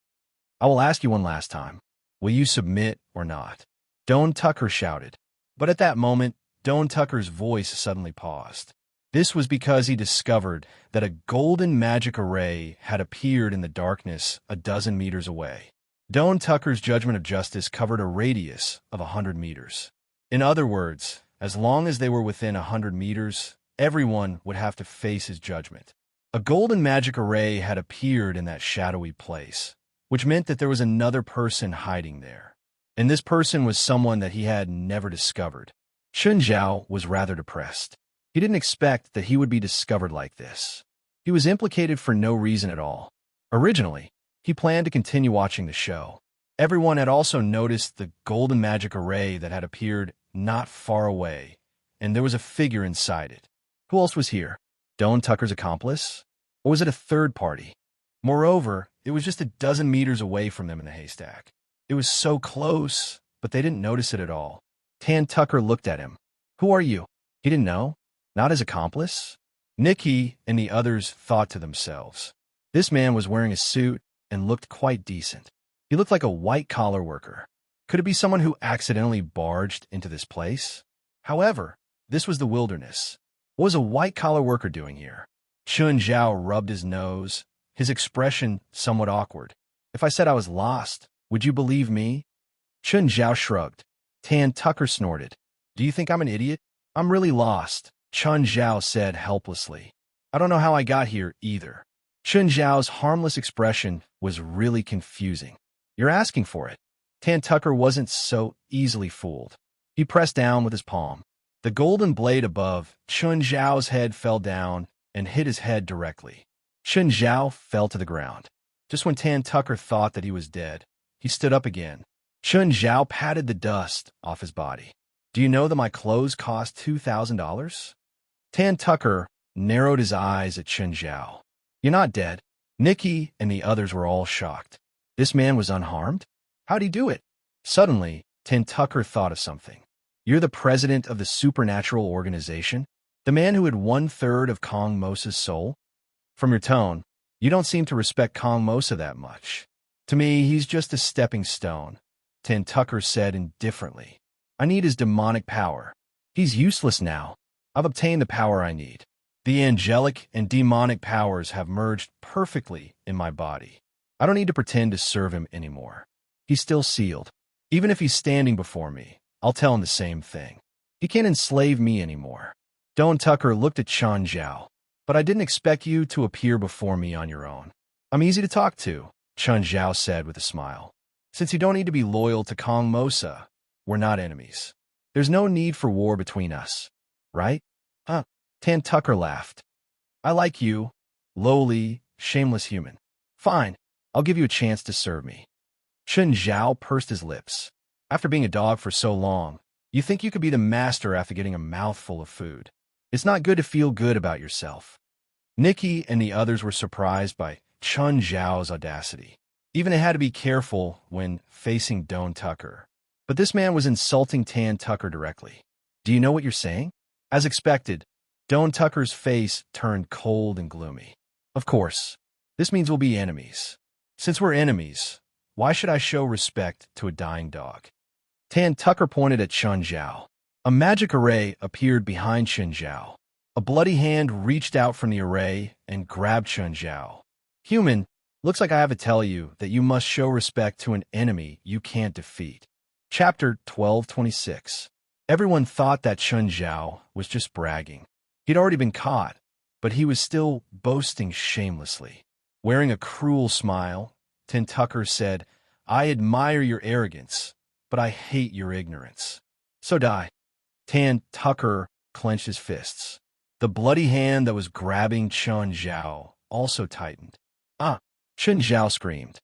I will ask you one last time. Will you submit or not? Don Tucker shouted. But at that moment, Don Tucker's voice suddenly paused. This was because he discovered that a golden magic array had appeared in the darkness a dozen meters away. Don Tucker's judgment of justice covered a radius of 100 meters. In other words, as long as they were within 100 meters, everyone would have to face his judgment. A golden magic array had appeared in that shadowy place, which meant that there was another person hiding there. And this person was someone that he had never discovered. Chun Zhao was rather depressed. He didn't expect that he would be discovered like this. He was implicated for no reason at all. Originally, he planned to continue watching the show. Everyone had also noticed the golden magic array that had appeared not far away, and there was a figure inside it. Who else was here? Don Tucker's accomplice? Or was it a third party? Moreover, it was just a dozen meters away from them in the haystack. It was so close, but they didn't notice it at all. Tan Tucker looked at him. Who are you? He didn't know. Not his accomplice? Nikki and the others thought to themselves. This man was wearing a suit and looked quite decent. He looked like a white-collar worker. Could it be someone who accidentally barged into this place? However, this was the wilderness. What was a white-collar worker doing here? Chun Zhao rubbed his nose, his expression somewhat awkward. If I said I was lost, would you believe me? Chun Zhao shrugged. Tan Tucker snorted. Do you think I'm an idiot? I'm really lost, Chun Zhao said helplessly. I don't know how I got here either. Chun Zhao's harmless expression was really confusing. You're asking for it. Tan Tucker wasn't so easily fooled. He pressed down with his palm. The golden blade above Chun Zhao's head fell down and hit his head directly. Chun Zhao fell to the ground. Just when Tan Tucker thought that he was dead, he stood up again. Chun Zhao patted the dust off his body. Do you know that my clothes cost $2,000? Tan Tucker narrowed his eyes at Chun Zhao. You're not dead. Nikki and the others were all shocked. This man was unharmed? How'd he do it? Suddenly, Tan Tucker thought of something. You're the president of the supernatural organization? The man who had 1/3 of Kong Mosa's soul? From your tone, you don't seem to respect Kong Mosa that much. To me, he's just a stepping stone, Tan Tucker said indifferently. I need his demonic power. He's useless now. I've obtained the power I need. The angelic and demonic powers have merged perfectly in my body. I don't need to pretend to serve him anymore. He's still sealed. Even if he's standing before me, I'll tell him the same thing. He can't enslave me anymore. Don Tucker looked at Chun Zhao. But I didn't expect you to appear before me on your own. I'm easy to talk to, Chun Zhao said with a smile. Since you don't need to be loyal to Kong Mosa, we're not enemies. There's no need for war between us, right? Huh? Tan Tucker laughed. I like you, lowly, shameless human. Fine, I'll give you a chance to serve me. Chun Zhao pursed his lips. After being a dog for so long, you think you could be the master after getting a mouthful of food. It's not good to feel good about yourself. Nikki and the others were surprised by Chun Zhao's audacity. Even they had to be careful when facing Don Tucker. But this man was insulting Tan Tucker directly. Do you know what you're saying? As expected, Don Tucker's face turned cold and gloomy. Of course, this means we'll be enemies. Since we're enemies, Why should I show respect to a dying dog? Tan Tucker pointed at Chun Zhao. A magic array appeared behind Chun Zhao. A bloody hand reached out from the array and grabbed Chun Zhao. Human, looks like I have to tell you that you must show respect to an enemy you can't defeat. Chapter 1226. Everyone thought that Chun Zhao was just bragging. He'd already been caught, but he was still boasting shamelessly. Wearing a cruel smile, Tan Tucker said, I admire your arrogance, but I hate your ignorance. So die. Tan Tucker clenched his fists. The bloody hand that was grabbing Chun Zhao also tightened. Ah! Chun Zhao screamed.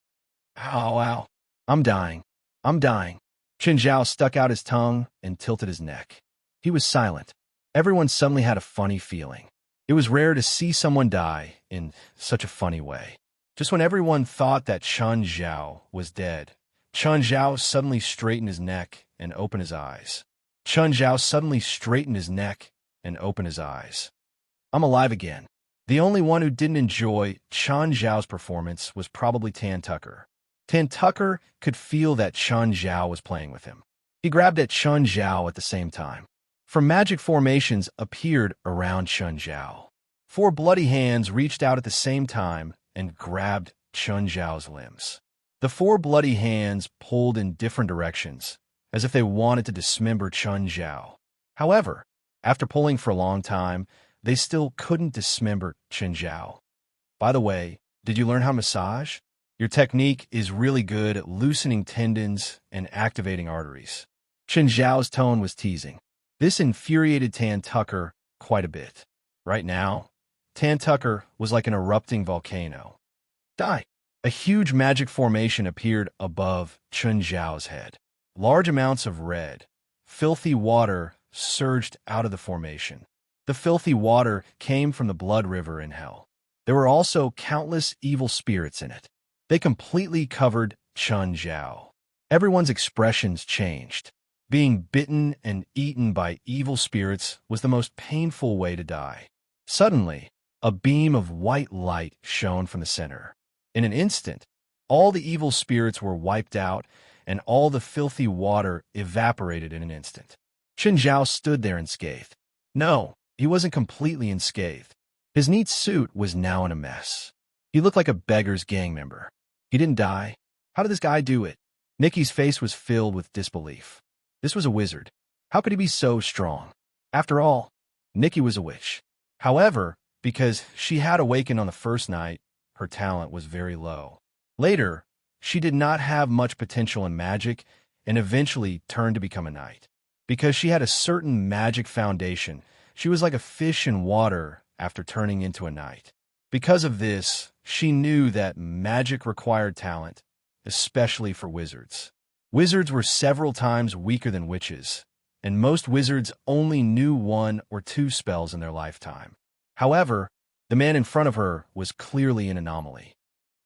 Ow, ow. I'm dying. I'm dying. Chun Zhao stuck out his tongue and tilted his neck. He was silent. Everyone suddenly had a funny feeling. It was rare to see someone die in such a funny way. Just when everyone thought that Chun Zhao was dead, Chun Zhao suddenly straightened his neck and opened his eyes. Chun Zhao suddenly straightened his neck and opened his eyes. I'm alive again. The only one who didn't enjoy Chun Zhao's performance was probably Tan Tucker. Tan Tucker could feel that Chun Zhao was playing with him. He grabbed at Chun Zhao at the same time. 4 magic formations appeared around Chun Zhao. 4 bloody hands reached out at the same time and grabbed Chun Zhao's limbs. The 4 bloody hands pulled in different directions, as if they wanted to dismember Chun Zhao. However, after pulling for a long time, they still couldn't dismember Chun Zhao. By the way, did you learn how to massage? Your technique is really good at loosening tendons and activating arteries. Chun Zhao's tone was teasing. This infuriated Tan Tucker quite a bit. Right now, Tan Tucker was like an erupting volcano. Die! A huge magic formation appeared above Chun Zhao's head. Large amounts of red, filthy water surged out of the formation. The filthy water came from the blood river in hell. There were also countless evil spirits in it. They completely covered Chun Zhao. Everyone's expressions changed. Being bitten and eaten by evil spirits was the most painful way to die. Suddenly, a beam of white light shone from the center. In an instant, all the evil spirits were wiped out, and all the filthy water evaporated in an instant. Chun Zhao stood there unscathed. No, he wasn't completely unscathed. His neat suit was now in a mess. He looked like a beggar's gang member. He didn't die. How did this guy do it? Nikki's face was filled with disbelief. This was a wizard. How could he be so strong? After all, Nikki was a witch. However, because she had awakened on the first night, her talent was very low. Later, she did not have much potential in magic and eventually turned to become a knight. Because she had a certain magic foundation, she was like a fish in water after turning into a knight. Because of this, she knew that magic required talent, especially for wizards. Wizards were several times weaker than witches, and most wizards only knew 1 or 2 spells in their lifetime. However, the man in front of her was clearly an anomaly.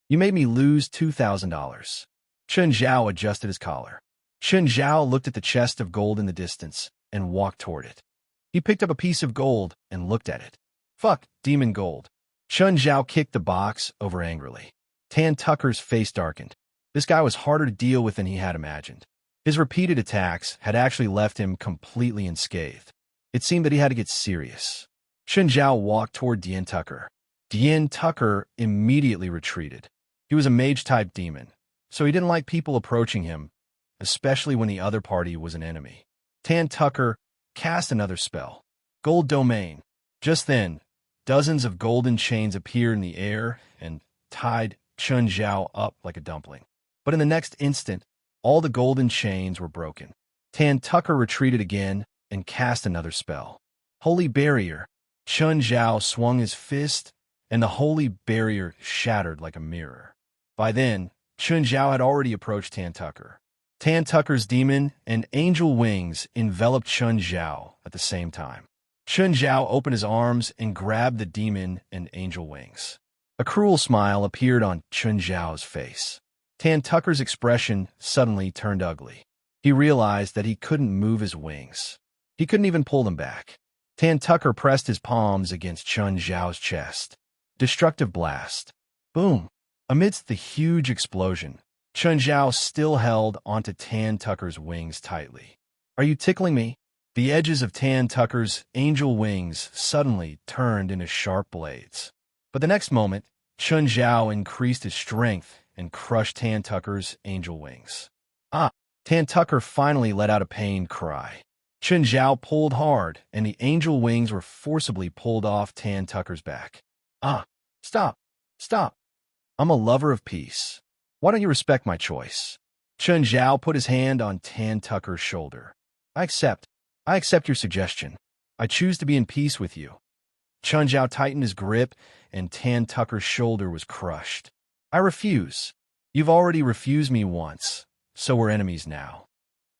You made me lose $2,000. Chun Zhao adjusted his collar. Chun Zhao looked at the chest of gold in the distance and walked toward it. He picked up a piece of gold and looked at it. Fuck, demon gold. Chun Zhao kicked the box over angrily. Tan Tucker's face darkened. This guy was harder to deal with than he had imagined. His repeated attacks had actually left him completely unscathed. It seemed that he had to get serious. Chun Zhao walked toward Tan Tucker. Tan Tucker immediately retreated. He was a mage-type demon, so he didn't like people approaching him, especially when the other party was an enemy. Tan Tucker cast another spell. Gold Domain. Just then, dozens of golden chains appeared in the air and tied Chun Zhao up like a dumpling. But in the next instant, all the golden chains were broken. Tan Tucker retreated again and cast another spell. Holy Barrier. Chun Zhao swung his fist, and the holy barrier shattered like a mirror. By then, Chun Zhao had already approached Tan Tucker. Tan Tucker's demon and angel wings enveloped Chun Zhao at the same time. Chun Zhao opened his arms and grabbed the demon and angel wings. A cruel smile appeared on Chun Zhao's face. Tan Tucker's expression suddenly turned ugly. He realized that he couldn't move his wings. He couldn't even pull them back. Tan Tucker pressed his palms against Chun Zhao's chest. Destructive blast. Boom. Amidst the huge explosion, Chun Zhao still held onto Tan Tucker's wings tightly. Are you tickling me? The edges of Tan Tucker's angel wings suddenly turned into sharp blades. But the next moment, Chun Zhao increased his strength and crushed Tan Tucker's angel wings. Ah! Tan Tucker finally let out a pained cry. Chun Zhao pulled hard, and the angel wings were forcibly pulled off Tan Tucker's back. Ah! Stop! Stop! I'm a lover of peace. Why don't you respect my choice? Chun Zhao put his hand on Tan Tucker's shoulder. I accept your suggestion. I choose to be in peace with you. Chun Zhao tightened his grip, and Tan Tucker's shoulder was crushed. I refuse. You've already refused me once, so we're enemies now.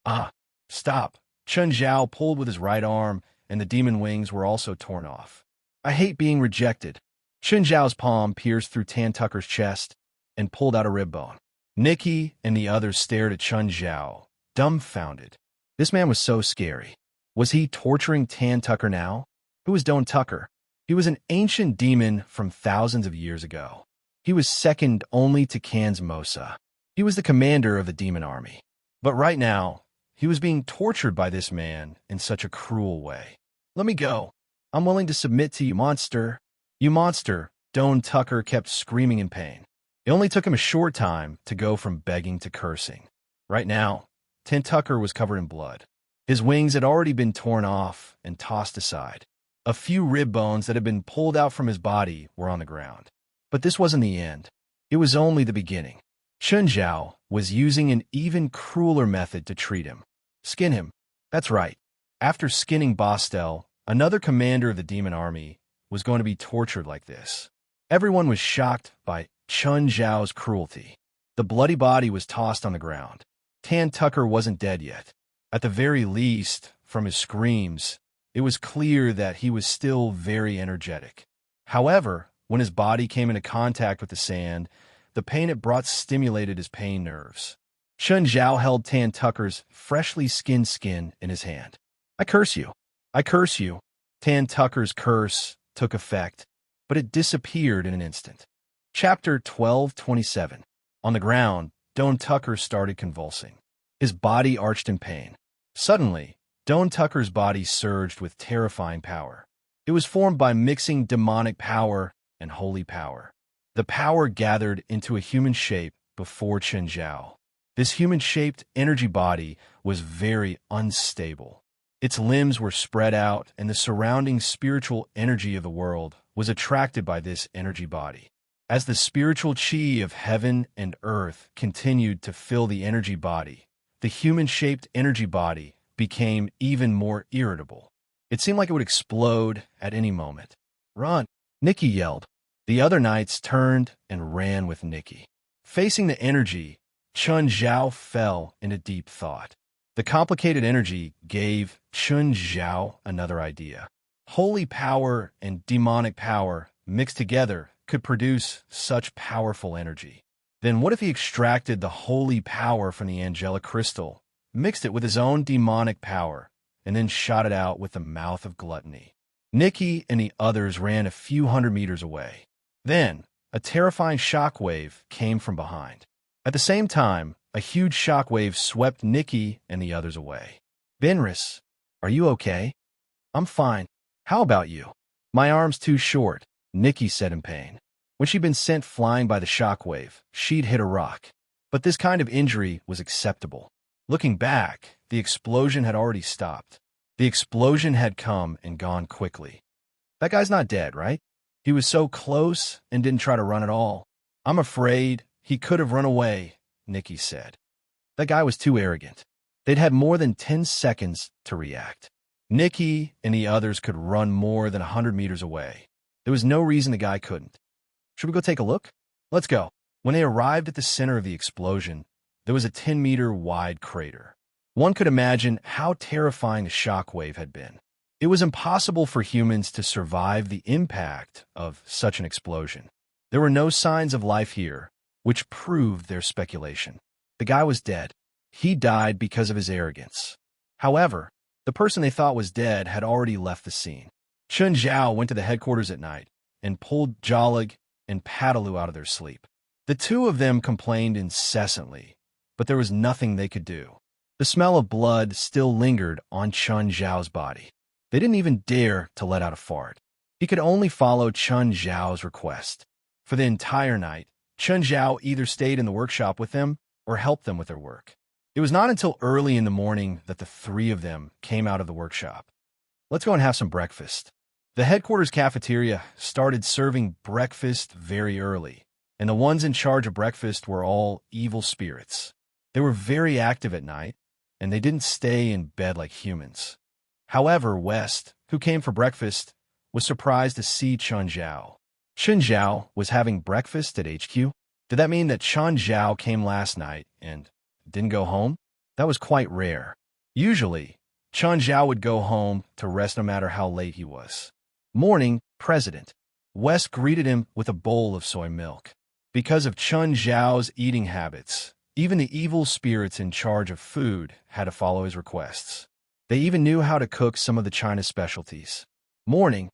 Ah, stop. Chun Zhao pulled with his right arm, and the demon wings were also torn off. I hate being rejected. Chun Zhao's palm pierced through Tan Tucker's chest and pulled out a rib bone. Nikki and the others stared at Chun Zhao, dumbfounded. This man was so scary. Was he torturing Tan Tucker now? Who was Don Tucker? He was an ancient demon from thousands of years ago. He was second only to Kan's Mosa. He was the commander of the demon army. But right now, he was being tortured by this man in such a cruel way. Let me go. I'm willing to submit to you, monster. You monster, Don Tucker kept screaming in pain. It only took him a short time to go from begging to cursing. Right now, Tan Tucker was covered in blood. His wings had already been torn off and tossed aside. A few rib bones that had been pulled out from his body were on the ground. But this wasn't the end. It was only the beginning. Chun Zhao was using an even crueler method to treat him. Skin him. That's right. After skinning Bostel, another commander of the demon army was going to be tortured like this. Everyone was shocked by Chun Zhao's cruelty. The bloody body was tossed on the ground. Tan Tucker wasn't dead yet. At the very least, from his screams, it was clear that he was still very energetic. However, when his body came into contact with the sand, the pain it brought stimulated his pain nerves. Chun Zhao held Tan Tucker's freshly skinned skin in his hand. I curse you. I curse you. Tan Tucker's curse took effect, but it disappeared in an instant. Chapter 1227. On the ground, Don Tucker started convulsing. His body arched in pain. Suddenly, Don Tucker's body surged with terrifying power. It was formed by mixing demonic power and holy power. The power gathered into a human shape before Chun Zhao. This human-shaped energy body was very unstable. Its limbs were spread out, and the surrounding spiritual energy of the world was attracted by this energy body. As the spiritual chi of heaven and earth continued to fill the energy body, the human-shaped energy body became even more irritable. It seemed like it would explode at any moment. Run! Nikki yelled. The other knights turned and ran with Nikki. Facing the energy, Chun Zhao fell into deep thought. The complicated energy gave Chun Zhao another idea. Holy power and demonic power mixed together could produce such powerful energy. Then what if he extracted the holy power from the angelic crystal, mixed it with his own demonic power, and then shot it out with the mouth of gluttony? Nikki and the others ran a few hundred meters away. Then, a terrifying shockwave came from behind. At the same time, a huge shockwave swept Nikki and the others away. Benris, are you okay? I'm fine. How about you? My arm's too short, Nikki said in pain. When she'd been sent flying by the shockwave, she'd hit a rock. But this kind of injury was acceptable. Looking back, the explosion had already stopped. The explosion had come and gone quickly. That guy's not dead, right? He was so close and didn't try to run at all. I'm afraid he could have run away, Nikki said. That guy was too arrogant. They'd had more than 10 seconds to react. Nikki and the others could run more than 100 meters away. There was no reason the guy couldn't. Should we go take a look? Let's go. When they arrived at the center of the explosion, there was a 10-meter wide crater. One could imagine how terrifying the shockwave had been. It was impossible for humans to survive the impact of such an explosion. There were no signs of life here, which proved their speculation. The guy was dead. He died because of his arrogance. However, the person they thought was dead had already left the scene. Chun Zhao went to the headquarters at night and pulled Jolig and Padalu out of their sleep. The two of them complained incessantly, but there was nothing they could do. The smell of blood still lingered on Chun Zhao's body. They didn't even dare to let out a fart. He could only follow Chun Zhao's request. For the entire night, Chun Zhao either stayed in the workshop with them or helped them with their work. It was not until early in the morning that the three of them came out of the workshop. Let's go and have some breakfast. The headquarters cafeteria started serving breakfast very early, and the ones in charge of breakfast were all evil spirits. They were very active at night, and they didn't stay in bed like humans. However, West, who came for breakfast, was surprised to see Chun Zhao. Chun Zhao was having breakfast at HQ? Did that mean that Chun Zhao came last night and didn't go home? That was quite rare. Usually, Chun Zhao would go home to rest no matter how late he was. Morning, President. West greeted him with a bowl of soy milk. Because of Chun Zhao's eating habits, even the evil spirits in charge of food had to follow his requests. They even knew how to cook some of the China specialties. Morning,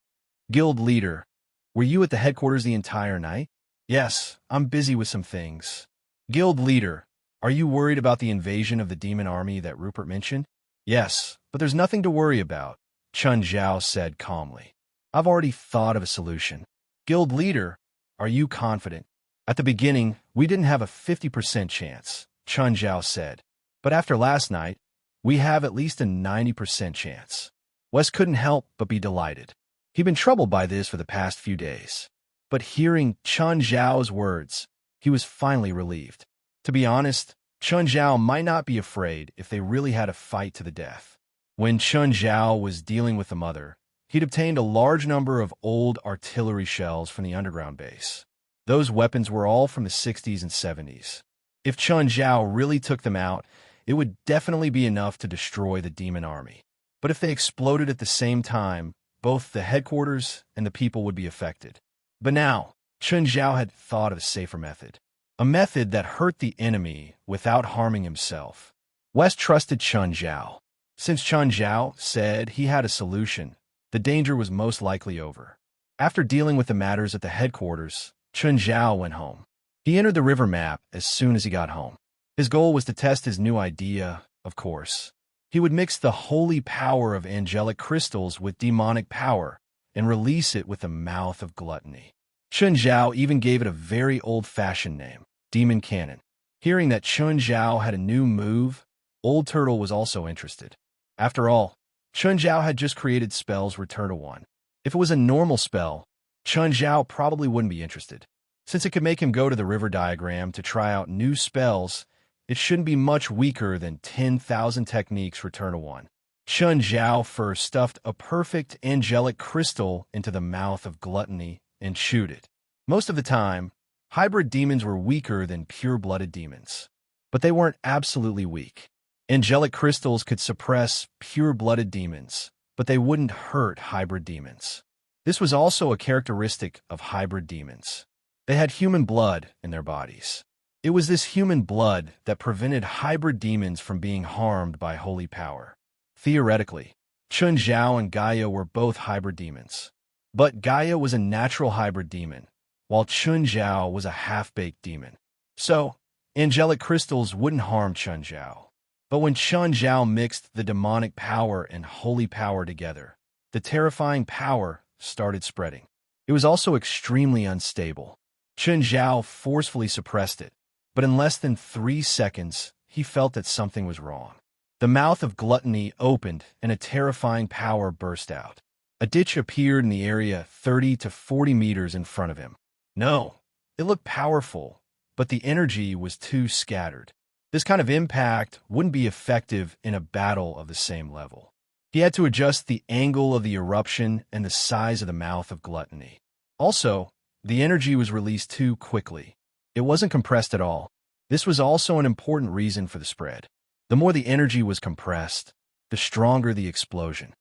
Guild Leader. Were you at the headquarters the entire night? Yes, I'm busy with some things. Guild Leader. Are you worried about the invasion of the demon army that Rupert mentioned? Yes, but there's nothing to worry about, Chun Zhao said calmly. I've already thought of a solution. Guild Leader, are you confident? At the beginning, we didn't have a 50% chance, Chun Zhao said. But after last night, we have at least a 90% chance. Wes couldn't help but be delighted. He'd been troubled by this for the past few days. But hearing Chun Zhao's words, he was finally relieved. To be honest, Chun Zhao might not be afraid if they really had a fight to the death. When Chun Zhao was dealing with the mother, he'd obtained a large number of old artillery shells from the underground base. Those weapons were all from the 60s and 70s. If Chun Zhao really took them out, it would definitely be enough to destroy the demon army. But if they exploded at the same time, both the headquarters and the people would be affected. But now, Chun Zhao had thought of a safer method. A method that hurt the enemy without harming himself. West trusted Chun Zhao. Since Chun Zhao said he had a solution, the danger was most likely over. After dealing with the matters at the headquarters, Chun Zhao went home. He entered the river map as soon as he got home. His goal was to test his new idea, of course. He would mix the holy power of angelic crystals with demonic power and release it with the mouth of gluttony. Chun Zhao even gave it a very old-fashioned name, Demon Cannon. Hearing that Chun Zhao had a new move, Old Turtle was also interested. After all, Chun Zhao had just created spells Return to One. If it was a normal spell, Chun Zhao probably wouldn't be interested. Since it could make him go to the river diagram to try out new spells, it shouldn't be much weaker than 10,000 techniques Return to One. Chun Zhao first stuffed a perfect angelic crystal into the mouth of gluttony and chewed it. Most of the time, hybrid demons were weaker than pure-blooded demons. But they weren't absolutely weak. Angelic crystals could suppress pure-blooded demons, but they wouldn't hurt hybrid demons. This was also a characteristic of hybrid demons. They had human blood in their bodies. It was this human blood that prevented hybrid demons from being harmed by holy power. Theoretically, Chun Zhao and Gaia were both hybrid demons. But Gaia was a natural hybrid demon, while Chun Zhao was a half-baked demon. So, angelic crystals wouldn't harm Chun Zhao. But when Chun Zhao mixed the demonic power and holy power together, the terrifying power started spreading. It was also extremely unstable. Chun Zhao forcefully suppressed it, but in less than 3 seconds, he felt that something was wrong. The mouth of gluttony opened and a terrifying power burst out. A ditch appeared in the area 30 to 40 meters in front of him. No, it looked powerful, but the energy was too scattered. This kind of impact wouldn't be effective in a battle of the same level. He had to adjust the angle of the eruption and the size of the mouth of gluttony. Also, the energy was released too quickly. It wasn't compressed at all. This was also an important reason for the spread. The more the energy was compressed, the stronger the explosion.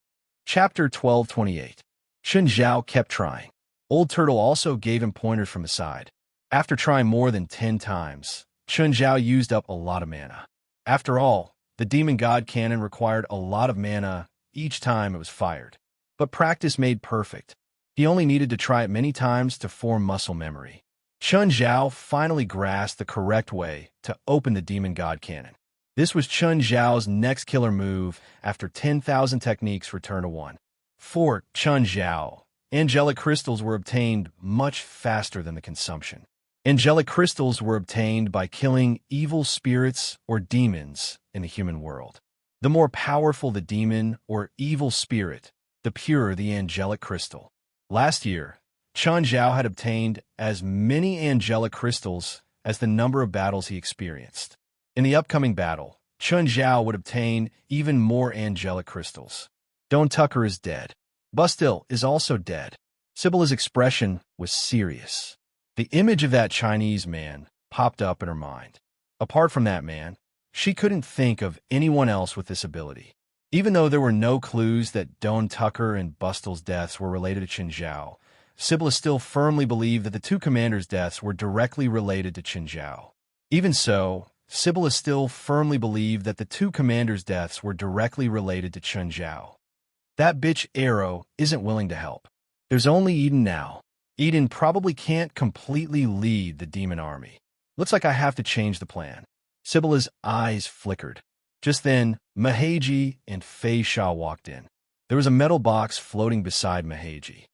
Chapter 1228. Chun Zhao kept trying. Old Turtle also gave him pointers from the side. After trying more than 10 times, Chun Zhao used up a lot of mana. After all, the Demon God Cannon required a lot of mana each time it was fired. But practice made perfect. He only needed to try it many times to form muscle memory. Chun Zhao finally grasped the correct way to open the Demon God Cannon. This was Chun Zhao's next killer move after 10,000 techniques return to one. For Chun Zhao, angelic crystals were obtained much faster than the consumption. Angelic crystals were obtained by killing evil spirits or demons in the human world. The more powerful the demon or evil spirit, the purer the angelic crystal. Last year, Chun Zhao had obtained as many angelic crystals as the number of battles he experienced. In the upcoming battle, Chun Zhao would obtain even more angelic crystals. Don Tucker is dead. Bustil is also dead. Sybilla's expression was serious. The image of that Chinese man popped up in her mind. Apart from that man, she couldn't think of anyone else with this ability. Even though there were no clues that Don Tucker and Bustil's deaths were related to Chun Zhao, Sybil still firmly believed that the two commanders' deaths were directly related to Chun Zhao. Even so, Sybil still firmly believed that the two commanders' deaths were directly related to Chun Zhao. That bitch Arrow isn't willing to help. There's only Eden now. Eden probably can't completely lead the demon army. Looks like I have to change the plan. Sybilla's eyes flickered. Just then, Maheji and Fei Sha walked in. There was a metal box floating beside Maheji.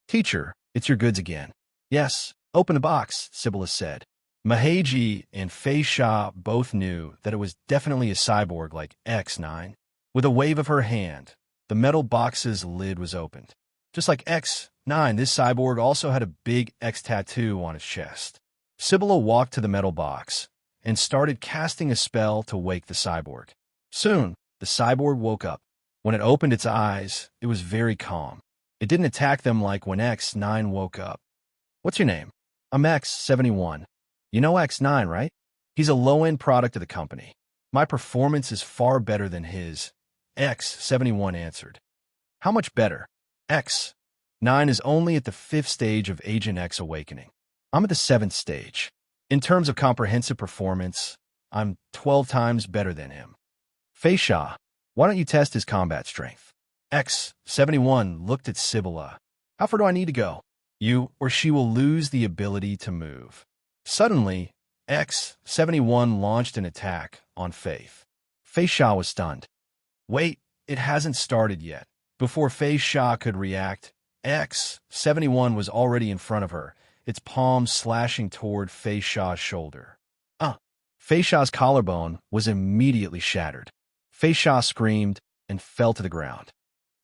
"Teacher, it's your goods again." "Yes, open the box," Sybil said. Maheji and Fei Sha both knew that it was definitely a cyborg like X9. With a wave of her hand, the metal box's lid was opened. Just like X9, this cyborg also had a big X tattoo on its chest. Sybil walked to the metal box and started casting a spell to wake the cyborg. Soon, the cyborg woke up. When it opened its eyes, it was very calm. It didn't attack them like when X9 woke up. "What's your name?" "I'm X71. You know X9, right? He's a low-end product of the company. My performance is far better than his," X71 answered. "How much better?" "X9 is only at the 5th stage of Agent X awakening. I'm at the 7th stage. In terms of comprehensive performance, I'm 12 times better than him." "Fei Sha, why don't you test his combat strength?" X71 looked at Sibylla. "How far do I need to go?" "You or she will lose the ability to move." Suddenly, X71 launched an attack on Faith. Fei Sha was stunned. "Wait, it hasn't started yet." Before Fei Sha could react, X71 was already in front of her, its palm slashing toward Fei Sha's shoulder. Fei Sha's collarbone was immediately shattered. Fei Sha screamed and fell to the ground.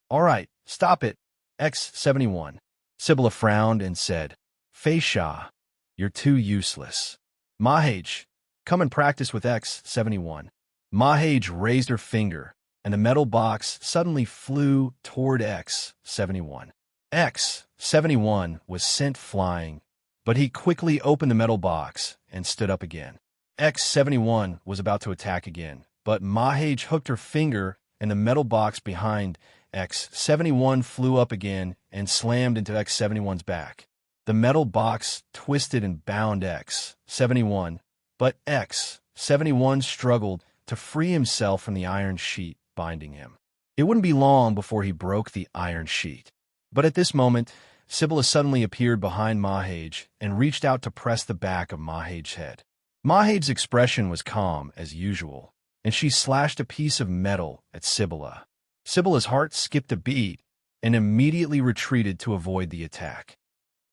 "All right, stop it, X71. Sibylla frowned and said, "Fei Sha, you're too useless. Mahage, come and practice with X71. Mahage raised her finger, and the metal box suddenly flew toward X71. X71 was sent flying, but he quickly opened the metal box and stood up again. X71 was about to attack again, but Mahage hooked her finger, and the metal box behind X71 flew up again and slammed into X71's back. The metal box twisted and bound X71, but X71 struggled to free himself from the iron sheet binding him. It wouldn't be long before he broke the iron sheet. But at this moment, Sibylla suddenly appeared behind Mahage and reached out to press the back of Mahage's head. Mahage's expression was calm as usual, and she slashed a piece of metal at Sibylla. Sibylla's heart skipped a beat and immediately retreated to avoid the attack.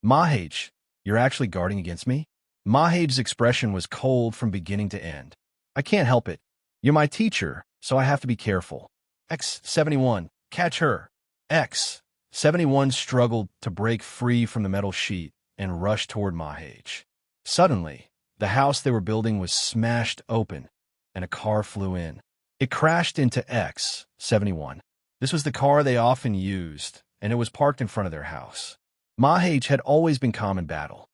"Mahage, you're actually guarding against me?" Mahage's expression was cold from beginning to end. "I can't help it. You're my teacher, so I have to be careful." X71, catch her. X71 struggled to break free from the metal sheet and rushed toward Mahage. Suddenly, the house they were building was smashed open, and a car flew in. It crashed into X71. This was the car they often used, and it was parked in front of their house. Mahage had always been calm in battle.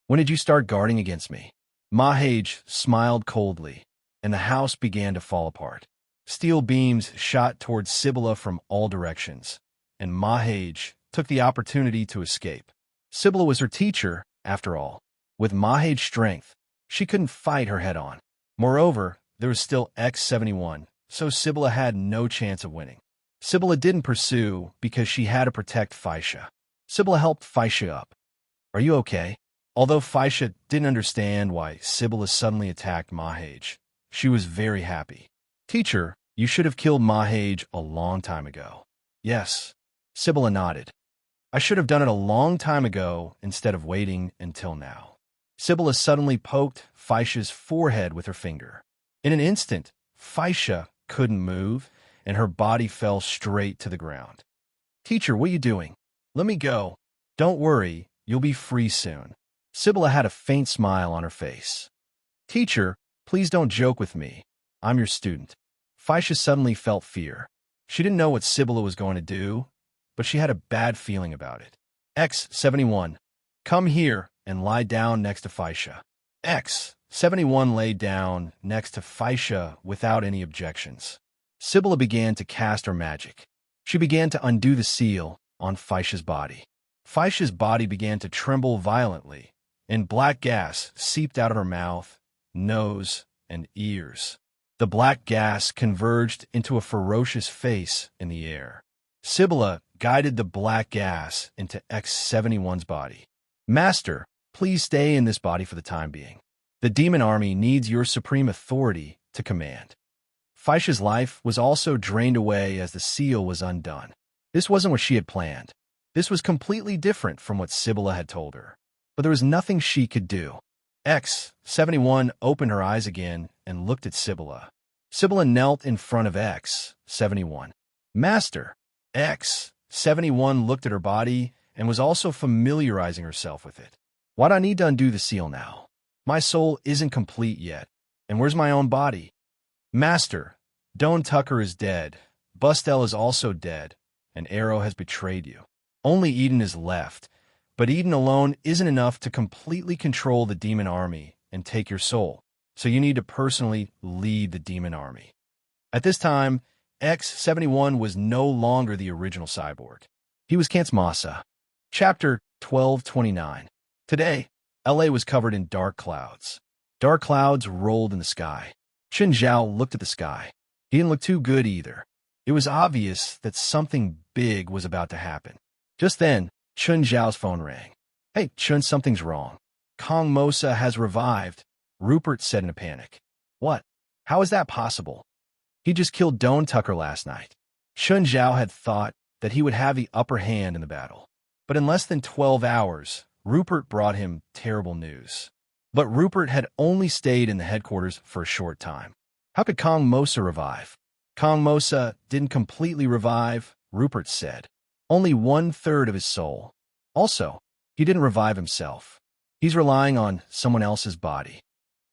"When did you start guarding against me?" Mahage smiled coldly, and the house began to fall apart. Steel beams shot toward Sibylla from all directions, and Mahage took the opportunity to escape. Sibylla was her teacher, after all. With Mahage's strength, she couldn't fight her head-on. Moreover, there was still X71, so Sibylla had no chance of winning. Sibylla didn't pursue because she had to protect Faisha. Sibylla helped Faisha up. "Are you okay?" Although Faisha didn't understand why Sibylla suddenly attacked Mahage, she was very happy. Teacher, you should have killed Mahage a long time ago. Yes, Sibylla nodded. I should have done it a long time ago instead of waiting until now. Sibylla suddenly poked Faisha's forehead with her finger. In an instant, Faisha couldn't move, and her body fell straight to the ground. Teacher, what are you doing? Let me go. Don't worry, you'll be free soon. Sibylla had a faint smile on her face. Teacher, please don't joke with me. I'm your student. Faisha suddenly felt fear. She didn't know what Sibylla was going to do, but she had a bad feeling about it. X-71, come here and lie down next to Faisha. X-71 lay down next to Faisha without any objections. Sibylla began to cast her magic. She began to undo the seal on Faisha's body. Faisha's body began to tremble violently, and black gas seeped out of her mouth, nose, and ears. The black gas converged into a ferocious face in the air. Sibylla guided the black gas into X-71's body. Master, please stay in this body for the time being. The demon army needs your supreme authority to command. Faisha's life was also drained away as the seal was undone. This wasn't what she had planned. This was completely different from what Sibylla had told her. But there was nothing she could do. X-71 opened her eyes again and looked at Sibylla. Sibylla knelt in front of X-71. Master, X-71 looked at her body and was also familiarizing herself with it. Why do I need to undo the seal now? My soul isn't complete yet. And where's my own body? Master, Doan Tucker is dead. Bustel is also dead, and Arrow has betrayed you. Only Eden is left, but Eden alone isn't enough to completely control the demon army and take your soul, so you need to personally lead the demon army. At this time, X-71 was no longer the original cyborg. He was Masa. Chapter 1229. Today, L.A. was covered in dark clouds. Dark clouds rolled in the sky. Chen Zhao looked at the sky. He didn't look too good either. It was obvious that something big was about to happen. Just then, Chen Zhao's phone rang. Hey, Chen, something's wrong. Kong Mosa has revived, Rupert said in a panic. What? How is that possible? He just killed Doan Tucker last night. Chen Zhao had thought that he would have the upper hand in the battle. But in less than 12 hours, Rupert brought him terrible news. But Rupert had only stayed in the headquarters for a short time. How could Kong Mosa revive? Kong Mosa didn't completely revive, Rupert said. Only 1/3 of his soul. Also, he didn't revive himself. He's relying on someone else's body.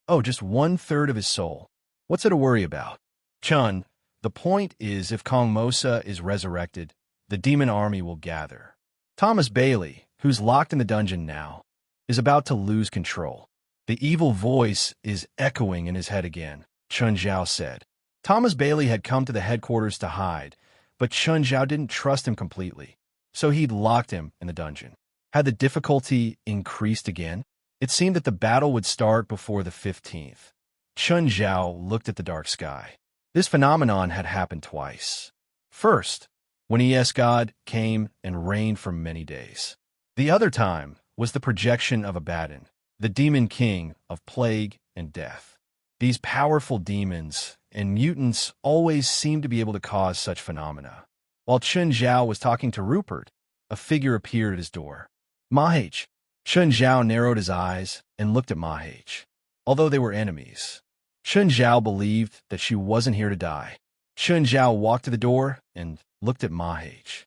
Oh, just 1/3 of his soul. What's it to worry about? Chun, the point is if Kong Mosa is resurrected, the demon army will gather. Thomas Bailey, who's locked in the dungeon now, is about to lose control. The evil voice is echoing in his head again, Chen Zhao said. Thomas Bailey had come to the headquarters to hide, but Chen Zhao didn't trust him completely, so he'd locked him in the dungeon. Had the difficulty increased again? It seemed that the battle would start before the 15th. Chen Zhao looked at the dark sky. This phenomenon had happened twice. First, when ES God came and reigned for many days. The other time was the projection of Abaddon, the demon king of plague and death. These powerful demons and mutants always seemed to be able to cause such phenomena. While Chen Zhao was talking to Rupert, a figure appeared at his door. Mahage. Chen Zhao narrowed his eyes and looked at Mahage. Although they were enemies, Chen Zhao believed that she wasn't here to die. Chen Zhao walked to the door and looked at Mahage.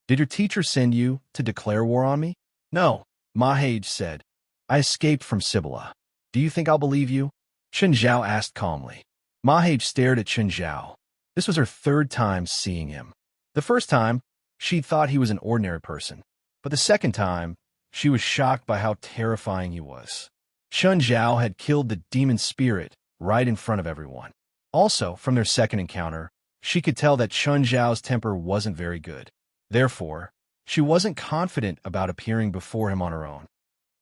Did your teacher send you to declare war on me? No, Mahage said. I escaped from Sibylla. Do you think I'll believe you? Chen Zhao asked calmly. Mahage stared at Chen Zhao. This was her 3rd time seeing him. The first time, she thought he was an ordinary person. But the second time, she was shocked by how terrifying he was. Chen Zhao had killed the demon spirit right in front of everyone. Also, from their second encounter, she could tell that Chen Zhao's temper wasn't very good. Therefore, she wasn't confident about appearing before him on her own.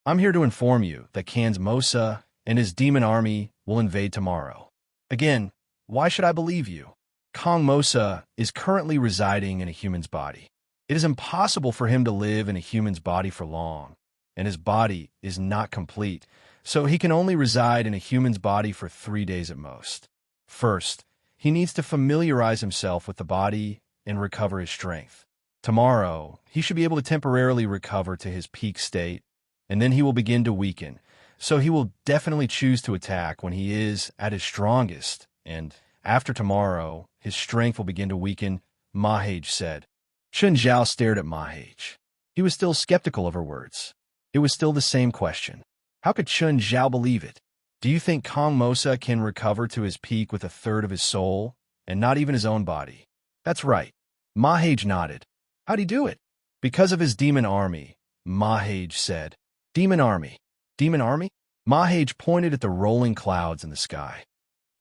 I'm here to inform you that Kong Mosa and his demon army will invade tomorrow. Again, why should I believe you? Kong Mosa is currently residing in a human's body. It is impossible for him to live in a human's body for long, and his body is not complete, so he can only reside in a human's body for 3 days at most. First, he needs to familiarize himself with the body and recover his strength. Tomorrow, he should be able to temporarily recover to his peak state, and then he will begin to weaken, so he will definitely choose to attack when he is at his strongest, and after tomorrow, his strength will begin to weaken, Mahage said. Chun Zhao stared at Mahage. He was still skeptical of her words. It was still the same question. How could Chun Zhao believe it? Do you think Kong Mosa can recover to his peak with a third of his soul, and not even his own body? That's right. Mahage nodded. How'd he do it? Because of his demon army, Mahage said. Demon army? Demon army? Mahage pointed at the rolling clouds in the sky.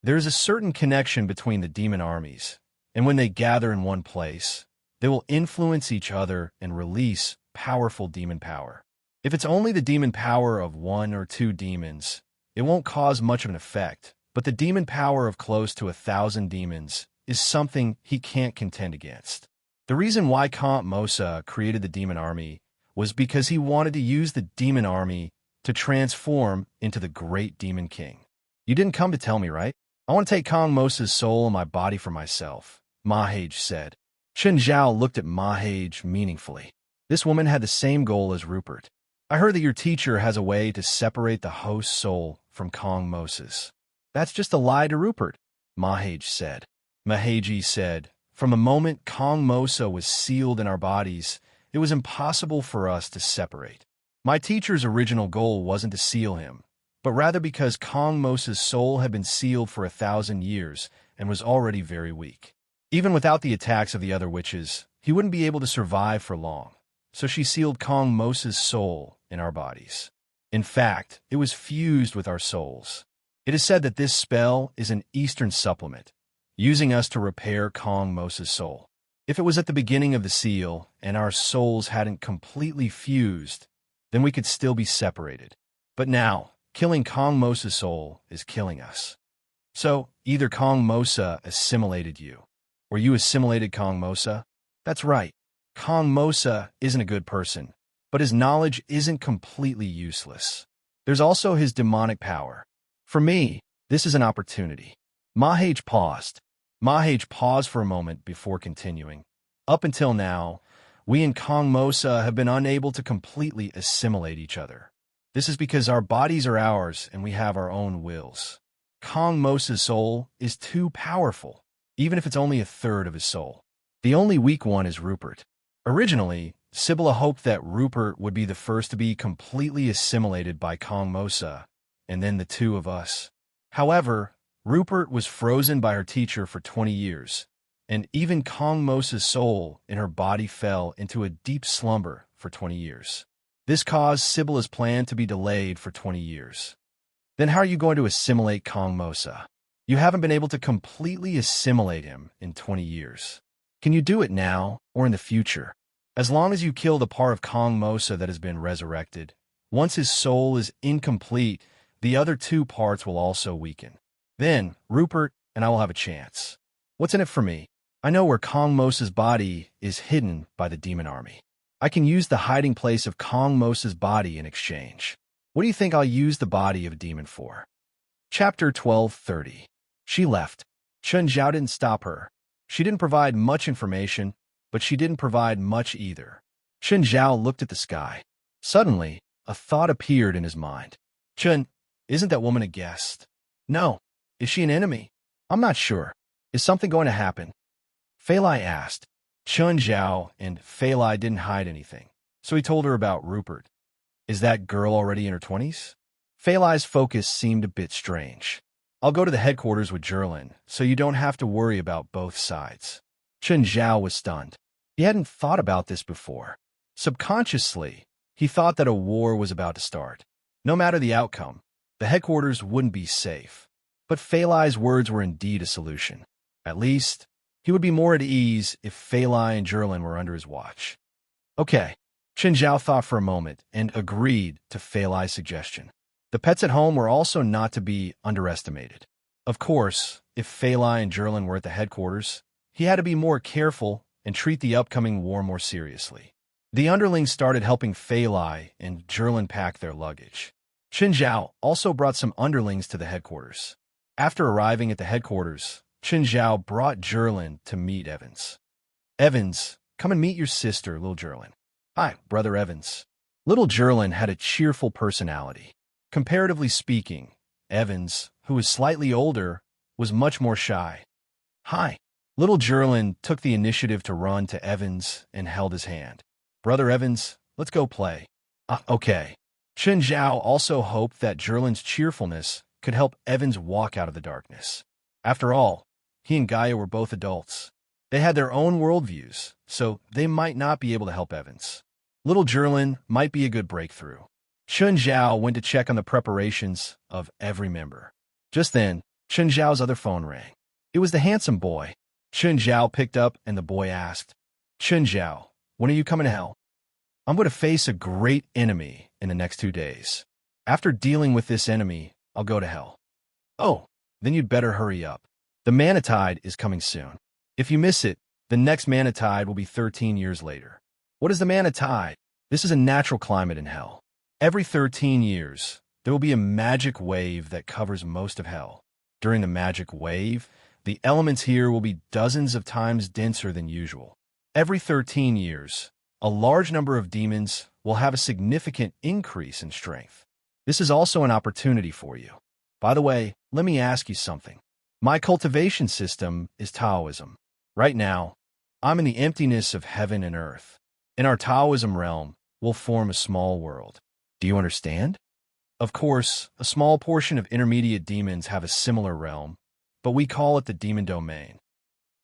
There is a certain connection between the demon armies, and when they gather in one place, they will influence each other and release powerful demon power. If it's only the demon power of 1 or 2 demons, it won't cause much of an effect, but the demon power of close to 1,000 demons is something he can't contend against. The reason why Kong Mosa created the demon army was because he wanted to use the demon army to transform into the great demon king. You didn't come to tell me, right? I want to take Kong Mosa's soul and my body for myself, Mahage said. Chun Zhao looked at Mahage meaningfully. This woman had the same goal as Rupert. I heard that your teacher has a way to separate the host's soul from Kong Mosa's. That's just a lie to Rupert, Mahage said. Mahage said, from the moment Kong Mosa was sealed in our bodies, it was impossible for us to separate. My teacher's original goal wasn't to seal him, but rather because Kong Mosa's soul had been sealed for 1,000 years and was already very weak. Even without the attacks of the other witches, he wouldn't be able to survive for long, so she sealed Kong Mosa's soul in our bodies. In fact, it was fused with our souls. It is said that this spell is an Eastern supplement, using us to repair Kong Mosa's soul. If it was at the beginning of the seal and our souls hadn't completely fused, then we could still be separated. But now, killing Kong Mosa's soul is killing us. So, either Kong Mosa assimilated you, or you assimilated Kong Mosa. That's right. Kong Mosa isn't a good person, but his knowledge isn't completely useless. There's also his demonic power. For me, this is an opportunity. Mahage paused. Mahage paused for a moment before continuing. Up until now, we and Kong Mosa have been unable to completely assimilate each other. This is because our bodies are ours and we have our own wills. Kong Mosa's soul is too powerful, even if it's only a third of his soul. The only weak one is Rupert. Originally, Sibylla hoped that Rupert would be the first to be completely assimilated by Kong Mosa, and then the two of us. However, Rupert was frozen by her teacher for 20 years, and even Kong Mosa's soul in her body fell into a deep slumber for 20 years. This caused Sibylla's plan to be delayed for 20 years. Then how are you going to assimilate Kong Mosa? You haven't been able to completely assimilate him in 20 years. Can you do it now or in the future? As long as you kill the part of Kong Mosa that has been resurrected, once his soul is incomplete, the other 2 parts will also weaken. Then, Rupert and I will have a chance. What's in it for me? I know where Kong Mosa's body is hidden by the demon army. I can use the hiding place of Kong Mosa's body in exchange. What do you think I'll use the body of a demon for? Chapter 12:30. She left. Chun Zhao didn't stop her. She didn't provide much information, but she didn't provide much either. Chun Zhao looked at the sky. Suddenly, a thought appeared in his mind. Chun, isn't that woman a guest? No. Is she an enemy? I'm not sure. Is something going to happen? Fei Lai asked. Chun Zhao and Fei Lai didn't hide anything, so he told her about Rupert. Is that girl already in her 20s? Fei Lai's focus seemed a bit strange. I'll go to the headquarters with Jerlin, so you don't have to worry about both sides. Chun Zhao was stunned. He hadn't thought about this before. Subconsciously, he thought that a war was about to start. No matter the outcome, the headquarters wouldn't be safe. But Fei Lai's words were indeed a solution. At least, he would be more at ease if Fei Lai and Jerlin were under his watch. Okay, Chun Zhao thought for a moment and agreed to Fei Lai's suggestion. The pets at home were also not to be underestimated. Of course, if Fei Lai and Jerlin were at the headquarters, he had to be more careful and treat the upcoming war more seriously. The underlings started helping Fei Lai and Zhilin pack their luggage. Chen Zhao also brought some underlings to the headquarters. After arriving at the headquarters, Chen Zhao brought Zhilin to meet Evans. Evans, come and meet your sister, little Zhilin. Hi, brother Evans. Little Zhilin had a cheerful personality. Comparatively speaking, Evans, who was slightly older, was much more shy. Hi. Little Zhilin took the initiative to run to Evans and held his hand. Brother Evans, let's go play. Okay. Chen Zhao also hoped that Zhilin's cheerfulness could help Evans walk out of the darkness. After all, he and Gaia were both adults. They had their own worldviews, so they might not be able to help Evans. Little Zhilin might be a good breakthrough. Chen Zhao went to check on the preparations of every member. Just then, Chen Zhao's other phone rang. It was the handsome boy. Chen Zhao picked up and the boy asked, Chen Zhao, when are you coming to hell? I'm going to face a great enemy in the next 2 days. After dealing with this enemy, I'll go to hell. Oh, then you'd better hurry up. The Manatide is coming soon. If you miss it, the next Manatide will be 13 years later. What is the Manatide? This is a natural climate in hell. Every 13 years, there will be a magic wave that covers most of hell. During the magic wave, the elements here will be dozens of times denser than usual. Every 13 years, a large number of demons will have a significant increase in strength. This is also an opportunity for you. By the way, let me ask you something. My cultivation system is Taoism. Right now, I'm in the emptiness of heaven and earth. In our Taoism realm, we'll form a small world. Do you understand? Of course, a small portion of intermediate demons have a similar realm, but we call it the demon domain.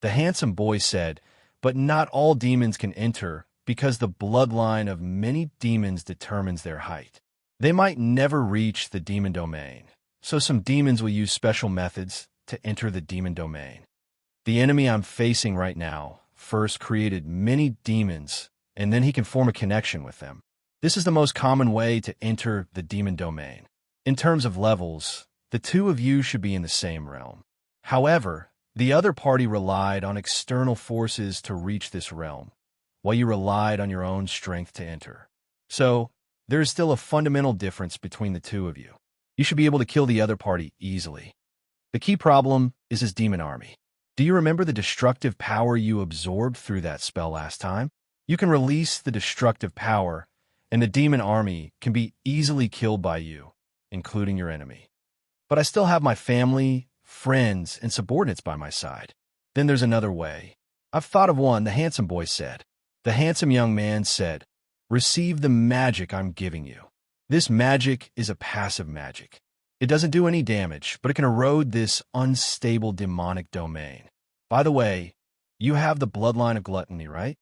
The handsome boy said, but not all demons can enter because the bloodline of many demons determines their height. They might never reach the demon domain, so some demons will use special methods to enter the demon domain. The enemy I'm facing right now first created many demons, and then he can form a connection with them. This is the most common way to enter the demon domain. In terms of levels, the two of you should be in the same realm. However, the other party relied on external forces to reach this realm, while you relied on your own strength to enter. So, there is still a fundamental difference between the two of you. You should be able to kill the other party easily. The key problem is his demon army. Do you remember the destructive power you absorbed through that spell last time? You can release the destructive power, and the demon army can be easily killed by you, including your enemy. But I still have my family, friends, and subordinates by my side. Then there's another way. I've thought of one, the handsome boy said. The handsome young man said, receive the magic I'm giving you. This magic is a passive magic. It doesn't do any damage, but it can erode this unstable demonic domain. By the way, you have the bloodline of gluttony, right?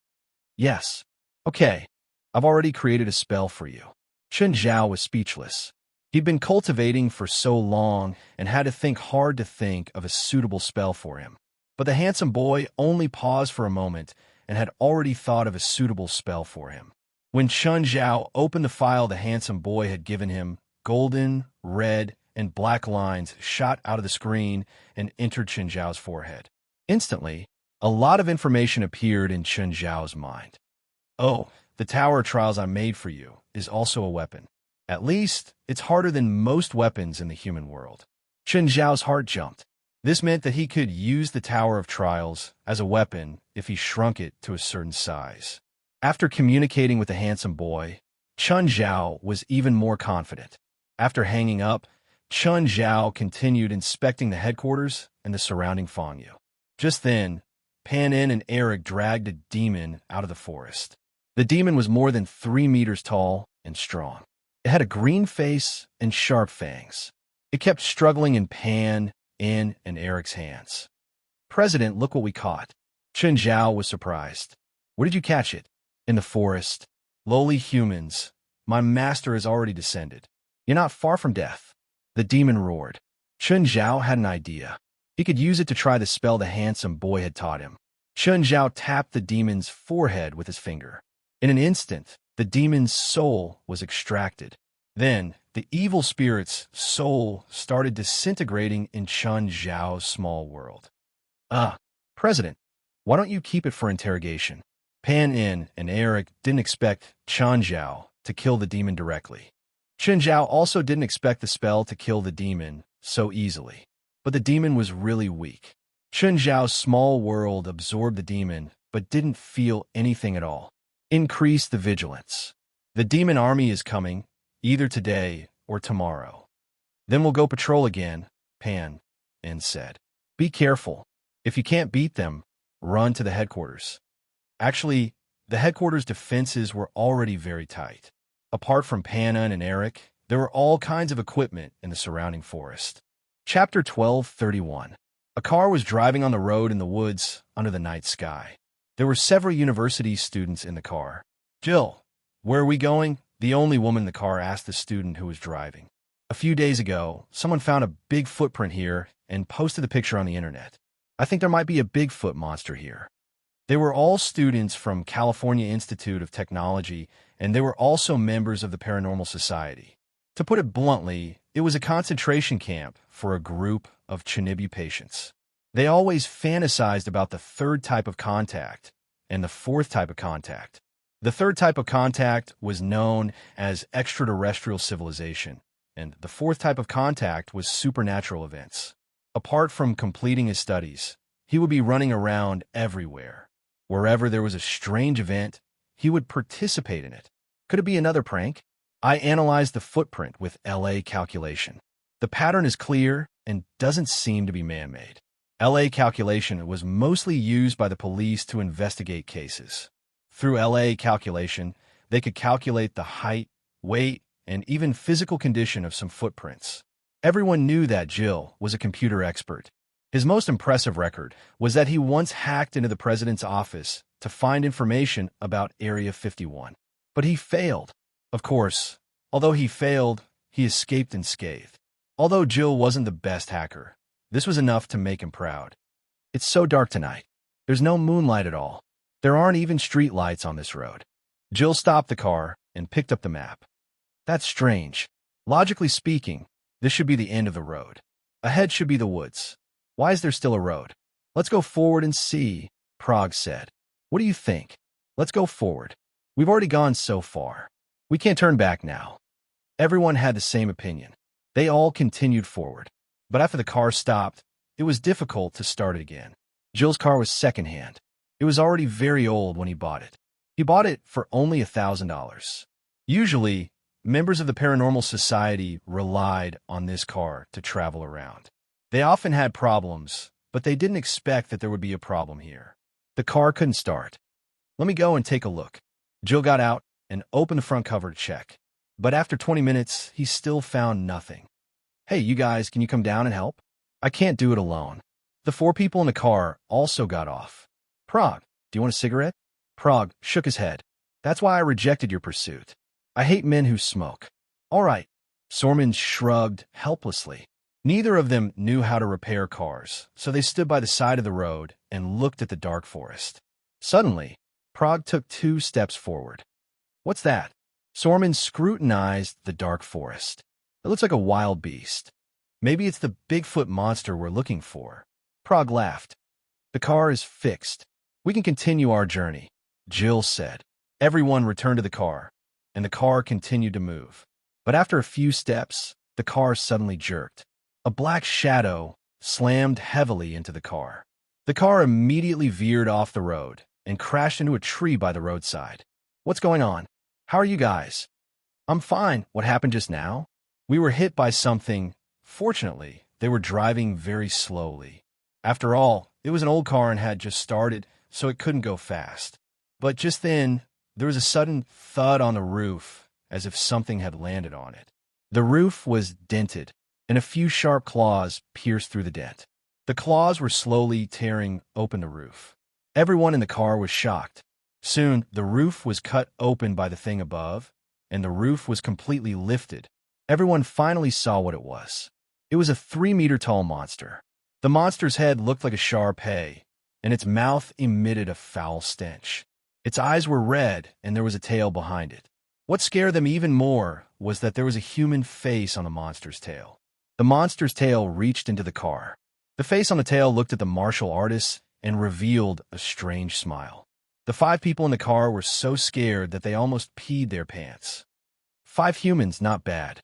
Yes. Okay. I've already created a spell for you. Chen Zhao was speechless. He'd been cultivating for so long and had to think hard to think of a suitable spell for him. But the handsome boy only paused for a moment and had already thought of a suitable spell for him. When Chen Zhao opened the file the handsome boy had given him, golden, red, and black lines shot out of the screen and entered Chen Zhao's forehead. Instantly, a lot of information appeared in Chen Zhao's mind. Oh, the tower trials I made for you is also a weapon. At least, it's harder than most weapons in the human world. Chen Zhao's heart jumped. This meant that he could use the Tower of Trials as a weapon if he shrunk it to a certain size. After communicating with the handsome boy, Chen Zhao was even more confident. After hanging up, Chen Zhao continued inspecting the headquarters and the surrounding Fangyu. Just then, Pan En and Eric dragged a demon out of the forest. The demon was more than 3 meters tall and strong. It had a green face and sharp fangs. It kept struggling in Pan, En, and Eric's hands. President, look what we caught. Chen Zhao was surprised. Where did you catch it? In the forest. Lowly humans, my master has already descended. You're not far from death. The demon roared. Chen Zhao had an idea. He could use it to try the spell the handsome boy had taught him. Chen Zhao tapped the demon's forehead with his finger. In an instant, the demon's soul was extracted. Then, the evil spirit's soul started disintegrating in Chen Zhao's small world. President, why don't you keep it for interrogation? Pan In and Eric didn't expect Chen Zhao to kill the demon directly. Chen Zhao also didn't expect the spell to kill the demon so easily. But the demon was really weak. Chen Zhao's small world absorbed the demon, but didn't feel anything at all. Increase the vigilance. The demon army is coming, either today or tomorrow. Then we'll go patrol again, Pan In said. Be careful. If you can't beat them, run to the headquarters. Actually, the headquarters defenses were already very tight. Apart from Pan In and Eric, there were all kinds of equipment in the surrounding forest. Chapter 12:31. A car was driving on the road in the woods under the night sky. There were several university students in the car. Jill, where are we going? The only woman in the car asked the student who was driving. A few days ago, someone found a big footprint here and posted the picture on the internet. I think there might be a Bigfoot monster here. They were all students from California Institute of Technology, and they were also members of the Paranormal Society. To put it bluntly, it was a concentration camp for a group of Chinibu patients. They always fantasized about the third type of contact and the fourth type of contact. The third type of contact was known as extraterrestrial civilization, and the fourth type of contact was supernatural events. Apart from completing his studies, he would be running around everywhere. Wherever there was a strange event, he would participate in it. Could it be another prank? I analyzed the footprint with LA calculation. The pattern is clear and doesn't seem to be man-made. LA calculation was mostly used by the police to investigate cases. Through LA calculation, they could calculate the height, weight, and even physical condition of some footprints. Everyone knew that Jill was a computer expert. His most impressive record was that he once hacked into the president's office to find information about Area 51. But he failed. Of course, although he failed, he escaped unscathed. Although Jill wasn't the best hacker, this was enough to make him proud. It's so dark tonight. There's no moonlight at all. There aren't even street lights on this road. Jill stopped the car and picked up the map. That's strange. Logically speaking, this should be the end of the road. Ahead should be the woods. Why is there still a road? Let's go forward and see, Prague said. What do you think? Let's go forward. We've already gone so far. We can't turn back now. Everyone had the same opinion. They all continued forward. But after the car stopped, it was difficult to start it again. Jill's car was secondhand. It was already very old when he bought it. He bought it for only $1,000. Usually, members of the Paranormal Society relied on this car to travel around. They often had problems, but they didn't expect that there would be a problem here. The car couldn't start. Let me go and take a look. Jill got out and opened the front cover to check. But after 20 minutes, he still found nothing. Hey, you guys, can you come down and help? I can't do it alone. The 4 people in the car also got off. Prague, do you want a cigarette? Prague shook his head. That's why I rejected your pursuit. I hate men who smoke. All right. Sorman shrugged helplessly. Neither of them knew how to repair cars, so they stood by the side of the road and looked at the dark forest. Suddenly, Prague took 2 steps forward. What's that? Sorman scrutinized the dark forest. It looks like a wild beast. Maybe it's the Bigfoot monster we're looking for. Prague laughed. The car is fixed. We can continue our journey, Jill said. Everyone returned to the car, and the car continued to move. But after a few steps, the car suddenly jerked. A black shadow slammed heavily into the car. The car immediately veered off the road and crashed into a tree by the roadside. What's going on? How are you guys? I'm fine. What happened just now? We were hit by something. Fortunately, they were driving very slowly. After all, it was an old car and had just started, so it couldn't go fast. But just then, there was a sudden thud on the roof, as if something had landed on it. The roof was dented, and a few sharp claws pierced through the dent. The claws were slowly tearing open the roof. Everyone in the car was shocked. Soon, the roof was cut open by the thing above, and the roof was completely lifted. Everyone finally saw what it was. It was a 3-meter-tall monster. The monster's head looked like a Shar-Pei, and its mouth emitted a foul stench. Its eyes were red, and there was a tail behind it. What scared them even more was that there was a human face on the monster's tail. The monster's tail reached into the car. The face on the tail looked at the martial artists and revealed a strange smile. The 5 people in the car were so scared that they almost peed their pants. 5 humans, not bad.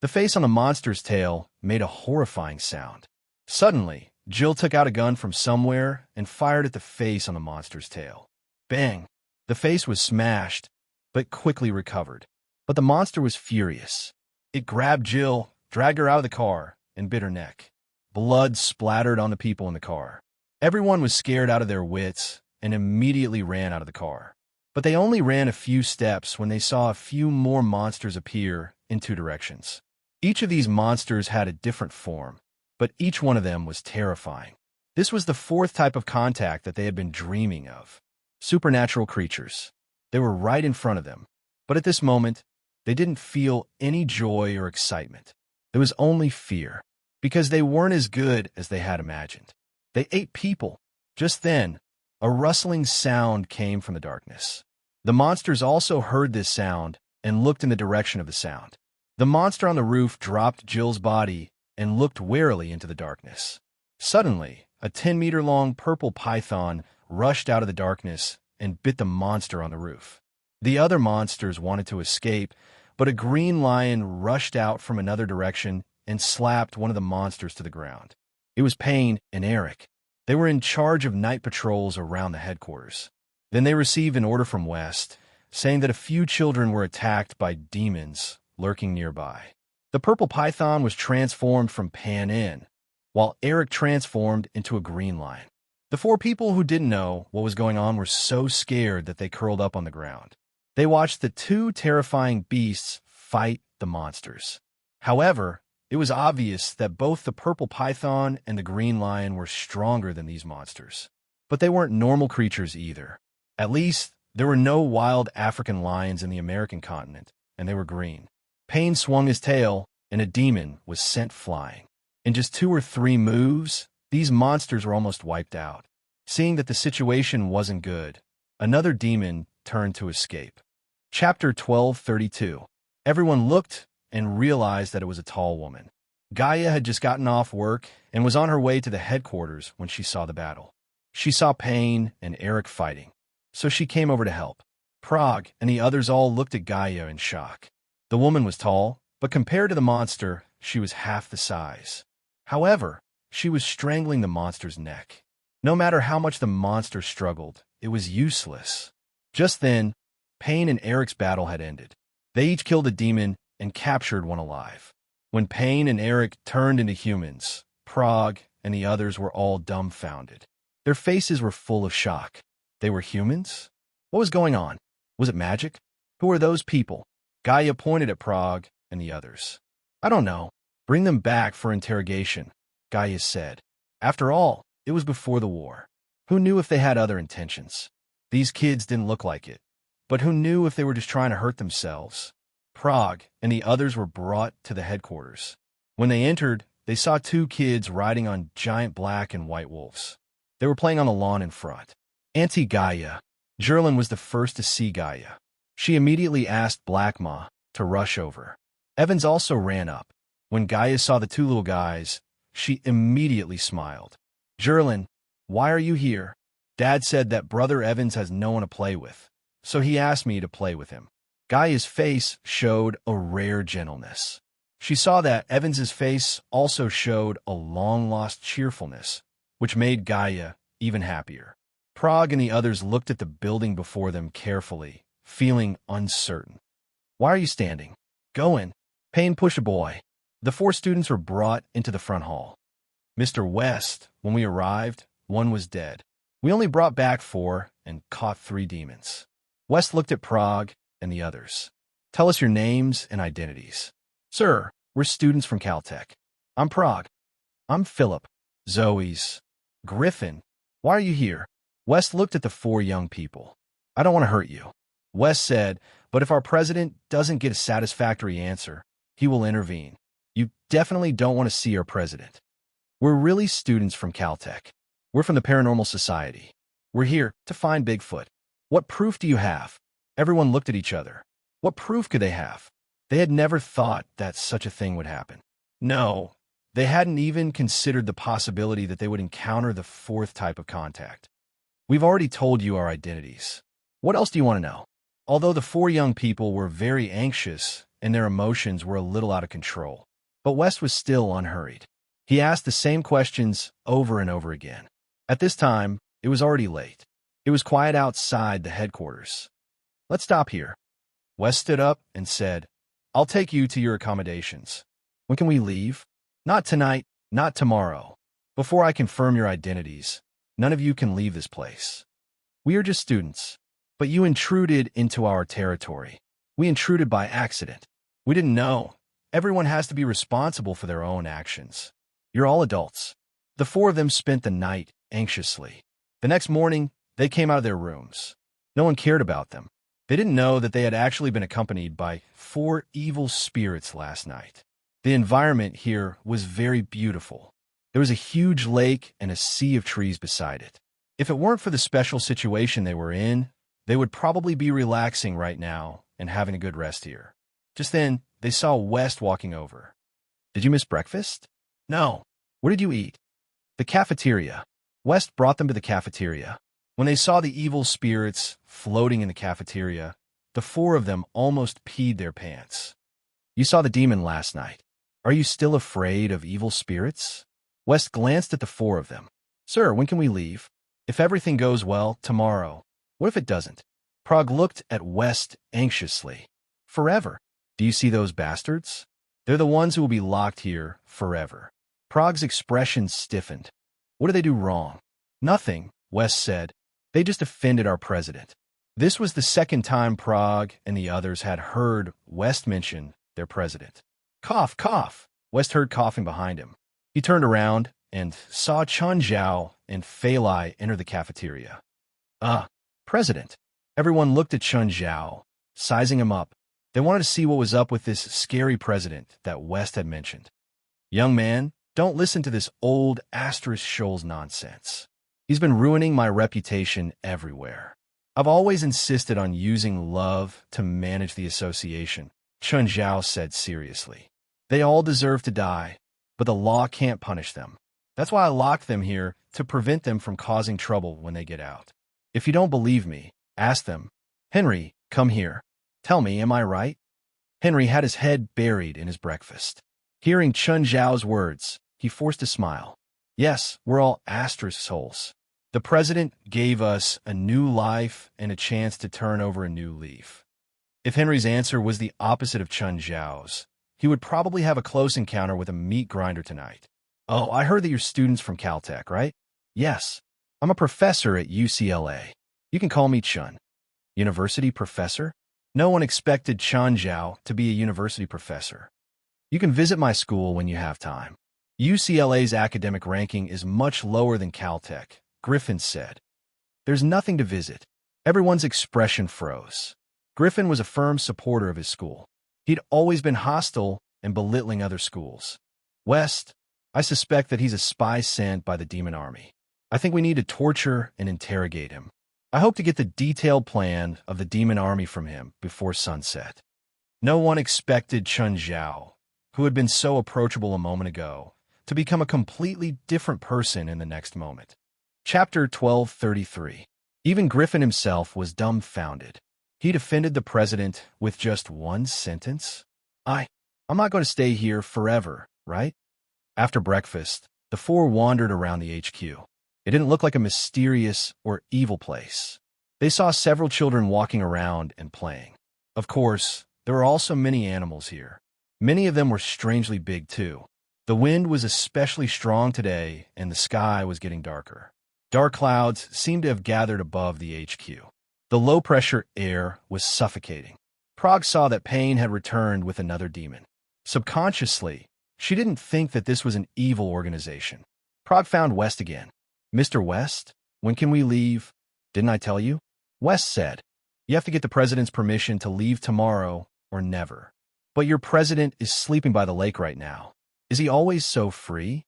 The face on the monster's tail made a horrifying sound. Suddenly, Jill took out a gun from somewhere and fired at the face on the monster's tail. Bang! The face was smashed, but quickly recovered. But the monster was furious. It grabbed Jill, dragged her out of the car, and bit her neck. Blood splattered on the people in the car. Everyone was scared out of their wits and immediately ran out of the car. But they only ran a few steps when they saw a few more monsters appear in 2 directions. Each of these monsters had a different form, but each one of them was terrifying. This was the 4th type of contact that they had been dreaming of. Supernatural creatures. They were right in front of them, but at this moment, they didn't feel any joy or excitement. There was only fear, because they weren't as good as they had imagined. They ate people. Just then, a rustling sound came from the darkness. The monsters also heard this sound and looked in the direction of the sound. The monster on the roof dropped Jill's body and looked warily into the darkness. Suddenly, a 10-meter-long purple python rushed out of the darkness and bit the monster on the roof. The other monsters wanted to escape, but a green lion rushed out from another direction and slapped one of the monsters to the ground. It was Payne and Eric. They were in charge of night patrols around the headquarters. Then they received an order from West, saying that a few children were attacked by demons lurking nearby. The purple python was transformed from Pan in, while Eric transformed into a green lion. The 4 people who didn't know what was going on were so scared that they curled up on the ground. They watched the 2 terrifying beasts fight the monsters. However, it was obvious that both the purple python and the green lion were stronger than these monsters. But they weren't normal creatures either. At least, there were no wild African lions in the American continent, and they were green. Payne swung his tail, and a demon was sent flying. In just 2 or 3 moves, these monsters were almost wiped out. Seeing that the situation wasn't good, another demon turned to escape. Chapter 1232. Everyone looked and realized that it was a tall woman. Gaia had just gotten off work and was on her way to the headquarters when she saw the battle. She saw Payne and Eric fighting, so she came over to help. Prague and the others all looked at Gaia in shock. The woman was tall, but compared to the monster, she was half the size. However, she was strangling the monster's neck. No matter how much the monster struggled, it was useless. Just then, Payne and Eric's battle had ended. They each killed a demon and captured one alive. When Payne and Eric turned into humans, Prague and the others were all dumbfounded. Their faces were full of shock. They were humans? What was going on? Was it magic? Who are those people? Gaia pointed at Prague and the others. I don't know. Bring them back for interrogation, Gaia said. After all, it was before the war. Who knew if they had other intentions? These kids didn't look like it. But who knew if they were just trying to hurt themselves? Prague and the others were brought to the headquarters. When they entered, they saw 2 kids riding on giant black and white wolves. They were playing on the lawn in front. Auntie Gaia. Jerlin was the first to see Gaia. She immediately asked Black Ma to rush over. Evans also ran up. When Gaia saw the 2 little guys, she immediately smiled. Jerlin, why are you here? Dad said that Brother Evans has no one to play with, so he asked me to play with him. Gaia's face showed a rare gentleness. She saw that Evans's face also showed a long-lost cheerfulness, which made Gaia even happier. Prague and the others looked at the building before them carefully, feeling uncertain. Why are you standing? Go in. Payne, push a boy. The 4 students were brought into the front hall. Mr. West, when we arrived, 1 was dead. We only brought back 4 and caught 3 demons. West looked at Prague and the others. Tell us your names and identities. Sir, we're students from Caltech. I'm Prague. I'm Philip. Zoe's. Griffin. Why are you here? West looked at the 4 young people. I don't want to hurt you. West said, but if our president doesn't get a satisfactory answer, he will intervene. You definitely don't want to see our president. We're really students from Caltech. We're from the Paranormal Society. We're here to find Bigfoot. What proof do you have? Everyone looked at each other. What proof could they have? They had never thought that such a thing would happen. No, they hadn't even considered the possibility that they would encounter the 4th type of contact. We've already told you our identities. What else do you want to know? Although the four young people were very anxious and their emotions were a little out of control, but West was still unhurried. He asked the same questions over and over again. At this time, it was already late. It was quiet outside the headquarters. Let's stop here. West stood up and said, I'll take you to your accommodations. When can we leave? Not tonight, not tomorrow. Before I confirm your identities, none of you can leave this place. We are just students, but you intruded into our territory. We intruded by accident. We didn't know. Everyone has to be responsible for their own actions. You're all adults. The four of them spent the night anxiously. The next morning, they came out of their rooms. No one cared about them. They didn't know that they had actually been accompanied by 4 evil spirits last night. The environment here was very beautiful. There was a huge lake and a sea of trees beside it. If it weren't for the special situation they were in, they would probably be relaxing right now and having a good rest here. Just then, they saw West walking over. Did you miss breakfast? No. Where did you eat? The cafeteria. West brought them to the cafeteria. When they saw the evil spirits floating in the cafeteria, the 4 of them almost peed their pants. You saw the demon last night. Are you still afraid of evil spirits? West glanced at the 4 of them. Sir, when can we leave? If everything goes well, tomorrow. What if it doesn't? Prague looked at West anxiously. Forever. Do you see those bastards? They're the ones who will be locked here forever. Prague's expression stiffened. What did they do wrong? Nothing, West said. They just offended our president. This was the second time Prague and the others had heard West mention their president. Cough, cough. West heard coughing behind him. He turned around and saw Chun Zhao and Fei Lai enter the cafeteria. President. Everyone looked at Chun Zhao, sizing him up. They wanted to see what was up with this scary president that West had mentioned. Young man, don't listen to this old Asterisk Shoals nonsense. He's been ruining my reputation everywhere. I've always insisted on using love to manage the association, Chun Zhao said seriously. They all deserve to die, but the law can't punish them. That's why I locked them here, to prevent them from causing trouble when they get out. If you don't believe me, ask them. Henry, come here. Tell me, am I right? Henry had his head buried in his breakfast. Hearing Chun Zhao's words, he forced a smile. Yes, we're all asterisk souls. The president gave us a new life and a chance to turn over a new leaf. If Henry's answer was the opposite of Chun Zhao's, he would probably have a close encounter with a meat grinder tonight. Oh, I heard that you're students from Caltech, right? Yes. I'm a professor at UCLA. You can call me Chun. University professor? No one expected Chun Zhao to be a university professor. You can visit my school when you have time. UCLA's academic ranking is much lower than Caltech, Griffin said. There's nothing to visit. Everyone's expression froze. Griffin was a firm supporter of his school. He'd always been hostile and belittling other schools. West, I suspect that he's a spy sent by the Demon Army. I think we need to torture and interrogate him. I hope to get the detailed plan of the Demon Army from him before sunset. No one expected Chun Zhao, who had been so approachable a moment ago, to become a completely different person in the next moment. Chapter 1233. Even Griffin himself was dumbfounded. He defended the president with just one sentence. I'm not going to stay here forever, right? After breakfast, the four wandered around the HQ. It didn't look like a mysterious or evil place. They saw several children walking around and playing. Of course, there were also many animals here. Many of them were strangely big, too. The wind was especially strong today, and the sky was getting darker. Dark clouds seemed to have gathered above the HQ. The low-pressure air was suffocating. Prague saw that pain had returned with another demon. Subconsciously, she didn't think that this was an evil organization. Prague found West again. Mr. West, when can we leave? Didn't I tell you? West said, you have to get the president's permission to leave tomorrow or never. But your president is sleeping by the lake right now. Is he always so free?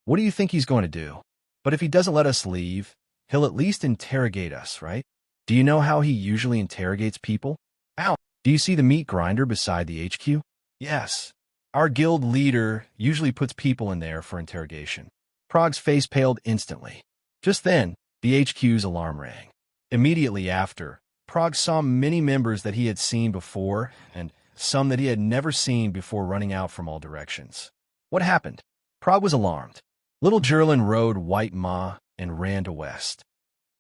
What do you think he's going to do? But if he doesn't let us leave, he'll at least interrogate us, right? Do you know how he usually interrogates people? Ow! Do you see the meat grinder beside the HQ? Yes. Our guild leader usually puts people in there for interrogation. Prague's face paled instantly. Just then, The HQ's alarm rang. Immediately after, Prague saw many members that he had seen before and some that he had never seen before running out from all directions. What happened? Prague was alarmed. Little Jerlin rode White Ma and ran to West.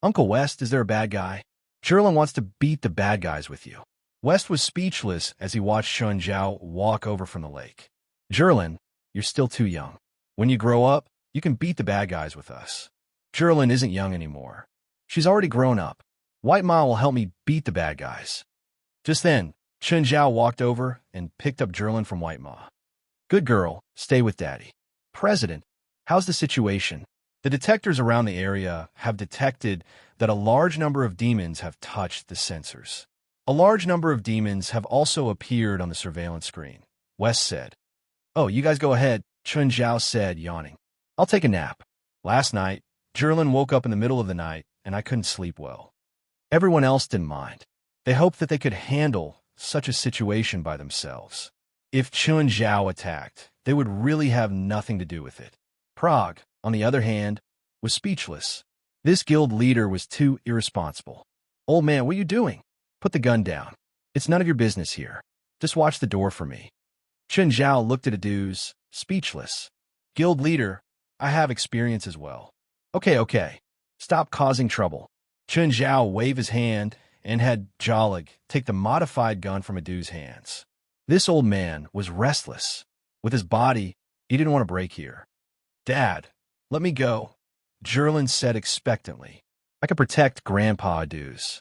Uncle West, is there a bad guy? Jerlin wants to beat the bad guys with you. West was speechless as he watched Chun Zhao walk over from the lake. Jerlin, you're still too young. When you grow up, you can beat the bad guys with us. Jerlin isn't young anymore. She's already grown up. White Ma will help me beat the bad guys. Just then, Chun Zhao walked over and picked up Jerlin from White Ma. Good girl, stay with Daddy. President, how's the situation? The detectors around the area have detected that a large number of demons have touched the sensors. A large number of demons have also appeared on the surveillance screen, West said. Oh, you guys go ahead, Chun Zhao said, yawning. I'll take a nap. Last night, Jerlin woke up in the middle of the night, and I couldn't sleep well. Everyone else didn't mind. They hoped that they could handle such a situation by themselves. If Chun Zhao attacked, they would really have nothing to do with it. Prague, on the other hand, was speechless. This guild leader was too irresponsible. Old man, what are you doing? Put the gun down. It's none of your business here. Just watch the door for me. Chun Zhao looked at Aduz, speechless. Guild leader, I have experience as well. Okay. Stop causing trouble. Chun Zhao waved his hand and had Jolig take the modified gun from Aduz's hands. This old man was restless. With his body, he didn't want to break here. Dad, let me go, Jerlin said expectantly. I can protect Grandpa Aduz.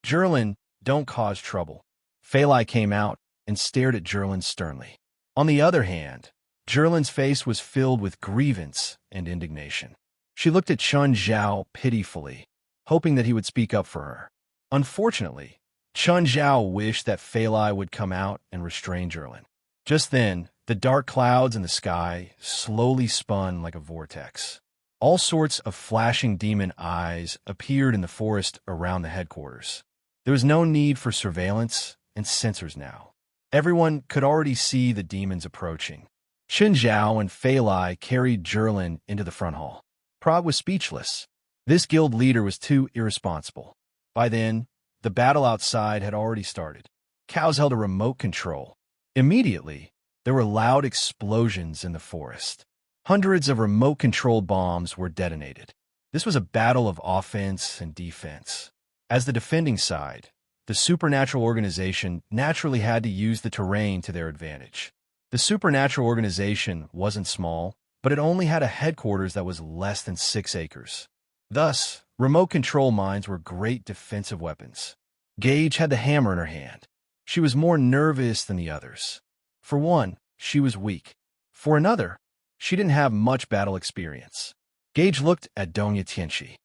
Jerlin, don't cause trouble. Phalai came out and stared at Jerlin sternly. On the other hand, Jerlin's face was filled with grievance and indignation. She looked at Chun Zhao pitifully, hoping that he would speak up for her. Unfortunately, Chun Zhao wished that Phalai would come out and restrain Jerlin. Just then, the dark clouds in the sky slowly spun like a vortex. All sorts of flashing demon eyes appeared in the forest around the headquarters. There was no need for surveillance and sensors now. Everyone could already see the demons approaching. Chun Zhao and Phalai carried Jerlin into the front hall. Prague was speechless. This guild leader was too irresponsible. By then, the battle outside had already started. Cows held a remote control. Immediately, there were loud explosions in the forest. Hundreds of remote-controlled bombs were detonated. This was a battle of offense and defense. As the defending side, the supernatural organization naturally had to use the terrain to their advantage. The supernatural organization wasn't small, but it only had a headquarters that was less than 6 acres. Thus, remote control mines were great defensive weapons. Gage had the hammer in her hand. She was more nervous than the others. For one, she was weak. For another, she didn't have much battle experience. Gage looked at Donya Tianchi.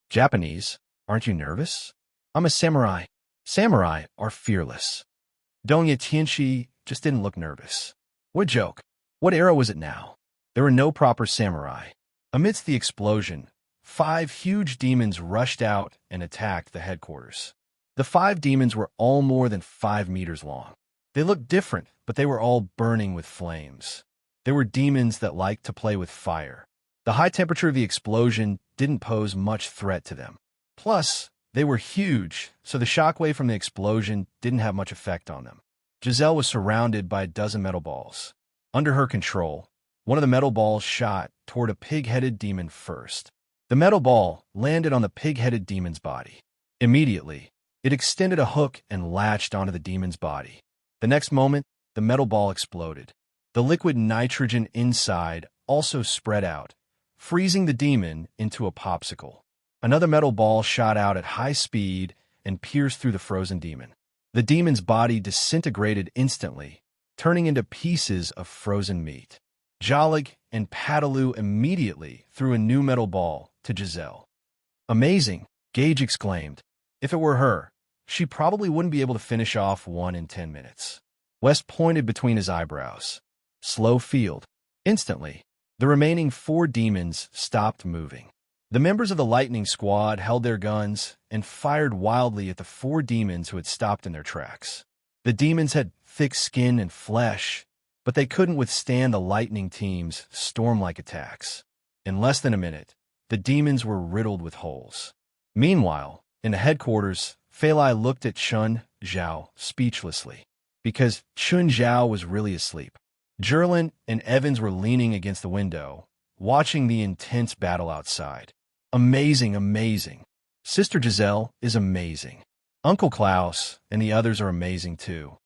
Japanese, aren't you nervous? I'm a samurai. Samurai are fearless. Donya Tianchi just didn't look nervous. What a joke. What era was it now? There were no proper samurai. Amidst the explosion, 5 huge demons rushed out and attacked the headquarters. The 5 demons were all more than 5 meters long. They looked different, but they were all burning with flames. They were demons that liked to play with fire. The high temperature of the explosion didn't pose much threat to them. Plus, they were huge, so the shockwave from the explosion didn't have much effect on them. Giselle was surrounded by a dozen metal balls. Under her control, one of the metal balls shot toward a pig-headed demon first. The metal ball landed on the pig-headed demon's body. Immediately, it extended a hook and latched onto the demon's body. The next moment, the metal ball exploded. The liquid nitrogen inside also spread out, freezing the demon into a popsicle. Another metal ball shot out at high speed and pierced through the frozen demon. The demon's body disintegrated instantly, turning into pieces of frozen meat. Jolig and Padaloo immediately threw a new metal ball to Giselle. Amazing, Gage exclaimed. If it were her, she probably wouldn't be able to finish off one in 10 minutes. West pointed between his eyebrows. Slow field. Instantly, the remaining 4 demons stopped moving. The members of the Lightning Squad held their guns and fired wildly at the 4 demons who had stopped in their tracks. The demons had thick skin and flesh, but they couldn't withstand the Lightning Team's storm-like attacks. In less than a minute, the demons were riddled with holes. Meanwhile, in the headquarters, Fei Lai looked at Chun Zhao speechlessly, because Chun Zhao was really asleep. Jerlin and Evans were leaning against the window, watching the intense battle outside. Amazing, amazing. Sister Giselle is amazing. Uncle Klaus and the others are amazing too.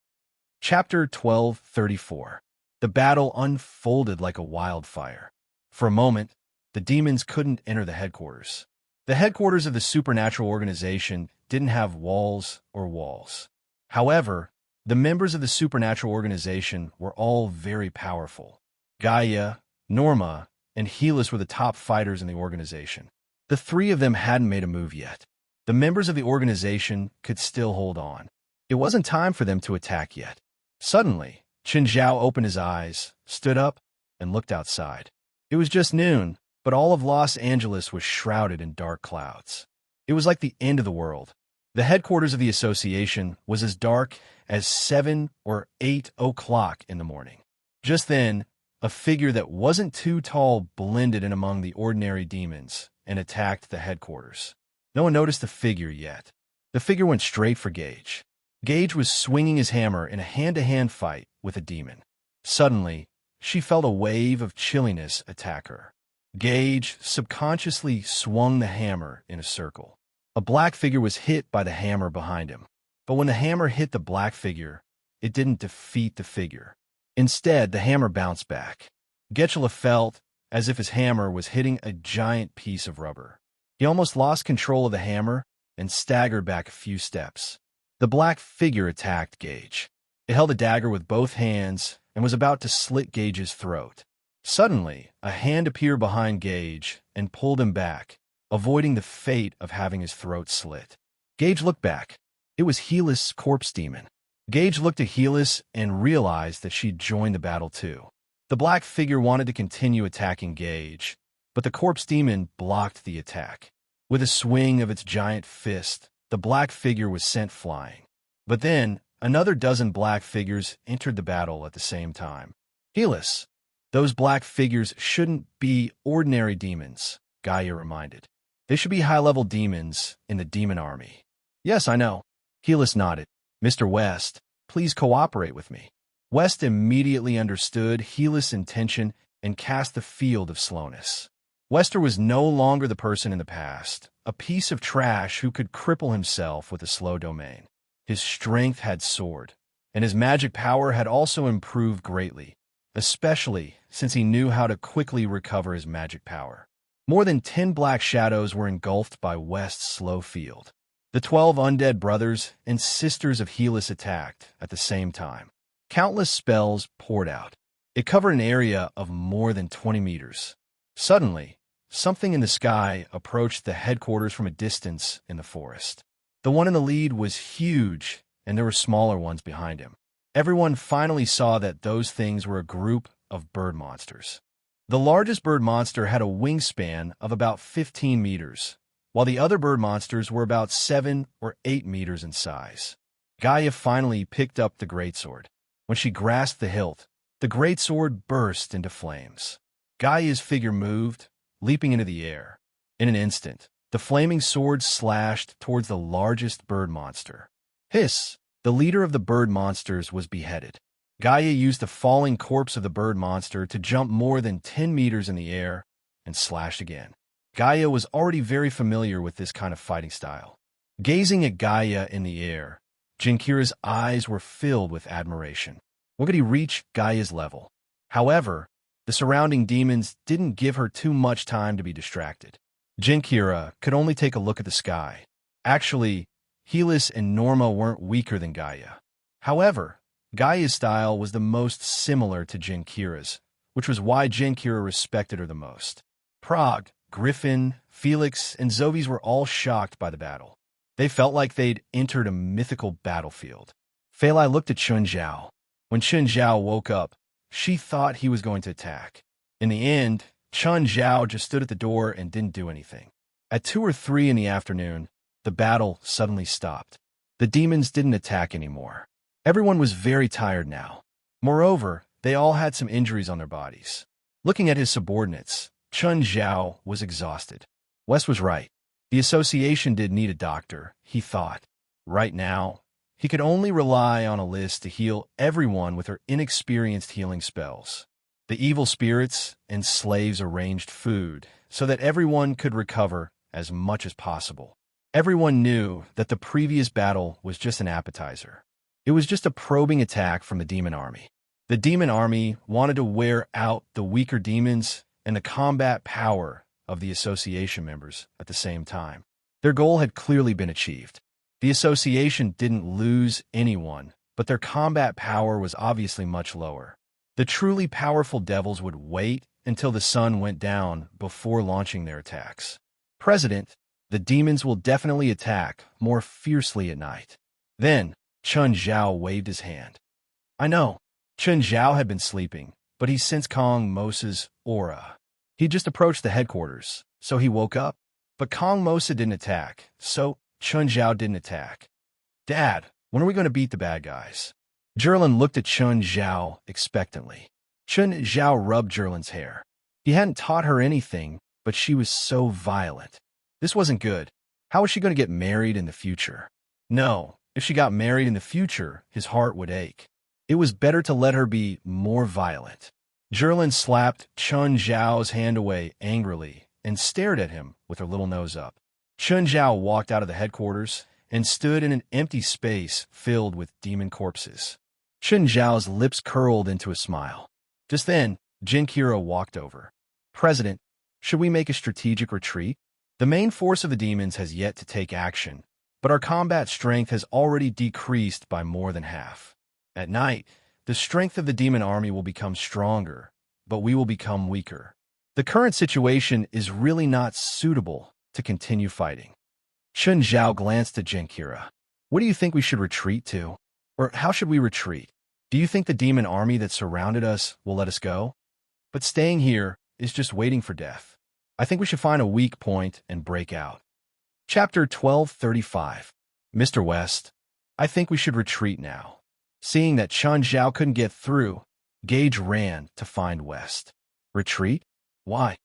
Chapter 1234. The battle unfolded like a wildfire. For a moment, the demons couldn't enter the headquarters. The headquarters of the supernatural organization didn't have walls or walls. However, the members of the supernatural organization were all very powerful. Gaia, Norma, and Helis were the top fighters in the organization. The three of them hadn't made a move yet. The members of the organization could still hold on. It wasn't time for them to attack yet. Suddenly, Qin Zhao opened his eyes, stood up, and looked outside. It was just noon, but all of Los Angeles was shrouded in dark clouds. It was like the end of the world. The headquarters of the association was as dark as 7 or 8 o'clock in the morning. Just then, a figure that wasn't too tall blended in among the ordinary demons and attacked the headquarters. No one noticed the figure yet. The figure went straight for Gage. Gage was swinging his hammer in a hand-to-hand fight with a demon. Suddenly, she felt a wave of chilliness attack her. Gage subconsciously swung the hammer in a circle. A black figure was hit by the hammer behind him. But when the hammer hit the black figure, it didn't defeat the figure. Instead, the hammer bounced back. Getchula felt as if his hammer was hitting a giant piece of rubber. He almost lost control of the hammer and staggered back a few steps. The black figure attacked Gage. It held a dagger with both hands and was about to slit Gage's throat. Suddenly, a hand appeared behind Gage and pulled him back, avoiding the fate of having his throat slit. Gage looked back. It was Helis' corpse demon. Gage looked at Helis and realized that she'd joined the battle too. The black figure wanted to continue attacking Gage, but the corpse demon blocked the attack. With a swing of its giant fist, the black figure was sent flying. But then, another dozen black figures entered the battle at the same time. Helis, those black figures shouldn't be ordinary demons, Gaia reminded. They should be high-level demons in the demon army. Yes, I know. Helis nodded. Mr. West, please cooperate with me. West immediately understood Helis' intention and cast the field of slowness. Wester was no longer the person in the past, a piece of trash who could cripple himself with a slow domain. His strength had soared, and his magic power had also improved greatly, especially since he knew how to quickly recover his magic power. More than 10 black shadows were engulfed by West's slow field. The 12 undead brothers and sisters of Helis attacked at the same time. Countless spells poured out. It covered an area of more than 20 meters. Suddenly, something in the sky approached the headquarters from a distance in the forest. The one in the lead was huge, and there were smaller ones behind him. Everyone finally saw that those things were a group of bird monsters. The largest bird monster had a wingspan of about 15 meters, while the other bird monsters were about 7 or 8 meters in size. Gaia finally picked up the greatsword. When she grasped the hilt, the greatsword burst into flames. Gaia's figure moved, leaping into the air. In an instant, the flaming sword slashed towards the largest bird monster. Hiss! The leader of the bird monsters was beheaded. Gaia used the falling corpse of the bird monster to jump more than 10 meters in the air and slashed again. Gaia was already very familiar with this kind of fighting style. Gazing at Gaia in the air, Jinkira's eyes were filled with admiration. When could he reach Gaia's level? However, the surrounding demons didn't give her too much time to be distracted. Jinkira could only take a look at the sky. Actually, Helis and Norma weren't weaker than Gaia. However, Gaia's style was the most similar to Jinkira's, which was why Jinkira respected her the most. Prague, Griffin, Felix, and Zovis were all shocked by the battle. They felt like they'd entered a mythical battlefield. Fei Lai looked at Chun Zhao. When Chun Zhao woke up, she thought he was going to attack. In the end, Chun Zhao just stood at the door and didn't do anything. At 2 or 3 in the afternoon, the battle suddenly stopped. The demons didn't attack anymore. Everyone was very tired now. Moreover, they all had some injuries on their bodies. Looking at his subordinates, Chun Zhao was exhausted. West was right. The association did need a doctor, he thought. Right now, he could only rely on a list to heal everyone with her inexperienced healing spells. The evil spirits and slaves arranged food so that everyone could recover as much as possible. Everyone knew that the previous battle was just an appetizer. It was just a probing attack from the demon army. The demon army wanted to wear out the weaker demons and the combat power of the association members at the same time. Their goal had clearly been achieved. The association didn't lose anyone, but their combat power was obviously much lower. The truly powerful devils would wait until the sun went down before launching their attacks. President, the demons will definitely attack more fiercely at night. Then, Chun Zhao waved his hand. I know. Chun Zhao had been sleeping, but he sensed Kong Mosa's aura. He just approached the headquarters, so he woke up. But Kong Mosa didn't attack, so Chun Zhao didn't attack. Dad, when are we going to beat the bad guys? Jerlin looked at Chun Zhao expectantly. Chun Zhao rubbed Jerlin's hair. He hadn't taught her anything, but she was so violent. This wasn't good. How was she going to get married in the future? No, if she got married in the future, his heart would ache. It was better to let her be more violent. Jerlin slapped Chun Zhao's hand away angrily and stared at him with her little nose up. Chun Zhao walked out of the headquarters and stood in an empty space filled with demon corpses. Chun Zhao's lips curled into a smile. Just then, Jin Kira walked over. President, should we make a strategic retreat? The main force of the demons has yet to take action, but our combat strength has already decreased by more than half. At night, the strength of the demon army will become stronger, but we will become weaker. The current situation is really not suitable to continue fighting. Chun Zhao glanced at Jin Kira. What do you think we should retreat to? Or how should we retreat? Do you think the demon army that surrounded us will let us go? But staying here is just waiting for death. I think we should find a weak point and break out. Chapter 1235. Mr. West, I think we should retreat now. Seeing that Chun Zhao couldn't get through, Gage ran to find West. Retreat? Why?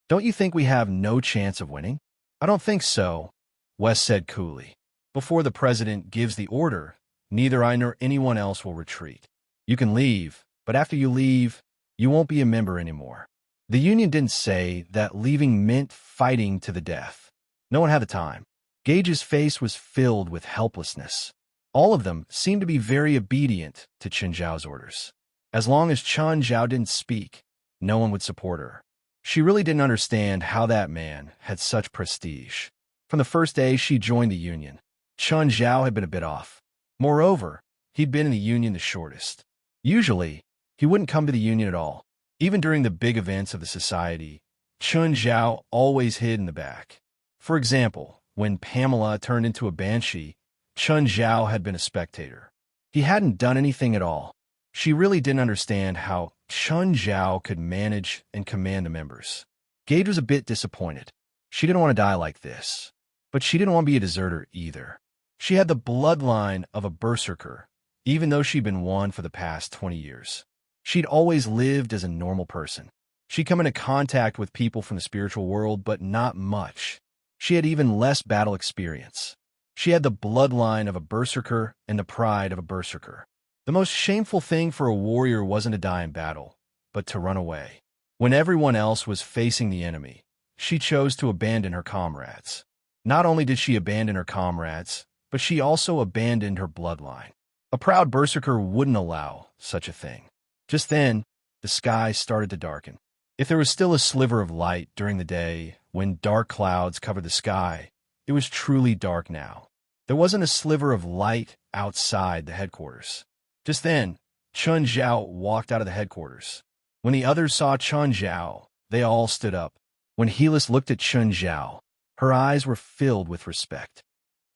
Don't you think we have no chance of winning? I don't think so, West said coolly. Before the president gives the order, neither I nor anyone else will retreat. You can leave, but after you leave, you won't be a member anymore. The Union didn't say that leaving meant fighting to the death. No one had the time. Gage's face was filled with helplessness. All of them seemed to be very obedient to Chun Zhao's orders. As long as Chun Zhao didn't speak, no one would support her. She really didn't understand how that man had such prestige. From the first day she joined the Union, Chun Zhao had been a bit off. Moreover, he'd been in the Union the shortest. Usually, he wouldn't come to the Union at all. Even during the big events of the society, Chun Zhao always hid in the back. For example, when Pamela turned into a banshee, Chun Zhao had been a spectator. He hadn't done anything at all. She really didn't understand how Chun Zhao could manage and command the members. Gage was a bit disappointed. She didn't want to die like this. But she didn't want to be a deserter either. She had the bloodline of a berserker, even though she'd been one for the past 20 years. She'd always lived as a normal person. She'd come into contact with people from the spiritual world, but not much. She had even less battle experience. She had the bloodline of a berserker and the pride of a berserker. The most shameful thing for a warrior wasn't to die in battle, but to run away. When everyone else was facing the enemy, she chose to abandon her comrades. Not only did she abandon her comrades, but she also abandoned her bloodline. A proud berserker wouldn't allow such a thing. Just then, the sky started to darken. If there was still a sliver of light during the day, when dark clouds covered the sky, it was truly dark now. There wasn't a sliver of light outside the headquarters. Just then, Chun Zhao walked out of the headquarters. When the others saw Chun Zhao, they all stood up. When Helis looked at Chun Zhao, her eyes were filled with respect.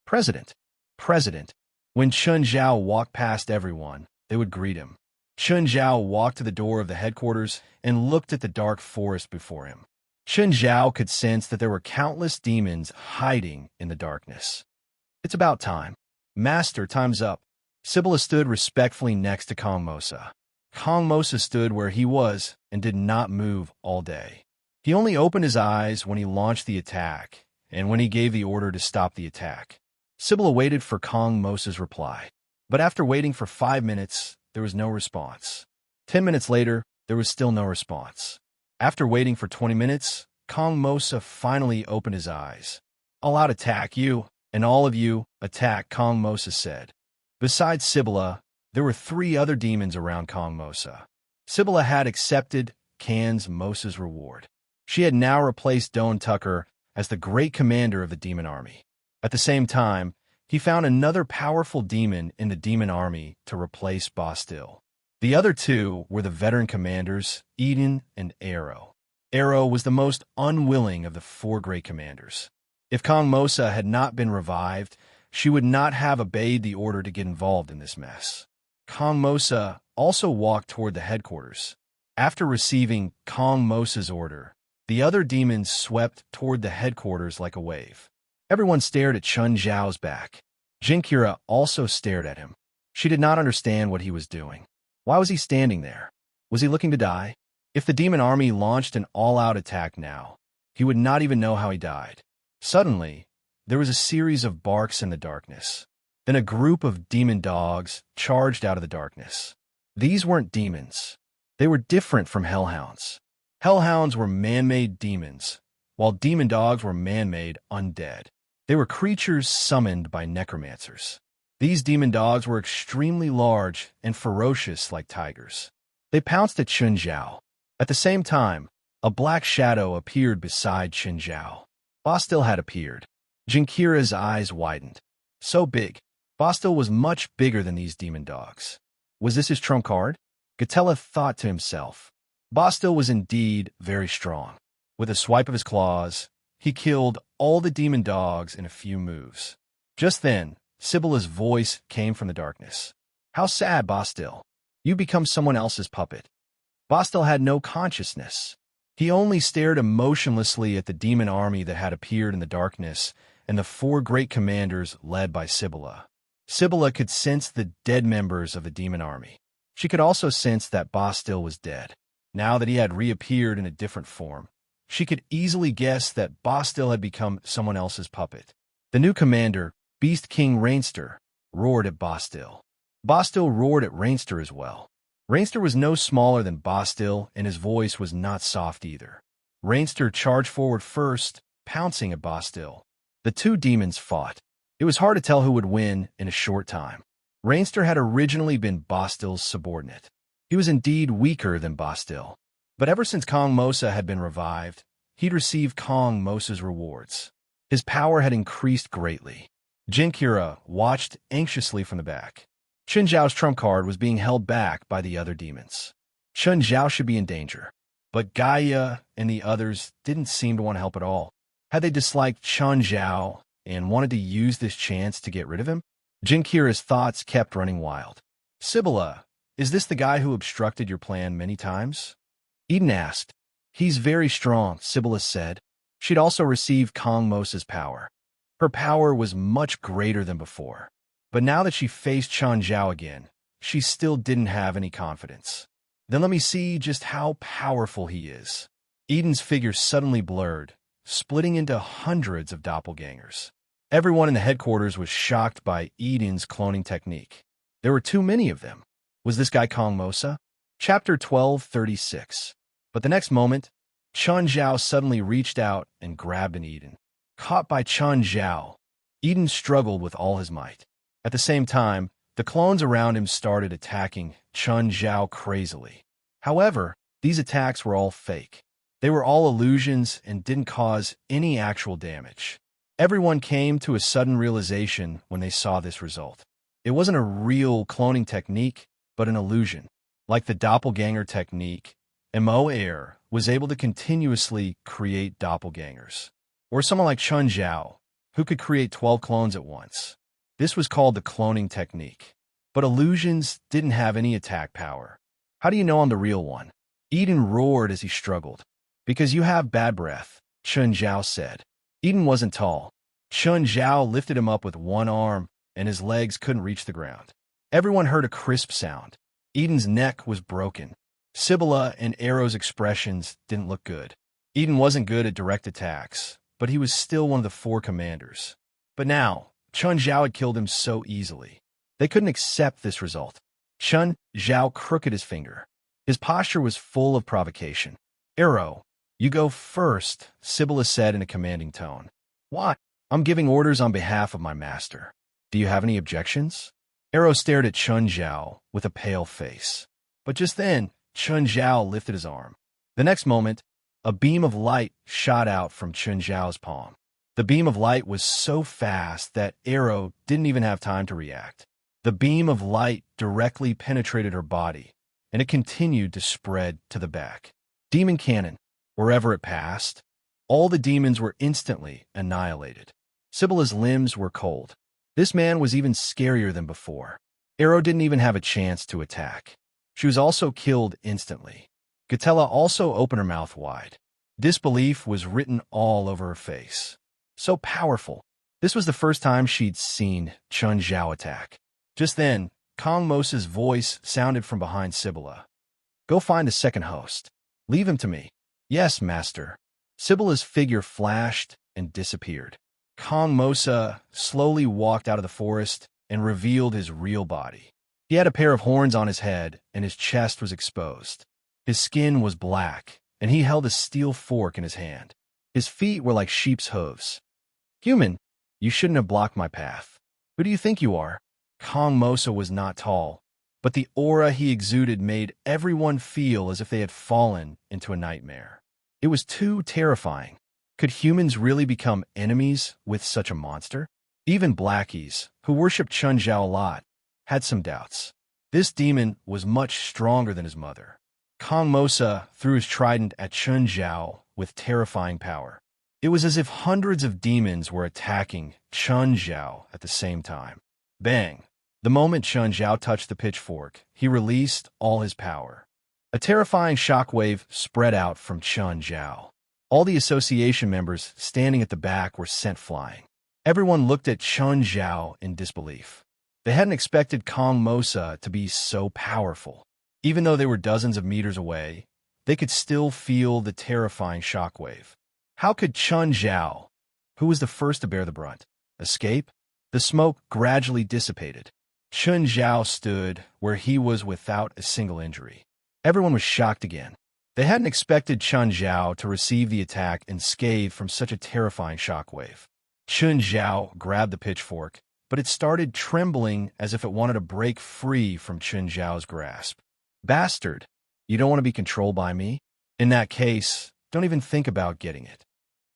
President. When Chun Zhao walked past everyone, they would greet him. Chun Zhao walked to the door of the headquarters and looked at the dark forest before him. Chun Zhao could sense that there were countless demons hiding in the darkness. It's about time. Master, time's up. Sibylla stood respectfully next to Kong Mosa. Kong Mosa stood where he was and did not move all day. He only opened his eyes when he launched the attack, and when he gave the order to stop the attack. Sibylla waited for Kong Mosa's reply. But after waiting for 5 minutes, there was no response. 10 minutes later, there was still no response. After waiting for 20 minutes, Kong Mosa finally opened his eyes. "I'll out attack you, and all of you attack," Kong Mosa said. Besides Sibylla, there were 3 other demons around Kong Mosa. Sibylla had accepted Kong Mosa's reward. She had now replaced Doan Tucker as the great commander of the demon army. At the same time, he found another powerful demon in the demon army to replace Bastille. The other 2 were the veteran commanders, Eden and Arrow. Arrow was the most unwilling of the 4 great commanders. If Kong Mosa had not been revived, she would not have obeyed the order to get involved in this mess. Kong Mosa also walked toward the headquarters. After receiving Kong Mosa's order, the other demons swept toward the headquarters like a wave. Everyone stared at Chun Zhao's back. Jinkira also stared at him. She did not understand what he was doing. Why was he standing there? Was he looking to die? If the demon army launched an all-out attack now, he would not even know how he died. Suddenly, there was a series of barks in the darkness. Then a group of demon dogs charged out of the darkness. These weren't demons. They were different from hellhounds. Hellhounds were man-made demons, while demon dogs were man-made undead. They were creatures summoned by necromancers. These demon dogs were extremely large and ferocious like tigers. They pounced at Chun Zhao. At the same time, a black shadow appeared beside Chun Zhao. Bastille had appeared. Jinkira's eyes widened. So big. Bastille was much bigger than these demon dogs. Was this his trump card? Gatella thought to himself. Bastille was indeed very strong. With a swipe of his claws, he killed all the demon dogs in a few moves. Just then, Sibylla's voice came from the darkness. "How sad, Bastille. You become someone else's puppet." Bastille had no consciousness. He only stared emotionlessly at the demon army that had appeared in the darkness and the 4 great commanders led by Sibylla. Sibylla could sense the dead members of the demon army. She could also sense that Bastille was dead. Now that he had reappeared in a different form, she could easily guess that Bastille had become someone else's puppet. The new commander, Beast King Rainster, roared at Bastille. Bastille roared at Rainster as well. Rainster was no smaller than Bastille, and his voice was not soft either. Rainster charged forward first, pouncing at Bastille. The 2 demons fought. It was hard to tell who would win in a short time. Rainster had originally been Bastille's subordinate. He was indeed weaker than Bastille. But ever since Kong Mosa had been revived, he'd received Kong Mosa's rewards. His power had increased greatly. Jinkira watched anxiously from the back. Chun Zhao's trump card was being held back by the other demons. Chun Zhao should be in danger. But Gaia and the others didn't seem to want to help at all. Had they disliked Chun Zhao and wanted to use this chance to get rid of him? Jinkira's thoughts kept running wild. "Sibylla, is this the guy who obstructed your plan many times?" Eden asked. "He's very strong," Sibylla said. She'd also received Kong Mosa's power. Her power was much greater than before. But now that she faced Chun Zhao again, she still didn't have any confidence. "Then let me see just how powerful he is." Eden's figure suddenly blurred, splitting into hundreds of doppelgangers. Everyone in the headquarters was shocked by Eden's cloning technique. There were too many of them. Was this guy Kong Mosa? Chapter 1236. But the next moment, Chun Zhao suddenly reached out and grabbed an Eden. Caught by Chun Zhao, Eden struggled with all his might. At the same time, the clones around him started attacking Chun Zhao crazily. However, these attacks were all fake. They were all illusions and didn't cause any actual damage. Everyone came to a sudden realization when they saw this result. It wasn't a real cloning technique, but an illusion. Like the doppelganger technique, Immerse was able to continuously create doppelgangers. Or someone like Chun Zhao, who could create 12 clones at once. This was called the cloning technique. But illusions didn't have any attack power. How do you know I'm the real one? Eden roared as he struggled. "Because you have bad breath," Chun Zhao said. Eden wasn't tall. Chun Zhao lifted him up with one arm, and his legs couldn't reach the ground. Everyone heard a crisp sound. Eden's neck was broken. Sibylla and Arrow's expressions didn't look good. Eden wasn't good at direct attacks, but he was still one of the 4 commanders. But now, Chun Zhao had killed him so easily. They couldn't accept this result. Chun Zhao crooked his finger. His posture was full of provocation. "Arrow, you go first," Sibylla said in a commanding tone. "Why? I'm giving orders on behalf of my master. Do you have any objections?" Arrow stared at Chun Zhao with a pale face. But just then, Chun Zhao lifted his arm. The next moment, a beam of light shot out from Chun Zhao's palm. The beam of light was so fast that Arrow didn't even have time to react. The beam of light directly penetrated her body, and it continued to spread to the back. Demon cannon. Wherever it passed, all the demons were instantly annihilated. Sibylla's limbs were cold. This man was even scarier than before. Arrow didn't even have a chance to attack. She was also killed instantly. Gatella also opened her mouth wide. Disbelief was written all over her face. So powerful. This was the first time she'd seen Chun Zhao attack. Just then, Kong Mosa's voice sounded from behind Sibylla. "Go find a second host. Leave him to me." "Yes, master." Sibylla's figure flashed and disappeared. Kong Mosa slowly walked out of the forest and revealed his real body. He had a pair of horns on his head, and his chest was exposed. His skin was black, and he held a steel fork in his hand. His feet were like sheep's hooves. "Human, you shouldn't have blocked my path. Who do you think you are?" Kong Mosa was not tall, but the aura he exuded made everyone feel as if they had fallen into a nightmare. It was too terrifying. Could humans really become enemies with such a monster? Even Blackies, who worshipped Chun Zhao a lot, had some doubts. This demon was much stronger than his mother. Kong Mosa threw his trident at Chun Zhao with terrifying power. It was as if hundreds of demons were attacking Chun Zhao at the same time. Bang! The moment Chun Zhao touched the pitchfork, he released all his power. A terrifying shockwave spread out from Chun Zhao. All the association members standing at the back were sent flying. Everyone looked at Chun Zhao in disbelief. They hadn't expected Kong Mosa to be so powerful. Even though they were dozens of meters away, they could still feel the terrifying shockwave. How could Chun Zhao, who was the first to bear the brunt, escape? The smoke gradually dissipated. Chun Zhao stood where he was without a single injury. Everyone was shocked again. They hadn't expected Chun Zhao to receive the attack unscathed from such a terrifying shockwave. Chun Zhao grabbed the pitchfork, but it started trembling as if it wanted to break free from Chun Zhao's grasp. "Bastard, you don't want to be controlled by me? In that case, don't even think about getting it."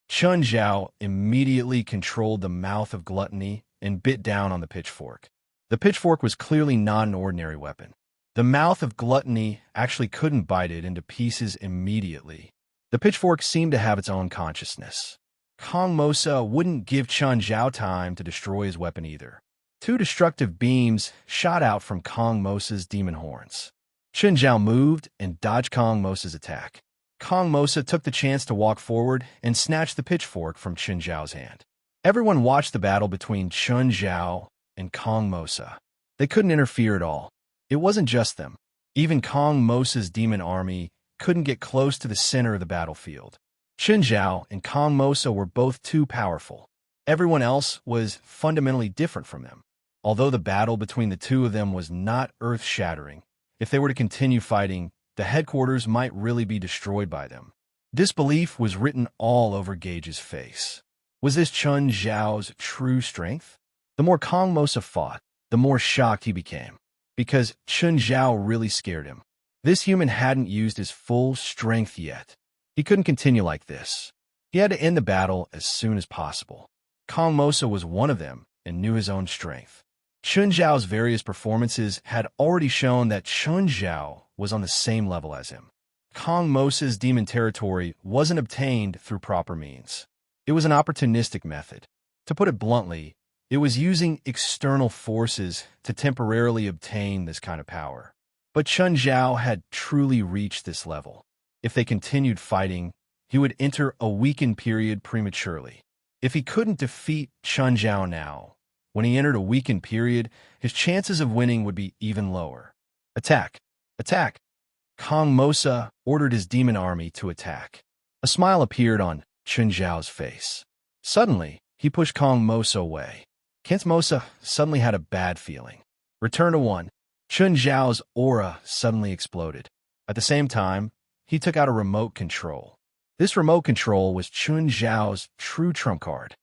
Chun Zhao immediately controlled the mouth of gluttony and bit down on the pitchfork. The pitchfork was clearly not an ordinary weapon. The mouth of gluttony actually couldn't bite it into pieces immediately. The pitchfork seemed to have its own consciousness. Kong Mosa wouldn't give Chun Zhao time to destroy his weapon either. 2 destructive beams shot out from Kong Mosa's demon horns. Chun Zhao moved and dodged Kong Mosa's attack. Kong Mosa took the chance to walk forward and snatch the pitchfork from Chun Zhao's hand. Everyone watched the battle between Chun Zhao and Kong Mosa. They couldn't interfere at all. It wasn't just them. Even Kong Mosa's demon army couldn't get close to the center of the battlefield. Chun Zhao and Kong Mosa were both too powerful. Everyone else was fundamentally different from them. Although the battle between the two of them was not earth-shattering, if they were to continue fighting, the headquarters might really be destroyed by them. Disbelief was written all over Gage's face. Was this Chun Zhao's true strength? The more Kong Mosa fought, the more shocked he became, because Chun Zhao really scared him. This human hadn't used his full strength yet. He couldn't continue like this. He had to end the battle as soon as possible. Kong Mosa was one of them and knew his own strength. Chun Zhao's various performances had already shown that Chun Zhao was on the same level as him. Kong Mosa's demon territory wasn't obtained through proper means. It was an opportunistic method. To put it bluntly, it was using external forces to temporarily obtain this kind of power. But Chun Zhao had truly reached this level. If they continued fighting, he would enter a weakened period prematurely. If he couldn't defeat Chun Zhao now, when he entered a weakened period, his chances of winning would be even lower. Attack! Attack! Kong Mosa ordered his demon army to attack. A smile appeared on Chun Zhao's face. Suddenly, he pushed Kong Mosa away. Kent Mosa suddenly had a bad feeling. Return to 1. Chun Zhao's aura suddenly exploded. At the same time, he took out a remote control. This remote control was Chun Zhao's true trump card.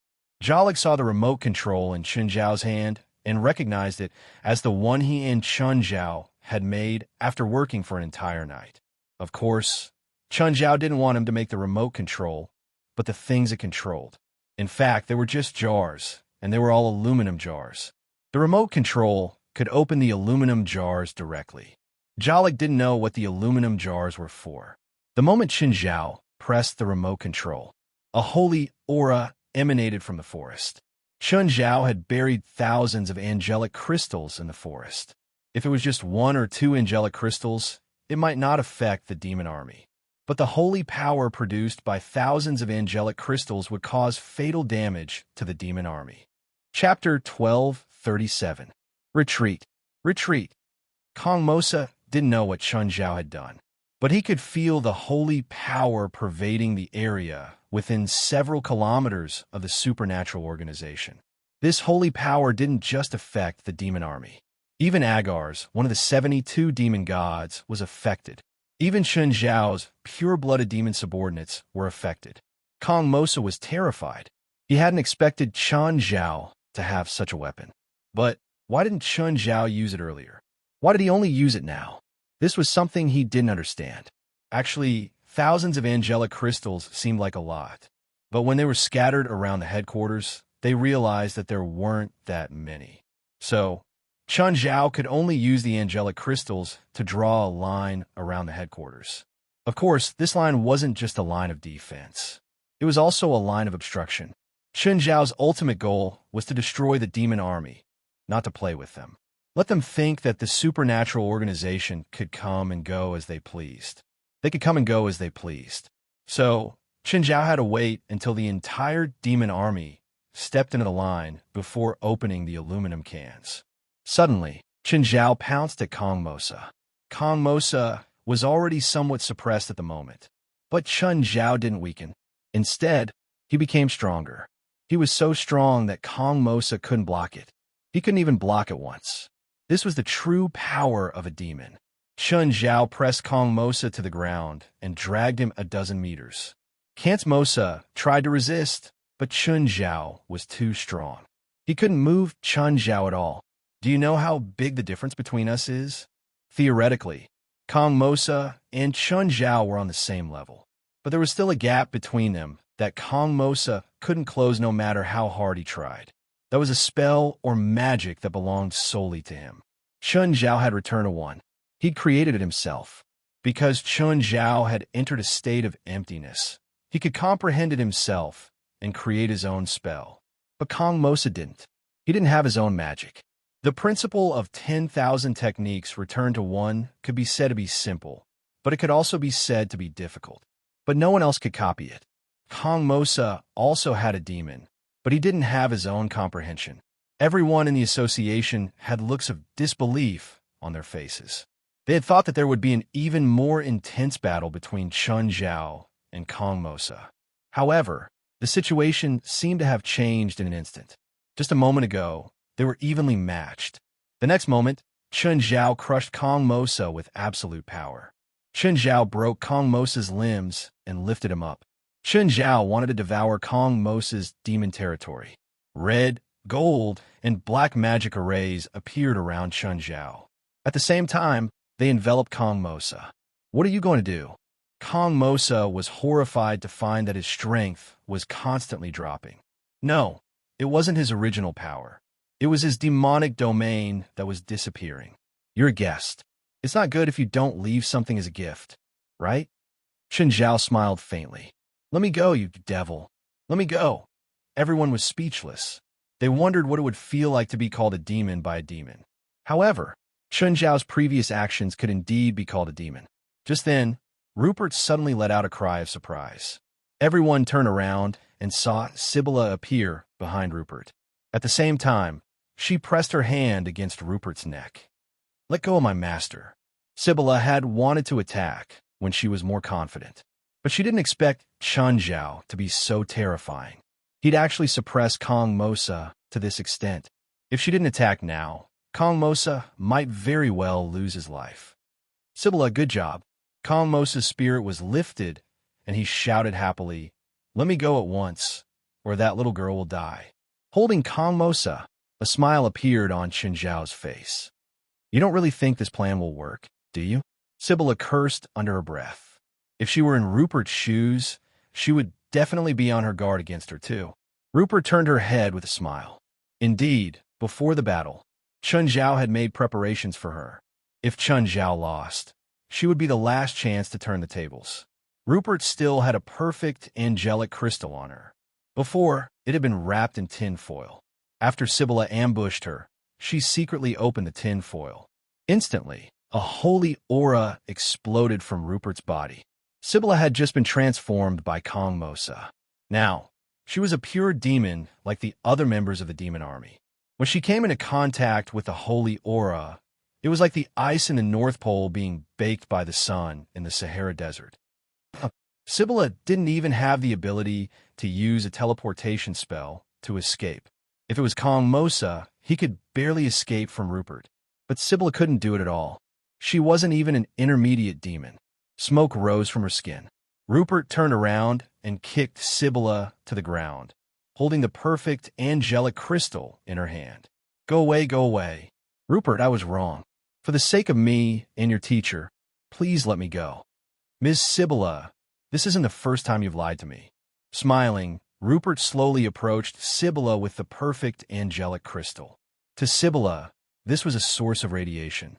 Jalik saw the remote control in Chun Zhao's hand and recognized it as the one he and Chun Zhao had made after working for an entire night. Of course, Chun Zhao didn't want him to make the remote control, but the things it controlled. In fact, they were just jars, and they were all aluminum jars. The remote control could open the aluminum jars directly. Jalik didn't know what the aluminum jars were for. The moment Chun Zhao pressed the remote control, a holy aura emanated from the forest. Chun Zhao had buried thousands of angelic crystals in the forest. If it was just 1 or 2 angelic crystals, it might not affect the demon army. But the holy power produced by thousands of angelic crystals would cause fatal damage to the demon army. Chapter 12:37. Retreat. Retreat. Kong Mosa didn't know what Chun Zhao had done, but he could feel the holy power pervading the area within several kilometers of the supernatural organization. This holy power didn't just affect the demon army. Even Agar's, one of the 72 demon gods, was affected. Even Chun Zhao's pure-blooded demon subordinates were affected. Kong Mosa was terrified. He hadn't expected Chun Zhao to have such a weapon. But why didn't Chun Zhao use it earlier? Why did he only use it now? This was something he didn't understand. Actually, thousands of angelic crystals seemed like a lot. But when they were scattered around the headquarters, they realized that there weren't that many. So, Chun Zhao could only use the angelic crystals to draw a line around the headquarters. Of course, this line wasn't just a line of defense. It was also a line of obstruction. Chun Zhao's ultimate goal was to destroy the demon army, not to play with them. Let them think that the supernatural organization could come and go as they pleased. They could come and go as they pleased. So, Chun Zhao had to wait until the entire demon army stepped into the line before opening the aluminum cans. Suddenly, Chun Zhao pounced at Kong Mosa. Kong Mosa was already somewhat suppressed at the moment, but Chun Zhao didn't weaken. Instead, he became stronger. He was so strong that Kong Mosa couldn't block it. He couldn't even block it once. This was the true power of a demon. Chun Zhao pressed Kong Mosa to the ground and dragged him a dozen meters. Kant Mosa tried to resist, but Chun Zhao was too strong. He couldn't move Chun Zhao at all. Do you know how big the difference between us is? Theoretically, Kong Mosa and Chun Zhao were on the same level. But there was still a gap between them that Kong Mosa couldn't close no matter how hard he tried. That was a spell or magic that belonged solely to him. Chun Zhao had returned to 1. He'd created it himself. Because Chun Zhao had entered a state of emptiness, he could comprehend it himself and create his own spell. But Kong Mosa didn't. He didn't have his own magic. The principle of 10,000 techniques returned to 1 could be said to be simple, but it could also be said to be difficult. But no one else could copy it. Kong Mosa also had a demon, but he didn't have his own comprehension. Everyone in the association had looks of disbelief on their faces. They had thought that there would be an even more intense battle between Chun Zhao and Kong Mosa. However, the situation seemed to have changed in an instant. Just a moment ago, they were evenly matched. The next moment, Chun Zhao crushed Kong Mosa with absolute power. Chun Zhao broke Kong Mosa's limbs and lifted him up. Chun Zhao wanted to devour Kong Mosa's demon territory. Red, gold, and black magic arrays appeared around Chun Zhao. At the same time, they enveloped Kong Mosa. What are you going to do? Kong Mosa was horrified to find that his strength was constantly dropping. No, it wasn't his original power. It was his demonic domain that was disappearing. You're a guest. It's not good if you don't leave something as a gift, right? Chun Zhao smiled faintly. Let me go, you devil. Let me go. Everyone was speechless. They wondered what it would feel like to be called a demon by a demon. However, Chun Zhao's previous actions could indeed be called a demon. Just then, Rupert suddenly let out a cry of surprise. Everyone turned around and saw Sibylla appear behind Rupert. At the same time, she pressed her hand against Rupert's neck. Let go of my master. Sibylla had wanted to attack when she was more confident, but she didn't expect Chun Zhao to be so terrifying. He'd actually suppressed Kong Mosa to this extent. If she didn't attack now, Kong Mosa might very well lose his life. Sibylla, good job. Kong Mosa's spirit was lifted, and he shouted happily, "Let me go at once, or that little girl will die." Holding Kong Mosa, a smile appeared on Chen Zhao's face. "You don't really think this plan will work, do you?" Sibylla cursed under her breath. If she were in Rupert's shoes, she would definitely be on her guard against her too. Rupert turned her head with a smile. Indeed, before the battle, Chen Zhao had made preparations for her. If Chen Zhao lost, she would be the last chance to turn the tables. Rupert still had a perfect angelic crystal on her. Before, it had been wrapped in tin foil. After Sibylla ambushed her, she secretly opened the tin foil. Instantly, a holy aura exploded from Rupert's body. Sibylla had just been transformed by Kong Mosa. Now, she was a pure demon like the other members of the demon army. When she came into contact with the holy aura, it was like the ice in the North Pole being baked by the sun in the Sahara Desert. Sibylla didn't even have the ability to use a teleportation spell to escape. If it was Kong Mosa, he could barely escape from Rupert. But Sibylla couldn't do it at all. She wasn't even an intermediate demon. Smoke rose from her skin. Rupert turned around and kicked Sibylla to the ground, holding the perfect angelic crystal in her hand. "Go away, go away. Rupert, I was wrong. For the sake of me and your teacher, please let me go." "Ms. Sibylla, this isn't the first time you've lied to me." Smiling, Rupert slowly approached Sibylla with the perfect angelic crystal. To Sibylla, this was a source of radiation.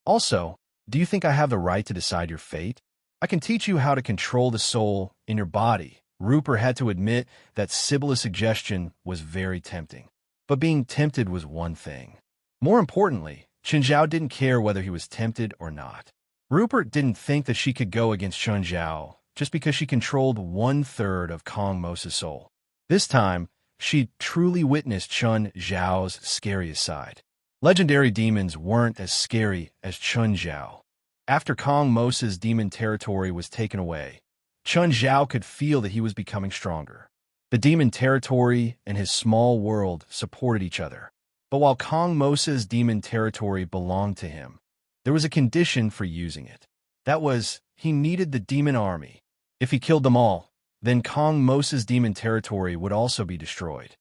"Also, do you think I have the right to decide your fate? I can teach you how to control the soul in your body." Rupert had to admit that Sibylla's suggestion was very tempting. But being tempted was one thing. More importantly, Chen Zhao didn't care whether he was tempted or not. Rupert didn't think that she could go against Chen Zhao just because she controlled 1/3 of Kong Mosa's soul. This time, she truly witnessed Chen Zhao's scariest side. Legendary demons weren't as scary as Chen Zhao. After Kong Mosa's demon territory was taken away, Chen Zhao could feel that he was becoming stronger. The demon territory and his small world supported each other. But while Kong Mosa's demon territory belonged to him, there was a condition for using it. That was, he needed the demon army. If he killed them all, then Kong Mosa's demon territory would also be destroyed.